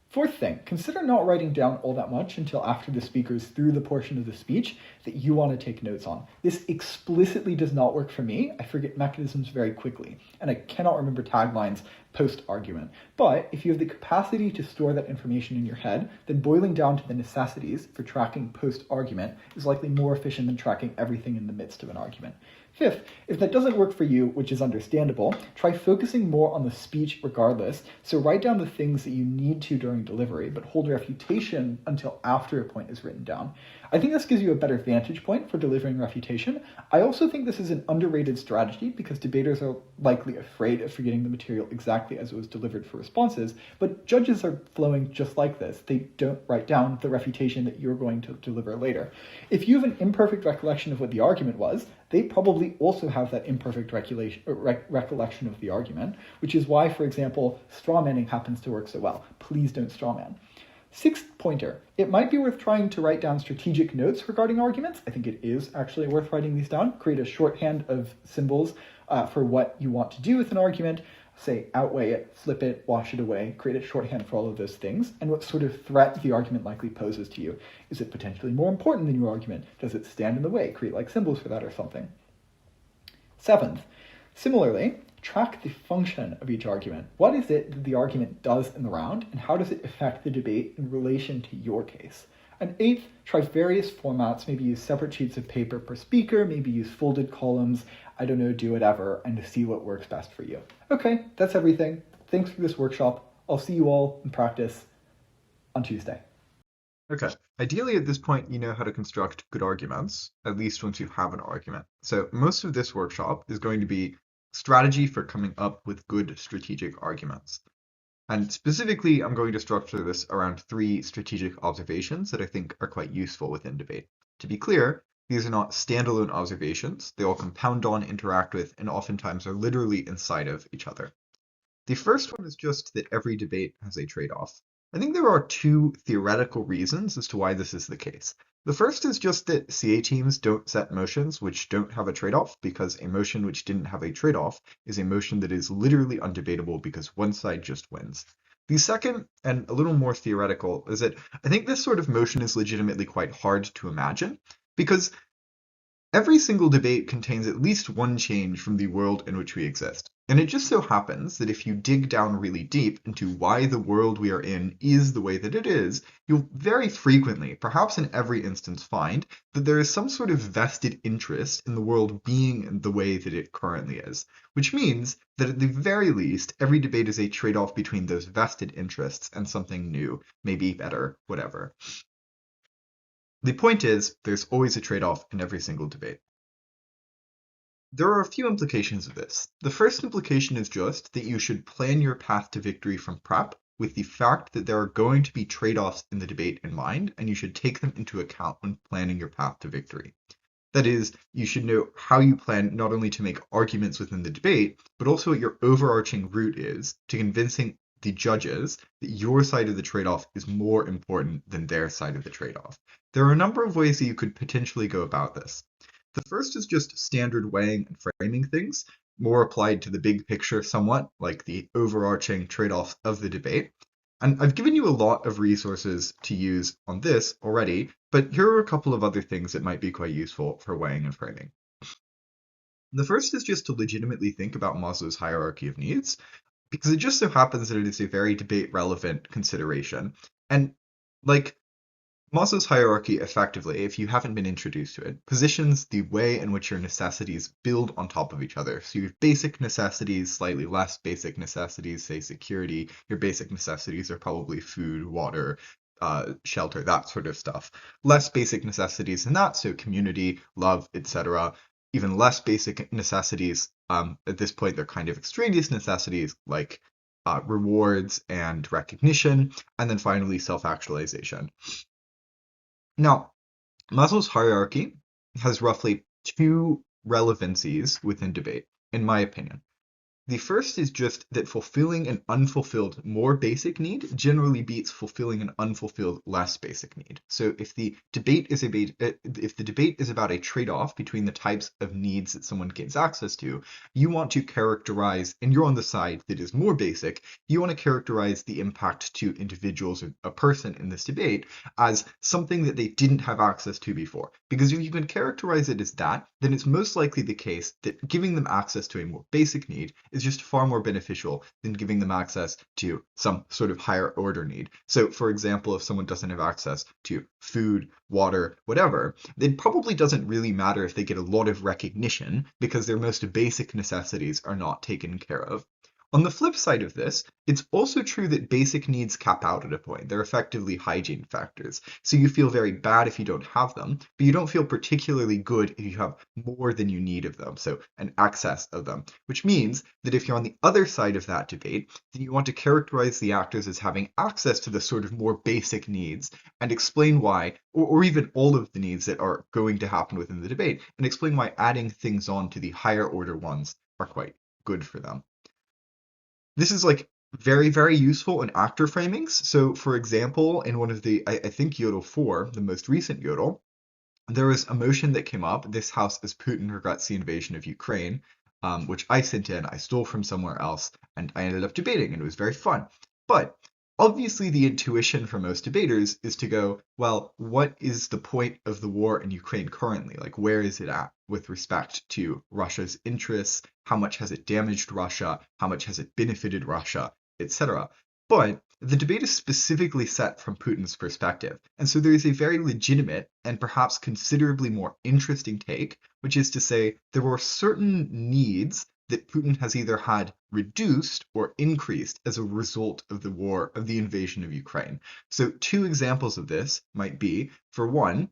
Fourth thing, consider not writing down all that much until after the speaker is through the portion of the speech that you want to take notes on. This explicitly does not work for me. I forget mechanisms very quickly, and I cannot remember taglines post-argument. But if you have the capacity to store that information in your head, then boiling down to the necessities for tracking post-argument is likely more efficient than tracking everything in the midst of an argument. Fifth, if that doesn't work for you, which is understandable, try focusing more on the speech regardless. So write down the things that you need to during delivery, but hold refutation until after a point is written down. I think this gives you a better vantage point for delivering refutation. I also think this is an underrated strategy because debaters are likely afraid of forgetting the material exactly as it was delivered for responses, but judges are flowing just like this. They don't write down the refutation that you're going to deliver later. If you have an imperfect recollection of what the argument was, they probably also have that imperfect recollection of the argument, which is why, for example, strawmanning happens to work so well. Please don't strawman. Sixth pointer, it might be worth trying to write down strategic notes regarding arguments. I think it is actually worth writing these down. Create a shorthand of symbols for what you want to do with an argument. Say, outweigh it, flip it, wash it away, create a shorthand for all of those things, and what sort of threat the argument likely poses to you. Is it potentially more important than your argument? Does it stand in the way? Create like symbols for that or something. Seventh, similarly, track the function of each argument. What is it that the argument does in the round, and how does it affect the debate in relation to your case? And eighth, try various formats, maybe use separate sheets of paper per speaker, maybe use folded columns, I don't know, do whatever, and to see what works best for you. Okay, that's everything. Thanks for this workshop. I'll see you all in practice on Tuesday. Okay. Ideally, at this point, you know how to construct good arguments, at least once you have an argument. So most of this workshop is going to be strategy for coming up with good strategic arguments. And specifically, I'm going to structure this around 3 strategic observations that I think are quite useful within debate. To be clear, these are not standalone observations. They all compound on, interact with, and oftentimes are literally inside of each other. The first one is just that every debate has a trade-off. I think there are 2 theoretical reasons as to why this is the case. The first is just that CA teams don't set motions which don't have a trade-off, because a motion which didn't have a trade-off is a motion that is literally undebatable because one side just wins. The second, and a little more theoretical, is that I think this sort of motion is legitimately quite hard to imagine, because every single debate contains at least one change from the world in which we exist. And it just so happens that if you dig down really deep into why the world we are in is the way that it is, you'll very frequently, perhaps in every instance, find that there is some sort of vested interest in the world being the way that it currently is. Which means that at the very least, every debate is a trade-off between those vested interests and something new, maybe better, whatever. The point is, there's always a trade-off in every single debate. There are a few implications of this. The first implication is just that you should plan your path to victory from prep with the fact that there are going to be trade-offs in the debate in mind, and you should take them into account when planning your path to victory. That is, you should know how you plan not only to make arguments within the debate, but also what your overarching route is to convincing the judges that your side of the trade-off is more important than their side of the trade-off. There are a number of ways that you could potentially go about this. The first is just standard weighing and framing things, more applied to the big picture somewhat, like the overarching trade-offs of the debate. And I've given you a lot of resources to use on this already, but here are a couple of other things that might be quite useful for weighing and framing. The first is just to legitimately think about Maslow's hierarchy of needs, because it just so happens that it is a very debate-relevant consideration. And like Maslow's hierarchy, effectively, if you haven't been introduced to it, positions the way in which your necessities build on top of each other. So you have basic necessities, slightly less basic necessities, say security. Your basic necessities are probably food, water, shelter, that sort of stuff. Less basic necessities than that, so community, love, etc. Even less basic necessities. At this point, they're kind of extraneous necessities like rewards and recognition, and then finally self-actualization. Now, Maslow's hierarchy has roughly two relevancies within debate, in my opinion. The first is just that fulfilling an unfulfilled more basic need generally beats fulfilling an unfulfilled less basic need. So if the debate is about a trade-off between the types of needs that someone gains access to, you want to characterize, and you're on the side that is more basic, you want to characterize the impact to individuals or a person in this debate as something that they didn't have access to before. Because if you can characterize it as that, then it's most likely the case that giving them access to a more basic need is just far more beneficial than giving them access to some sort of higher order need. So, for example, if someone doesn't have access to food, water, whatever, it probably doesn't really matter if they get a lot of recognition because their most basic necessities are not taken care of. On the flip side of this, it's also true that basic needs cap out at a point. They're effectively hygiene factors. So you feel very bad if you don't have them, but you don't feel particularly good if you have more than you need of them, so an excess of them. Which means that if you're on the other side of that debate, then you want to characterize the actors as having access to the sort of more basic needs and explain why, or even all of the needs that are going to happen within the debate, and explain why adding things on to the higher order ones are quite good for them. This is like very, very useful in actor framings. So, for example, in one of the, I think Yodel 4, the most recent Yodel, there was a motion that came up. This house as Putin regrets the invasion of Ukraine, which I sent in, I stole from somewhere else, and I ended up debating, and it was very fun. But obviously, the intuition for most debaters is to go, well, what is the point of the war in Ukraine currently? Like, where is it at with respect to Russia's interests? How much has it damaged Russia? How much has it benefited Russia, etc.? But the debate is specifically set from Putin's perspective, and so there is a very legitimate and perhaps considerably more interesting take, which is to say there were certain needs that Putin has either had reduced or increased as a result of the war, of the invasion of Ukraine. So two examples of this might be, for one,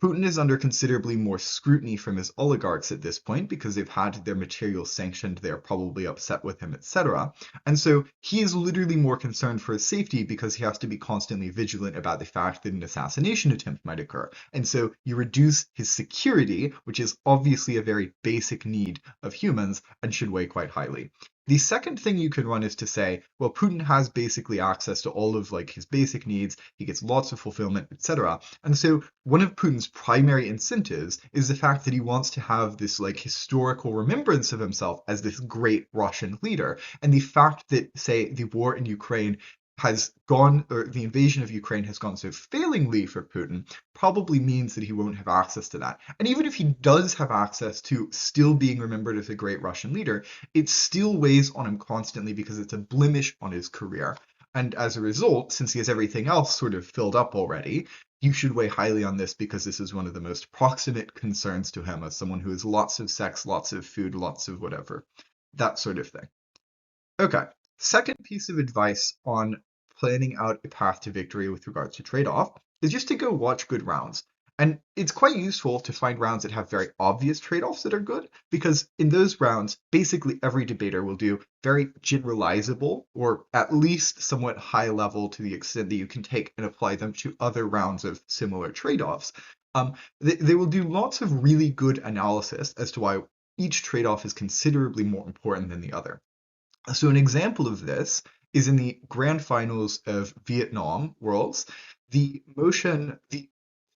Putin is under considerably more scrutiny from his oligarchs at this point because they've had their materials sanctioned, they're probably upset with him, etc. And so he is literally more concerned for his safety because he has to be constantly vigilant about the fact that an assassination attempt might occur. And so you reduce his security, which is obviously a very basic need of humans and should weigh quite highly. The second thing you could run is to say, well, Putin has basically access to all of like his basic needs, he gets lots of fulfillment, etc. And so one of Putin's primary incentives is the fact that he wants to have this like historical remembrance of himself as this great Russian leader. And the fact that, say, the war in Ukraine has gone, or the invasion of Ukraine has gone so failingly for Putin, probably means that he won't have access to that. And even if he does have access to still being remembered as a great Russian leader, it still weighs on him constantly because it's a blemish on his career. And as a result, since he has everything else sort of filled up already, you should weigh highly on this because this is one of the most proximate concerns to him as someone who has lots of sex, lots of food, lots of whatever, that sort of thing. Okay, second piece of advice on planning out a path to victory with regards to trade-off is just to go watch good rounds. And it's quite useful to find rounds that have very obvious trade-offs that are good, because in those rounds, basically every debater will do very generalizable, or at least somewhat high level to the extent that you can take and apply them to other rounds of similar trade-offs. They will do lots of really good analysis as to why each trade-off is considerably more important than the other. So an example of this is in the grand finals of Vietnam Worlds. The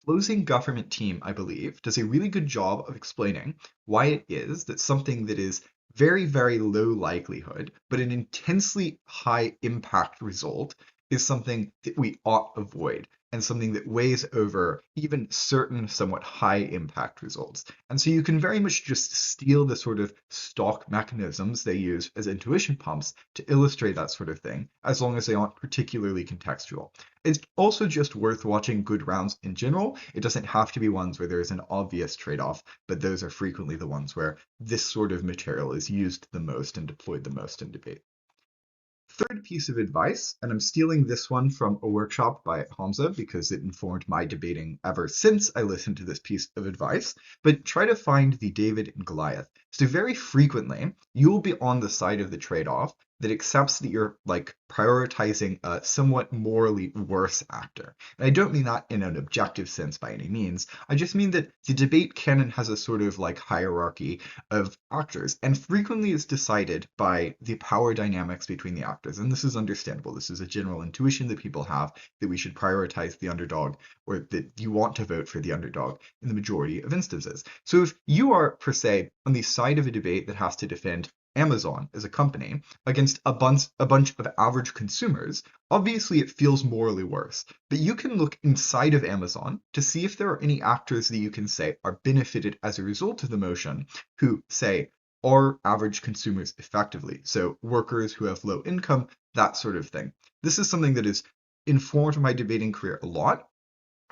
closing government team, I believe, does a really good job of explaining why it is that something that is very, very low likelihood, but an intensely high impact result is something that we ought avoid, and something that weighs over even certain somewhat high impact results. And so you can very much just steal the sort of stock mechanisms they use as intuition pumps to illustrate that sort of thing, as long as they aren't particularly contextual. It's also just worth watching good rounds in general. It doesn't have to be ones where there's an obvious trade-off, but those are frequently the ones where this sort of material is used the most and deployed the most in debate. Third piece of advice, and I'm stealing this one from a workshop by Hamza because it informed my debating ever since I listened to this piece of advice, but try to find the David and Goliath. So very frequently, you will be on the side of the trade-off that accepts that you're like prioritizing a somewhat morally worse actor. And I don't mean that in an objective sense by any means. I just mean that the debate canon has a sort of like hierarchy of actors, and frequently is decided by the power dynamics between the actors. And this is understandable. This is a general intuition that people have that we should prioritize the underdog, or that you want to vote for the underdog in the majority of instances. So if you are, per se, on the side of a debate that has to defend Amazon as a company against a bunch of average consumers, obviously it feels morally worse. But you can look inside of Amazon to see if there are any actors that you can say are benefited as a result of the motion who, say, are average consumers effectively. So workers who have low income, that sort of thing. This is something that has informed my debating career a lot.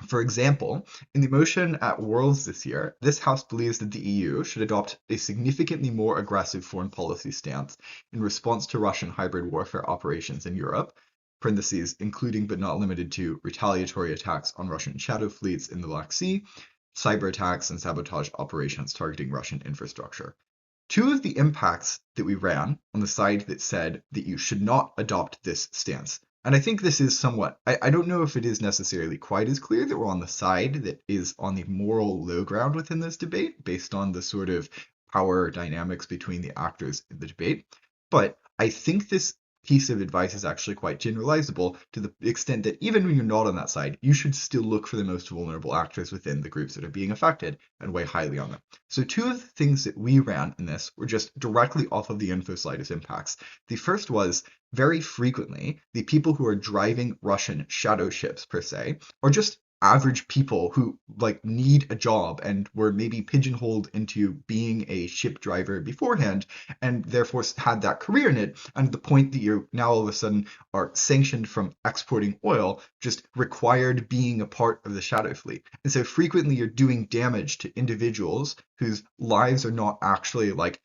For example, in the motion at Worlds this year, this House believes that the EU should adopt a significantly more aggressive foreign policy stance in response to Russian hybrid warfare operations in Europe, parentheses, including but not limited to retaliatory attacks on Russian shadow fleets in the Black Sea, cyber attacks and sabotage operations targeting Russian infrastructure. Two of the impacts that we ran on the side that said that you should not adopt this stance. And I think this is somewhat, I don't know if it is necessarily quite as clear that we're on the side that is on the moral low ground within this debate, based on the sort of power dynamics between the actors in the debate. But I think this piece of advice is actually quite generalizable to the extent that even when you're not on that side, you should still look for the most vulnerable actors within the groups that are being affected and weigh highly on them. So two of the things that we ran in this were just directly off of the info slide as impacts. The first was very frequently the people who are driving Russian shadow ships per se are just average people who like need a job and were maybe pigeonholed into being a ship driver beforehand and therefore had that career in it. And the point that you now all of a sudden are sanctioned from exporting oil just required being a part of the shadow fleet. And so frequently you're doing damage to individuals whose lives are not actually like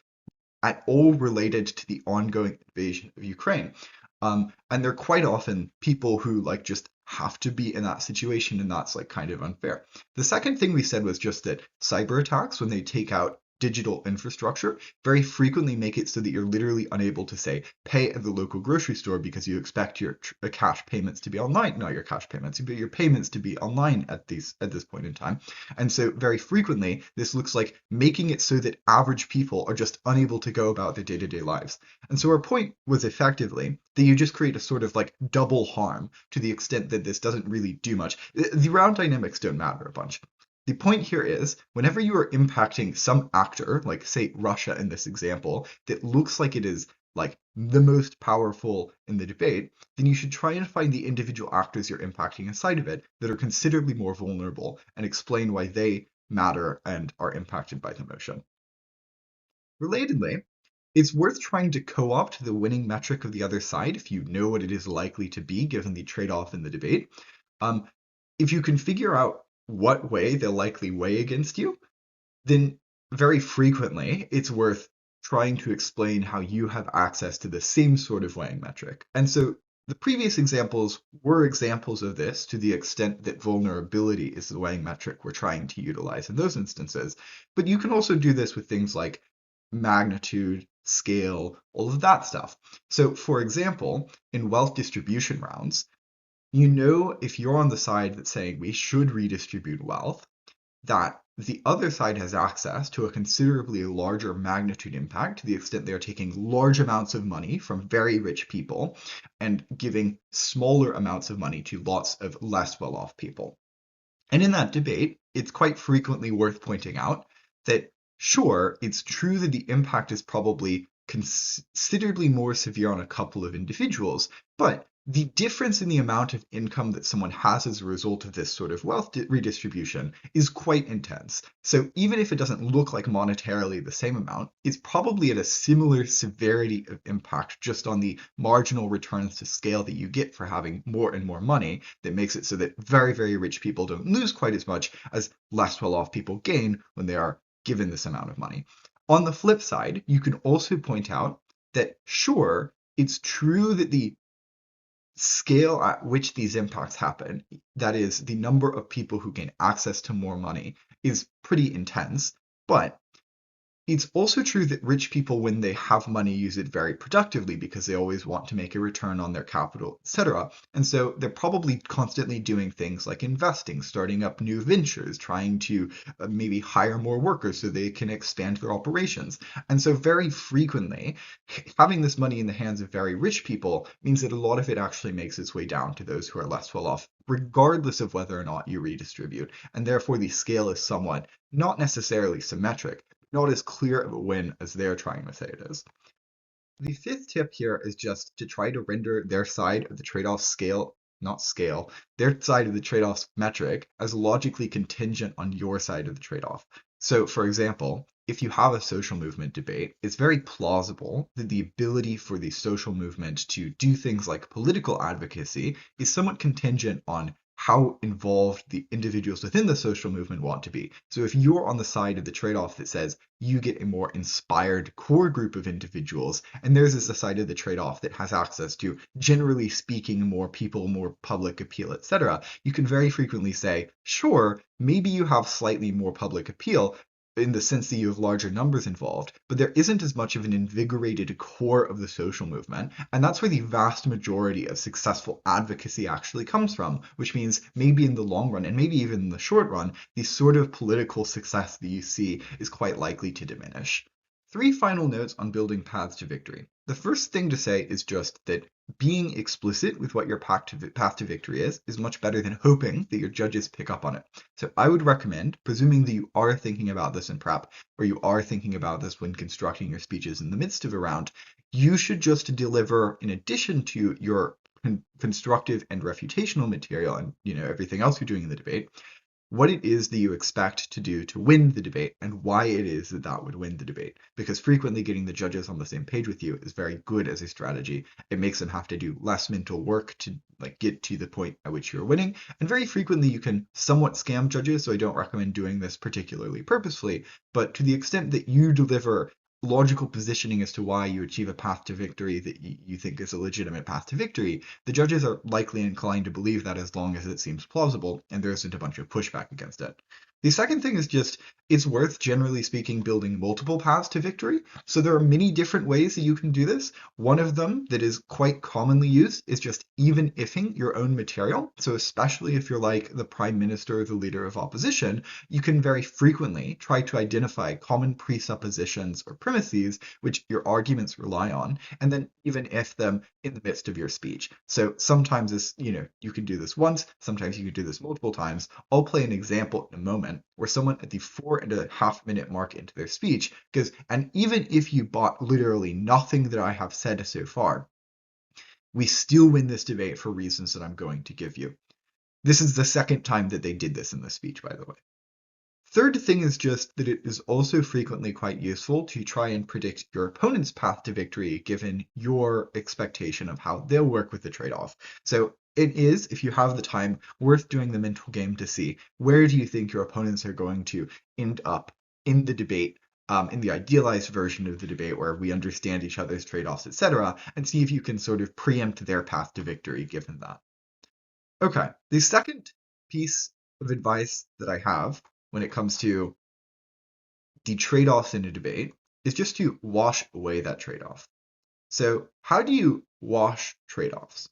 at all related to the ongoing invasion of Ukraine. And they're quite often people who like just have to be in that situation, and that's like kind of unfair. The second thing we said was just that cyber attacks, when they take out digital infrastructure, very frequently make it so that you're literally unable to say pay at the local grocery store because you expect your cash payments to be online, not your cash payments, but your payments to be online at this point in time. And so very frequently this looks like making it so that average people are just unable to go about their day-to-day lives. And so our point was effectively that you just create a sort of like double harm to the extent that this doesn't really do much. The round dynamics don't matter a bunch. The point here is, whenever you are impacting some actor, like say Russia in this example, that looks like it is like the most powerful in the debate, then you should try and find the individual actors you're impacting inside of it that are considerably more vulnerable and explain why they matter and are impacted by the motion. Relatedly, it's worth trying to co-opt the winning metric of the other side if you know what it is likely to be given the trade-off in the debate. If you can figure out what way they'll likely weigh against you, then very frequently it's worth trying to explain how you have access to the same sort of weighing metric. And so the previous examples were examples of this to the extent that vulnerability is the weighing metric we're trying to utilize in those instances. But you can also do this with things like magnitude, scale, all of that stuff. So for example, in wealth distribution rounds, you know, if you're on the side that's saying we should redistribute wealth, that the other side has access to a considerably larger magnitude impact to the extent they are taking large amounts of money from very rich people and giving smaller amounts of money to lots of less well-off people. And in that debate, it's quite frequently worth pointing out that, sure, it's true that the impact is probably considerably more severe on a couple of individuals, but the difference in the amount of income that someone has as a result of this sort of wealth redistribution is quite intense. So even if it doesn't look like monetarily the same amount, it's probably at a similar severity of impact just on the marginal returns to scale that you get for having more and more money that makes it so that very, very rich people don't lose quite as much as less well-off people gain when they are given this amount of money. On the flip side, you can also point out that sure, it's true that the scale at which these impacts happen, that is, the number of people who gain access to more money, is pretty intense. But it's also true that rich people, when they have money, use it very productively because they always want to make a return on their capital, etc. And so they're probably constantly doing things like investing, starting up new ventures, trying to maybe hire more workers so they can expand their operations. And so very frequently, having this money in the hands of very rich people means that a lot of it actually makes its way down to those who are less well off, regardless of whether or not you redistribute. And therefore, the scale is somewhat not necessarily symmetric, not as clear of a win as they're trying to say it is. The fifth tip here is just to try to render their side of the trade-off their side of the trade-off metric as logically contingent on your side of the trade-off. So, for example, if you have a social movement debate, it's very plausible that the ability for the social movement to do things like political advocacy is somewhat contingent on how involved the individuals within the social movement want to be. So if you're on the side of the trade-off that says you get a more inspired core group of individuals, and theirs is the side of the trade-off that has access to, generally speaking, more people, more public appeal, etc., you can very frequently say, sure, maybe you have slightly more public appeal, in the sense that you have larger numbers involved, but there isn't as much of an invigorated core of the social movement, and that's where the vast majority of successful advocacy actually comes from, which means maybe in the long run, and maybe even in the short run, the sort of political success that you see is quite likely to diminish. 3 final notes on building paths to victory. The first thing to say is just that being explicit with what your path to victory is much better than hoping that your judges pick up on it. So I would recommend, presuming that you are thinking about this in prep, or you are thinking about this when constructing your speeches in the midst of a round, you should just deliver, in addition to your constructive and refutational material and everything else you're doing in the debate, what it is that you expect to do to win the debate and why it is that that would win the debate. Because frequently getting the judges on the same page with you is very good as a strategy. It makes them have to do less mental work to get to the point at which you're winning. And very frequently you can somewhat scam judges, so I don't recommend doing this particularly purposefully. But to the extent that you deliver logical positioning as to why you achieve a path to victory that you think is a legitimate path to victory, the judges are likely inclined to believe that as long as it seems plausible and there isn't a bunch of pushback against it. The second thing is just, it's worth, generally speaking, building multiple paths to victory. So there are many different ways that you can do this. One of them that is quite commonly used is just even-ifing your own material. So especially if you're like the prime minister or the leader of opposition, you can very frequently try to identify common presuppositions or premises which your arguments rely on, and then even if them in the midst of your speech. So sometimes this, you can do this once, sometimes you can do this multiple times. I'll play an example in a moment where someone at the 4.5 minute mark into their speech goes, and even if you bought literally nothing that I have said so far, we still win this debate for reasons that I'm going to give you. This is the second time that they did this in the speech, by the way. Third thing is just that it is also frequently quite useful to try and predict your opponent's path to victory given your expectation of how they'll work with the trade-off. So it is, if you have the time, worth doing the mental game to see where do you think your opponents are going to end up in the debate, in the idealized version of the debate where we understand each other's trade-offs, etc., and see if you can sort of preempt their path to victory given that. Okay, the second piece of advice that I have when it comes to the trade-offs in a debate is just to wash away that trade-off. So how do you wash trade-offs?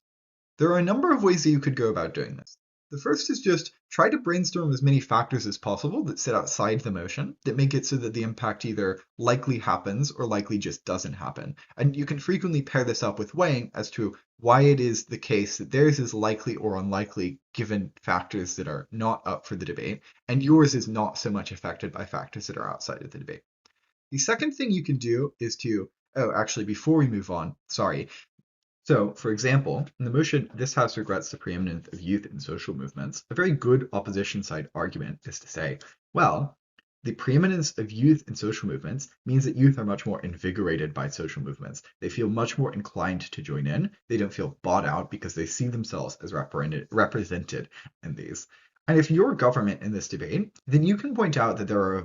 There are a number of ways that you could go about doing this. The first is just try to brainstorm as many factors as possible that sit outside the motion that make it so that the impact either likely happens or likely just doesn't happen. And you can frequently pair this up with weighing as to why it is the case that theirs is likely or unlikely given factors that are not up for the debate, and yours is not so much affected by factors that are outside of the debate. The second thing you can do is to, actually, before we move on, sorry, So, for example, in the motion, "This House regrets the preeminence of youth in social movements," a very good opposition side argument is to say, well, the preeminence of youth in social movements means that youth are much more invigorated by social movements. They feel much more inclined to join in. They don't feel bought out because they see themselves as represented in these. And if you're government in this debate, then you can point out that there are a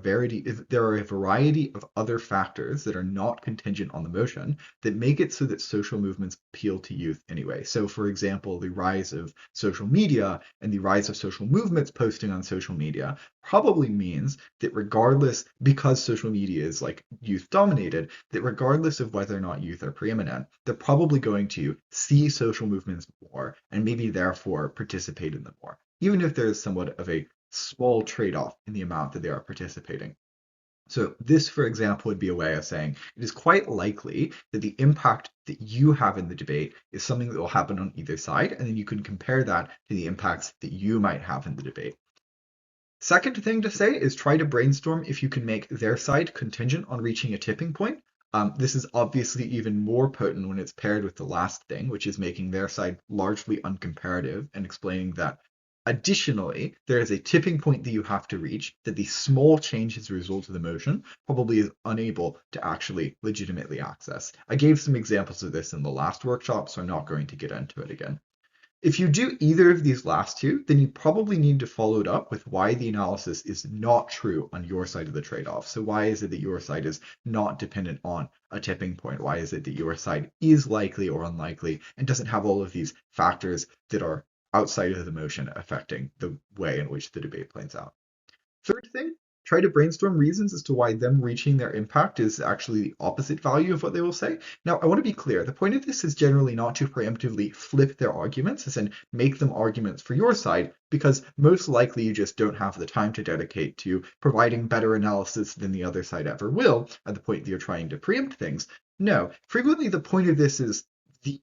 variety of other factors that are not contingent on the motion that make it so that social movements appeal to youth anyway. So, for example, the rise of social media and the rise of social movements posting on social media probably means that because social media is like youth dominated, that regardless of whether or not youth are preeminent, they're probably going to see social movements more and maybe therefore participate in them more, even if there is somewhat of a small trade-off in the amount that they are participating. So this, for example, would be a way of saying it is quite likely that the impact that you have in the debate is something that will happen on either side, and then you can compare that to the impacts that you might have in the debate. Second thing to say is try to brainstorm if you can make their side contingent on reaching a tipping point. This is obviously even more potent when it's paired with the last thing, which is making their side largely uncomparative and explaining that additionally, there is a tipping point that you have to reach that the small change as a result of the motion probably is unable to actually legitimately access. I gave some examples of this in the last workshop, so I'm not going to get into it again. If you do either of these last two, then you probably need to follow it up with why the analysis is not true on your side of the trade-off. So why is it that your side is not dependent on a tipping point? Why is it that your side is likely or unlikely and doesn't have all of these factors that are outside of the motion affecting the way in which the debate plays out? Third thing, try to brainstorm reasons as to why them reaching their impact is actually the opposite value of what they will say. Now, I want to be clear. The point of this is generally not to preemptively flip their arguments, as in make them arguments for your side, because most likely you just don't have the time to dedicate to providing better analysis than the other side ever will at the point that you're trying to preempt things. No, frequently the point of this is the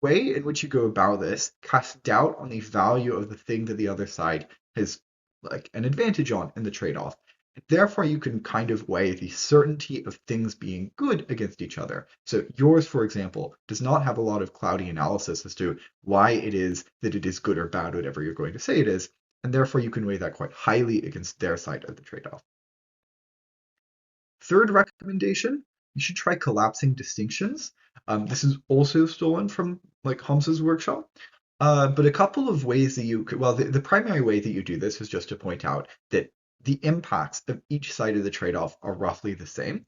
way in which you go about this casts doubt on the value of the thing that the other side has like an advantage on in the trade-off. Therefore, you can kind of weigh the certainty of things being good against each other. So yours, for example, does not have a lot of cloudy analysis as to why it is that it is good or bad, whatever you're going to say it is, and therefore you can weigh that quite highly against their side of the trade-off. Third recommendation, you should try collapsing distinctions. This is also stolen from like Holmes's workshop. But a couple of ways that you could, well, the primary way that you do this is just to point out that the impacts of each side of the trade-off are roughly the same,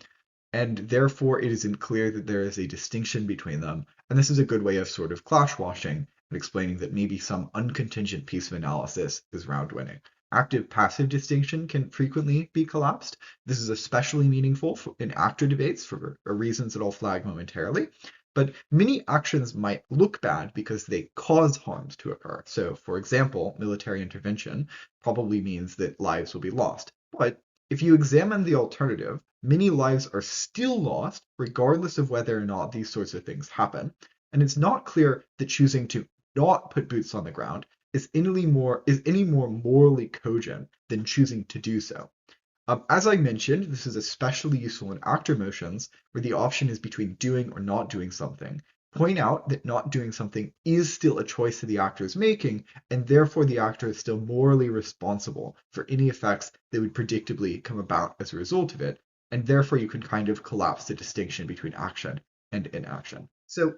and therefore it isn't clear that there is a distinction between them. And this is a good way of sort of clash washing and explaining that maybe some uncontingent piece of analysis is round winning. Active-passive distinction can frequently be collapsed. This is especially meaningful in actor debates for reasons that I'll flag momentarily. But many actions might look bad because they cause harms to occur. So, for example, military intervention probably means that lives will be lost. But if you examine the alternative, many lives are still lost regardless of whether or not these sorts of things happen. And it's not clear that choosing to not put boots on the ground is any more morally cogent than choosing to do so. As I mentioned, this is especially useful in actor motions where the option is between doing or not doing something. Point out that not doing something is still a choice that the actor is making, and therefore the actor is still morally responsible for any effects that would predictably come about as a result of it, and therefore you can kind of collapse the distinction between action and inaction. So,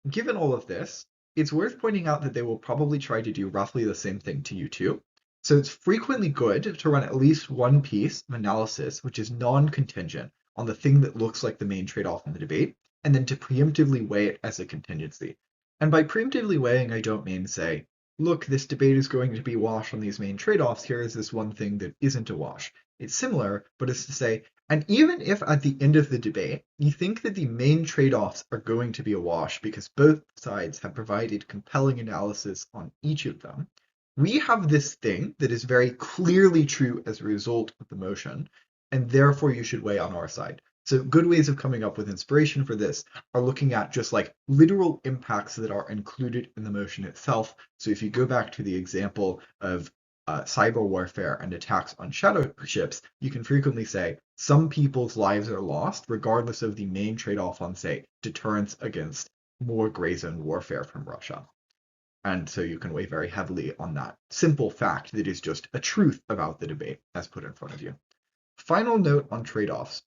given all of this, it's worth pointing out that they will probably try to do roughly the same thing to you too. So it's frequently good to run at least one piece of analysis which is non-contingent on the thing that looks like the main trade-off in the debate, and then to preemptively weigh it as a contingency. And by preemptively weighing, I don't mean say, look, this debate is going to be wash on these main trade-offs, here is this one thing that isn't a wash. It's similar, but it's to say, and even if at the end of the debate, you think that the main trade-offs are going to be a wash because both sides have provided compelling analysis on each of them, we have this thing that is very clearly true as a result of the motion, and therefore you should weigh on our side. So good ways of coming up with inspiration for this are looking at just like literal impacts that are included in the motion itself. So if you go back to the example of cyber warfare and attacks on shadow ships, you can frequently say some people's lives are lost regardless of the main trade-off on, say, deterrence against more gray zone warfare from Russia. And so you can weigh very heavily on that simple fact that is just a truth about the debate as put in front of you. Final note on trade-offs.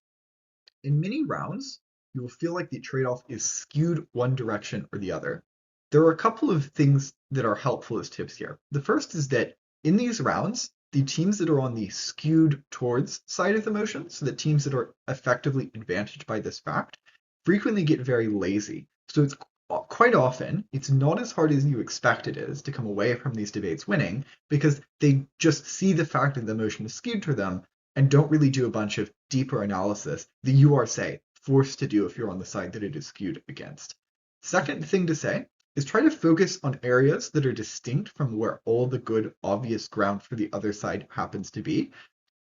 In many rounds, you will feel like the trade-off is skewed one direction or the other. There are a couple of things that are helpful as tips here. The first is that in these rounds, the teams that are on the skewed towards side of the motion, so the teams that are effectively advantaged by this fact, frequently get very lazy. So it's quite often, it's not as hard as you expect it is to come away from these debates winning, because they just see the fact that the motion is skewed to them and don't really do a bunch of deeper analysis that you are, say, forced to do if you're on the side that it is skewed against. Second thing to say is try to focus on areas that are distinct from where all the good, obvious ground for the other side happens to be.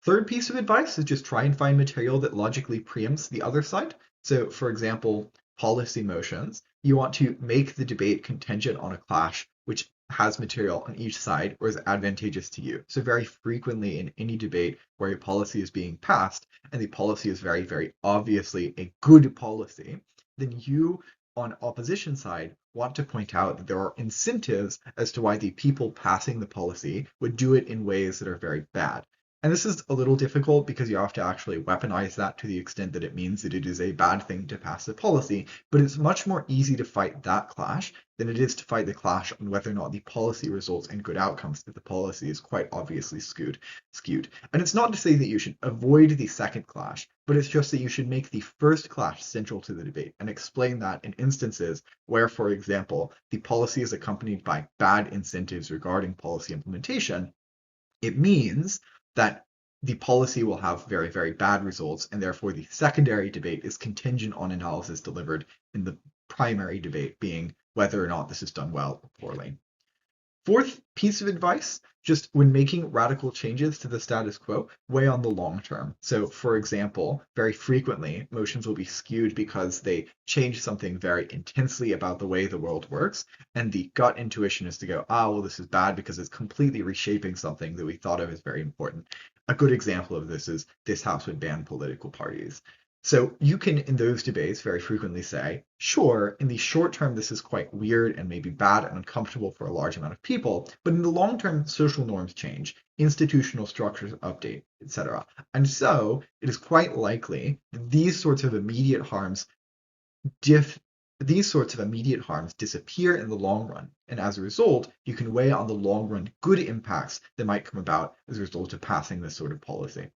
Third piece of advice is just try and find material that logically preempts the other side. So, for example, policy motions, you want to make the debate contingent on a clash which has material on each side or is advantageous to you. So very frequently in any debate where a policy is being passed and the policy is very, very obviously a good policy, then you on opposition side want to point out that there are incentives as to why the people passing the policy would do it in ways that are very bad. And this is a little difficult because you have to actually weaponize that to the extent that it means that it is a bad thing to pass a policy, but it's much more easy to fight that clash than it is to fight the clash on whether or not the policy results in good outcomes if the policy is quite obviously skewed. And it's not to say that you should avoid the second clash, but it's just that you should make the first clash central to the debate and explain that in instances where, for example, the policy is accompanied by bad incentives regarding policy implementation, it means that the policy will have very, very bad results, and therefore the secondary debate is contingent on analysis delivered in the primary debate being whether or not this is done well or poorly. Fourth piece of advice, just when making radical changes to the status quo, weigh on the long term. So, for example, very frequently, motions will be skewed because they change something very intensely about the way the world works, and the gut intuition is to go, well, this is bad because it's completely reshaping something that we thought of as very important. A good example of this is this House would ban political parties. So you can, in those debates, very frequently say, sure, in the short term, this is quite weird and maybe bad and uncomfortable for a large amount of people, but in the long term, social norms change, institutional structures update, etc. And so it is quite likely that these sorts of immediate harms disappear in the long run. And as a result, you can weigh on the long run good impacts that might come about as a result of passing this sort of policy.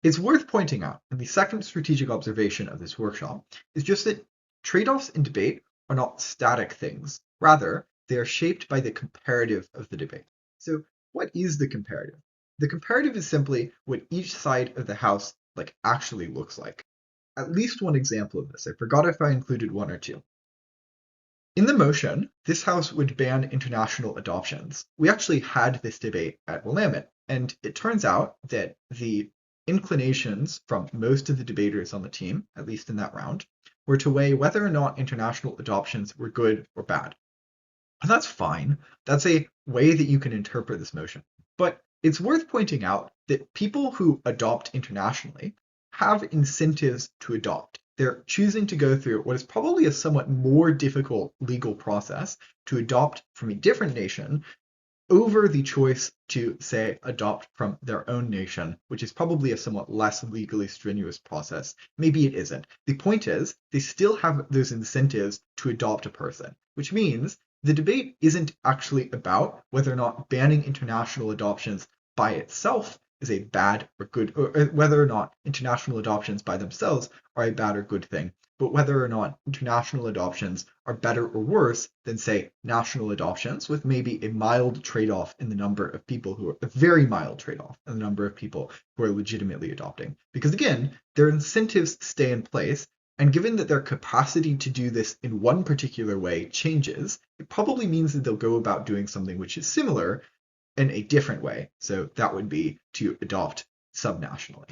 It's worth pointing out, and the second strategic observation of this workshop is just that trade-offs in debate are not static things. Rather, they are shaped by the comparative of the debate. So what is the comparative? The comparative is simply what each side of the house actually looks like. At least one example of this. I forgot if I included one or two. In the motion, this house would ban international adoptions. We actually had this debate at Willamette, and it turns out that the inclinations from most of the debaters on the team, at least in that round, were to weigh whether or not international adoptions were good or bad. And that's fine. That's a way that you can interpret this motion. But it's worth pointing out that people who adopt internationally have incentives to adopt. They're choosing to go through what is probably a somewhat more difficult legal process to adopt from a different nation over the choice to, say, adopt from their own nation, which is probably a somewhat less legally strenuous process. Maybe it isn't. The point is, they still have those incentives to adopt a person, which means the debate isn't actually about whether or not banning international adoptions by itself is a bad or good, or whether or not international adoptions by themselves are a bad or good thing, but whether or not international adoptions are better or worse than, say, national adoptions, with maybe a mild trade-off in the number of people who are, a very mild trade-off in the number of people who are legitimately adopting. Because again, their incentives stay in place, and given that their capacity to do this in one particular way changes, it probably means that they'll go about doing something which is similar in a different way. So that would be to adopt subnationally.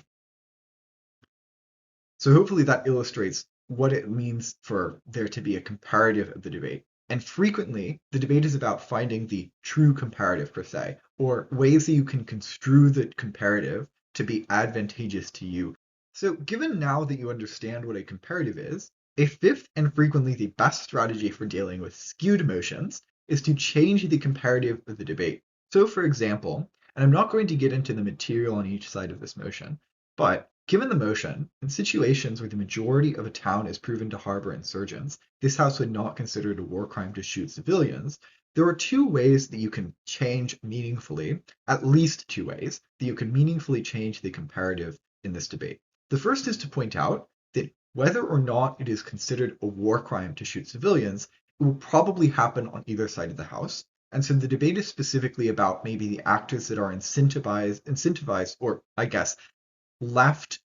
So hopefully that illustrates what it means for there to be a comparative of the debate. And frequently, the debate is about finding the true comparative, per se, or ways that you can construe the comparative to be advantageous to you. So given now that you understand what a comparative is, A fifth and frequently the best strategy for dealing with skewed motions is to change the comparative of the debate. So for example, and I'm not going to get into the material on each side of this motion, but given the motion, in situations where the majority of a town is proven to harbor insurgents, this House would not consider it a war crime to shoot civilians. There are two ways that you can change meaningfully, at least two ways, that you can meaningfully change the comparative in this debate. The first is to point out that whether or not it is considered a war crime to shoot civilians, it will probably happen on either side of the House. And so the debate is specifically about maybe the actors that are incentivized, or I guess, left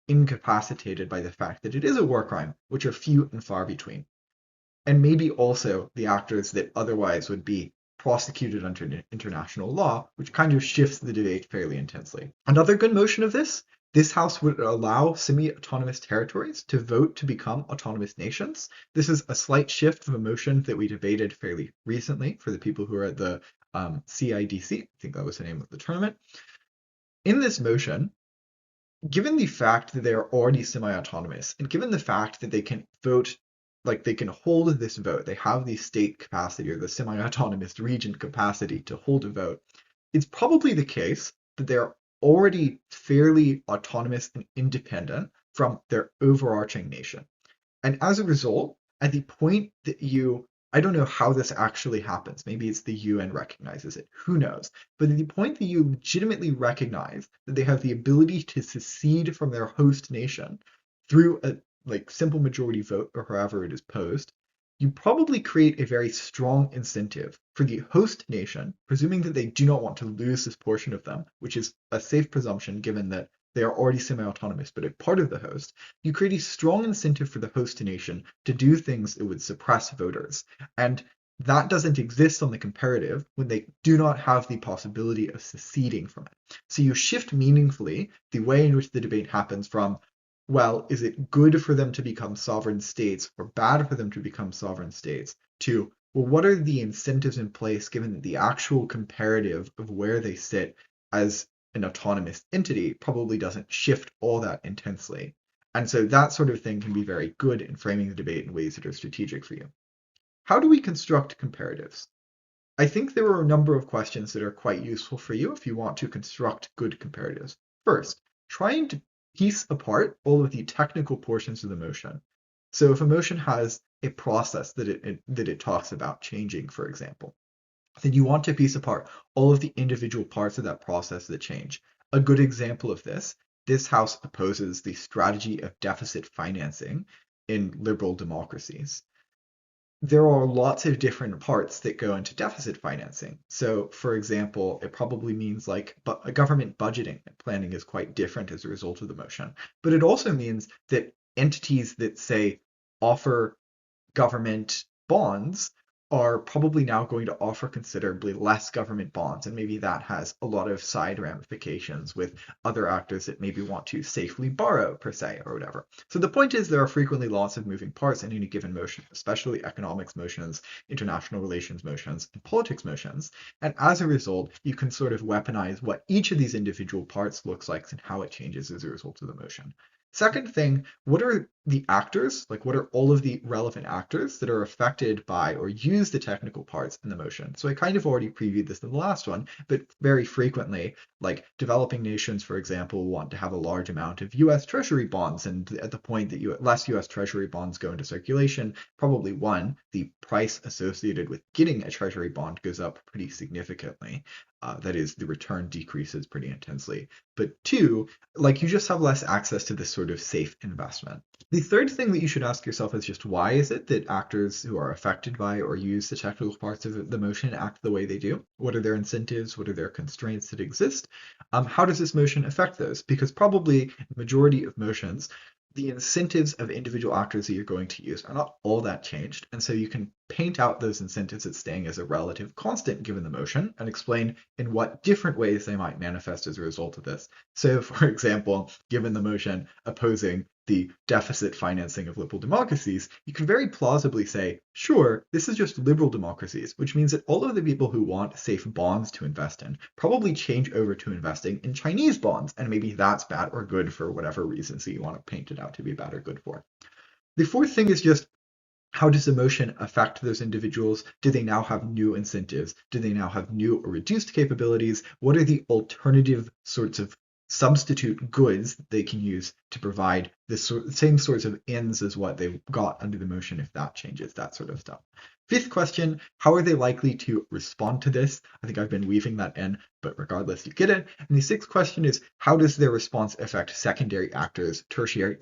incapacitated by the fact that it is a war crime, which are few and far between. And maybe also the actors that otherwise would be prosecuted under international law, which kind of shifts the debate fairly intensely. Another good motion of this House would allow semi-autonomous territories to vote to become autonomous nations. This is a slight shift from a motion that we debated fairly recently for the people who are at the CIDC. I think that was the name of the tournament. In this motion, given the fact that they are already semi-autonomous, and given the fact that they can vote, like they can hold this vote, they have the state capacity or the semi-autonomous region capacity to hold a vote, it's probably the case that they're already fairly autonomous and independent from their overarching nation. And as a result, at the point that I don't know how this actually happens. Maybe it's the UN recognizes it. Who knows? But at the point that you legitimately recognize that they have the ability to secede from their host nation through a simple majority vote or however it is posed, you probably create a very strong incentive for the host nation, presuming that they do not want to lose this portion of them, which is a safe presumption given that they are already semi-autonomous but a part of the host. You create a strong incentive for the host nation to do things that would suppress voters. And that doesn't exist on the comparative when they do not have the possibility of seceding from it. So you shift meaningfully the way in which the debate happens from, well, is it good for them to become sovereign states or bad for them to become sovereign states, to, well, what are the incentives in place given that the actual comparative of where they sit as an autonomous entity probably doesn't shift all that intensely. And so that sort of thing can be very good in framing the debate in ways that are strategic for you. How do we construct comparatives? I think there are a number of questions that are quite useful for you if you want to construct good comparatives. First, trying to piece apart all of the technical portions of the motion. So if a motion has a process that it talks about changing, for example, then you want to piece apart all of the individual parts of that process that change. A good example of this House opposes the strategy of deficit financing in liberal democracies. There are lots of different parts that go into deficit financing. So, for example, it probably means a government budgeting and planning is quite different as a result of the motion. But it also means that entities that, say, offer government bonds are probably now going to offer considerably less government bonds. And maybe that has a lot of side ramifications with other actors that maybe want to safely borrow, per se, or whatever. So the point is there are frequently lots of moving parts in any given motion, especially economics motions, international relations motions, and politics motions. And as a result, you can sort of weaponize what each of these individual parts looks like and how it changes as a result of the motion. Second thing, what are the actors, what are all of the relevant actors that are affected by or use the technical parts in the motion? So I kind of already previewed this in the last one, but very frequently, developing nations, for example, want to have a large amount of US Treasury bonds. And at the point that less US Treasury bonds go into circulation, probably one, the price associated with getting a Treasury bond goes up pretty significantly. That is, the return decreases pretty intensely. But two, you just have less access to this sort of safe investment. The third thing that you should ask yourself is just why is it that actors who are affected by or use the technical parts of the motion act the way they do? What are their incentives? What are their constraints that exist? How does this motion affect those? Because probably the majority of motions, the incentives of individual actors that you're going to use are not all that changed. And so you can paint out those incentives as staying as a relative constant given the motion and explain in what different ways they might manifest as a result of this. So, for example, given the motion opposing the deficit financing of liberal democracies, you can very plausibly say, sure, this is just liberal democracies, which means that all of the people who want safe bonds to invest in probably change over to investing in Chinese bonds, and maybe that's bad or good for whatever reasons that you want to paint it out to be bad or good for. The fourth thing is just, how does emotion affect those individuals? Do they now have new incentives? Do they now have new or reduced capabilities? What are the alternative sorts of substitute goods they can use to provide the same sorts of ends as what they got under the motion if that changes, that sort of stuff. Fifth question, how are they likely to respond to this? I think I've been weaving that in, but regardless, you get it. And the sixth question is, how does their response affect secondary actors, tertiary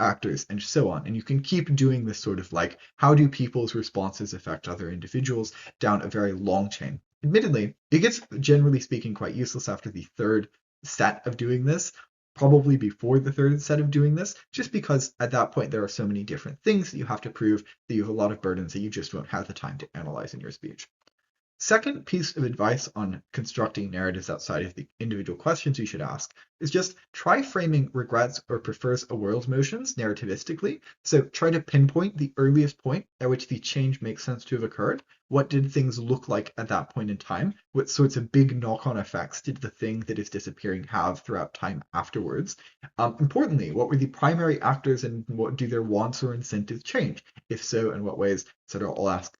actors, and so on? And you can keep doing this sort of like, how do people's responses affect other individuals, down a very long chain. Admittedly, it gets, generally speaking, quite useless after the third set of doing this, probably before the third set of doing this, just because at that point there are so many different things that you have to prove that you have a lot of burdens that you just won't have the time to analyze in your speech. Second piece of advice on constructing narratives outside of the individual questions you should ask is just try framing regrets or prefers a world motions narrativistically. So try to pinpoint the earliest point at which the change makes sense to have occurred. What did things look like at that point in time? What sorts of big knock-on effects did the thing that is disappearing have throughout time afterwards? Importantly, what were the primary actors and what do their wants or incentives change? If so, in what ways? Etc. I'll ask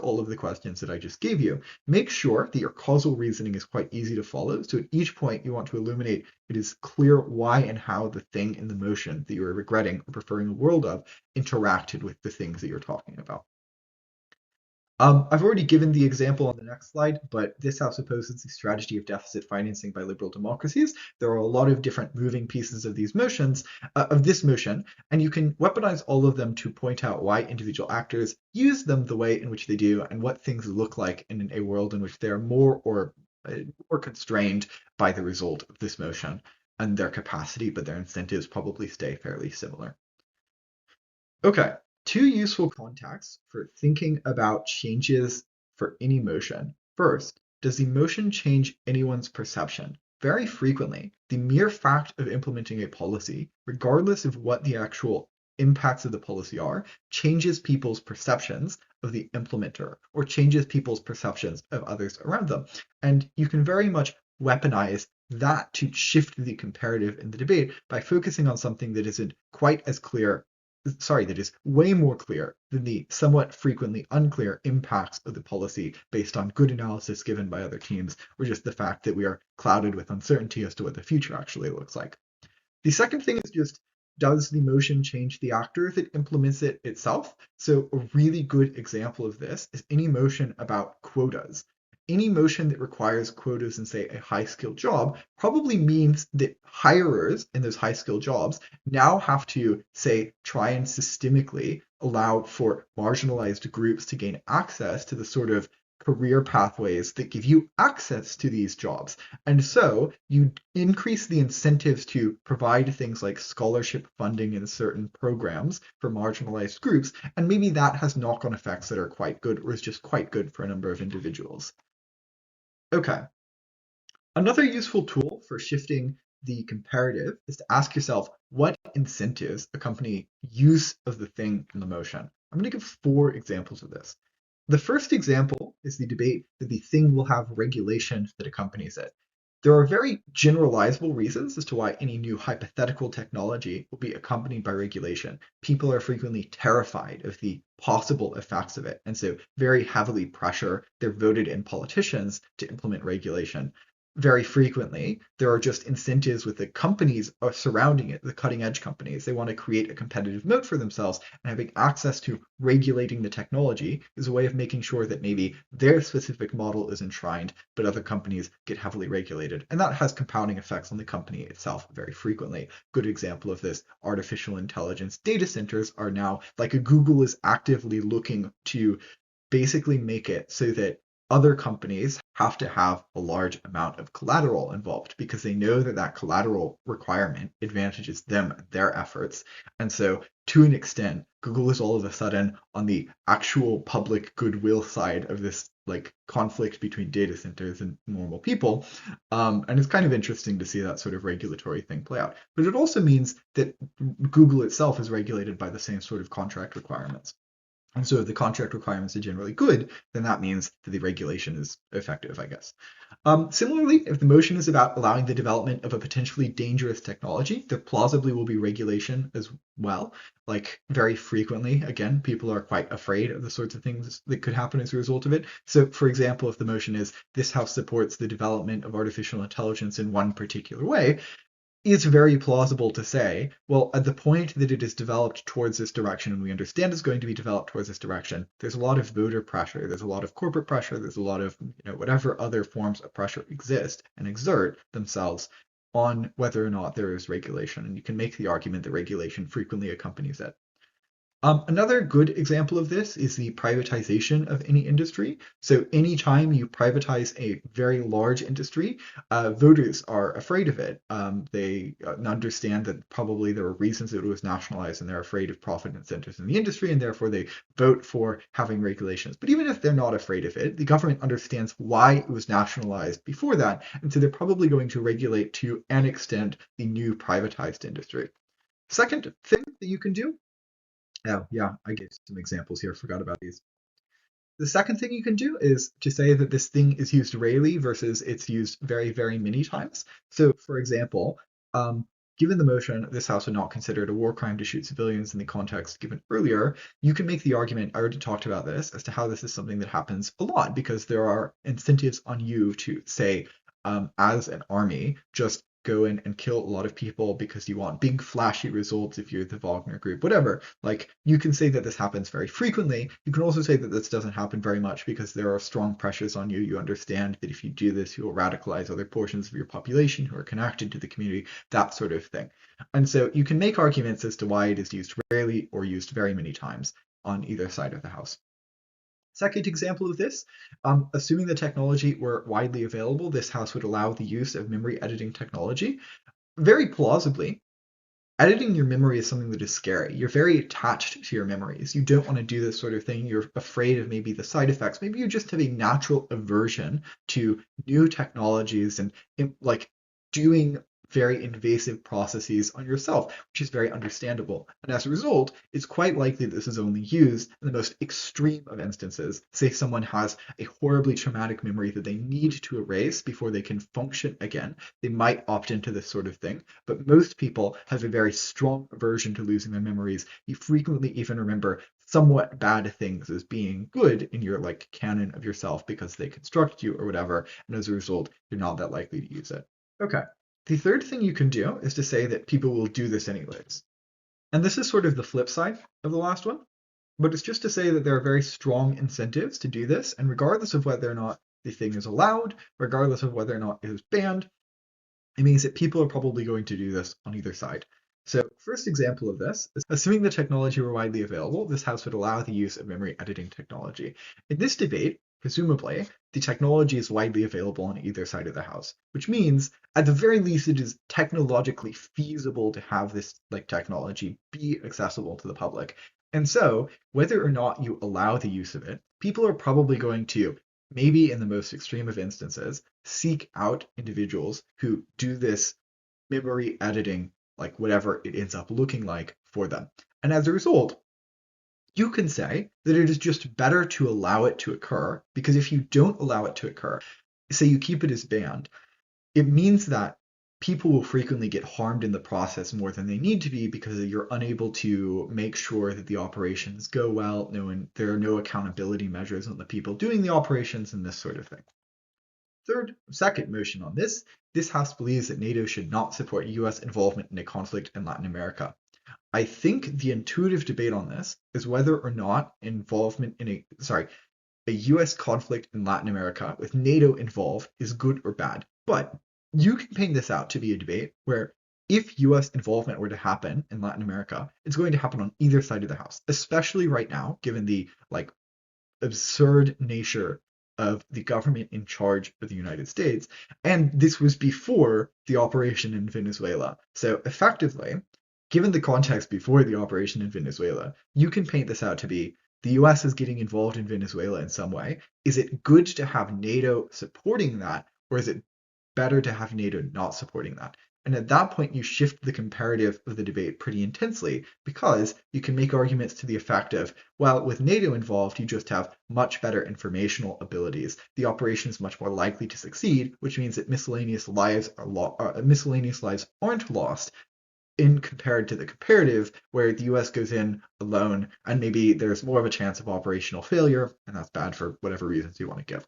all of the questions that I just gave you. Make sure that your causal reasoning is quite easy to follow. So at each point you want to illuminate, it is clear why and how the thing in the motion that you are regretting or preferring a world of interacted with the things that you're talking about. I've already given the example on the next slide, but this house opposes the strategy of deficit financing by liberal democracies. There are a lot of different moving pieces of these motions, of this motion, and you can weaponize all of them to point out why individual actors use them the way in which they do and what things look like in a world in which they are more or constrained by the result of this motion and their capacity, but their incentives probably stay fairly similar. Okay. Two useful contexts for thinking about changes for any motion. First, does the motion change anyone's perception? Very frequently, the mere fact of implementing a policy, regardless of what the actual impacts of the policy are, changes people's perceptions of the implementer or changes people's perceptions of others around them. And you can very much weaponize that to shift the comparative in the debate by focusing on something that isn't quite as clear, that is way more clear than the somewhat frequently unclear impacts of the policy based on good analysis given by other teams, or just the fact that we are clouded with uncertainty as to what the future actually looks like. The second thing is just, does the motion change the actor that implements it itself? So a really good example of this is any motion about quotas. Any motion that requires quotas in, say, a high-skilled job probably means that hirers in those high-skilled jobs now have to, say, try and systemically allow for marginalized groups to gain access to the sort of career pathways that give you access to these jobs. And so you increase the incentives to provide things like scholarship funding in certain programs for marginalized groups, and maybe that has knock-on effects that are quite good, or is just quite good for a number of individuals. Okay. Another useful tool for shifting the comparative is to ask yourself what incentives accompany use of the thing in the motion. I'm going to give 4 examples of this. The first example is the debate that the thing will have regulation that accompanies it. There are very generalizable reasons as to why any new hypothetical technology will be accompanied by regulation. People are frequently terrified of the possible effects of it, and so very heavily pressure their voted in politicians to implement regulation. Very frequently, there are just incentives with the companies surrounding it, the cutting edge companies. They want to create a competitive moat for themselves, and having access to regulating the technology is a way of making sure that maybe their specific model is enshrined, but other companies get heavily regulated. And that has compounding effects on the company itself very frequently. Good example of this, artificial intelligence data centers are now, like a Google is actively looking to basically make it so that other companies have to have a large amount of collateral involved because they know that that collateral requirement advantages them and their efforts. And so to an extent, Google is all of a sudden on the actual public goodwill side of this like conflict between data centers and normal people. And it's kind of interesting to see that sort of regulatory thing play out. But it also means that Google itself is regulated by the same sort of contract requirements. And so if the contract requirements are generally good, then that means that the regulation is effective, I guess. Similarly, if the motion is about allowing the development of a potentially dangerous technology, there plausibly will be regulation as well. Like very frequently, again, people are quite afraid of the sorts of things that could happen as a result of it. So, for example, if the motion is this House supports the development of artificial intelligence in one particular way, it's very plausible to say, well, at the point that it is developed towards this direction, and we understand it's going to be developed towards this direction, there's a lot of voter pressure, there's a lot of corporate pressure, there's a lot of whatever other forms of pressure exist and exert themselves on whether or not there is regulation. And you can make the argument that regulation frequently accompanies it. Another good example of this is the privatization of any industry. So anytime you privatize a very large industry, voters are afraid of it. They understand that probably there are reasons that it was nationalized and they're afraid of profit incentives in the industry, and therefore they vote for having regulations. But even if they're not afraid of it, the government understands why it was nationalized before that, and so they're probably going to regulate to an extent the new privatized industry. Second thing that you can do, oh, yeah, I gave some examples here. Forgot about these. The second thing you can do is to say that this thing is used rarely versus it's used very, very many times. So, for example, given the motion, this House would not consider it a war crime to shoot civilians in the context given earlier, you can make the argument, I already talked about this, as to how this is something that happens a lot because there are incentives on you to say, as an army, just go in and kill a lot of people because you want big flashy results if you're the Wagner group, whatever. Like, you can say that this happens very frequently. You can also say that this doesn't happen very much because there are strong pressures on you. You understand that if you do this, you will radicalize other portions of your population who are connected to the community, that sort of thing. And so you can make arguments as to why it is used rarely or used very many times on either side of the House. Second example of this, assuming the technology were widely available, this House would allow the use of memory editing technology. Very plausibly, editing your memory is something that is scary. You're very attached to your memories. You don't want to do this sort of thing. You're afraid of maybe the side effects. Maybe you just have a natural aversion to new technologies and like doing very invasive processes on yourself, which is very understandable. And as a result, it's quite likely that this is only used in the most extreme of instances. Say someone has a horribly traumatic memory that they need to erase before they can function again. They might opt into this sort of thing, but most people have a very strong aversion to losing their memories. You frequently even remember somewhat bad things as being good in your like canon of yourself because they construct you or whatever, and as a result, you're not that likely to use it. Okay. The third thing you can do is to say that people will do this anyways. And this is sort of the flip side of the last one, but it's just to say that there are very strong incentives to do this, and regardless of whether or not the thing is allowed, regardless of whether or not it is banned, it means that people are probably going to do this on either side. So first example of this is assuming the technology were widely available, this House would allow the use of memory editing technology. In this debate, presumably, the technology is widely available on either side of the House, which means at the very least it is technologically feasible to have this like technology be accessible to the public. And so whether or not you allow the use of it, people are probably going to, maybe in the most extreme of instances, seek out individuals who do this memory editing, like whatever it ends up looking like for them. And as a result, you can say that it is just better to allow it to occur, because if you don't allow it to occur, say you keep it as banned, it means that people will frequently get harmed in the process more than they need to be because you're unable to make sure that the operations go well, there are no accountability measures on the people doing the operations and this sort of thing. Second motion on this House believes that NATO should not support US involvement in a conflict in Latin America. I think the intuitive debate on this is whether or not involvement in a US conflict in Latin America with NATO involved is good or bad. But you can paint this out to be a debate where if US involvement were to happen in Latin America, it's going to happen on either side of the House, especially right now, given the like absurd nature of the government in charge of the United States. And this was before the operation in Venezuela. So effectively, given the context before the operation in Venezuela, you can paint this out to be the US is getting involved in Venezuela in some way. Is it good to have NATO supporting that, or is it better to have NATO not supporting that? And at that point, you shift the comparative of the debate pretty intensely because you can make arguments to the effect of, well, with NATO involved, you just have much better informational abilities. The operation is much more likely to succeed, which means that miscellaneous lives aren't lost in compared to the comparative, where the US goes in alone and maybe there's more of a chance of operational failure, and that's bad for whatever reasons you want to give.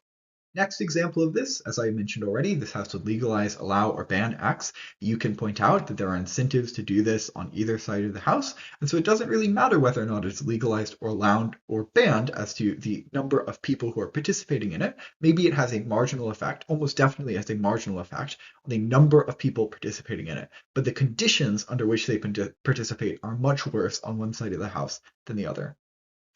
Next example of this, as I mentioned already, this has to legalize, allow, or ban acts. You can point out that there are incentives to do this on either side of the House, and so it doesn't really matter whether or not it's legalized or allowed or banned as to the number of people who are participating in it. Maybe it has a marginal effect, almost definitely has a marginal effect on the number of people participating in it, but the conditions under which they participate are much worse on one side of the House than the other.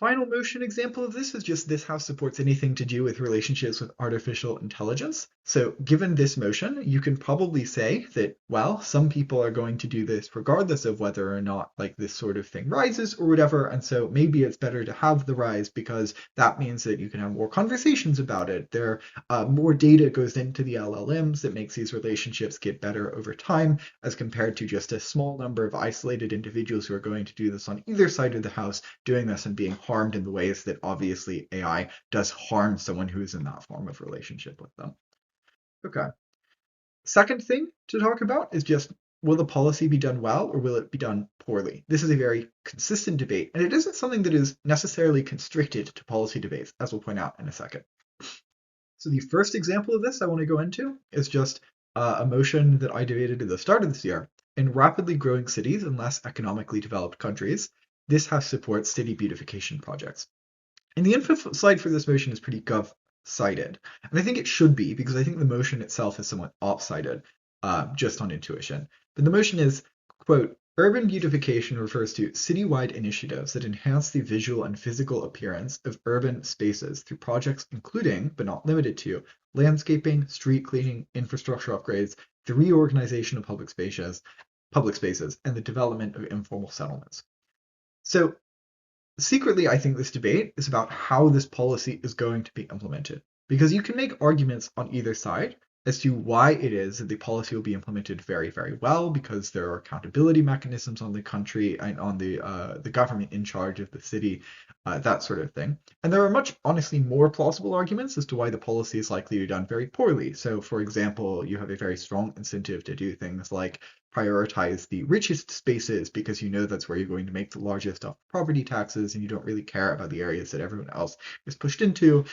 Final motion example of this is just this House supports anything to do with relationships with artificial intelligence. So given this motion, you can probably say that, well, some people are going to do this regardless of whether or not like this sort of thing rises or whatever. And so maybe it's better to have the rise because that means that you can have more conversations about it. There more data goes into the LLMs that makes these relationships get better over time as compared to just a small number of isolated individuals who are going to do this on either side of the House, doing this and being harmed in the ways that obviously AI does harm someone who is in that form of relationship with them. Okay. Second thing to talk about is just, will the policy be done well or will it be done poorly? This is a very consistent debate, and it isn't something that is necessarily constricted to policy debates, as we'll point out in a second. So the first example of this I want to go into is just a motion that I debated at the start of this year. In rapidly growing cities and less economically developed countries, this House supports city beautification projects. And the info slide for this motion is pretty gov-sided. And I think it should be, because I think the motion itself is somewhat off-sided, just on intuition. But the motion is, quote, urban beautification refers to citywide initiatives that enhance the visual and physical appearance of urban spaces through projects including, but not limited to, landscaping, street cleaning, infrastructure upgrades, the reorganization of public spaces, and the development of informal settlements. So secretly, I think this debate is about how this policy is going to be implemented, because you can make arguments on either side as to why it is that the policy will be implemented very, very well, because there are accountability mechanisms on the country and on the government in charge of the city, that sort of thing. And there are much, honestly, more plausible arguments as to why the policy is likely to be done very poorly. So, for example, you have a very strong incentive to do things like prioritize the richest spaces because you know that's where you're going to make the largest off property taxes and you don't really care about the areas that everyone else is pushed into.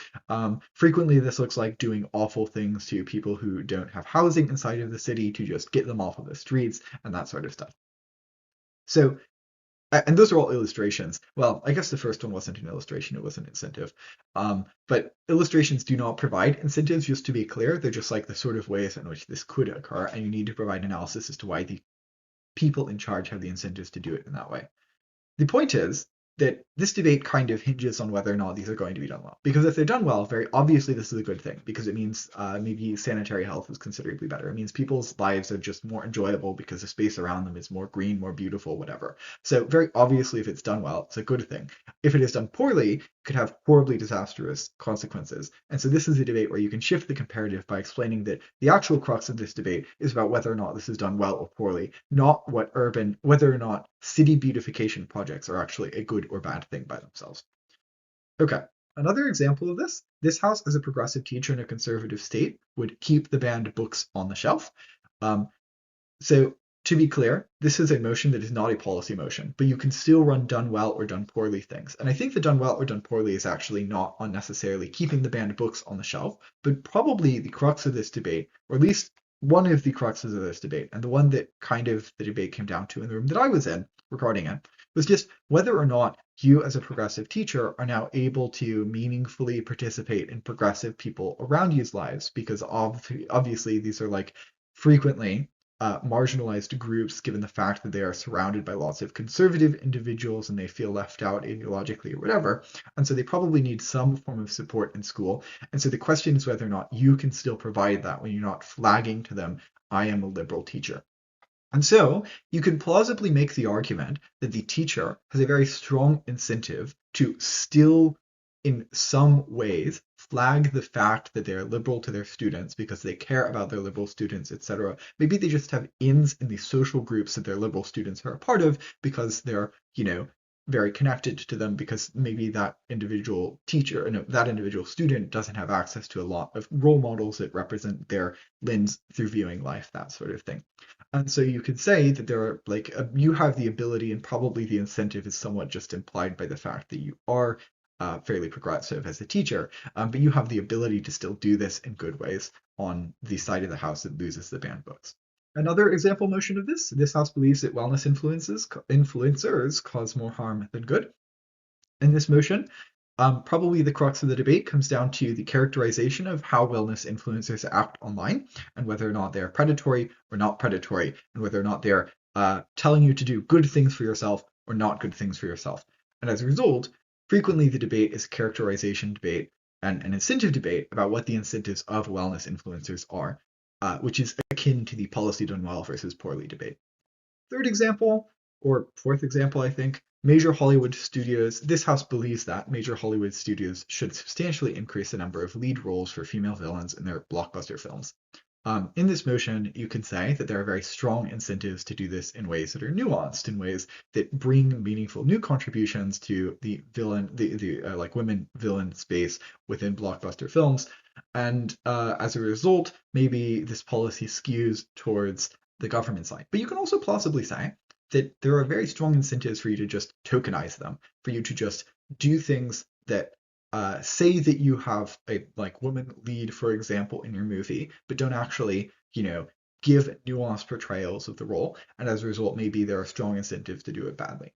Frequently, this looks like doing awful things to people who don't have housing inside of the city to just get them off of the streets and that sort of stuff. So, and those are all illustrations. Well, I guess the first one wasn't an illustration, it was an incentive. But illustrations do not provide incentives, just to be clear. They're just like the sort of ways in which this could occur, and you need to provide analysis as to why the people in charge have the incentives to do it in that way. The point is that this debate kind of hinges on whether or not these are going to be done well. Because if they're done well, very obviously this is a good thing, because it means maybe sanitary health is considerably better. It means people's lives are just more enjoyable because the space around them is more green, more beautiful, whatever. So very obviously, if it's done well, it's a good thing. If it is done poorly, it could have horribly disastrous consequences. And so this is a debate where you can shift the comparative by explaining that the actual crux of this debate is about whether or not this is done well or poorly, not whether or not city beautification projects are actually a good or bad thing by themselves. Okay, another example of this House, as a progressive teacher in a conservative state, would keep the banned books on the shelf. So to be clear, this is a motion that is not a policy motion, but you can still run done well or done poorly things. And I think the done well or done poorly is actually not unnecessarily keeping the banned books on the shelf, but probably the crux of this debate, or at least one of the cruxes of this debate, and the one that kind of the debate came down to in the room that I was in recording it, was just whether or not you as a progressive teacher are now able to meaningfully participate in progressive people around you's lives, because obviously these are like frequently marginalized groups, given the fact that they are surrounded by lots of conservative individuals and they feel left out ideologically or whatever. And so they probably need some form of support in school. And so the question is whether or not you can still provide that when you're not flagging to them, I am a liberal teacher. And so you can plausibly make the argument that the teacher has a very strong incentive to still, in some ways, flag the fact that they're liberal to their students because they care about their liberal students, etc. Maybe they just have ins in the social groups that their liberal students are a part of because they're, very connected to them because maybe that individual teacher, no, that individual student doesn't have access to a lot of role models that represent their lens through viewing life, that sort of thing. And so you could say that there are you have the ability, and probably the incentive is somewhat just implied by the fact that you are fairly progressive as a teacher, but you have the ability to still do this in good ways on the side of the house that loses the banned books. Another example motion of this house believes that wellness influencers cause more harm than good. In this motion, probably the crux of the debate comes down to the characterization of how wellness influencers act online and whether or not they're predatory or not predatory, and whether or not they're telling you to do good things for yourself or not good things for yourself. And as a result, frequently the debate is a characterization debate and an incentive debate about what the incentives of wellness influencers are, which is akin to the policy done well versus poorly debate. Third example, or fourth example, I think, major Hollywood studios. This house believes that major Hollywood studios should substantially increase the number of lead roles for female villains in their blockbuster films. In this motion, you can say that there are very strong incentives to do this in ways that are nuanced, in ways that bring meaningful new contributions to the villain, the women villain space within blockbuster films. And as a result, maybe this policy skews towards the government side. But you can also plausibly say that there are very strong incentives for you to just tokenize them, for you to just do things that say that you have a woman lead, for example, in your movie, but don't actually, give nuanced portrayals of the role. And as a result, maybe there are strong incentives to do it badly.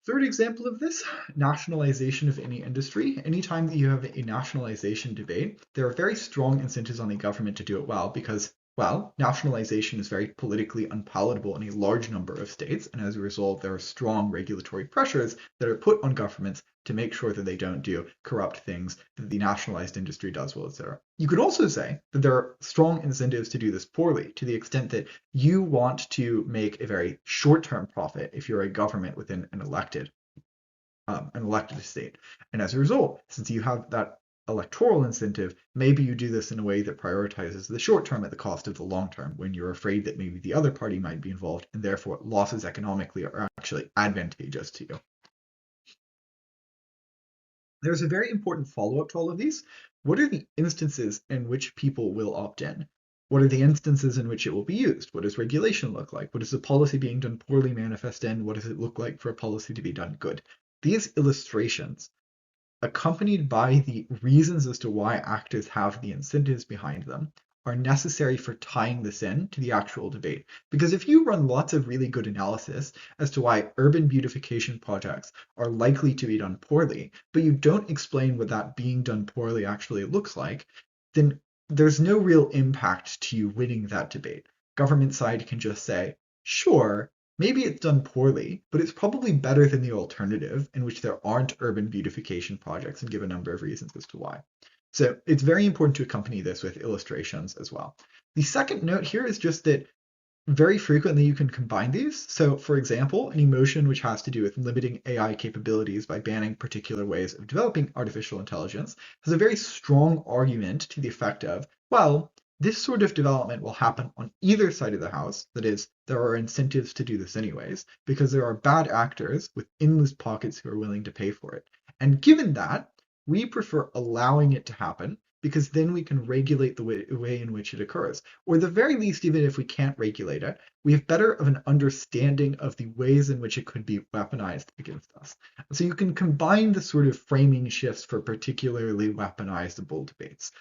Third example of this, nationalization of any industry. Anytime that you have a nationalization debate, there are very strong incentives on the government to do it well because, well, nationalization is very politically unpalatable in a large number of states, and as a result, there are strong regulatory pressures that are put on governments to make sure that they don't do corrupt things that the nationalized industry does well, etc. You could also say that there are strong incentives to do this poorly, to the extent that you want to make a very short-term profit if you're a government within an elected state. And as a result, since you have that electoral incentive, maybe you do this in a way that prioritizes the short term at the cost of the long term, when you're afraid that maybe the other party might be involved, and therefore losses economically are actually advantageous to you. There's a very important follow-up to all of these. What are the instances in which people will opt in? What are the instances in which it will be used? What does regulation look like? What does a policy being done poorly manifest in? What does it look like for a policy to be done good? These illustrations, accompanied by the reasons as to why actors have the incentives behind them, are necessary for tying this in to the actual debate. Because if you run lots of really good analysis as to why urban beautification projects are likely to be done poorly, but you don't explain what that being done poorly actually looks like, then there's no real impact to you winning that debate. Government side can just say, sure, maybe it's done poorly, but it's probably better than the alternative, in which there aren't urban beautification projects, and give a number of reasons as to why. So it's very important to accompany this with illustrations as well. The second note here is just that very frequently you can combine these. So for example, an emotion which has to do with limiting AI capabilities by banning particular ways of developing artificial intelligence has a very strong argument to the effect of, well, this sort of development will happen on either side of the house. That is, there are incentives to do this anyways, because there are bad actors with endless pockets who are willing to pay for it. And given that, we prefer allowing it to happen, because then we can regulate the way in which it occurs. Or at the very least, even if we can't regulate it, we have better of an understanding of the ways in which it could be weaponized against us. So you can combine the sort of framing shifts for particularly weaponizable debates.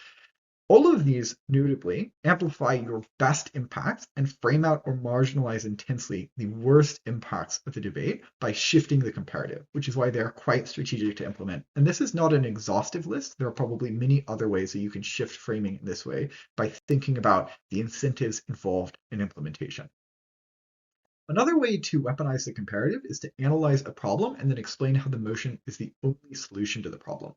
All of these, notably, amplify your best impacts and frame out or marginalize intensely the worst impacts of the debate by shifting the comparative, which is why they are quite strategic to implement. And this is not an exhaustive list. There are probably many other ways that you can shift framing in this way by thinking about the incentives involved in implementation. Another way to weaponize the comparative is to analyze a problem and then explain how the motion is the only solution to the problem.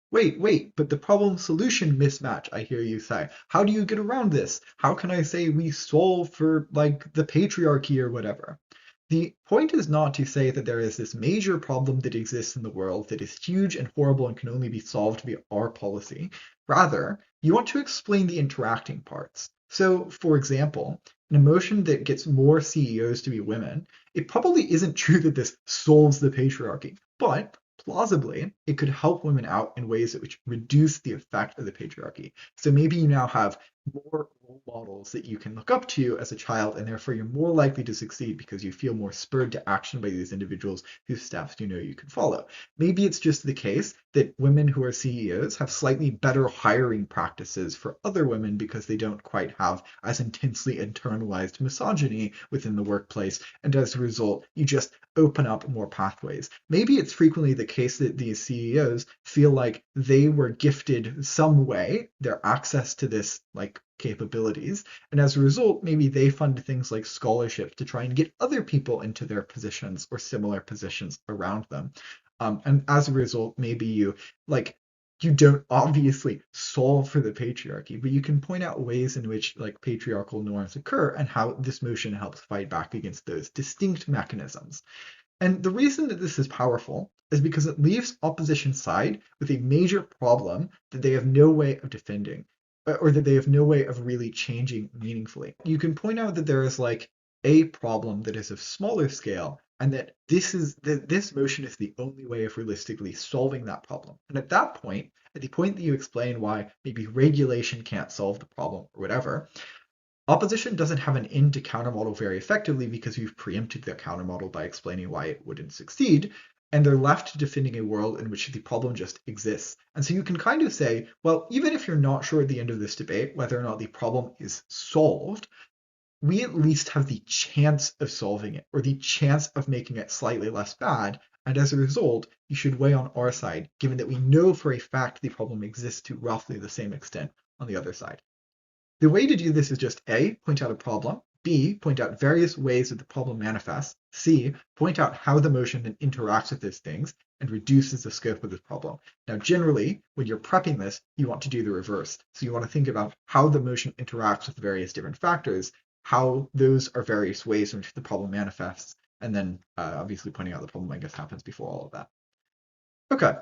Wait, but the problem-solution mismatch, I hear you say. How do you get around this? How can I say we solve for, the patriarchy or whatever? The point is not to say that there is this major problem that exists in the world that is huge and horrible and can only be solved via our policy. Rather, you want to explain the interacting parts. So, for example, an emotion that gets more CEOs to be women, it probably isn't true that this solves the patriarchy, but plausibly, it could help women out in ways that which reduce the effect of the patriarchy. So maybe you now have more role models that you can look up to as a child, and therefore you're more likely to succeed because you feel more spurred to action by these individuals whose steps you know you can follow. Maybe it's just the case that women who are CEOs have slightly better hiring practices for other women because they don't quite have as intensely internalized misogyny within the workplace, and as a result, you just open up more pathways. Maybe it's frequently the case that these CEOs feel like they were gifted some way their access to this like capabilities, and as a result, maybe they fund things like scholarships to try and get other people into their positions or similar positions around them. And as a result, maybe you don't obviously solve for the patriarchy, but you can point out ways in which like patriarchal norms occur and how this motion helps fight back against those distinct mechanisms. And the reason that this is powerful is because it leaves opposition side with a major problem that they have no way of defending, or that they have no way of really changing meaningfully. You can point out that there is like a problem that is of smaller scale, and that this motion is the only way of realistically solving that problem. And at that point, at the point that you explain why maybe regulation can't solve the problem or whatever, opposition doesn't have an in to countermodel very effectively because you've preempted their countermodel by explaining why it wouldn't succeed, and they're left defending a world in which the problem just exists. And so you can kind of say, well, even if you're not sure at the end of this debate whether or not the problem is solved, we at least have the chance of solving it, or the chance of making it slightly less bad, and as a result, you should weigh on our side, given that we know for a fact the problem exists to roughly the same extent on the other side. The way to do this is just A, point out a problem, B, point out various ways that the problem manifests, C, point out how the motion then interacts with those things and reduces the scope of this problem. Now, generally, when you're prepping this, you want to do the reverse. So you want to think about how the motion interacts with various different factors, how those are various ways in which the problem manifests, and then obviously pointing out the problem, I guess, happens before all of that. Okay,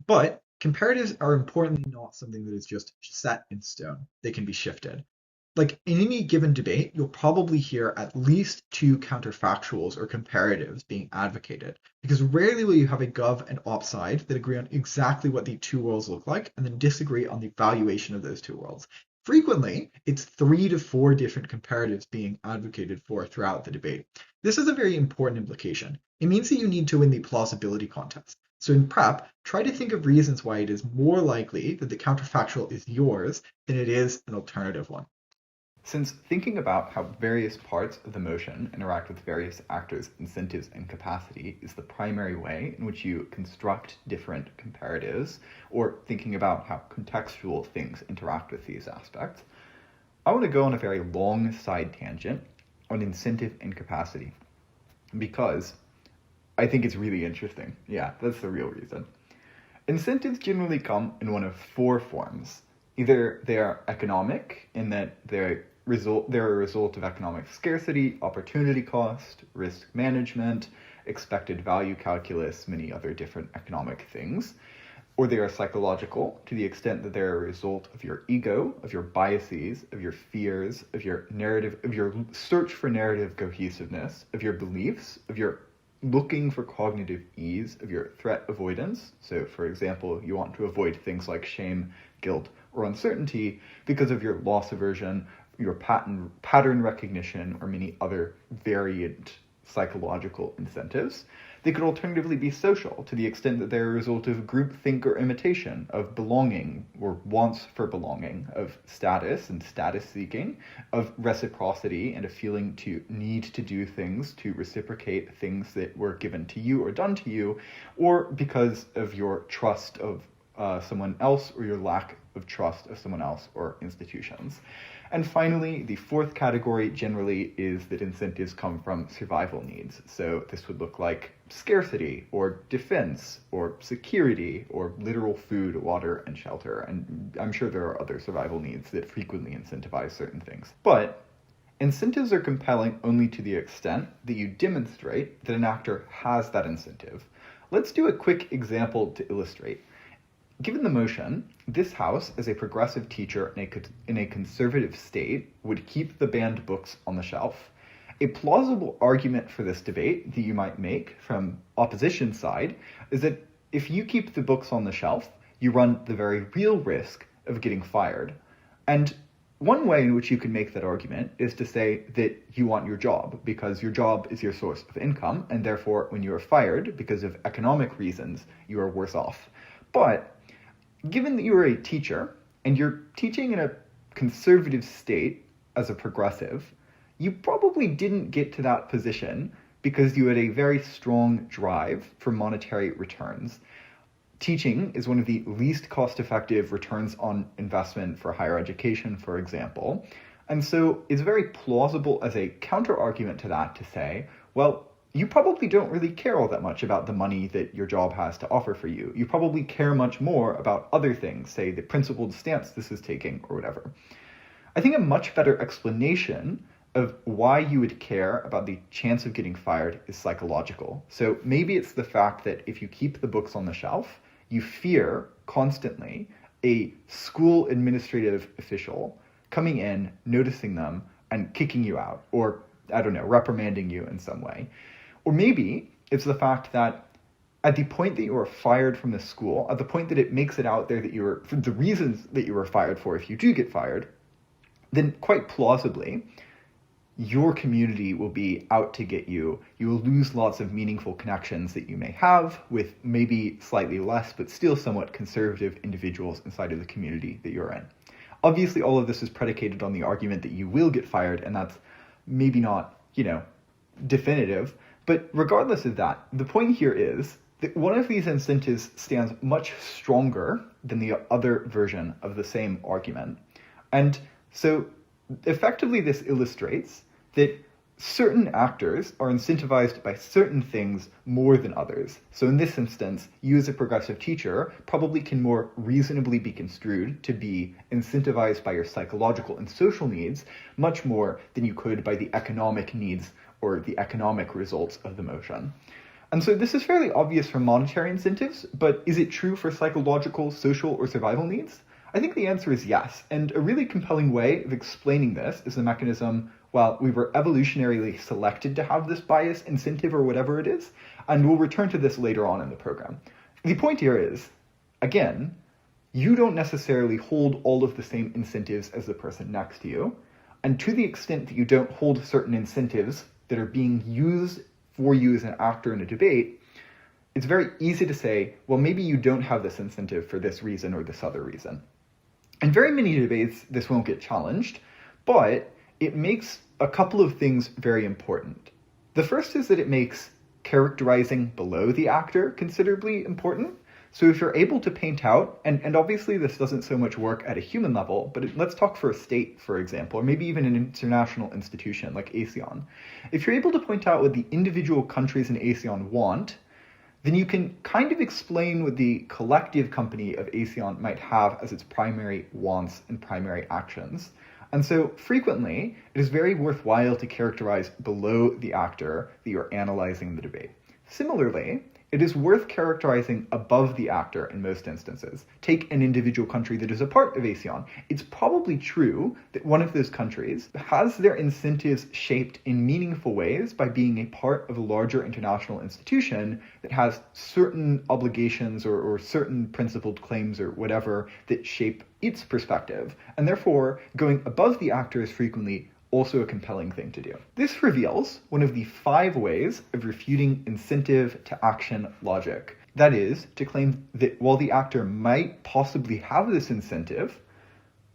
but comparatives are importantly not something that is just set in stone. They can be shifted. Like in any given debate, you'll probably hear at least two counterfactuals or comparatives being advocated, because rarely will you have a gov and op side that agree on exactly what the two worlds look like and then disagree on the valuation of those two worlds. Frequently, it's 3 to 4 different comparatives being advocated for throughout the debate. This is a very important implication. It means that you need to win the plausibility contest. So in prep, try to think of reasons why it is more likely that the counterfactual is yours than it is an alternative one. Since thinking about how various parts of the motion interact with various actors' incentives and capacity is the primary way in which you construct different comparatives, or thinking about how contextual things interact with these aspects, I want to go on a very long side tangent on incentive and capacity, because I think it's really interesting. Yeah, that's the real reason. Incentives generally come in one of 4 forms. Either they are economic, in that they're a result of economic scarcity, opportunity cost, risk management, expected value calculus, many other different economic things. Or they are psychological, to the extent that they're a result of your ego, of your biases, of your fears, of your narrative, of your search for narrative cohesiveness, of your beliefs, of your looking for cognitive ease, of your threat avoidance. So, for example, you want to avoid things like shame, guilt, or uncertainty because of your loss aversion, your pattern recognition, or many other variant psychological incentives. They could alternatively be social, to the extent that they're a result of groupthink or imitation, of belonging or wants for belonging, of status and status seeking, of reciprocity and a feeling to need to do things to reciprocate things that were given to you or done to you, or because of your trust of someone else or your lack of trust of someone else or institutions. And finally, the 4th category generally is that incentives come from survival needs. So this would look like scarcity, or defense, or security, or literal food, water, and shelter. And I'm sure there are other survival needs that frequently incentivize certain things. But incentives are compelling only to the extent that you demonstrate that an actor has that incentive. Let's do a quick example to illustrate. Given the motion, this house, as a progressive teacher in a conservative state, would keep the banned books on the shelf. A plausible argument for this debate that you might make from opposition side is that if you keep the books on the shelf, you run the very real risk of getting fired. And one way in which you can make that argument is to say that you want your job because your job is your source of income, and therefore when you are fired because of economic reasons, you are worse off. But given that you are a teacher and you're teaching in a conservative state as a progressive, you probably didn't get to that position because you had a very strong drive for monetary returns. Teaching is one of the least cost-effective returns on investment for higher education, for example. And so it's very plausible as a counter-argument to that to say, well, you probably don't really care all that much about the money that your job has to offer for you. You probably care much more about other things, say the principled stance this is taking or whatever. I think a much better explanation of why you would care about the chance of getting fired is psychological. So maybe it's the fact that if you keep the books on the shelf, you fear constantly a school administrative official coming in, noticing them, and kicking you out, or, I don't know, reprimanding you in some way. Or maybe it's the fact that at the point that you are fired from the school, at the point that it makes it out there that you were, for the reasons that you were fired for, if you do get fired, then quite plausibly, your community will be out to get you. You will lose lots of meaningful connections that you may have with maybe slightly less, but still somewhat conservative individuals inside of the community that you're in. Obviously, all of this is predicated on the argument that you will get fired, and that's maybe not, definitive. But regardless of that, the point here is that one of these incentives stands much stronger than the other version of the same argument. And so effectively this illustrates that certain actors are incentivized by certain things more than others. So in this instance, you as a progressive teacher probably can more reasonably be construed to be incentivized by your psychological and social needs much more than you could by the economic needs or the economic results of the motion. And so this is fairly obvious for monetary incentives, but is it true for psychological, social, or survival needs? I think the answer is yes, and a really compelling way of explaining this is the mechanism, well, we were evolutionarily selected to have this bias, incentive, or whatever it is, and we'll return to this later on in the program. The point here is, again, you don't necessarily hold all of the same incentives as the person next to you, and to the extent that you don't hold certain incentives that are being used for you as an actor in a debate, it's very easy to say, well, maybe you don't have this incentive for this reason or this other reason. In very many debates, this won't get challenged, but it makes a couple of things very important. The first is that it makes characterizing below the actor considerably important. So if you're able to paint out, and obviously this doesn't so much work at a human level, but let's talk for a state, for example, or maybe even an international institution like ASEAN. If you're able to point out what the individual countries in ASEAN want, then you can kind of explain what the collective company of ASEAN might have as its primary wants and primary actions. And so frequently, it is very worthwhile to characterize below the actor that you're analyzing the debate. Similarly, it is worth characterizing above the actor in most instances. Take an individual country that is a part of ASEAN. It's probably true that one of those countries has their incentives shaped in meaningful ways by being a part of a larger international institution that has certain obligations or certain principled claims or whatever that shape its perspective. And therefore, going above the actor is frequently also a compelling thing to do. This reveals one of the 5 ways of refuting incentive to action logic. That is, to claim that while the actor might possibly have this incentive,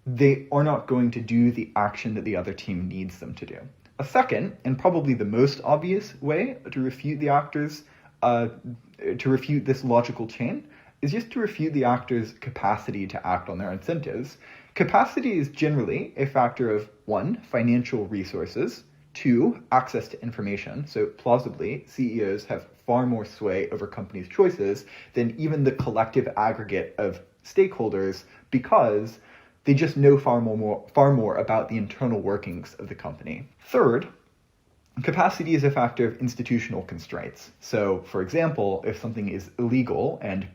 they are not going to do the action that the other team needs them to do. A second, and probably the most obvious way to refute the actors, to refute this logical chain, is just to refute the actor's capacity to act on their incentives. Capacity is generally a factor of 1, financial resources, 2, access to information. So plausibly, CEOs have far more sway over companies' choices than even the collective aggregate of stakeholders because They just know far more about the internal workings of the company. Third, capacity is a factor of institutional constraints. So, for example, if something is illegal and,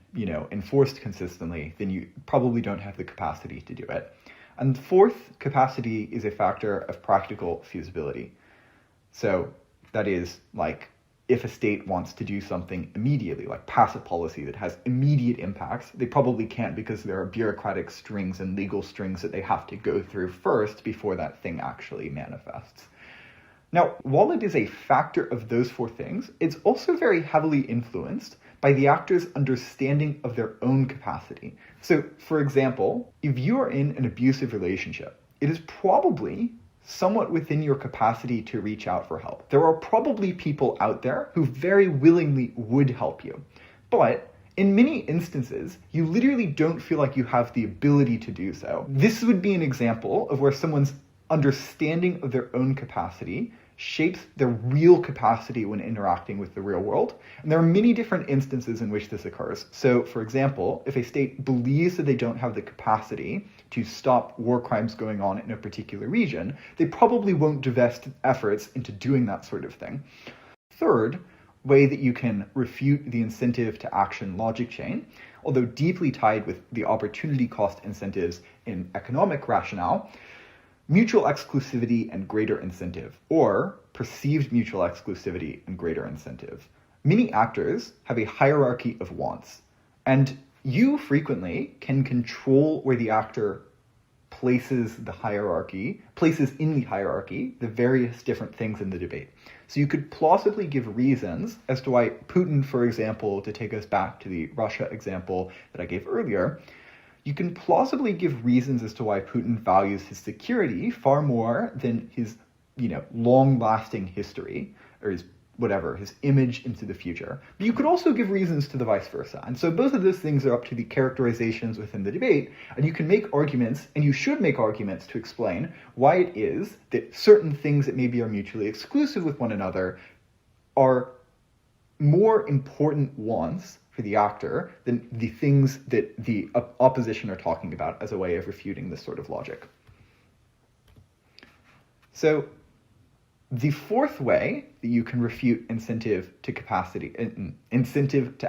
enforced consistently, then you probably don't have the capacity to do it. And fourth, capacity is a factor of practical feasibility. So that is, like, if a state wants to do something immediately, like pass a policy that has immediate impacts, they probably can't because there are bureaucratic strings and legal strings that they have to go through first before that thing actually manifests. Now, while it is a factor of those four things, it's also very heavily influenced by the actor's understanding of their own capacity. So, for example, if you are in an abusive relationship, it is probably somewhat within your capacity to reach out for help. There are probably people out there who very willingly would help you. But in many instances, you literally don't feel like you have the ability to do so. This would be an example of where someone's understanding of their own capacity shapes their real capacity when interacting with the real world. And there are many different instances in which this occurs. So, for example, if a state believes that they don't have the capacity to stop war crimes going on in a particular region, they probably won't divest efforts into doing that sort of thing. Third way that you can refute the incentive to action logic chain, although deeply tied with the opportunity cost incentives in economic rationale, mutual exclusivity and greater incentive, or perceived mutual exclusivity and greater incentive. Many actors have a hierarchy of wants, and you frequently can control where the actor places in the hierarchy, the various different things in the debate. So you could plausibly give reasons as to why Putin, for example, to take us back to the Russia example that I gave earlier, you can plausibly give reasons as to why Putin values his security far more than his, long-lasting history, or his image into the future. But you could also give reasons to the vice versa. And so both of those things are up to the characterizations within the debate, and you can make arguments, and you should make arguments to explain why it is that certain things that maybe are mutually exclusive with one another are more important wants for the actor than the things that the opposition are talking about as a way of refuting this sort of logic. So the fourth way that you can refute incentive to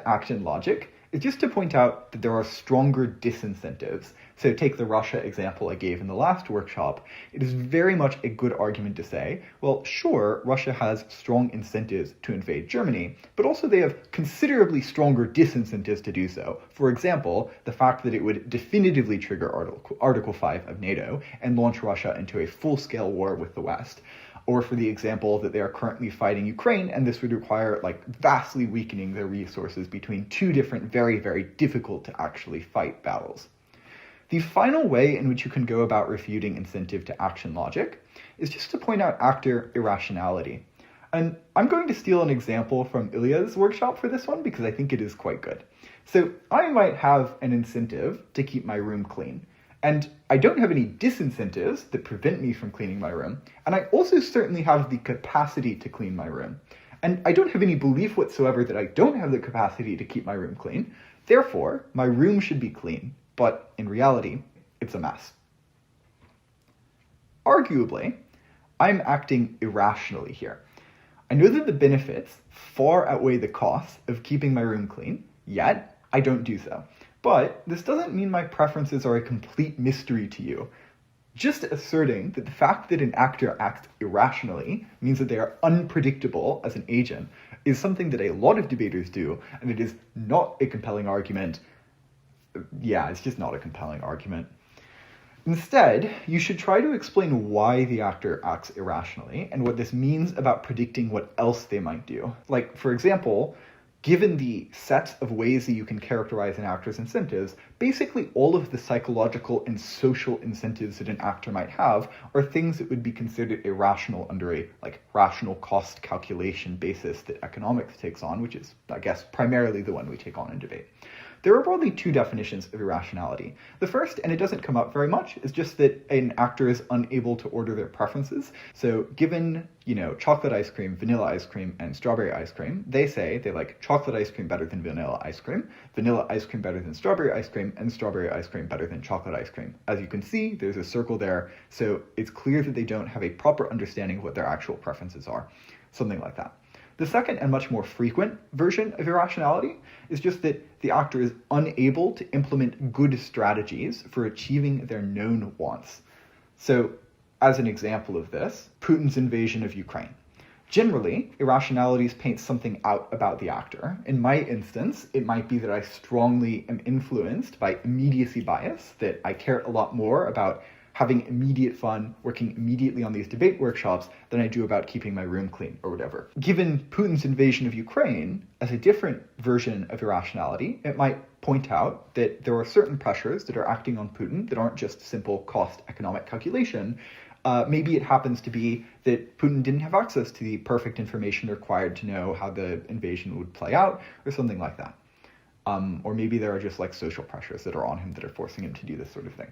action logic is just to point out that there are stronger disincentives. So take the Russia example I gave in the last workshop. It is very much a good argument to say, well, sure, Russia has strong incentives to invade Germany, but also they have considerably stronger disincentives to do so. For example, the fact that it would definitively trigger Article 5 of NATO and launch Russia into a full-scale war with the West. Or for the example that they are currently fighting Ukraine, and this would require vastly weakening their resources between two different very, very difficult to actually fight battles. The final way in which you can go about refuting incentive to action logic is just to point out actor irrationality. And I'm going to steal an example from Ilya's workshop for this one because I think it is quite good. So I might have an incentive to keep my room clean. And I don't have any disincentives that prevent me from cleaning my room. And I also certainly have the capacity to clean my room. And I don't have any belief whatsoever that I don't have the capacity to keep my room clean. Therefore, my room should be clean. But in reality, it's a mess. Arguably, I'm acting irrationally here. I know that the benefits far outweigh the costs of keeping my room clean, yet I don't do so. But this doesn't mean my preferences are a complete mystery to you. Just asserting that the fact that an actor acts irrationally means that they are unpredictable as an agent is something that a lot of debaters do, and it is not a compelling argument. Yeah, it's just not a compelling argument. Instead, you should try to explain why the actor acts irrationally and what this means about predicting what else they might do. Like, for example, given the set of ways that you can characterize an actor's incentives, basically all of the psychological and social incentives that an actor might have are things that would be considered irrational under a rational cost calculation basis that economics takes on, which is, I guess, primarily the one we take on in debate. There are broadly two definitions of irrationality. The first, and it doesn't come up very much, is just that an actor is unable to order their preferences. So given, chocolate ice cream, vanilla ice cream, and strawberry ice cream, they say they like chocolate ice cream better than vanilla ice cream better than strawberry ice cream, and strawberry ice cream better than chocolate ice cream. As you can see, there's a circle there, so it's clear that they don't have a proper understanding of what their actual preferences are. Something like that. The second and much more frequent version of irrationality is just that the actor is unable to implement good strategies for achieving their known wants. So, as an example of this, Putin's invasion of Ukraine. Generally, irrationalities paint something out about the actor. In my instance, it might be that I strongly am influenced by immediacy bias, that I care a lot more about having immediate fun, working immediately on these debate workshops than I do about keeping my room clean or whatever. Given Putin's invasion of Ukraine as a different version of irrationality, it might point out that there are certain pressures that are acting on Putin that aren't just simple cost economic calculation. Maybe it happens to be that Putin didn't have access to the perfect information required to know how the invasion would play out or something like that. Or maybe there are just like social pressures that are on him that are forcing him to do this sort of thing.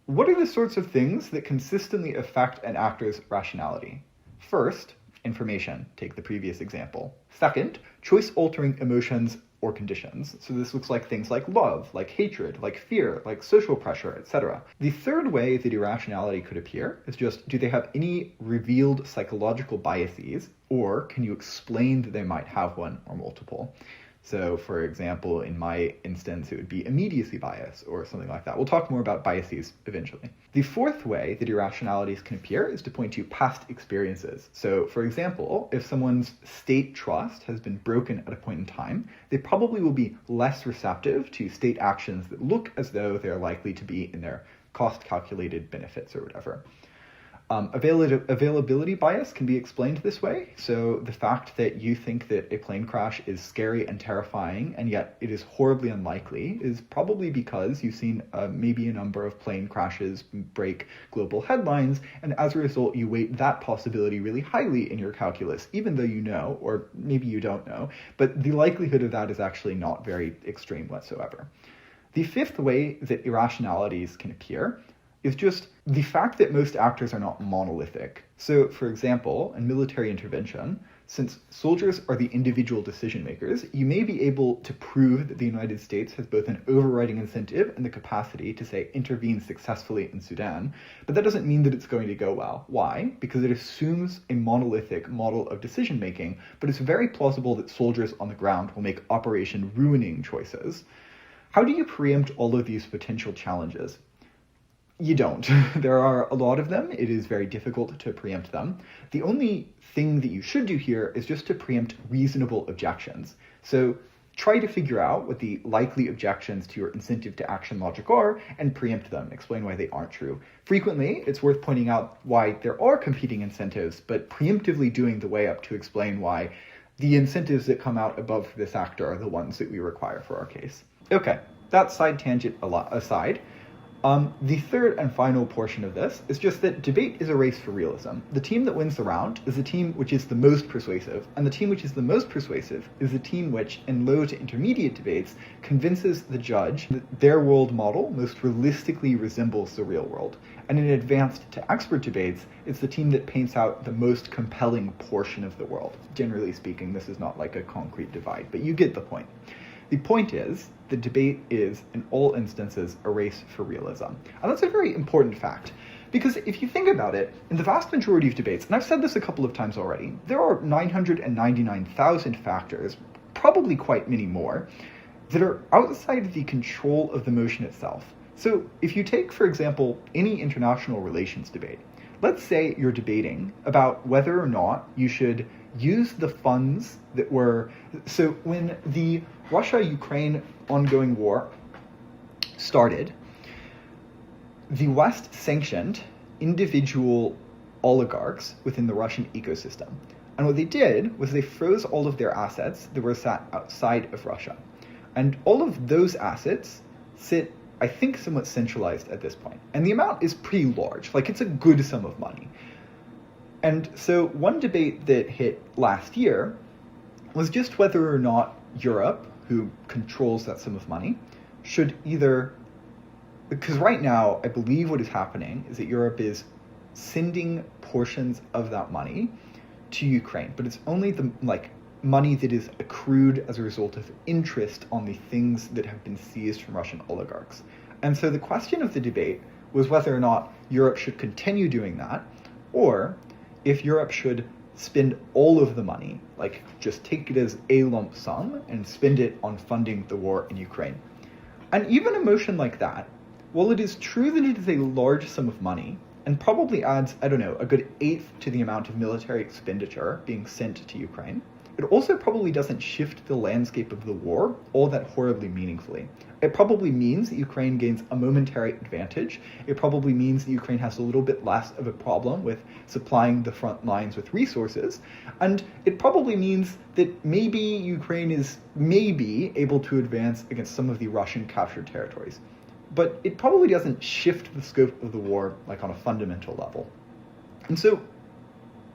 What are the sorts of things that consistently affect an actor's rationality? First, information. Take the previous example. Second, choice-altering emotions or conditions. So this looks like things like love, like hatred, like fear, like social pressure, etc. The third way that irrationality could appear is just, do they have any revealed psychological biases, or can you explain that they might have one or multiple? So, for example, in my instance, it would be immediacy bias or something like that. We'll talk more about biases eventually. The fourth way that irrationalities can appear is to point to past experiences. So, for example, if someone's state trust has been broken at a point in time, they probably will be less receptive to state actions that look as though they're likely to be in their cost-calculated benefits or whatever. Availability bias can be explained this way. So the fact that you think that a plane crash is scary and terrifying, and yet it is horribly unlikely, is probably because you've seen maybe a number of plane crashes break global headlines, and as a result, you weight that possibility really highly in your calculus, even though you know, or maybe you don't know, but the likelihood of that is actually not very extreme whatsoever. The fifth way that irrationalities can appear is just the fact that most actors are not monolithic. So, for example, in military intervention, since soldiers are the individual decision makers, you may be able to prove that the United States has both an overriding incentive and the capacity to, say, intervene successfully in Sudan, but that doesn't mean that it's going to go well. Why? Because it assumes a monolithic model of decision making, but it's very plausible that soldiers on the ground will make operation-ruining choices. How do you preempt all of these potential challenges? You don't. There are a lot of them. It is very difficult to preempt them. The only thing that you should do here is just to preempt reasonable objections. So try to figure out what the likely objections to your incentive to action logic are and preempt them, explain why they aren't true. Frequently, it's worth pointing out why there are competing incentives, but preemptively doing the way up to explain why the incentives that come out above this actor are the ones that we require for our case. Okay, that side tangent aside. The third and final portion of this is just that debate is a race for realism. The team that wins the round is the team which is the most persuasive, and the team which is the most persuasive is the team which, in low to intermediate debates, convinces the judge that their world model most realistically resembles the real world. And in advanced to expert debates, it's the team that paints out the most compelling portion of the world. Generally speaking, this is not like a concrete divide, but you get the point. The point is, the debate is, in all instances, a race for realism. And that's a very important fact, because if you think about it, in the vast majority of debates, and I've said this a couple of times already, there are 999,000 factors, probably quite many more, that are outside the control of the motion itself. So if you take, for example, any international relations debate, let's say you're debating about whether or not you should use the funds that were... So when the Russia-Ukraine ongoing war started, the West sanctioned individual oligarchs within the Russian ecosystem. And what they did was they froze all of their assets that were sat outside of Russia. And all of those assets sit, I think, somewhat centralized at this point. And the amount is pretty large. Like, it's a good sum of money. And so one debate that hit last year was just whether or not Europe who controls that sum of money, should either, because right now I believe what is happening is that Europe is sending portions of that money to Ukraine, but it's only the money that is accrued as a result of interest on the things that have been seized from Russian oligarchs. And so the question of the debate was whether or not Europe should continue doing that, or if Europe should spend all of the money, like just take it as a lump sum and spend it on funding the war in Ukraine. And even a motion like that, while it is true that it is a large sum of money and probably adds, I don't know, a good eighth to the amount of military expenditure being sent to Ukraine, it also probably doesn't shift the landscape of the war all that horribly meaningfully. It probably means that Ukraine gains a momentary advantage. It probably means that Ukraine has a little bit less of a problem with supplying the front lines with resources. And it probably means that maybe Ukraine is able to advance against some of the Russian captured territories. But it probably doesn't shift the scope of the war on a fundamental level. And so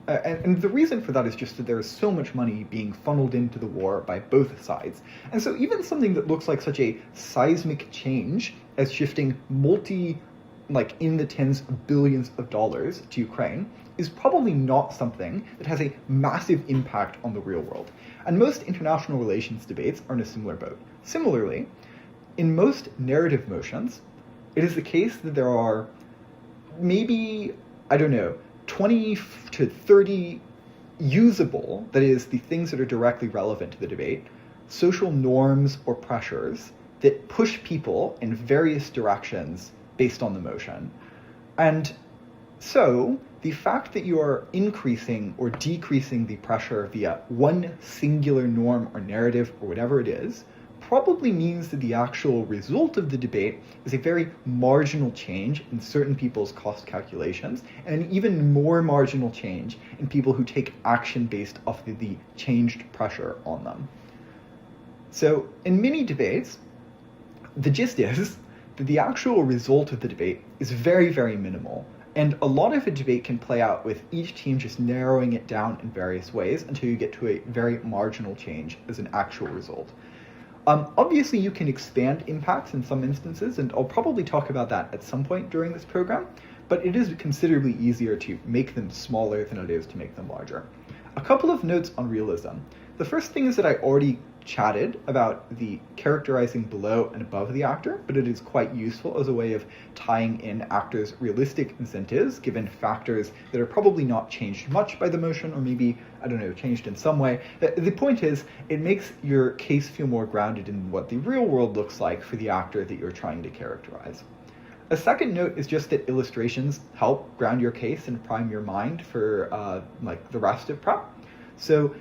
and the reason for that is just that there is so much money being funneled into the war by both sides. And so even something that looks like such a seismic change as shifting in the tens of billions of dollars to Ukraine is probably not something that has a massive impact on the real world. And most international relations debates are in a similar boat. Similarly, in most narrative motions, it is the case that there are maybe, 20 to 30 usable, that is, the things that are directly relevant to the debate, social norms or pressures that push people in various directions based on the motion. And so the fact that you are increasing or decreasing the pressure via one singular norm or narrative or whatever it is probably means that the actual result of the debate is a very marginal change in certain people's cost calculations, and an even more marginal change in people who take action based off of the changed pressure on them. So in many debates, the gist is that the actual result of the debate is very, very minimal, and a lot of a debate can play out with each team just narrowing it down in various ways until you get to a very marginal change as an actual result. Obviously, you can expand impacts in some instances, and I'll probably talk about that at some point during this program, but it is considerably easier to make them smaller than it is to make them larger. A couple of notes on realism. The first thing is that I already chatted about the characterizing below and above the actor, but it is quite useful as a way of tying in actors' realistic incentives, given factors that are probably not changed much by the motion, or maybe, changed in some way. The point is, it makes your case feel more grounded in what the real world looks like for the actor that you're trying to characterize. A second note is just that illustrations help ground your case and prime your mind for the rest of prep. So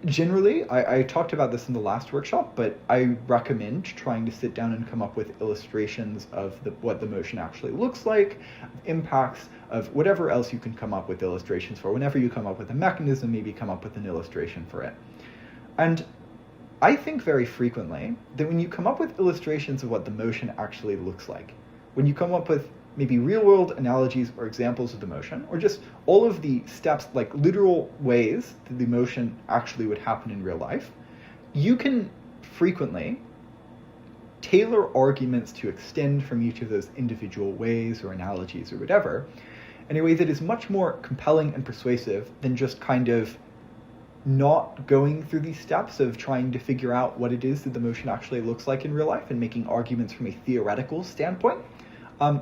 generally, I talked about this in the last workshop, but I recommend trying to sit down and come up with illustrations of what the motion actually looks like, impacts of whatever else you can come up with illustrations for. Whenever you come up with a mechanism, maybe come up with an illustration for it. And I think very frequently that when you come up with illustrations of what the motion actually looks like, when you come up with maybe real-world analogies or examples of the motion, or just all of the steps, literal ways that the motion actually would happen in real life, you can frequently tailor arguments to extend from each of those individual ways or analogies or whatever in a way that is much more compelling and persuasive than just kind of not going through these steps of trying to figure out what it is that the motion actually looks like in real life and making arguments from a theoretical standpoint.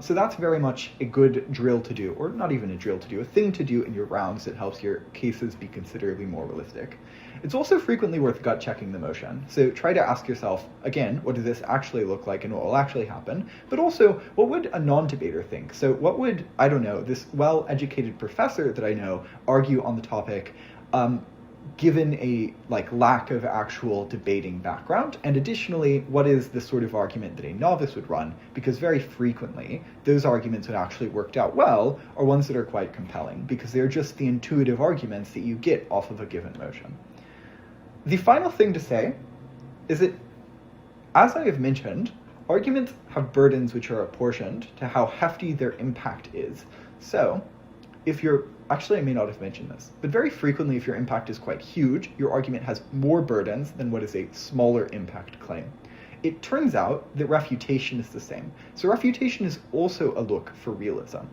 So that's very much a good drill to do, or not even a drill to do, a thing to do in your rounds that helps your cases be considerably more realistic. It's also frequently worth gut checking the motion. So try to ask yourself, again, what does this actually look like and what will actually happen? But also, what would a non-debater think? So what would, this well-educated professor that I know argue on the topic, given a lack of actual debating background? And additionally, what is the sort of argument that a novice would run? Because very frequently, those arguments that actually worked out well are ones that are quite compelling, because they're just the intuitive arguments that you get off of a given motion. The final thing to say is that, as I have mentioned, arguments have burdens which are apportioned to how hefty their impact is. So, actually, I may not have mentioned this, but very frequently, if your impact is quite huge, your argument has more burdens than what is a smaller impact claim. It turns out that refutation is the same. So refutation is also a look for realism.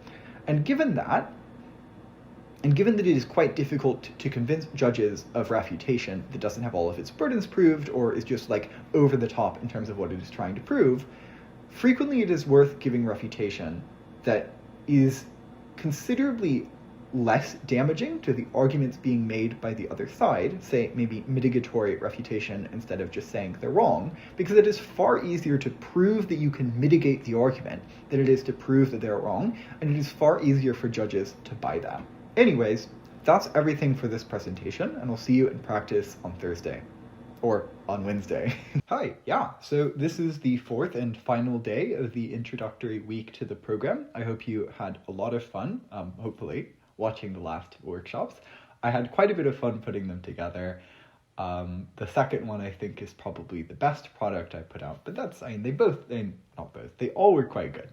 And given that it is quite difficult to convince judges of refutation that doesn't have all of its burdens proved or is just like over the top in terms of what it is trying to prove, frequently it is worth giving refutation that is considerably less damaging to the arguments being made by the other side, say maybe mitigatory refutation instead of just saying they're wrong, because it is far easier to prove that you can mitigate the argument than it is to prove that they're wrong, and it is far easier for judges to buy that. Anyways, that's everything for this presentation, and I'll see you in practice on Thursday. Or on Wednesday. Hi, yeah, so this is the fourth and final day of the introductory week to the program. I hope you had a lot of fun, hopefully, watching the last workshops. I had quite a bit of fun putting them together. The second one, I think, is probably the best product I put out, but they all were quite good,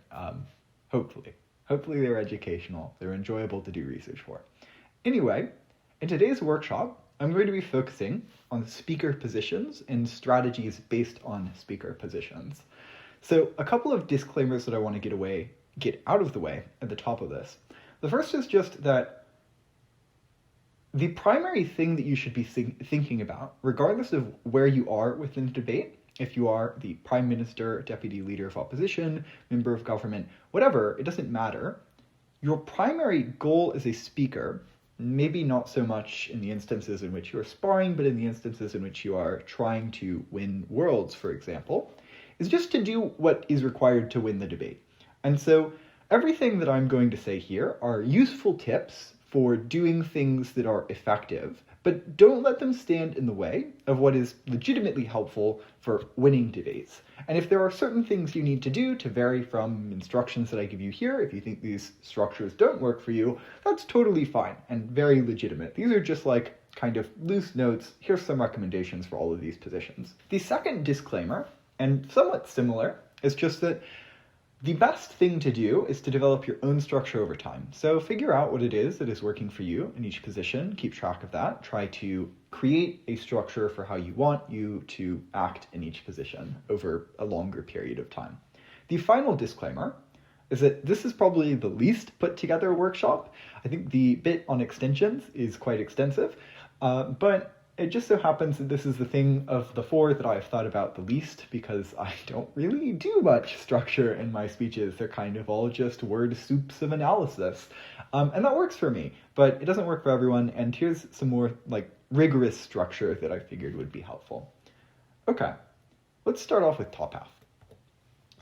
hopefully. Hopefully they're educational, they're enjoyable to do research for. Anyway, in today's workshop, I'm going to be focusing on speaker positions and strategies based on speaker positions. So a couple of disclaimers that I want to get out of the way at the top of this. The first is just that the primary thing that you should be thinking about, regardless of where you are within the debate, if you are the Prime Minister, Deputy Leader of Opposition, Member of Government, whatever, it doesn't matter. Your primary goal as a speaker, maybe not so much in the instances in which you are sparring, but in the instances in which you are trying to win worlds, for example, is just to do what is required to win the debate. And so everything that I'm going to say here are useful tips for doing things that are effective, but don't let them stand in the way of what is legitimately helpful for winning debates. And if there are certain things you need to do to vary from instructions that I give you here, if you think these structures don't work for you, that's totally fine and very legitimate. These are just like kind of loose notes. Here's some recommendations for all of these positions. The second disclaimer, and somewhat similar, is just that the best thing to do is to develop your own structure over time. So figure out what it is that is working for you in each position, keep track of that, try to create a structure for how you want you to act in each position over a longer period of time. The final disclaimer is that this is probably the least put together workshop. I think the bit on extensions is quite extensive, but it just so happens that this is the thing of the four that I've thought about the least, because I don't really do much structure in my speeches. They're kind of all just word soups of analysis. And that works for me, but it doesn't work for everyone. And here's some more like rigorous structure that I figured would be helpful. Okay, let's start off with top half.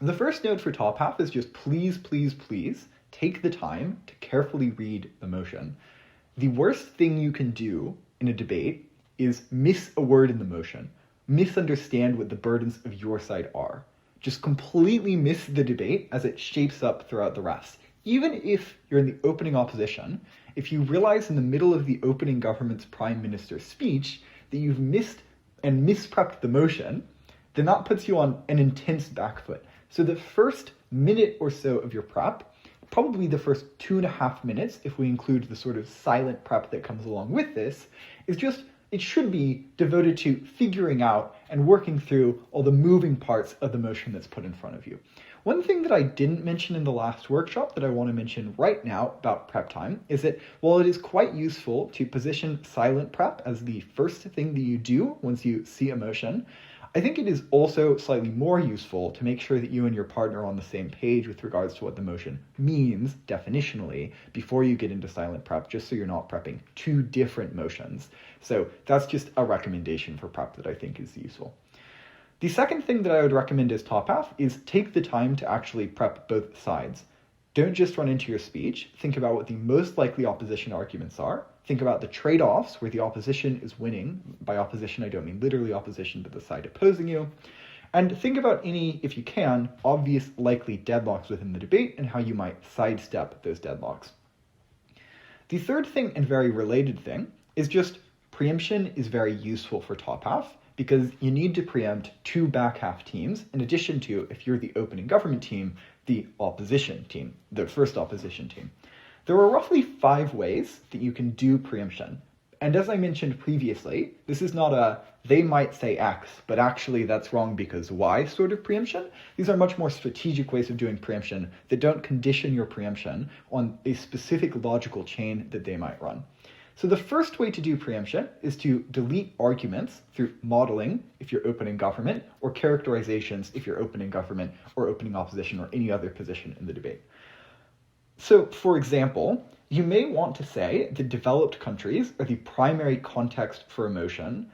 The first note for top half is just please, please, please take the time to carefully read the motion. The worst thing you can do in a debate is miss a word in the motion, misunderstand what the burdens of your side are. Just completely miss the debate as it shapes up throughout the rest. Even if you're in the opening opposition, if you realize in the middle of the opening government's prime minister's speech that you've missed and misprepped the motion, then that puts you on an intense back foot. So the first minute or so of your prep, probably the first 2.5 minutes, if we include the sort of silent prep that comes along with this, is just it should be devoted to figuring out and working through all the moving parts of the motion that's put in front of you. One thing that I didn't mention in the last workshop that I want to mention right now about prep time is that while it is quite useful to position silent prep as the first thing that you do once you see a motion, I think it is also slightly more useful to make sure that you and your partner are on the same page with regards to what the motion means definitionally before you get into silent prep, just so you're not prepping two different motions. So that's just a recommendation for prep that I think is useful. The second thing that I would recommend as top half is take the time to actually prep both sides. Don't just run into your speech. Think about what the most likely opposition arguments are. Think about the trade-offs where the opposition is winning. By opposition, I don't mean literally opposition, but the side opposing you. And think about any, if you can, obvious likely deadlocks within the debate and how you might sidestep those deadlocks. The third thing and very related thing is just preemption is very useful for top half because you need to preempt two back half teams in addition to, if you're the opening government team, the opposition team, the first opposition team. There are roughly 5 ways that you can do preemption. And as I mentioned previously, this is not a they might say X, but actually that's wrong because Y sort of preemption. These are much more strategic ways of doing preemption that don't condition your preemption on a specific logical chain that they might run. So the first way to do preemption is to delete arguments through modeling if you're opening government, or characterizations if you're opening government or opening opposition or any other position in the debate. So, for example, you may want to say that developed countries are the primary context for emotion.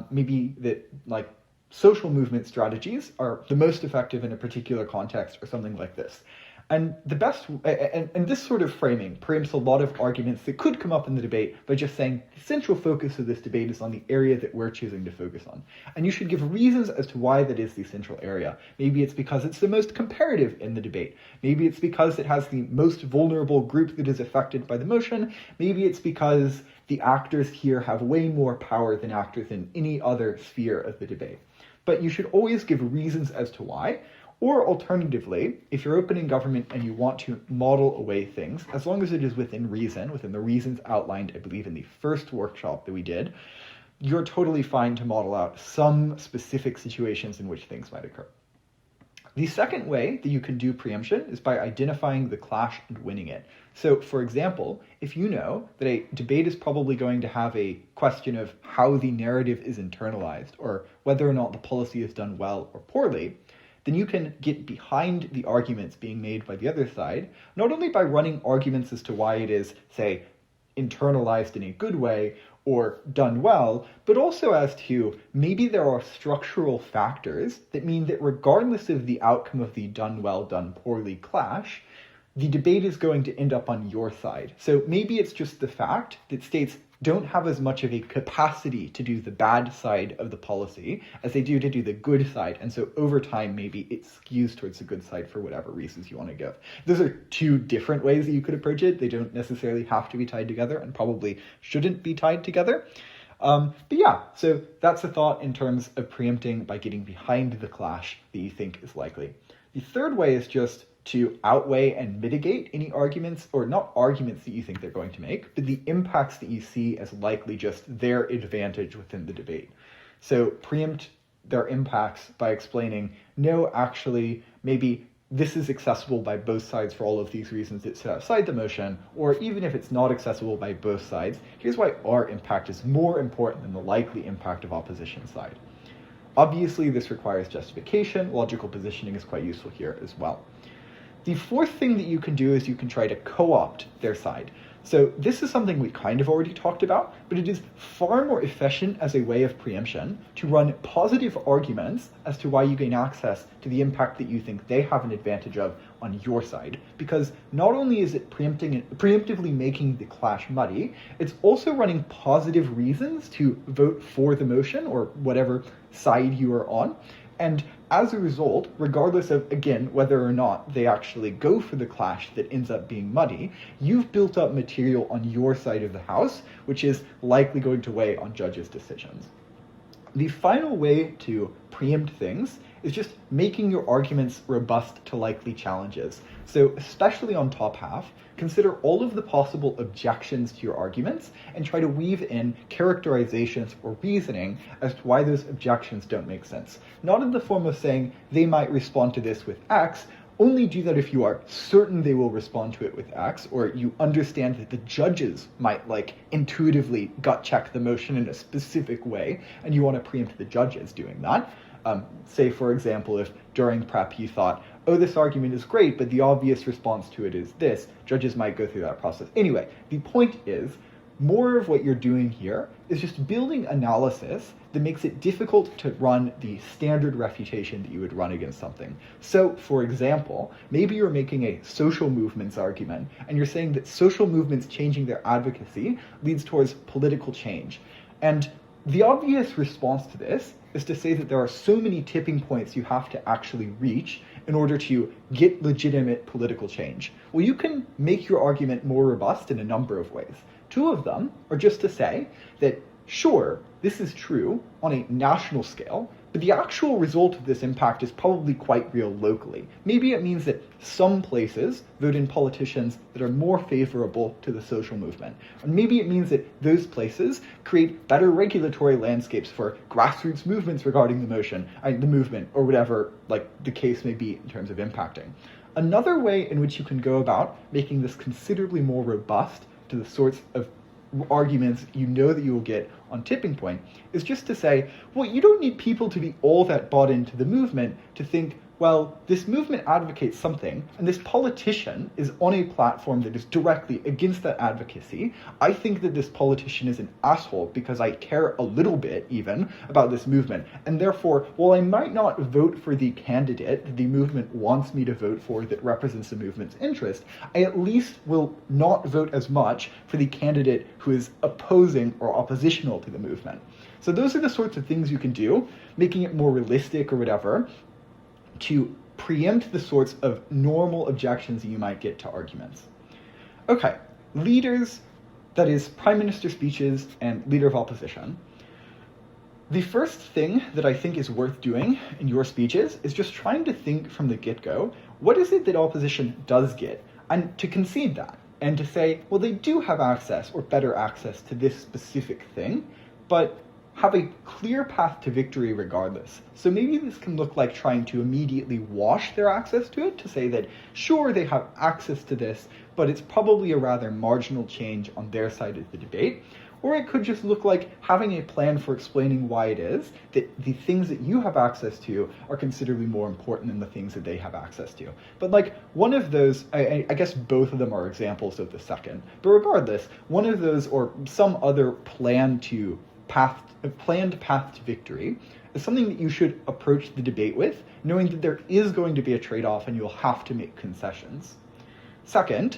Maybe that like social movement strategies are the most effective in a particular context, or something like this. And the best, and this sort of framing preempts a lot of arguments that could come up in the debate by just saying the central focus of this debate is on the area that we're choosing to focus on. And you should give reasons as to why that is the central area. Maybe it's because it's the most comparative in the debate. Maybe it's because it has the most vulnerable group that is affected by the motion. Maybe it's because the actors here have way more power than actors in any other sphere of the debate. But you should always give reasons as to why. Or alternatively, if you're opening government and you want to model away things, as long as it is within reason, within the reasons outlined, I believe, in the first workshop that we did, you're totally fine to model out some specific situations in which things might occur. The second way that you can do preemption is by identifying the clash and winning it. So, for example, if you know that a debate is probably going to have a question of how the narrative is internalized, or whether or not the policy is done well or poorly, then you can get behind the arguments being made by the other side, not only by running arguments as to why it is, say, internalized in a good way or done well, but also as to maybe there are structural factors that mean that regardless of the outcome of the done well, done poorly clash, the debate is going to end up on your side. So maybe it's just the fact that states don't have as much of a capacity to do the bad side of the policy as they do to do the good side. And so over time, maybe it skews towards the good side for whatever reasons you want to give. Those are 2 different ways that you could approach it. They don't necessarily have to be tied together, and probably shouldn't be tied together. But yeah, so that's a thought in terms of preempting by getting behind the clash that you think is likely. The third way is just to outweigh and mitigate any arguments, or not arguments that you think they're going to make, but the impacts that you see as likely just their advantage within the debate. So preempt their impacts by explaining, no, actually, maybe this is accessible by both sides for all of these reasons that sit outside the motion, or even if it's not accessible by both sides, here's why our impact is more important than the likely impact of opposition side. Obviously, this requires justification. Logical positioning is quite useful here as well. The fourth thing that you can do is you can try to co-opt their side. So this is something we kind of already talked about, but it is far more efficient as a way of preemption to run positive arguments as to why you gain access to the impact that you think they have an advantage of on your side. Because not only is it preemptively making the clash muddy, it's also running positive reasons to vote for the motion or whatever side you are on. And as a result, regardless of, again, whether or not they actually go for the clash that ends up being muddy, you've built up material on your side of the house, which is likely going to weigh on judges' decisions. The final way to preempt things is just making your arguments robust to likely challenges. So especially on top half, consider all of the possible objections to your arguments and try to weave in characterizations or reasoning as to why those objections don't make sense. Not in the form of saying they might respond to this with X, only do that if you are certain they will respond to it with X, or you understand that the judges might intuitively gut check the motion in a specific way, and you want to preempt the judges doing that. Say, for example, if during prep you thought, oh, this argument is great, but the obvious response to it is this, judges might go through that process. Anyway, the point is, more of what you're doing here is just building analysis that makes it difficult to run the standard refutation that you would run against something. So, for example, maybe you're making a social movements argument, and you're saying that social movements changing their advocacy leads towards political change. And the obvious response to this is to say that there are so many tipping points you have to actually reach in order to get legitimate political change. Well, you can make your argument more robust in a number of ways. 2 of them are just to say that Sure, this is true on a national scale, but the actual result of this impact is probably quite real locally. Maybe it means that some places vote in politicians that are more favorable to the social movement. And maybe it means that those places create better regulatory landscapes for grassroots movements regarding the movement, or whatever like the case may be in terms of impacting. Another way in which you can go about making this considerably more robust to the sorts of arguments you know that you will get on tipping point is just to say, well, you don't need people to be all that bought into the movement to think, well, this movement advocates something, and this politician is on a platform that is directly against that advocacy. I think that this politician is an asshole because I care a little bit, even, about this movement. And therefore, while I might not vote for the candidate that the movement wants me to vote for that represents the movement's interest, I at least will not vote as much for the candidate who is opposing or oppositional to the movement. So those are the sorts of things you can do, making it more realistic or whatever, to preempt the sorts of normal objections that you might get to arguments. Okay, leaders, that is prime minister speeches and leader of opposition. The first thing that I think is worth doing in your speeches is just trying to think from the get-go, what is it that opposition does get? And to concede that, and to say, well, they do have access or better access to this specific thing, but have a clear path to victory regardless. So maybe this can look like trying to immediately wash their access to it, to say that, sure, they have access to this, but it's probably a rather marginal change on their side of the debate. Or it could just look like having a plan for explaining why it is that the things that you have access to are considerably more important than the things that they have access to. But like one of those, I guess both of them are examples of the second. But regardless, one of those or some other planned path to victory is something that you should approach the debate with, knowing that there is going to be a trade-off and you'll have to make concessions. Second,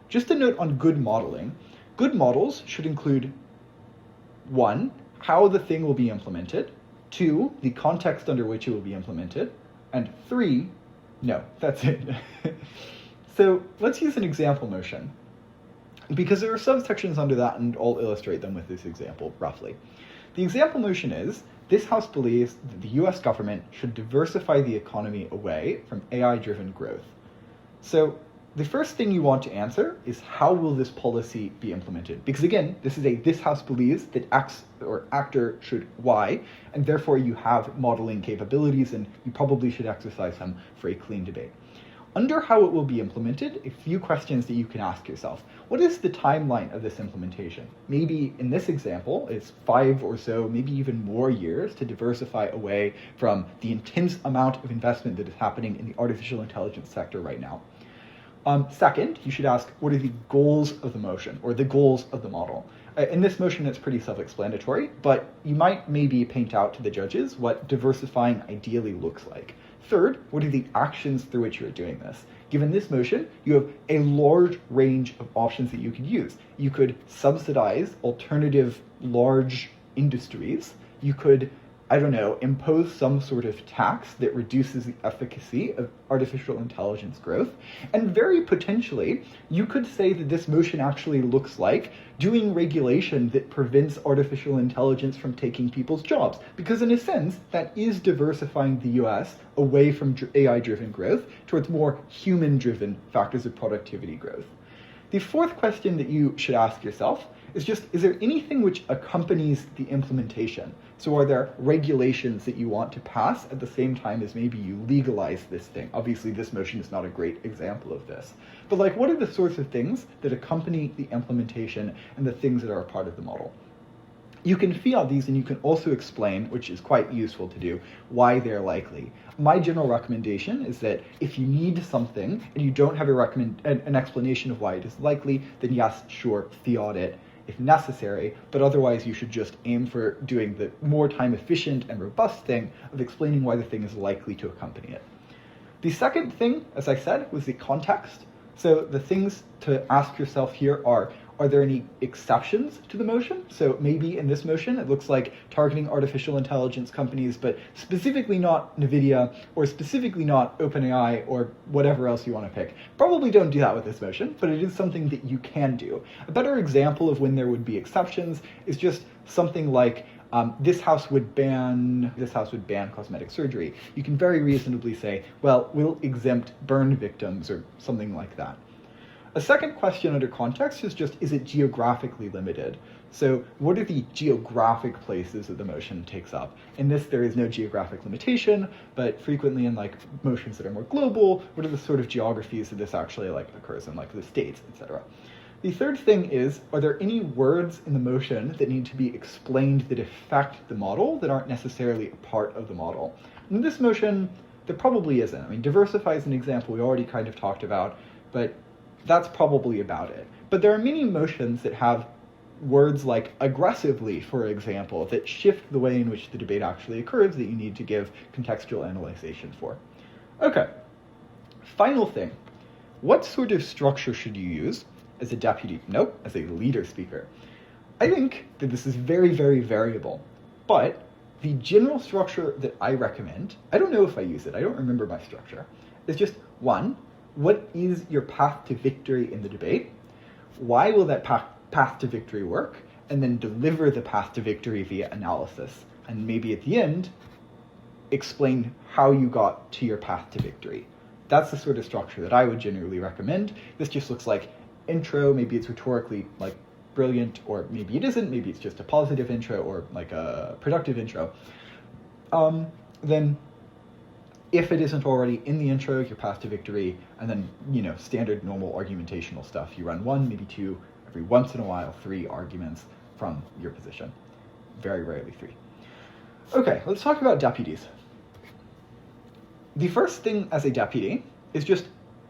just a note on good modeling. Good models should include 1, how the thing will be implemented, 2, the context under which it will be implemented, and 3, no, that's it. So let's use an example motion, because there are subsections under that, and I'll illustrate them with this example roughly. The example motion is, this House believes that the US government should diversify the economy away from AI-driven growth. So the first thing you want to answer is, how will this policy be implemented? Because again, this House believes that X or actor should Y, and therefore you have modeling capabilities and you probably should exercise them for a clean debate. Under how it will be implemented, a few questions that you can ask yourself. What is the timeline of this implementation? Maybe in this example, it's 5 or so, maybe even more years to diversify away from the intense amount of investment that is happening in the artificial intelligence sector right now. Second, you should ask, what are the goals of the motion, or the goals of the model? In this motion, it's pretty self-explanatory, but you might maybe paint out to the judges what diversifying ideally looks like. Third, what are the actions through which you're doing this? Given this motion, you have a large range of options that you could use. You could subsidize alternative large industries. You could, impose some sort of tax that reduces the efficacy of artificial intelligence growth. And very potentially, you could say that this motion actually looks like doing regulation that prevents artificial intelligence from taking people's jobs. Because in a sense, that is diversifying the US away from AI-driven growth towards more human-driven factors of productivity growth. The fourth question that you should ask yourself is just, is there anything which accompanies the implementation? So are there regulations that you want to pass at the same time as maybe you legalize this thing? Obviously, this motion is not a great example of this. But like, what are the sorts of things that accompany the implementation and the things that are a part of the model? You can fiat these, and you can also explain, which is quite useful to do, why they're likely. My general recommendation is that if you need something and you don't have an explanation of why it is likely, then yes, sure, fiat it if necessary, but otherwise you should just aim for doing the more time efficient and robust thing of explaining why the thing is likely to accompany it. The second thing, as I said, was the context. So the things to ask yourself here are are there any exceptions to the motion? So maybe in this motion, it looks like targeting artificial intelligence companies, but specifically not NVIDIA, or specifically not OpenAI, or whatever else you want to pick. Probably don't do that with this motion, but it is something that you can do. A better example of when there would be exceptions is just something like this house would ban cosmetic surgery. You can very reasonably say, well, we'll exempt burn victims or something like that. A second question under context is just, is it geographically limited? So what are the geographic places that the motion takes up? In this, there is no geographic limitation, but frequently in like motions that are more global, what are the sort of geographies that this actually like occurs in, like the states, etc. The third thing is, are there any words in the motion that need to be explained that affect the model that aren't necessarily a part of the model? In this motion, there probably isn't. I mean, diversify is an example we already kind of talked about, but that's probably about it. But there are many motions that have words like aggressively, for example, that shift the way in which the debate actually occurs that you need to give contextual analyzation for. Okay, final thing. What sort of structure should you use as a deputy? Nope, as a leader speaker. I think that this is very, very variable, but the general structure that I recommend, I don't know if I use it, I don't remember my structure, is just 1, what is your path to victory in the debate? Why will that path to victory work? And then deliver the path to victory via analysis. And maybe at the end, explain how you got to your path to victory. That's the sort of structure that I would generally recommend. This just looks like intro, maybe it's rhetorically like brilliant, or maybe it isn't, maybe it's just a positive intro or like a productive intro. Then if it isn't already in the intro, your path to victory, and then, standard normal argumentational stuff. You run 1, maybe 2, every once in a while, 3 arguments from your position. Very rarely 3. Okay, let's talk about deputies. The first thing as a deputy is just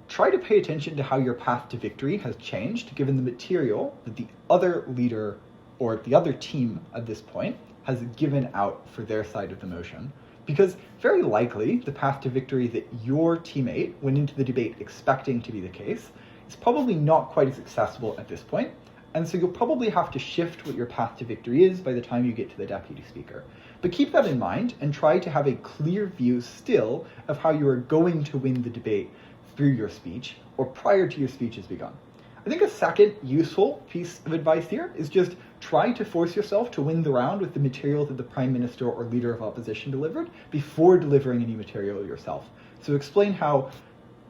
try to pay attention to how your path to victory has changed given the material that the other leader or the other team at this point has given out for their side of the motion. Because very likely the path to victory that your teammate went into the debate expecting to be the case is probably not quite as accessible at this point, and so you'll probably have to shift what your path to victory is by the time you get to the deputy speaker. But keep that in mind and try to have a clear view still of how you are going to win the debate through your speech or prior to your speech has begun. I think a second useful piece of advice here is just try to force yourself to win the round with the material that the Prime Minister or Leader of Opposition delivered before delivering any material yourself. So explain how,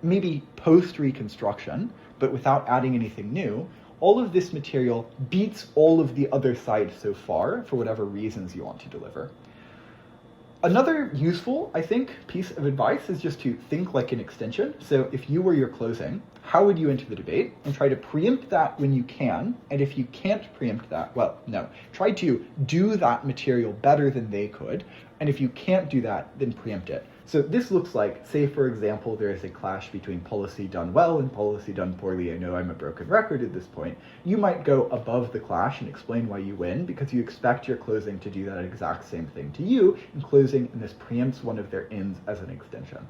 maybe post-reconstruction, but without adding anything new, all of this material beats all of the other side so far for whatever reasons you want to deliver. Another useful, I think, piece of advice is just to think like an extension. So if you were your closing, how would you enter the debate? And try to preempt that when you can. And if you can't preempt that, well, no. Try to do that material better than they could. And if you can't do that, then preempt it. So this looks like, say, for example, there is a clash between policy done well and policy done poorly. I know I'm a broken record at this point. You might go above the clash and explain why you win, because you expect your closing to do that exact same thing to you in closing, and this preempts one of their ends as an extension.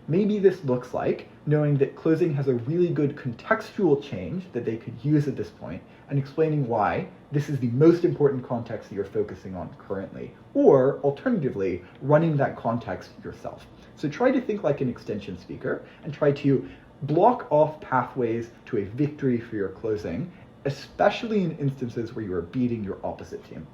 Maybe this looks like knowing that closing has a really good contextual change that they could use at this point, and explaining why this is the most important context that you're focusing on currently, or alternatively, running that context yourself. So try to think like an extension speaker, and try to block off pathways to a victory for your closing, especially in instances where you are beating your opposite team.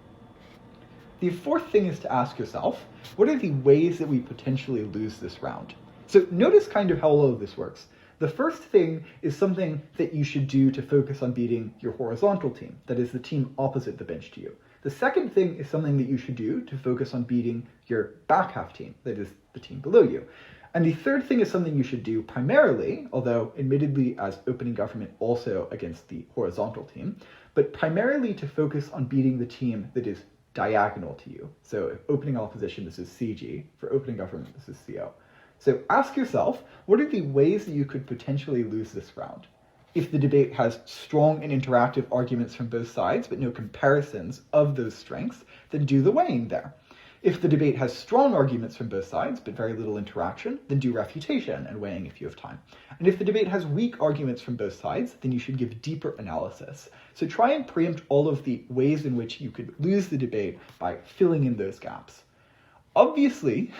The fourth thing is to ask yourself, what are the ways that we potentially lose this round? So notice kind of how all of this works. The first thing is something that you should do to focus on beating your horizontal team, that is the team opposite the bench to you. The second thing is something that you should do to focus on beating your back half team, that is the team below you. And the third thing is something you should do primarily, although admittedly as opening government also against the horizontal team, but primarily to focus on beating the team that is diagonal to you. So if opening opposition, this is CG. For opening government, this is CO. So ask yourself, what are the ways that you could potentially lose this round? If the debate has strong and interactive arguments from both sides, but no comparisons of those strengths, then do the weighing there. If the debate has strong arguments from both sides, but very little interaction, then do refutation and weighing if you have time. And if the debate has weak arguments from both sides, then you should give deeper analysis. So try and preempt all of the ways in which you could lose the debate by filling in those gaps. Obviously,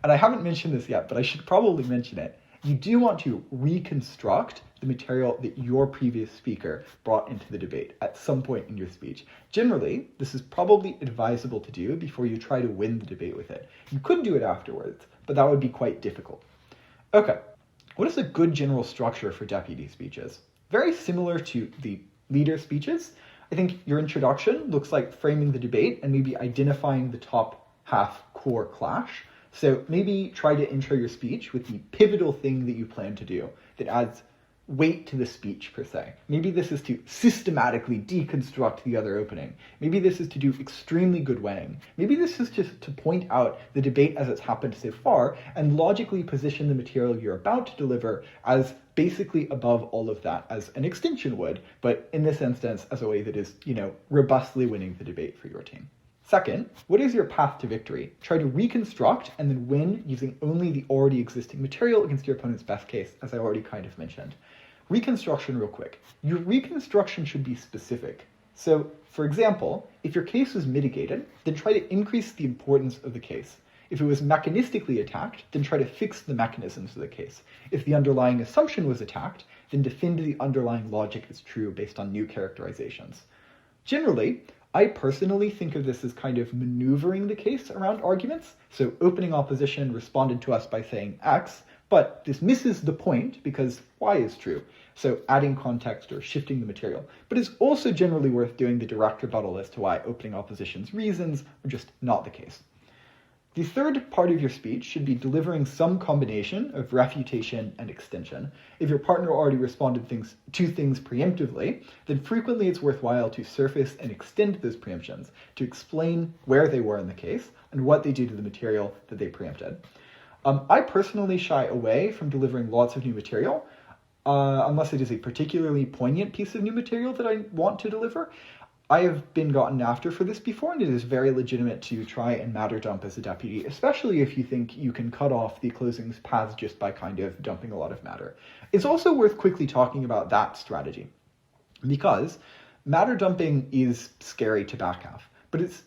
and I haven't mentioned this yet, but I should probably mention it, you do want to reconstruct the material that your previous speaker brought into the debate at some point in your speech. Generally, this is probably advisable to do before you try to win the debate with it. You could do it afterwards, but that would be quite difficult. Okay, what is a good general structure for deputy speeches? Very similar to the leader speeches. I think your introduction looks like framing the debate and maybe identifying the top half core clash. So maybe try to intro your speech with the pivotal thing that you plan to do that adds weight to the speech per se. Maybe this is to systematically deconstruct the other opening. Maybe this is to do extremely good weighing. Maybe this is just to point out the debate as it's happened so far and logically position the material you're about to deliver as basically above all of that, as an extension would, but in this instance as a way that is, robustly winning the debate for your team. Second, what is your path to victory? Try to reconstruct and then win using only the already existing material against your opponent's best case, as I already kind of mentioned. Reconstruction real quick. Your reconstruction should be specific. So, for example, if your case was mitigated, then try to increase the importance of the case. If it was mechanistically attacked, then try to fix the mechanisms of the case. If the underlying assumption was attacked, then defend the underlying logic as true based on new characterizations. Generally, I personally think of this as kind of maneuvering the case around arguments. So opening opposition responded to us by saying X, but this misses the point because Y is true. So adding context or shifting the material. But it's also generally worth doing the direct rebuttal as to why opening opposition's reasons are just not the case. The third part of your speech should be delivering some combination of refutation and extension. If your partner already responded to things preemptively, then frequently it's worthwhile to surface and extend those preemptions to explain where they were in the case and what they do to the material that they preempted. I personally shy away from delivering lots of new material, unless it is a particularly poignant piece of new material that I want to deliver. I have been gotten after for this before, and it is very legitimate to try and matter dump as a deputy, especially if you think you can cut off the closing's paths just by kind of dumping a lot of matter. It's also worth quickly talking about that strategy, because matter dumping is scary to back half, but it's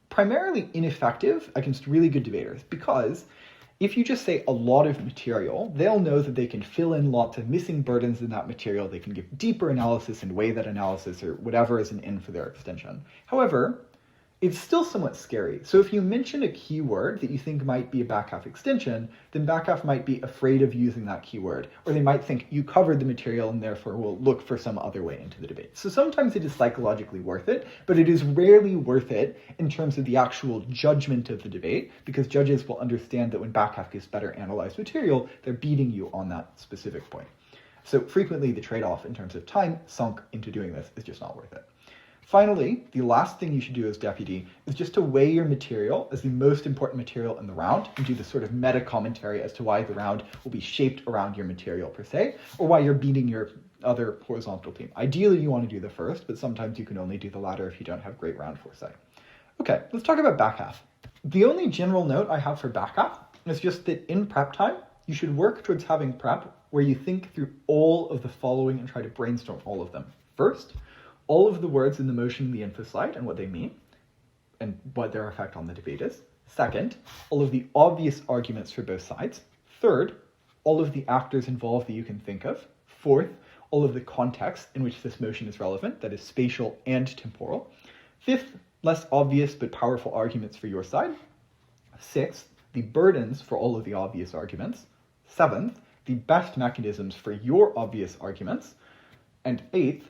primarily ineffective against really good debaters, because if you just say a lot of material, they'll know that they can fill in lots of missing burdens in that material. They can give deeper analysis and weigh that analysis or whatever is an in for their extension. However, it's still somewhat scary. So if you mention a keyword that you think might be a back half extension, then back half might be afraid of using that keyword, or they might think you covered the material and therefore will look for some other way into the debate. So sometimes it is psychologically worth it, but it is rarely worth it in terms of the actual judgment of the debate, because judges will understand that when back half gives better analyzed material, they're beating you on that specific point. So frequently the trade-off in terms of time sunk into doing this is just not worth it. Finally, the last thing you should do as deputy is just to weigh your material as the most important material in the round and do the sort of meta commentary as to why the round will be shaped around your material per se, or why you're beating your other horizontal team. Ideally, you want to do the first, but sometimes you can only do the latter if you don't have great round foresight. Okay, let's talk about back half. The only general note I have for back half is just that in prep time, you should work towards having prep where you think through all of the following and try to brainstorm all of them. First, all of the words in the motion in the info slide and what they mean and what their effect on the debate is. Second, all of the obvious arguments for both sides. Third, all of the actors involved that you can think of. Fourth, all of the context in which this motion is relevant, that is spatial and temporal. Fifth, less obvious but powerful arguments for your side. Sixth, the burdens for all of the obvious arguments. Seventh, the best mechanisms for your obvious arguments. And eighth,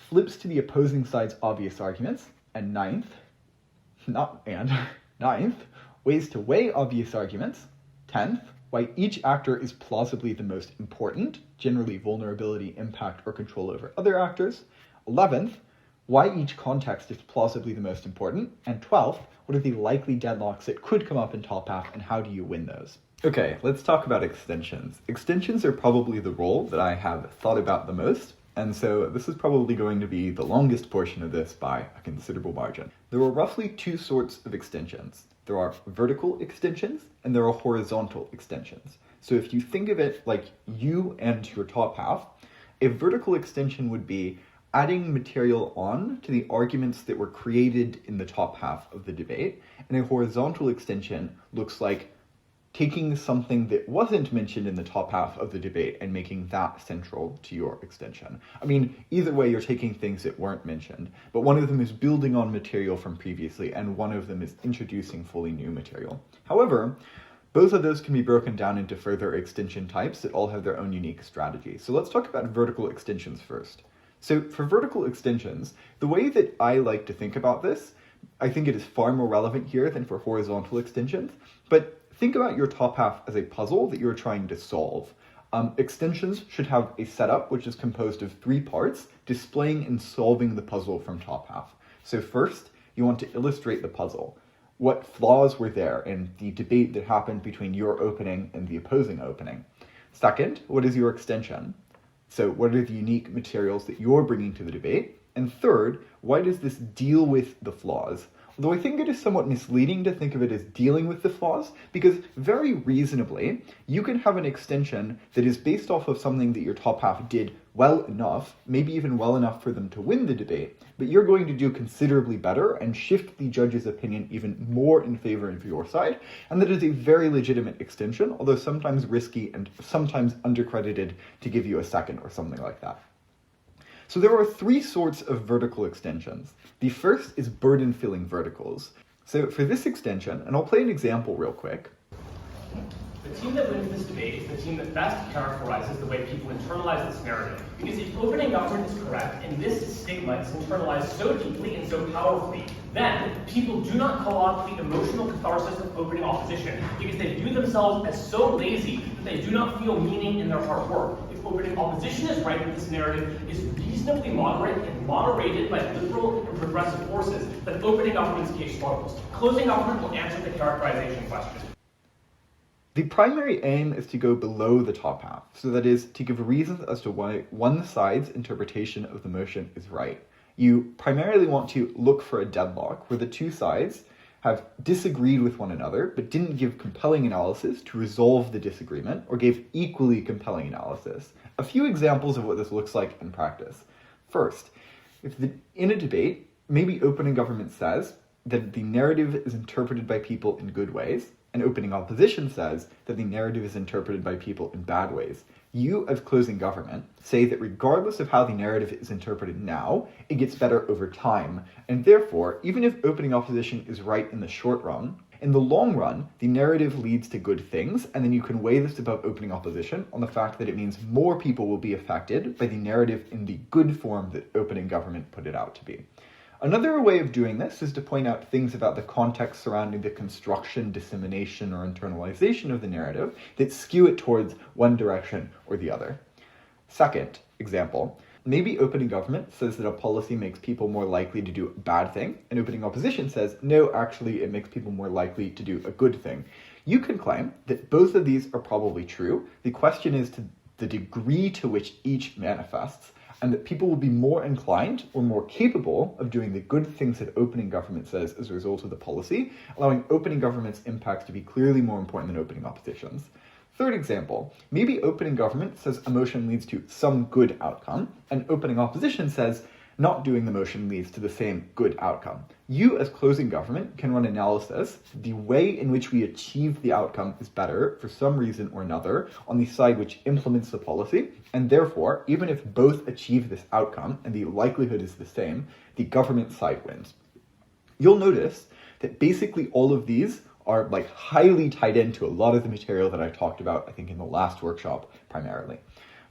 flips to the opposing side's obvious arguments. And ninth, ways to weigh obvious arguments. 10th, why each actor is plausibly the most important, generally vulnerability, impact, or control over other actors. 11th, why each context is plausibly the most important. And 12th, what are the likely deadlocks that could come up in top half and how do you win those? Okay, let's talk about extensions. Extensions are probably the role that I have thought about the most, and so this is probably going to be the longest portion of this by a considerable margin. There are roughly two sorts of extensions. There are vertical extensions and there are horizontal extensions. So if you think of it like you and your top half, A vertical extension would be adding material on to the arguments that were created in the top half of the debate, and a horizontal extension looks like taking something that wasn't mentioned in the top half of the debate and making that central to your extension. I mean, either way, you're taking things that weren't mentioned, but one of them is building on material from previously, and one of them is introducing fully new material. However, both of those can be broken down into further extension types that all have their own unique strategy. So let's talk about vertical extensions first. So for vertical extensions, the way that I like to think about this, I think it is far more relevant here than for horizontal extensions, but think about your top half as a puzzle that you're trying to solve. Extensions should have a setup which is composed of 3 parts, displaying and solving the puzzle from top half. So first, you want to illustrate the puzzle. What flaws were there in the debate that happened between your opening and the opposing opening? Second, what is your extension? So what are the unique materials that you're bringing to the debate? And third, why does this deal with the flaws? Although I think it is somewhat misleading to think of it as dealing with the flaws, because very reasonably, you can have an extension that is based off of something that your top half did well enough, maybe even well enough for them to win the debate, but you're going to do considerably better and shift the judge's opinion even more in favor of your side, and that is a very legitimate extension, although sometimes risky and sometimes undercredited to give you a second or something like that. So there are 3 sorts of vertical extensions. The first is burden-filling verticals. So for this extension, and I'll play an example real quick. The team that wins this debate is the team that best characterizes the way people internalize this narrative. Because if opening government is correct, and this stigma is internalized so deeply and so powerfully, then people do not call out the emotional catharsis of opening opposition, because they view themselves as so lazy that they do not feel meaning in their hard work. If opening opposition is right, that this narrative is reasonably moderate and moderated by liberal and progressive forces, then opening government's case struggles. Closing government will answer the characterization question. The primary aim is to go below the top half, so that is, to give reasons as to why one side's interpretation of the motion is right. You primarily want to look for a deadlock where the 2 sides have disagreed with one another, but didn't give compelling analysis to resolve the disagreement, or gave equally compelling analysis. A few examples of what this looks like in practice. First, in a debate, maybe opening government says that the narrative is interpreted by people in good ways, and opening opposition says that the narrative is interpreted by people in bad ways. You, as closing government, say that regardless of how the narrative is interpreted now, it gets better over time, and therefore, even if opening opposition is right in the short run, in the long run, the narrative leads to good things, and then you can weigh this above opening opposition on the fact that it means more people will be affected by the narrative in the good form that opening government put it out to be. Another way of doing this is to point out things about the context surrounding the construction, dissemination, or internalization of the narrative that skew it towards one direction or the other. Second example, maybe opening government says that a policy makes people more likely to do a bad thing, and opening opposition says, no, actually it makes people more likely to do a good thing. You can claim that both of these are probably true. The question is to the degree to which each manifests, and that people will be more inclined or more capable of doing the good things that opening government says as a result of the policy, allowing opening government's impacts to be clearly more important than opening opposition's. Third example, maybe opening government says a motion leads to some good outcome, and opening opposition says not doing the motion leads to the same good outcome. You, as closing government, can run analysis. The way in which we achieve the outcome is better for some reason or another on the side which implements the policy, and therefore, even if both achieve this outcome and the likelihood is the same, the government side wins. You'll notice that basically all of these are highly tied into a lot of the material that I talked about, I think, in the last workshop primarily.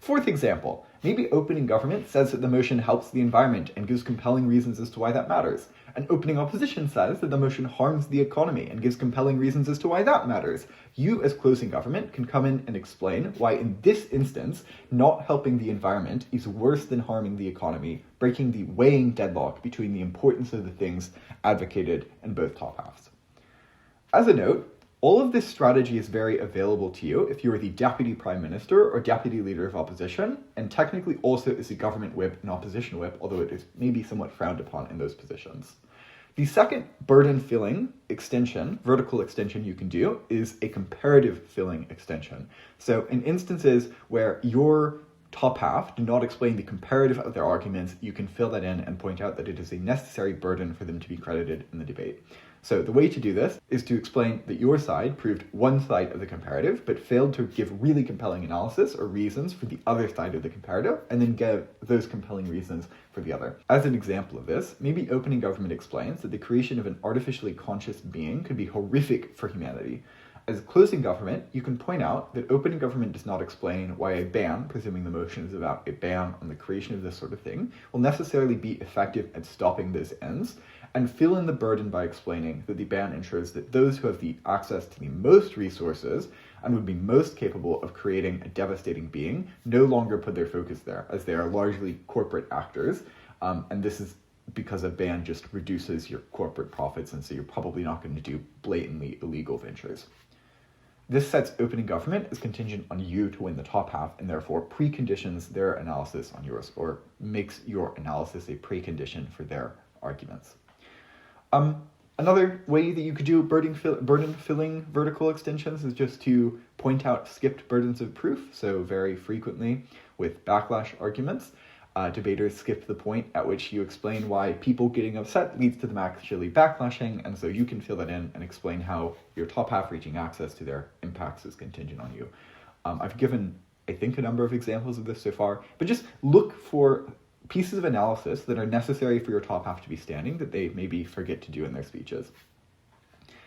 Fourth example, maybe opening government says that the motion helps the environment and gives compelling reasons as to why that matters. And opening opposition says that the motion harms the economy and gives compelling reasons as to why that matters. You, as closing government, can come in and explain why in this instance, not helping the environment is worse than harming the economy, breaking the weighing deadlock between the importance of the things advocated in both top halves. As a note, all of this strategy is very available to you if you are the Deputy Prime Minister or Deputy Leader of Opposition, and technically also is a government whip and opposition whip, although it is maybe somewhat frowned upon in those positions. The second burden-filling extension, vertical extension you can do, is a comparative filling extension. So in instances where your top half do not explain the comparative of their arguments, you can fill that in and point out that it is a necessary burden for them to be credited in the debate. So the way to do this is to explain that your side proved one side of the comparative, but failed to give really compelling analysis or reasons for the other side of the comparative, and then give those compelling reasons for the other. As an example of this, maybe opening government explains that the creation of an artificially conscious being could be horrific for humanity. As closing government, you can point out that opening government does not explain why a ban, presuming the motion is about a ban on the creation of this sort of thing, will necessarily be effective at stopping those ends, and fill in the burden by explaining that the ban ensures that those who have the access to the most resources and would be most capable of creating a devastating being no longer put their focus there, as they are largely corporate actors, and this is because a ban just reduces your corporate profits, and so you're probably not going to do blatantly illegal ventures. This sets opening government as contingent on you to win the top half, and therefore preconditions their analysis on yours, or makes your analysis a precondition for their arguments. Another way that you could do burden-filling vertical extensions is just to point out skipped burdens of proof. So very frequently with backlash arguments, debaters skip the point at which you explain why people getting upset leads to them actually backlashing, and so you can fill that in and explain how your top half reaching access to their impacts is contingent on you. I've given, I think, a number of examples of this so far, but just look for pieces of analysis that are necessary for your top half to be standing that they maybe forget to do in their speeches.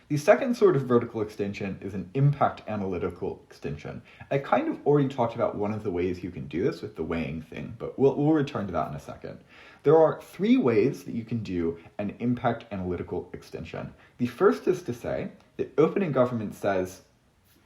The second sort of vertical extension is an impact analytical extension. I kind of already talked about one of the ways you can do this with the weighing thing, but we'll return to that in a second. There are three ways that you can do an impact analytical extension. The first is to say that opening government says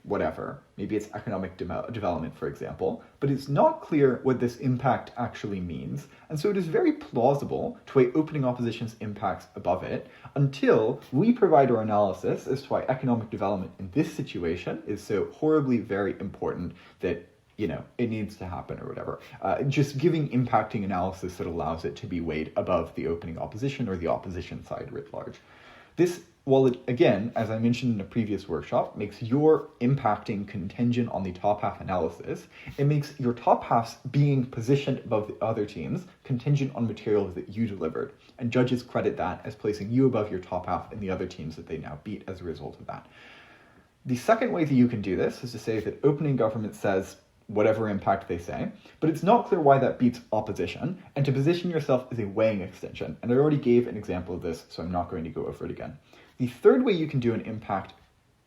whatever, maybe it's economic development, for example, but it's not clear what this impact actually means, and so it is very plausible to weigh opening opposition's impacts above it until we provide our analysis as to why economic development in this situation is so horribly very important that, you know, it needs to happen or whatever. Just giving impacting analysis that allows it to be weighed above the opening opposition or the opposition side writ large. This, while it, again, as I mentioned in a previous workshop, makes your impacting contingent on the top half analysis, it makes your top halves being positioned above the other teams contingent on materials that you delivered. And judges credit that as placing you above your top half and the other teams that they now beat as a result of that. The second way that you can do this is to say that opening government says whatever impact they say, but it's not clear why that beats opposition, and to position yourself as a weighing extension. And I already gave an example of this, so I'm not going to go over it again. The third way you can do an impact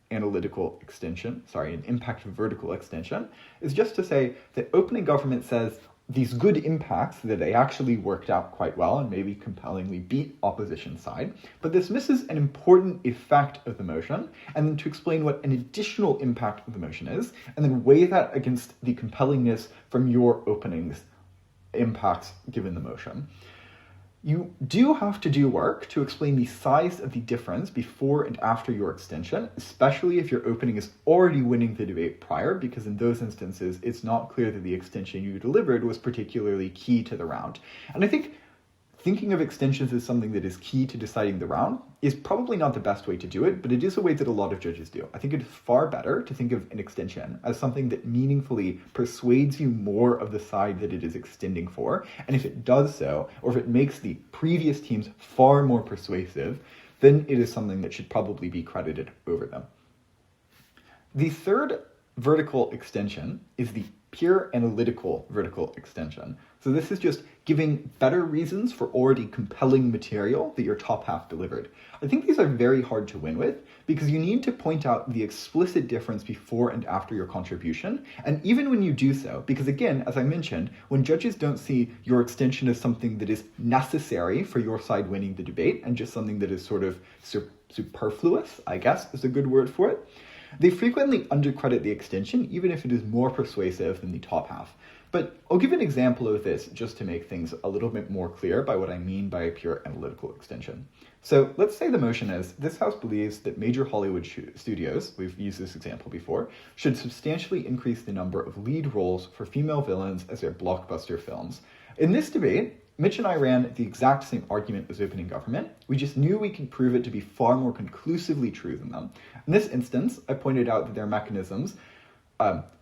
analytical extension, an impact vertical extension, is just to say that opening government says these good impacts that they actually worked out quite well and maybe compellingly beat opposition side, but this misses an important effect of the motion, and then to explain what an additional impact of the motion is, and then weigh that against the compellingness from your opening's impacts given the motion. You do have to do work to explain the size of the difference before and after your extension, especially if your opening is already winning the debate prior, because in those instances, it's not clear that the extension you delivered was particularly key to the round. And I think thinking of extensions as something that is key to deciding the round is probably not the best way to do it, but it is a way that a lot of judges do. I think it is far better to think of an extension as something that meaningfully persuades you more of the side that it is extending for, and if it does so, or if it makes the previous teams far more persuasive, then it is something that should probably be credited over them. The third vertical extension is the pure analytical vertical extension. So this is just giving better reasons for already compelling material that your top half delivered. I think these are very hard to win with because you need to point out the explicit difference before and after your contribution. And even when you do so, because again, as I mentioned, when judges don't see your extension as something that is necessary for your side winning the debate and just something that is sort of superfluous, I guess is a good word for it, they frequently undercredit the extension, even if it is more persuasive than the top half. But I'll give an example of this just to make things a little bit more clear by what I mean by a pure analytical extension. So let's say the motion is, this House believes that major Hollywood studios, we've used this example before, should substantially increase the number of lead roles for female villains as their blockbuster films. In this debate, Mitch and I ran the exact same argument as opening government. We just knew we could prove it to be far more conclusively true than them. In this instance, I pointed out that their mechanisms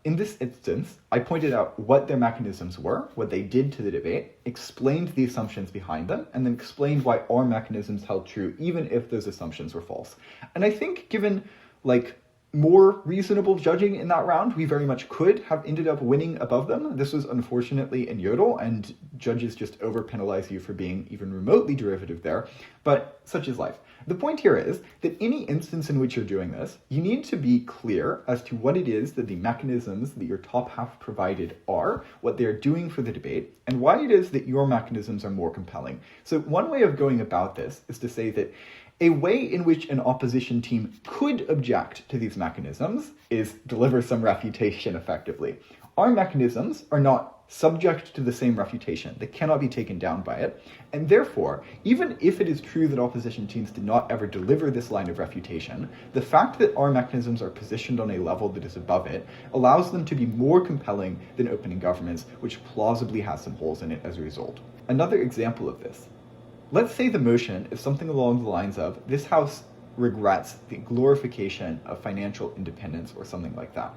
In this instance, I pointed out what their mechanisms were, what they did to the debate, explained the assumptions behind them, and then explained why our mechanisms held true even if those assumptions were false. And I think given more reasonable judging in that round, we very much could have ended up winning above them. This was unfortunately in Yodel, and judges just over-penalize you for being even remotely derivative there, but such is life. The point here is that any instance in which you're doing this, you need to be clear as to what it is that the mechanisms that your top half provided are, what they're doing for the debate, and why it is that your mechanisms are more compelling. So one way of going about this is to say that a way in which an opposition team could object to these mechanisms is deliver some refutation effectively. Our mechanisms are not subject to the same refutation. They cannot be taken down by it. And therefore, even if it is true that opposition teams did not ever deliver this line of refutation, the fact that our mechanisms are positioned on a level that is above it allows them to be more compelling than opening governments, which plausibly has some holes in it as a result. Another example of this. Let's say the motion is something along the lines of, this House regrets the glorification of financial independence or something like that.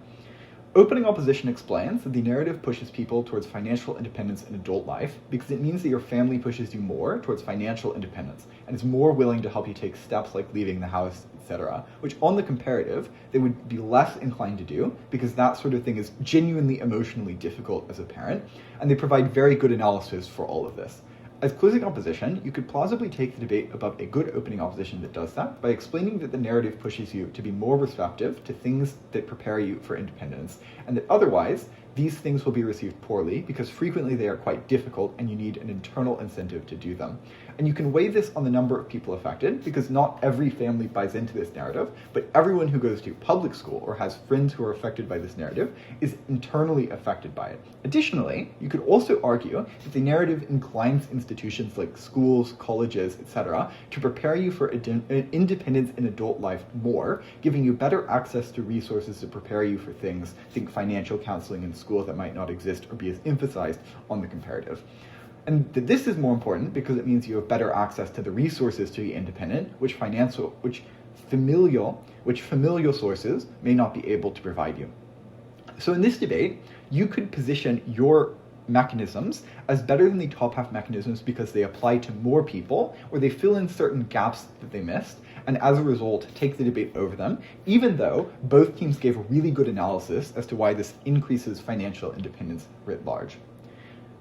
Opening opposition explains that the narrative pushes people towards financial independence in adult life because it means that your family pushes you more towards financial independence and is more willing to help you take steps like leaving the house, etc., which on the comparative, they would be less inclined to do because that sort of thing is genuinely emotionally difficult as a parent, and they provide very good analysis for all of this. As closing opposition, you could plausibly take the debate above a good opening opposition that does that by explaining that the narrative pushes you to be more receptive to things that prepare you for independence, and that otherwise, these things will be received poorly because frequently they are quite difficult and you need an internal incentive to do them. And you can weigh this on the number of people affected because not every family buys into this narrative, but everyone who goes to public school or has friends who are affected by this narrative is internally affected by it. Additionally, you could also argue that the narrative inclines institutions like schools, colleges, etc. to prepare you for independence in adult life more, giving you better access to resources to prepare you for things, think financial counseling in school that might not exist or be as emphasized on the comparative. And this is more important because it means you have better access to the resources to be independent, which familial sources may not be able to provide you. So in this debate, you could position your mechanisms as better than the top half mechanisms because they apply to more people, or they fill in certain gaps that they missed, and as a result, take the debate over them, even though both teams gave a really good analysis as to why this increases financial independence writ large.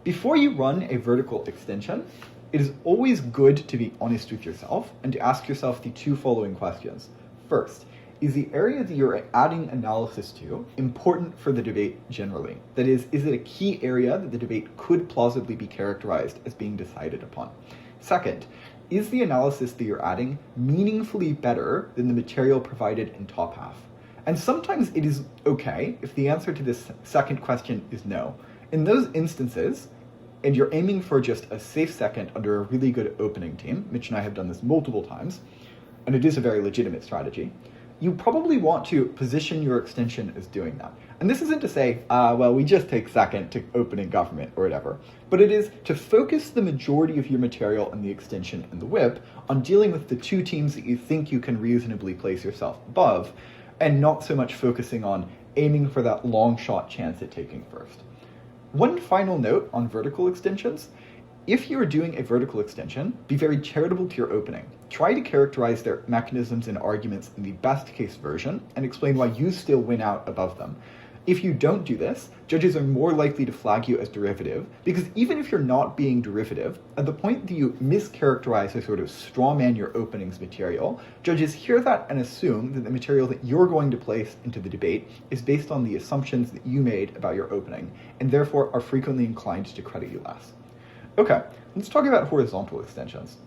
Before you run a vertical extension, it is always good to be honest with yourself and to ask yourself the two following questions. First, is the area that you're adding analysis to important for the debate generally? That is it a key area that the debate could plausibly be characterized as being decided upon? Second, is the analysis that you're adding meaningfully better than the material provided in top half? And sometimes it is okay if the answer to this second question is no. In those instances, and you're aiming for just a safe second under a really good opening team, Mitch and I have done this multiple times, and it is a very legitimate strategy, you probably want to position your extension as doing that. And this isn't to say, we just take second to opening government or whatever, but it is to focus the majority of your material in the extension and the whip on dealing with the two teams that you think you can reasonably place yourself above, and not so much focusing on aiming for that long shot chance at taking first. One final note on vertical extensions. If you are doing a vertical extension, be very charitable to your opening. Try to characterize their mechanisms and arguments in the best case version and explain why you still win out above them. If you don't do this, judges are more likely to flag you as derivative, because even if you're not being derivative, at the point that you mischaracterize or sort of strawman your openings material, judges hear that and assume that the material that you're going to place into the debate is based on the assumptions that you made about your opening, and therefore are frequently inclined to credit you less. Okay, let's talk about horizontal extensions.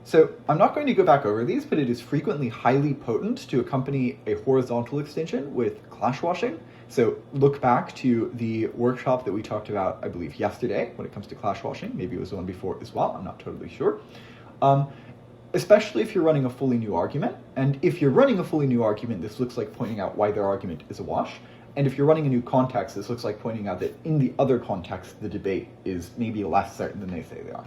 So I'm not going to go back over these, but it is frequently highly potent to accompany a horizontal extension with clash washing. So look back to the workshop that we talked about, I believe, yesterday when it comes to clash washing. Maybe it was the one before as well. I'm not totally sure. Especially if you're running a fully new argument. And if you're running a fully new argument, this looks like pointing out why their argument is a wash. And if you're running a new context, this looks like pointing out that in the other context, the debate is maybe less certain than they say they are.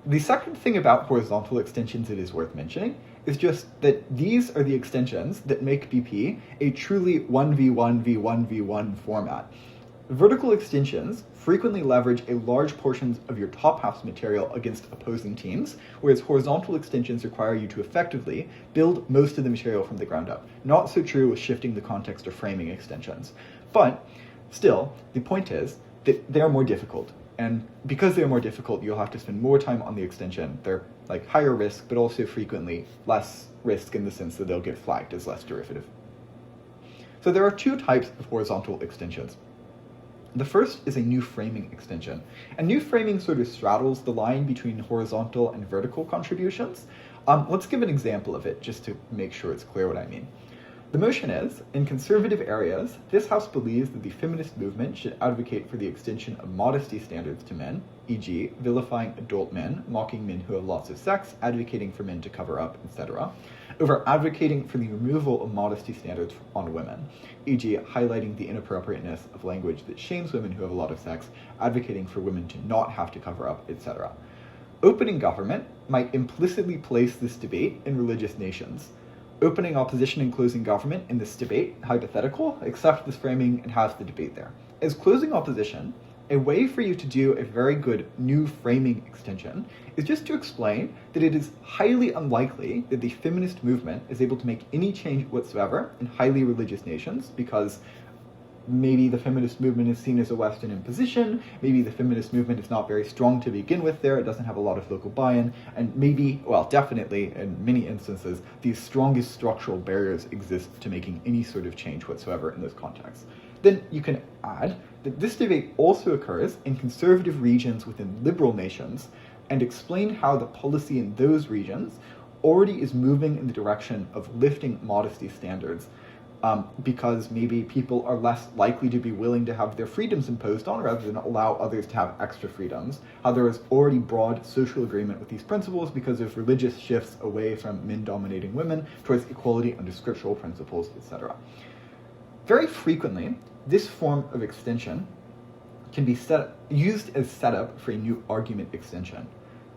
The second thing about horizontal extensions it is worth mentioning is just that these are the extensions that make BP a truly 1v1v1v1 format. Vertical extensions frequently leverage a large portion of your top half's material against opposing teams, whereas horizontal extensions require you to effectively build most of the material from the ground up. Not so true with shifting the context or framing extensions. But still, the point is that they are more difficult. And because they're more difficult, you'll have to spend more time on the extension. They're like higher risk, but also frequently less risk in the sense that they'll get flagged as less derivative. So there are two types of horizontal extensions. The first is a new framing extension. And new framing sort of straddles the line between horizontal and vertical contributions. Let's give an example of it just to make sure it's clear what I mean. The motion is, in conservative areas, this House believes that the feminist movement should advocate for the extension of modesty standards to men, e.g. vilifying adult men, mocking men who have lots of sex, advocating for men to cover up, etc., over advocating for the removal of modesty standards on women, e.g. highlighting the inappropriateness of language that shames women who have a lot of sex, advocating for women to not have to cover up, etc. Opening government might implicitly place this debate in religious nations. Opening opposition and closing government in this debate, hypothetical, accept this framing and has the debate there. As closing opposition, a way for you to do a very good new framing extension is just to explain that it is highly unlikely that the feminist movement is able to make any change whatsoever in highly religious nations because maybe the feminist movement is seen as a Western imposition, maybe the feminist movement is not very strong to begin with there, it doesn't have a lot of local buy-in, and maybe, well, definitely, in many instances, the strongest structural barriers exist to making any sort of change whatsoever in those contexts. Then you can add that this debate also occurs in conservative regions within liberal nations, and explain how the policy in those regions already is moving in the direction of lifting modesty standards, because maybe people are less likely to be willing to have their freedoms imposed on rather than allow others to have extra freedoms. How there is already broad social agreement with these principles because of religious shifts away from men dominating women towards equality under scriptural principles, etc. Very frequently, this form of extension can be used as setup for a new argument extension.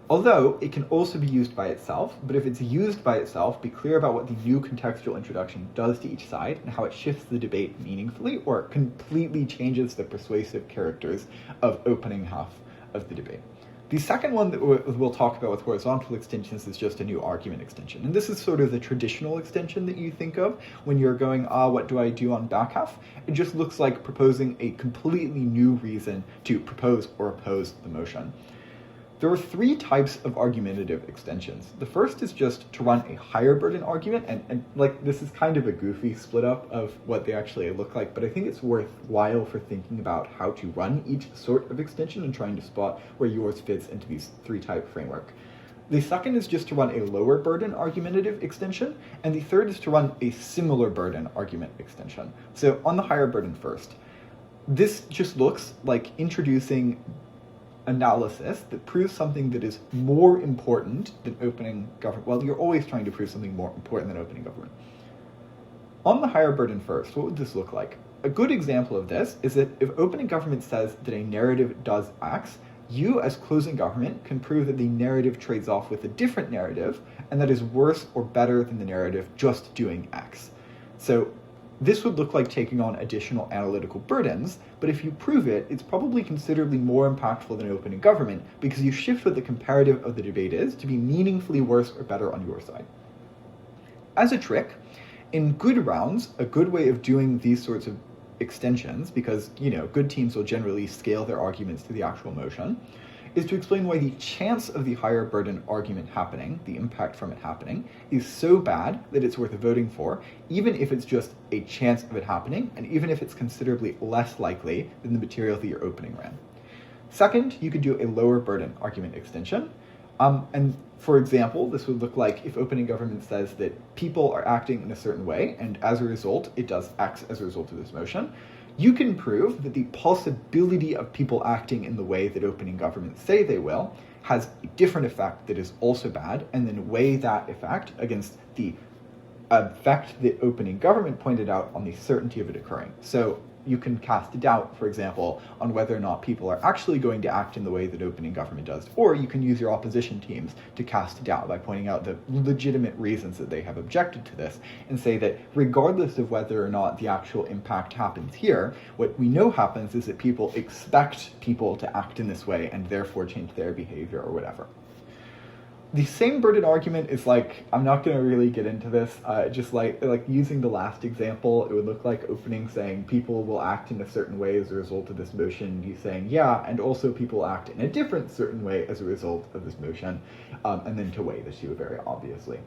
Although it can also be used by itself, but if it's used by itself, be clear about what the new contextual introduction does to each side and how it shifts the debate meaningfully or completely changes the persuasive characters of opening half of the debate. The second one that we'll talk about with horizontal extensions is just a new argument extension. And this is sort of the traditional extension that you think of when you're going, what do I do on back half? It just looks like proposing a completely new reason to propose or oppose the motion. There are three types of argumentative extensions. The first is just to run a higher burden argument, and like this is kind of a goofy split up of what they actually look like, but I think it's worthwhile for thinking about how to run each sort of extension and trying to spot where yours fits into these three type framework. The second is just to run a lower burden argumentative extension, and the third is to run a similar burden argument extension. So on the higher burden first, this just looks like introducing analysis that proves something that is more important than opening government. Well, you're always trying to prove something more important than opening government. On the higher burden first, what would this look like? A good example of this is that if opening government says that a narrative does X, you as closing government can prove that the narrative trades off with a different narrative and that is worse or better than the narrative just doing X. So this would look like taking on additional analytical burdens, but if you prove it, it's probably considerably more impactful than opening government because you shift what the comparative of the debate is to be meaningfully worse or better on your side. As a trick, in good rounds, a good way of doing these sorts of extensions, because good teams will generally scale their arguments to the actual motion, is to explain why the chance of the higher burden argument happening, the impact from it happening, is so bad that it's worth voting for, even if it's just a chance of it happening, and even if it's considerably less likely than the material that your opening ran. Second, you could do a lower burden argument extension. And for example, this would look like if opening government says that people are acting in a certain way, and as a result, it does X as a result of this motion. You can prove that the possibility of people acting in the way that opening governments say they will has a different effect that is also bad, and then weigh that effect against the effect that opening government pointed out on the certainty of it occurring. So you can cast doubt, for example, on whether or not people are actually going to act in the way that opening government does. Or you can use your opposition teams to cast doubt by pointing out the legitimate reasons that they have objected to this, and say that regardless of whether or not the actual impact happens here, what we know happens is that people expect people to act in this way and therefore change their behavior or whatever. The same burden argument is like, I'm not going to really get into this, just like using the last example, it would look like opening saying people will act in a certain way as a result of this motion, you saying, yeah, and also people act in a different certain way as a result of this motion, and then to weigh the two very obviously.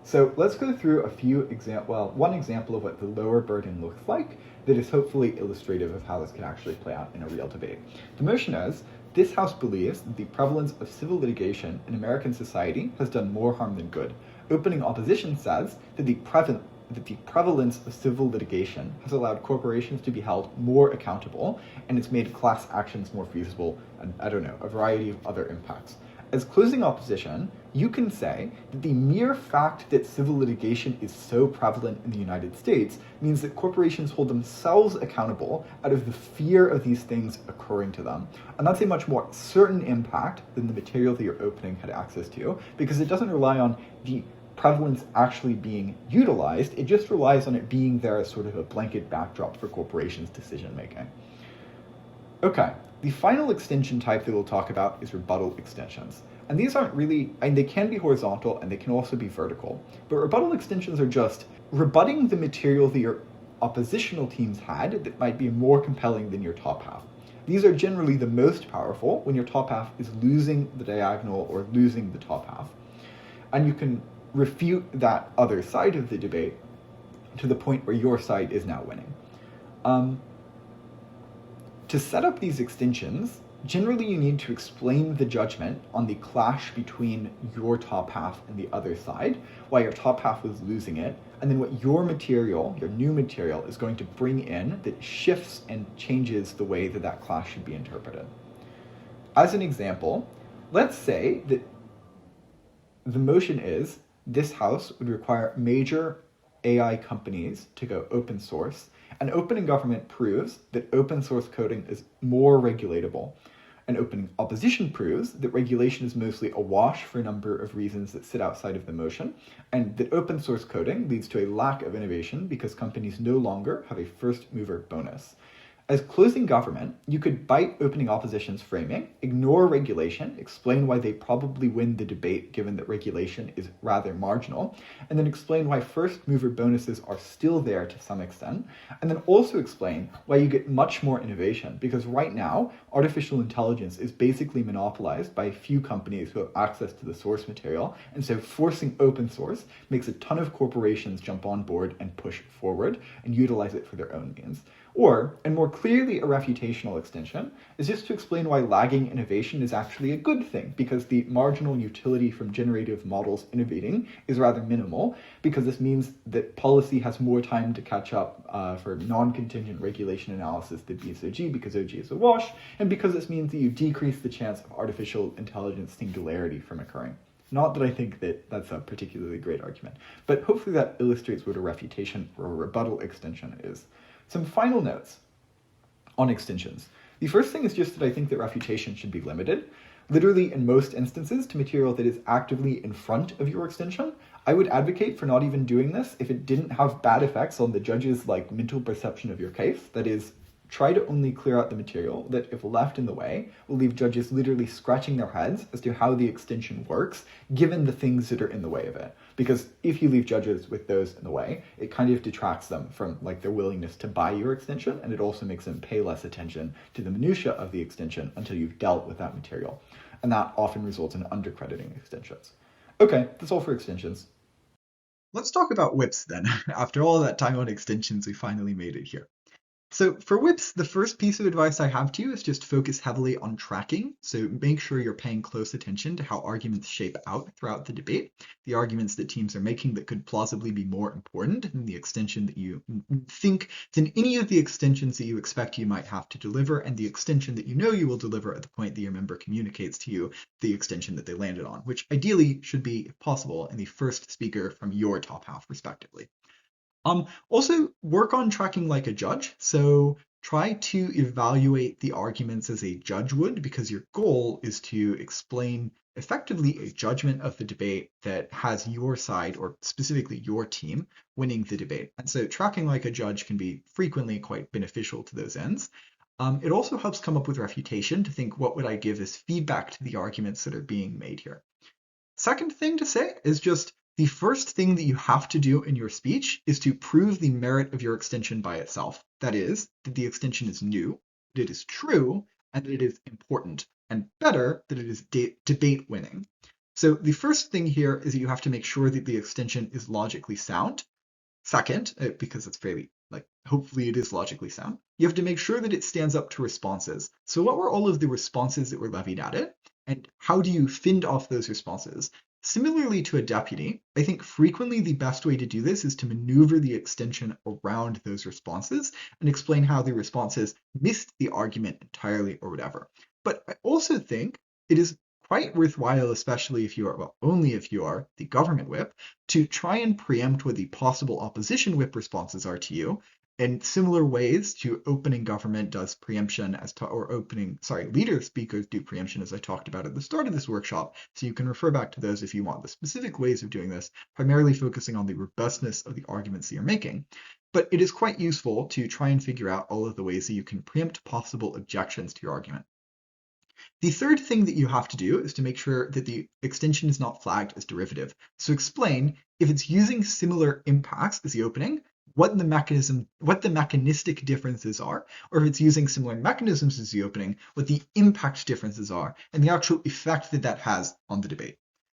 So let's go through one example of what the lower burden looks like that is hopefully illustrative of how this can actually play out in a real debate. The motion is, this House believes that the prevalence of civil litigation in American society has done more harm than good. Opening opposition says that the prevalence of civil litigation has allowed corporations to be held more accountable, and it's made class actions more feasible, and a variety of other impacts. As closing opposition, you can say that the mere fact that civil litigation is so prevalent in the United States means that corporations hold themselves accountable out of the fear of these things occurring to them. And that's a much more certain impact than the material that your opening had access to, because it doesn't rely on the prevalence actually being utilized, it just relies on it being there as sort of a blanket backdrop for corporations' decision making. Okay, the final extension type that we'll talk about is rebuttal extensions. And these aren't really, they can be horizontal and they can also be vertical. But rebuttal extensions are just rebutting the material that your oppositional teams had that might be more compelling than your top half. These are generally the most powerful when your top half is losing the diagonal or losing the top half. And you can refute that other side of the debate to the point where your side is now winning. To set up these extensions, generally you need to explain the judgment on the clash between your top half and the other side, why your top half was losing it, and then what your new material, is going to bring in that shifts and changes the way that that clash should be interpreted. As an example, let's say that the motion is, this House would require major AI companies to go open source, and opening government proves that open source coding is more regulatable. And opening opposition proves that regulation is mostly a wash for a number of reasons that sit outside of the motion, and that open source coding leads to a lack of innovation because companies no longer have a first mover bonus. As closing government, you could bite opening opposition's framing, ignore regulation, explain why they probably win the debate given that regulation is rather marginal, and then explain why first mover bonuses are still there to some extent, and then also explain why you get much more innovation, because right now, artificial intelligence is basically monopolized by a few companies who have access to the source material, and so forcing open source makes a ton of corporations jump on board and push forward and utilize it for their own means. Or, and more clearly a refutational extension, is just to explain why lagging innovation is actually a good thing, because the marginal utility from generative models innovating is rather minimal, because this means that policy has more time to catch up for non-contingent regulation analysis than BSOG, because OG is a wash, and because this means that you decrease the chance of artificial intelligence singularity from occurring. Not that I think that that's a particularly great argument, but hopefully that illustrates what a refutation or a rebuttal extension is. Some final notes on extensions. The first thing is just that I think that refutation should be limited, literally in most instances, to material that is actively in front of your extension. I would advocate for not even doing this if it didn't have bad effects on the judge's mental perception of your case. That is, try to only clear out the material that, if left in the way, will leave judges literally scratching their heads as to how the extension works, given the things that are in the way of it. Because if you leave judges with those in the way, it kind of detracts them from their willingness to buy your extension, and it also makes them pay less attention to the minutia of the extension until you've dealt with that material. And that often results in undercrediting extensions. Okay, that's all for extensions. Let's talk about whips then. After all that time on extensions, we finally made it here. So for whips, the first piece of advice I have to you is just focus heavily on tracking. So make sure you're paying close attention to how arguments shape out throughout the debate, the arguments that teams are making that could plausibly be more important than the extension that you think, than any of the extensions that you expect you might have to deliver, and the extension that you know you will deliver at the point that your member communicates to you the extension that they landed on, which ideally should be, if possible, in the first speaker from your top half respectively. Also work on tracking like a judge. So try to evaluate the arguments as a judge would, because your goal is to explain effectively a judgment of the debate that has your side, or specifically your team, winning the debate. And so tracking like a judge can be frequently quite beneficial to those ends. It also helps come up with refutation to think, what would I give as feedback to the arguments that are being made here? Second thing to say is just the first thing that you have to do in your speech is to prove the merit of your extension by itself. That is, that the extension is new, that it is true, and that it is important, and better, that it is debate winning. So the first thing here is that you have to make sure that the extension is logically sound. Second, because it's fairly, hopefully it is logically sound, you have to make sure that it stands up to responses. So what were all of the responses that were levied at it? And how do you fend off those responses? Similarly to a deputy, I think frequently the best way to do this is to maneuver the extension around those responses and explain how the responses missed the argument entirely or whatever. But I also think it is quite worthwhile, especially if you are, well, only if you are the government whip, to try and preempt what the possible opposition whip responses are to you, in similar ways to opening government does preemption leader speakers do preemption, as I talked about at the start of this workshop. So you can refer back to those if you want the specific ways of doing this, primarily focusing on the robustness of the arguments that you're making. But it is quite useful to try and figure out all of the ways that you can preempt possible objections to your argument. The third thing that you have to do is to make sure that the extension is not flagged as derivative. So explain if it's using similar impacts as the opening, what the mechanistic differences are, or if it's using similar mechanisms as the opening, what the impact differences are, and the actual effect that that has on the debate.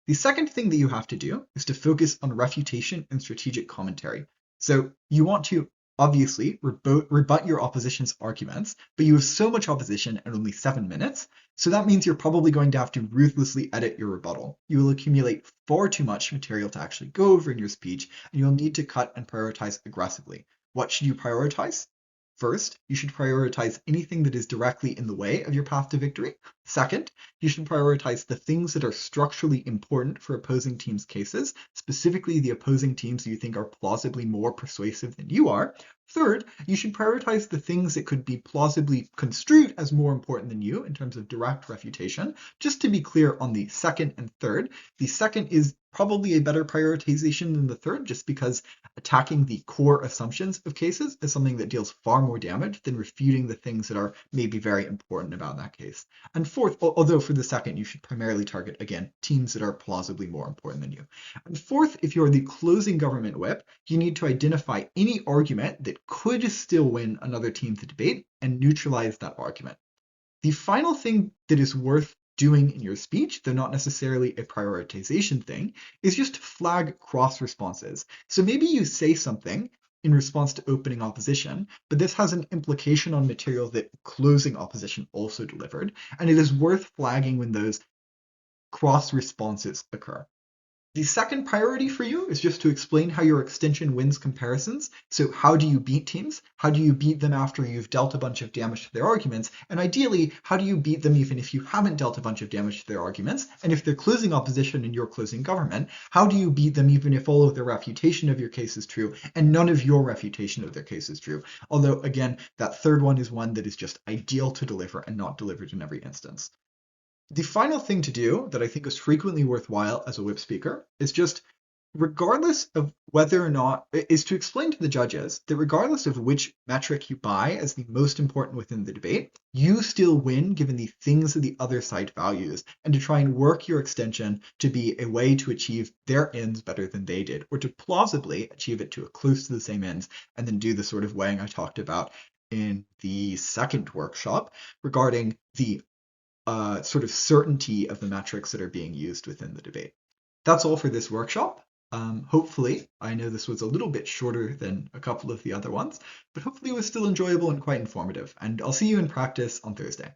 The second thing that you have to do is to focus on refutation and strategic commentary. So you want to obviously rebut your opposition's arguments, but you have so much opposition and only 7 minutes, so that means you're probably going to have to ruthlessly edit your rebuttal. You will accumulate far too much material to actually go over in your speech, and you'll need to cut and prioritize aggressively. What should you prioritize? First, you should prioritize anything that is directly in the way of your path to victory. Second, you should prioritize the things that are structurally important for opposing teams' cases, specifically the opposing teams you think are plausibly more persuasive than you are. Third, you should prioritize the things that could be plausibly construed as more important than you in terms of direct refutation. Just to be clear on the second and third, the second is probably a better prioritization than the third, just because attacking the core assumptions of cases is something that deals far more damage than refuting the things that are maybe very important about that case. And fourth, although for the second, you should primarily target, again, teams that are plausibly more important than you. And fourth, if you're the closing government whip, you need to identify any argument that could still win another team the debate and neutralize that argument. The final thing that is worth doing in your speech, though not necessarily a prioritization thing, is just flag cross responses. So maybe you say something in response to opening opposition, but this has an implication on material that closing opposition also delivered, and it is worth flagging when those cross responses occur. The second priority for you is just to explain how your extension wins comparisons. So how do you beat teams? How do you beat them after you've dealt a bunch of damage to their arguments? And ideally, how do you beat them even if you haven't dealt a bunch of damage to their arguments? And if they're closing opposition and you're closing government, how do you beat them even if all of their refutation of your case is true and none of your refutation of their case is true? Although, again, that third one is one that is just ideal to deliver and not delivered in every instance. The final thing to do that I think is frequently worthwhile as a whip speaker is just, regardless of whether or not, is to explain to the judges that regardless of which metric you buy as the most important within the debate, you still win given the things that the other side values, and to try and work your extension to be a way to achieve their ends better than they did, or to plausibly achieve it to close to the same ends, and then do the sort of weighing I talked about in the second workshop regarding the sort of certainty of the metrics that are being used within the debate. That's all for this workshop. Hopefully, I know this was a little bit shorter than a couple of the other ones, but hopefully it was still enjoyable and quite informative, and I'll see you in practice on Thursday.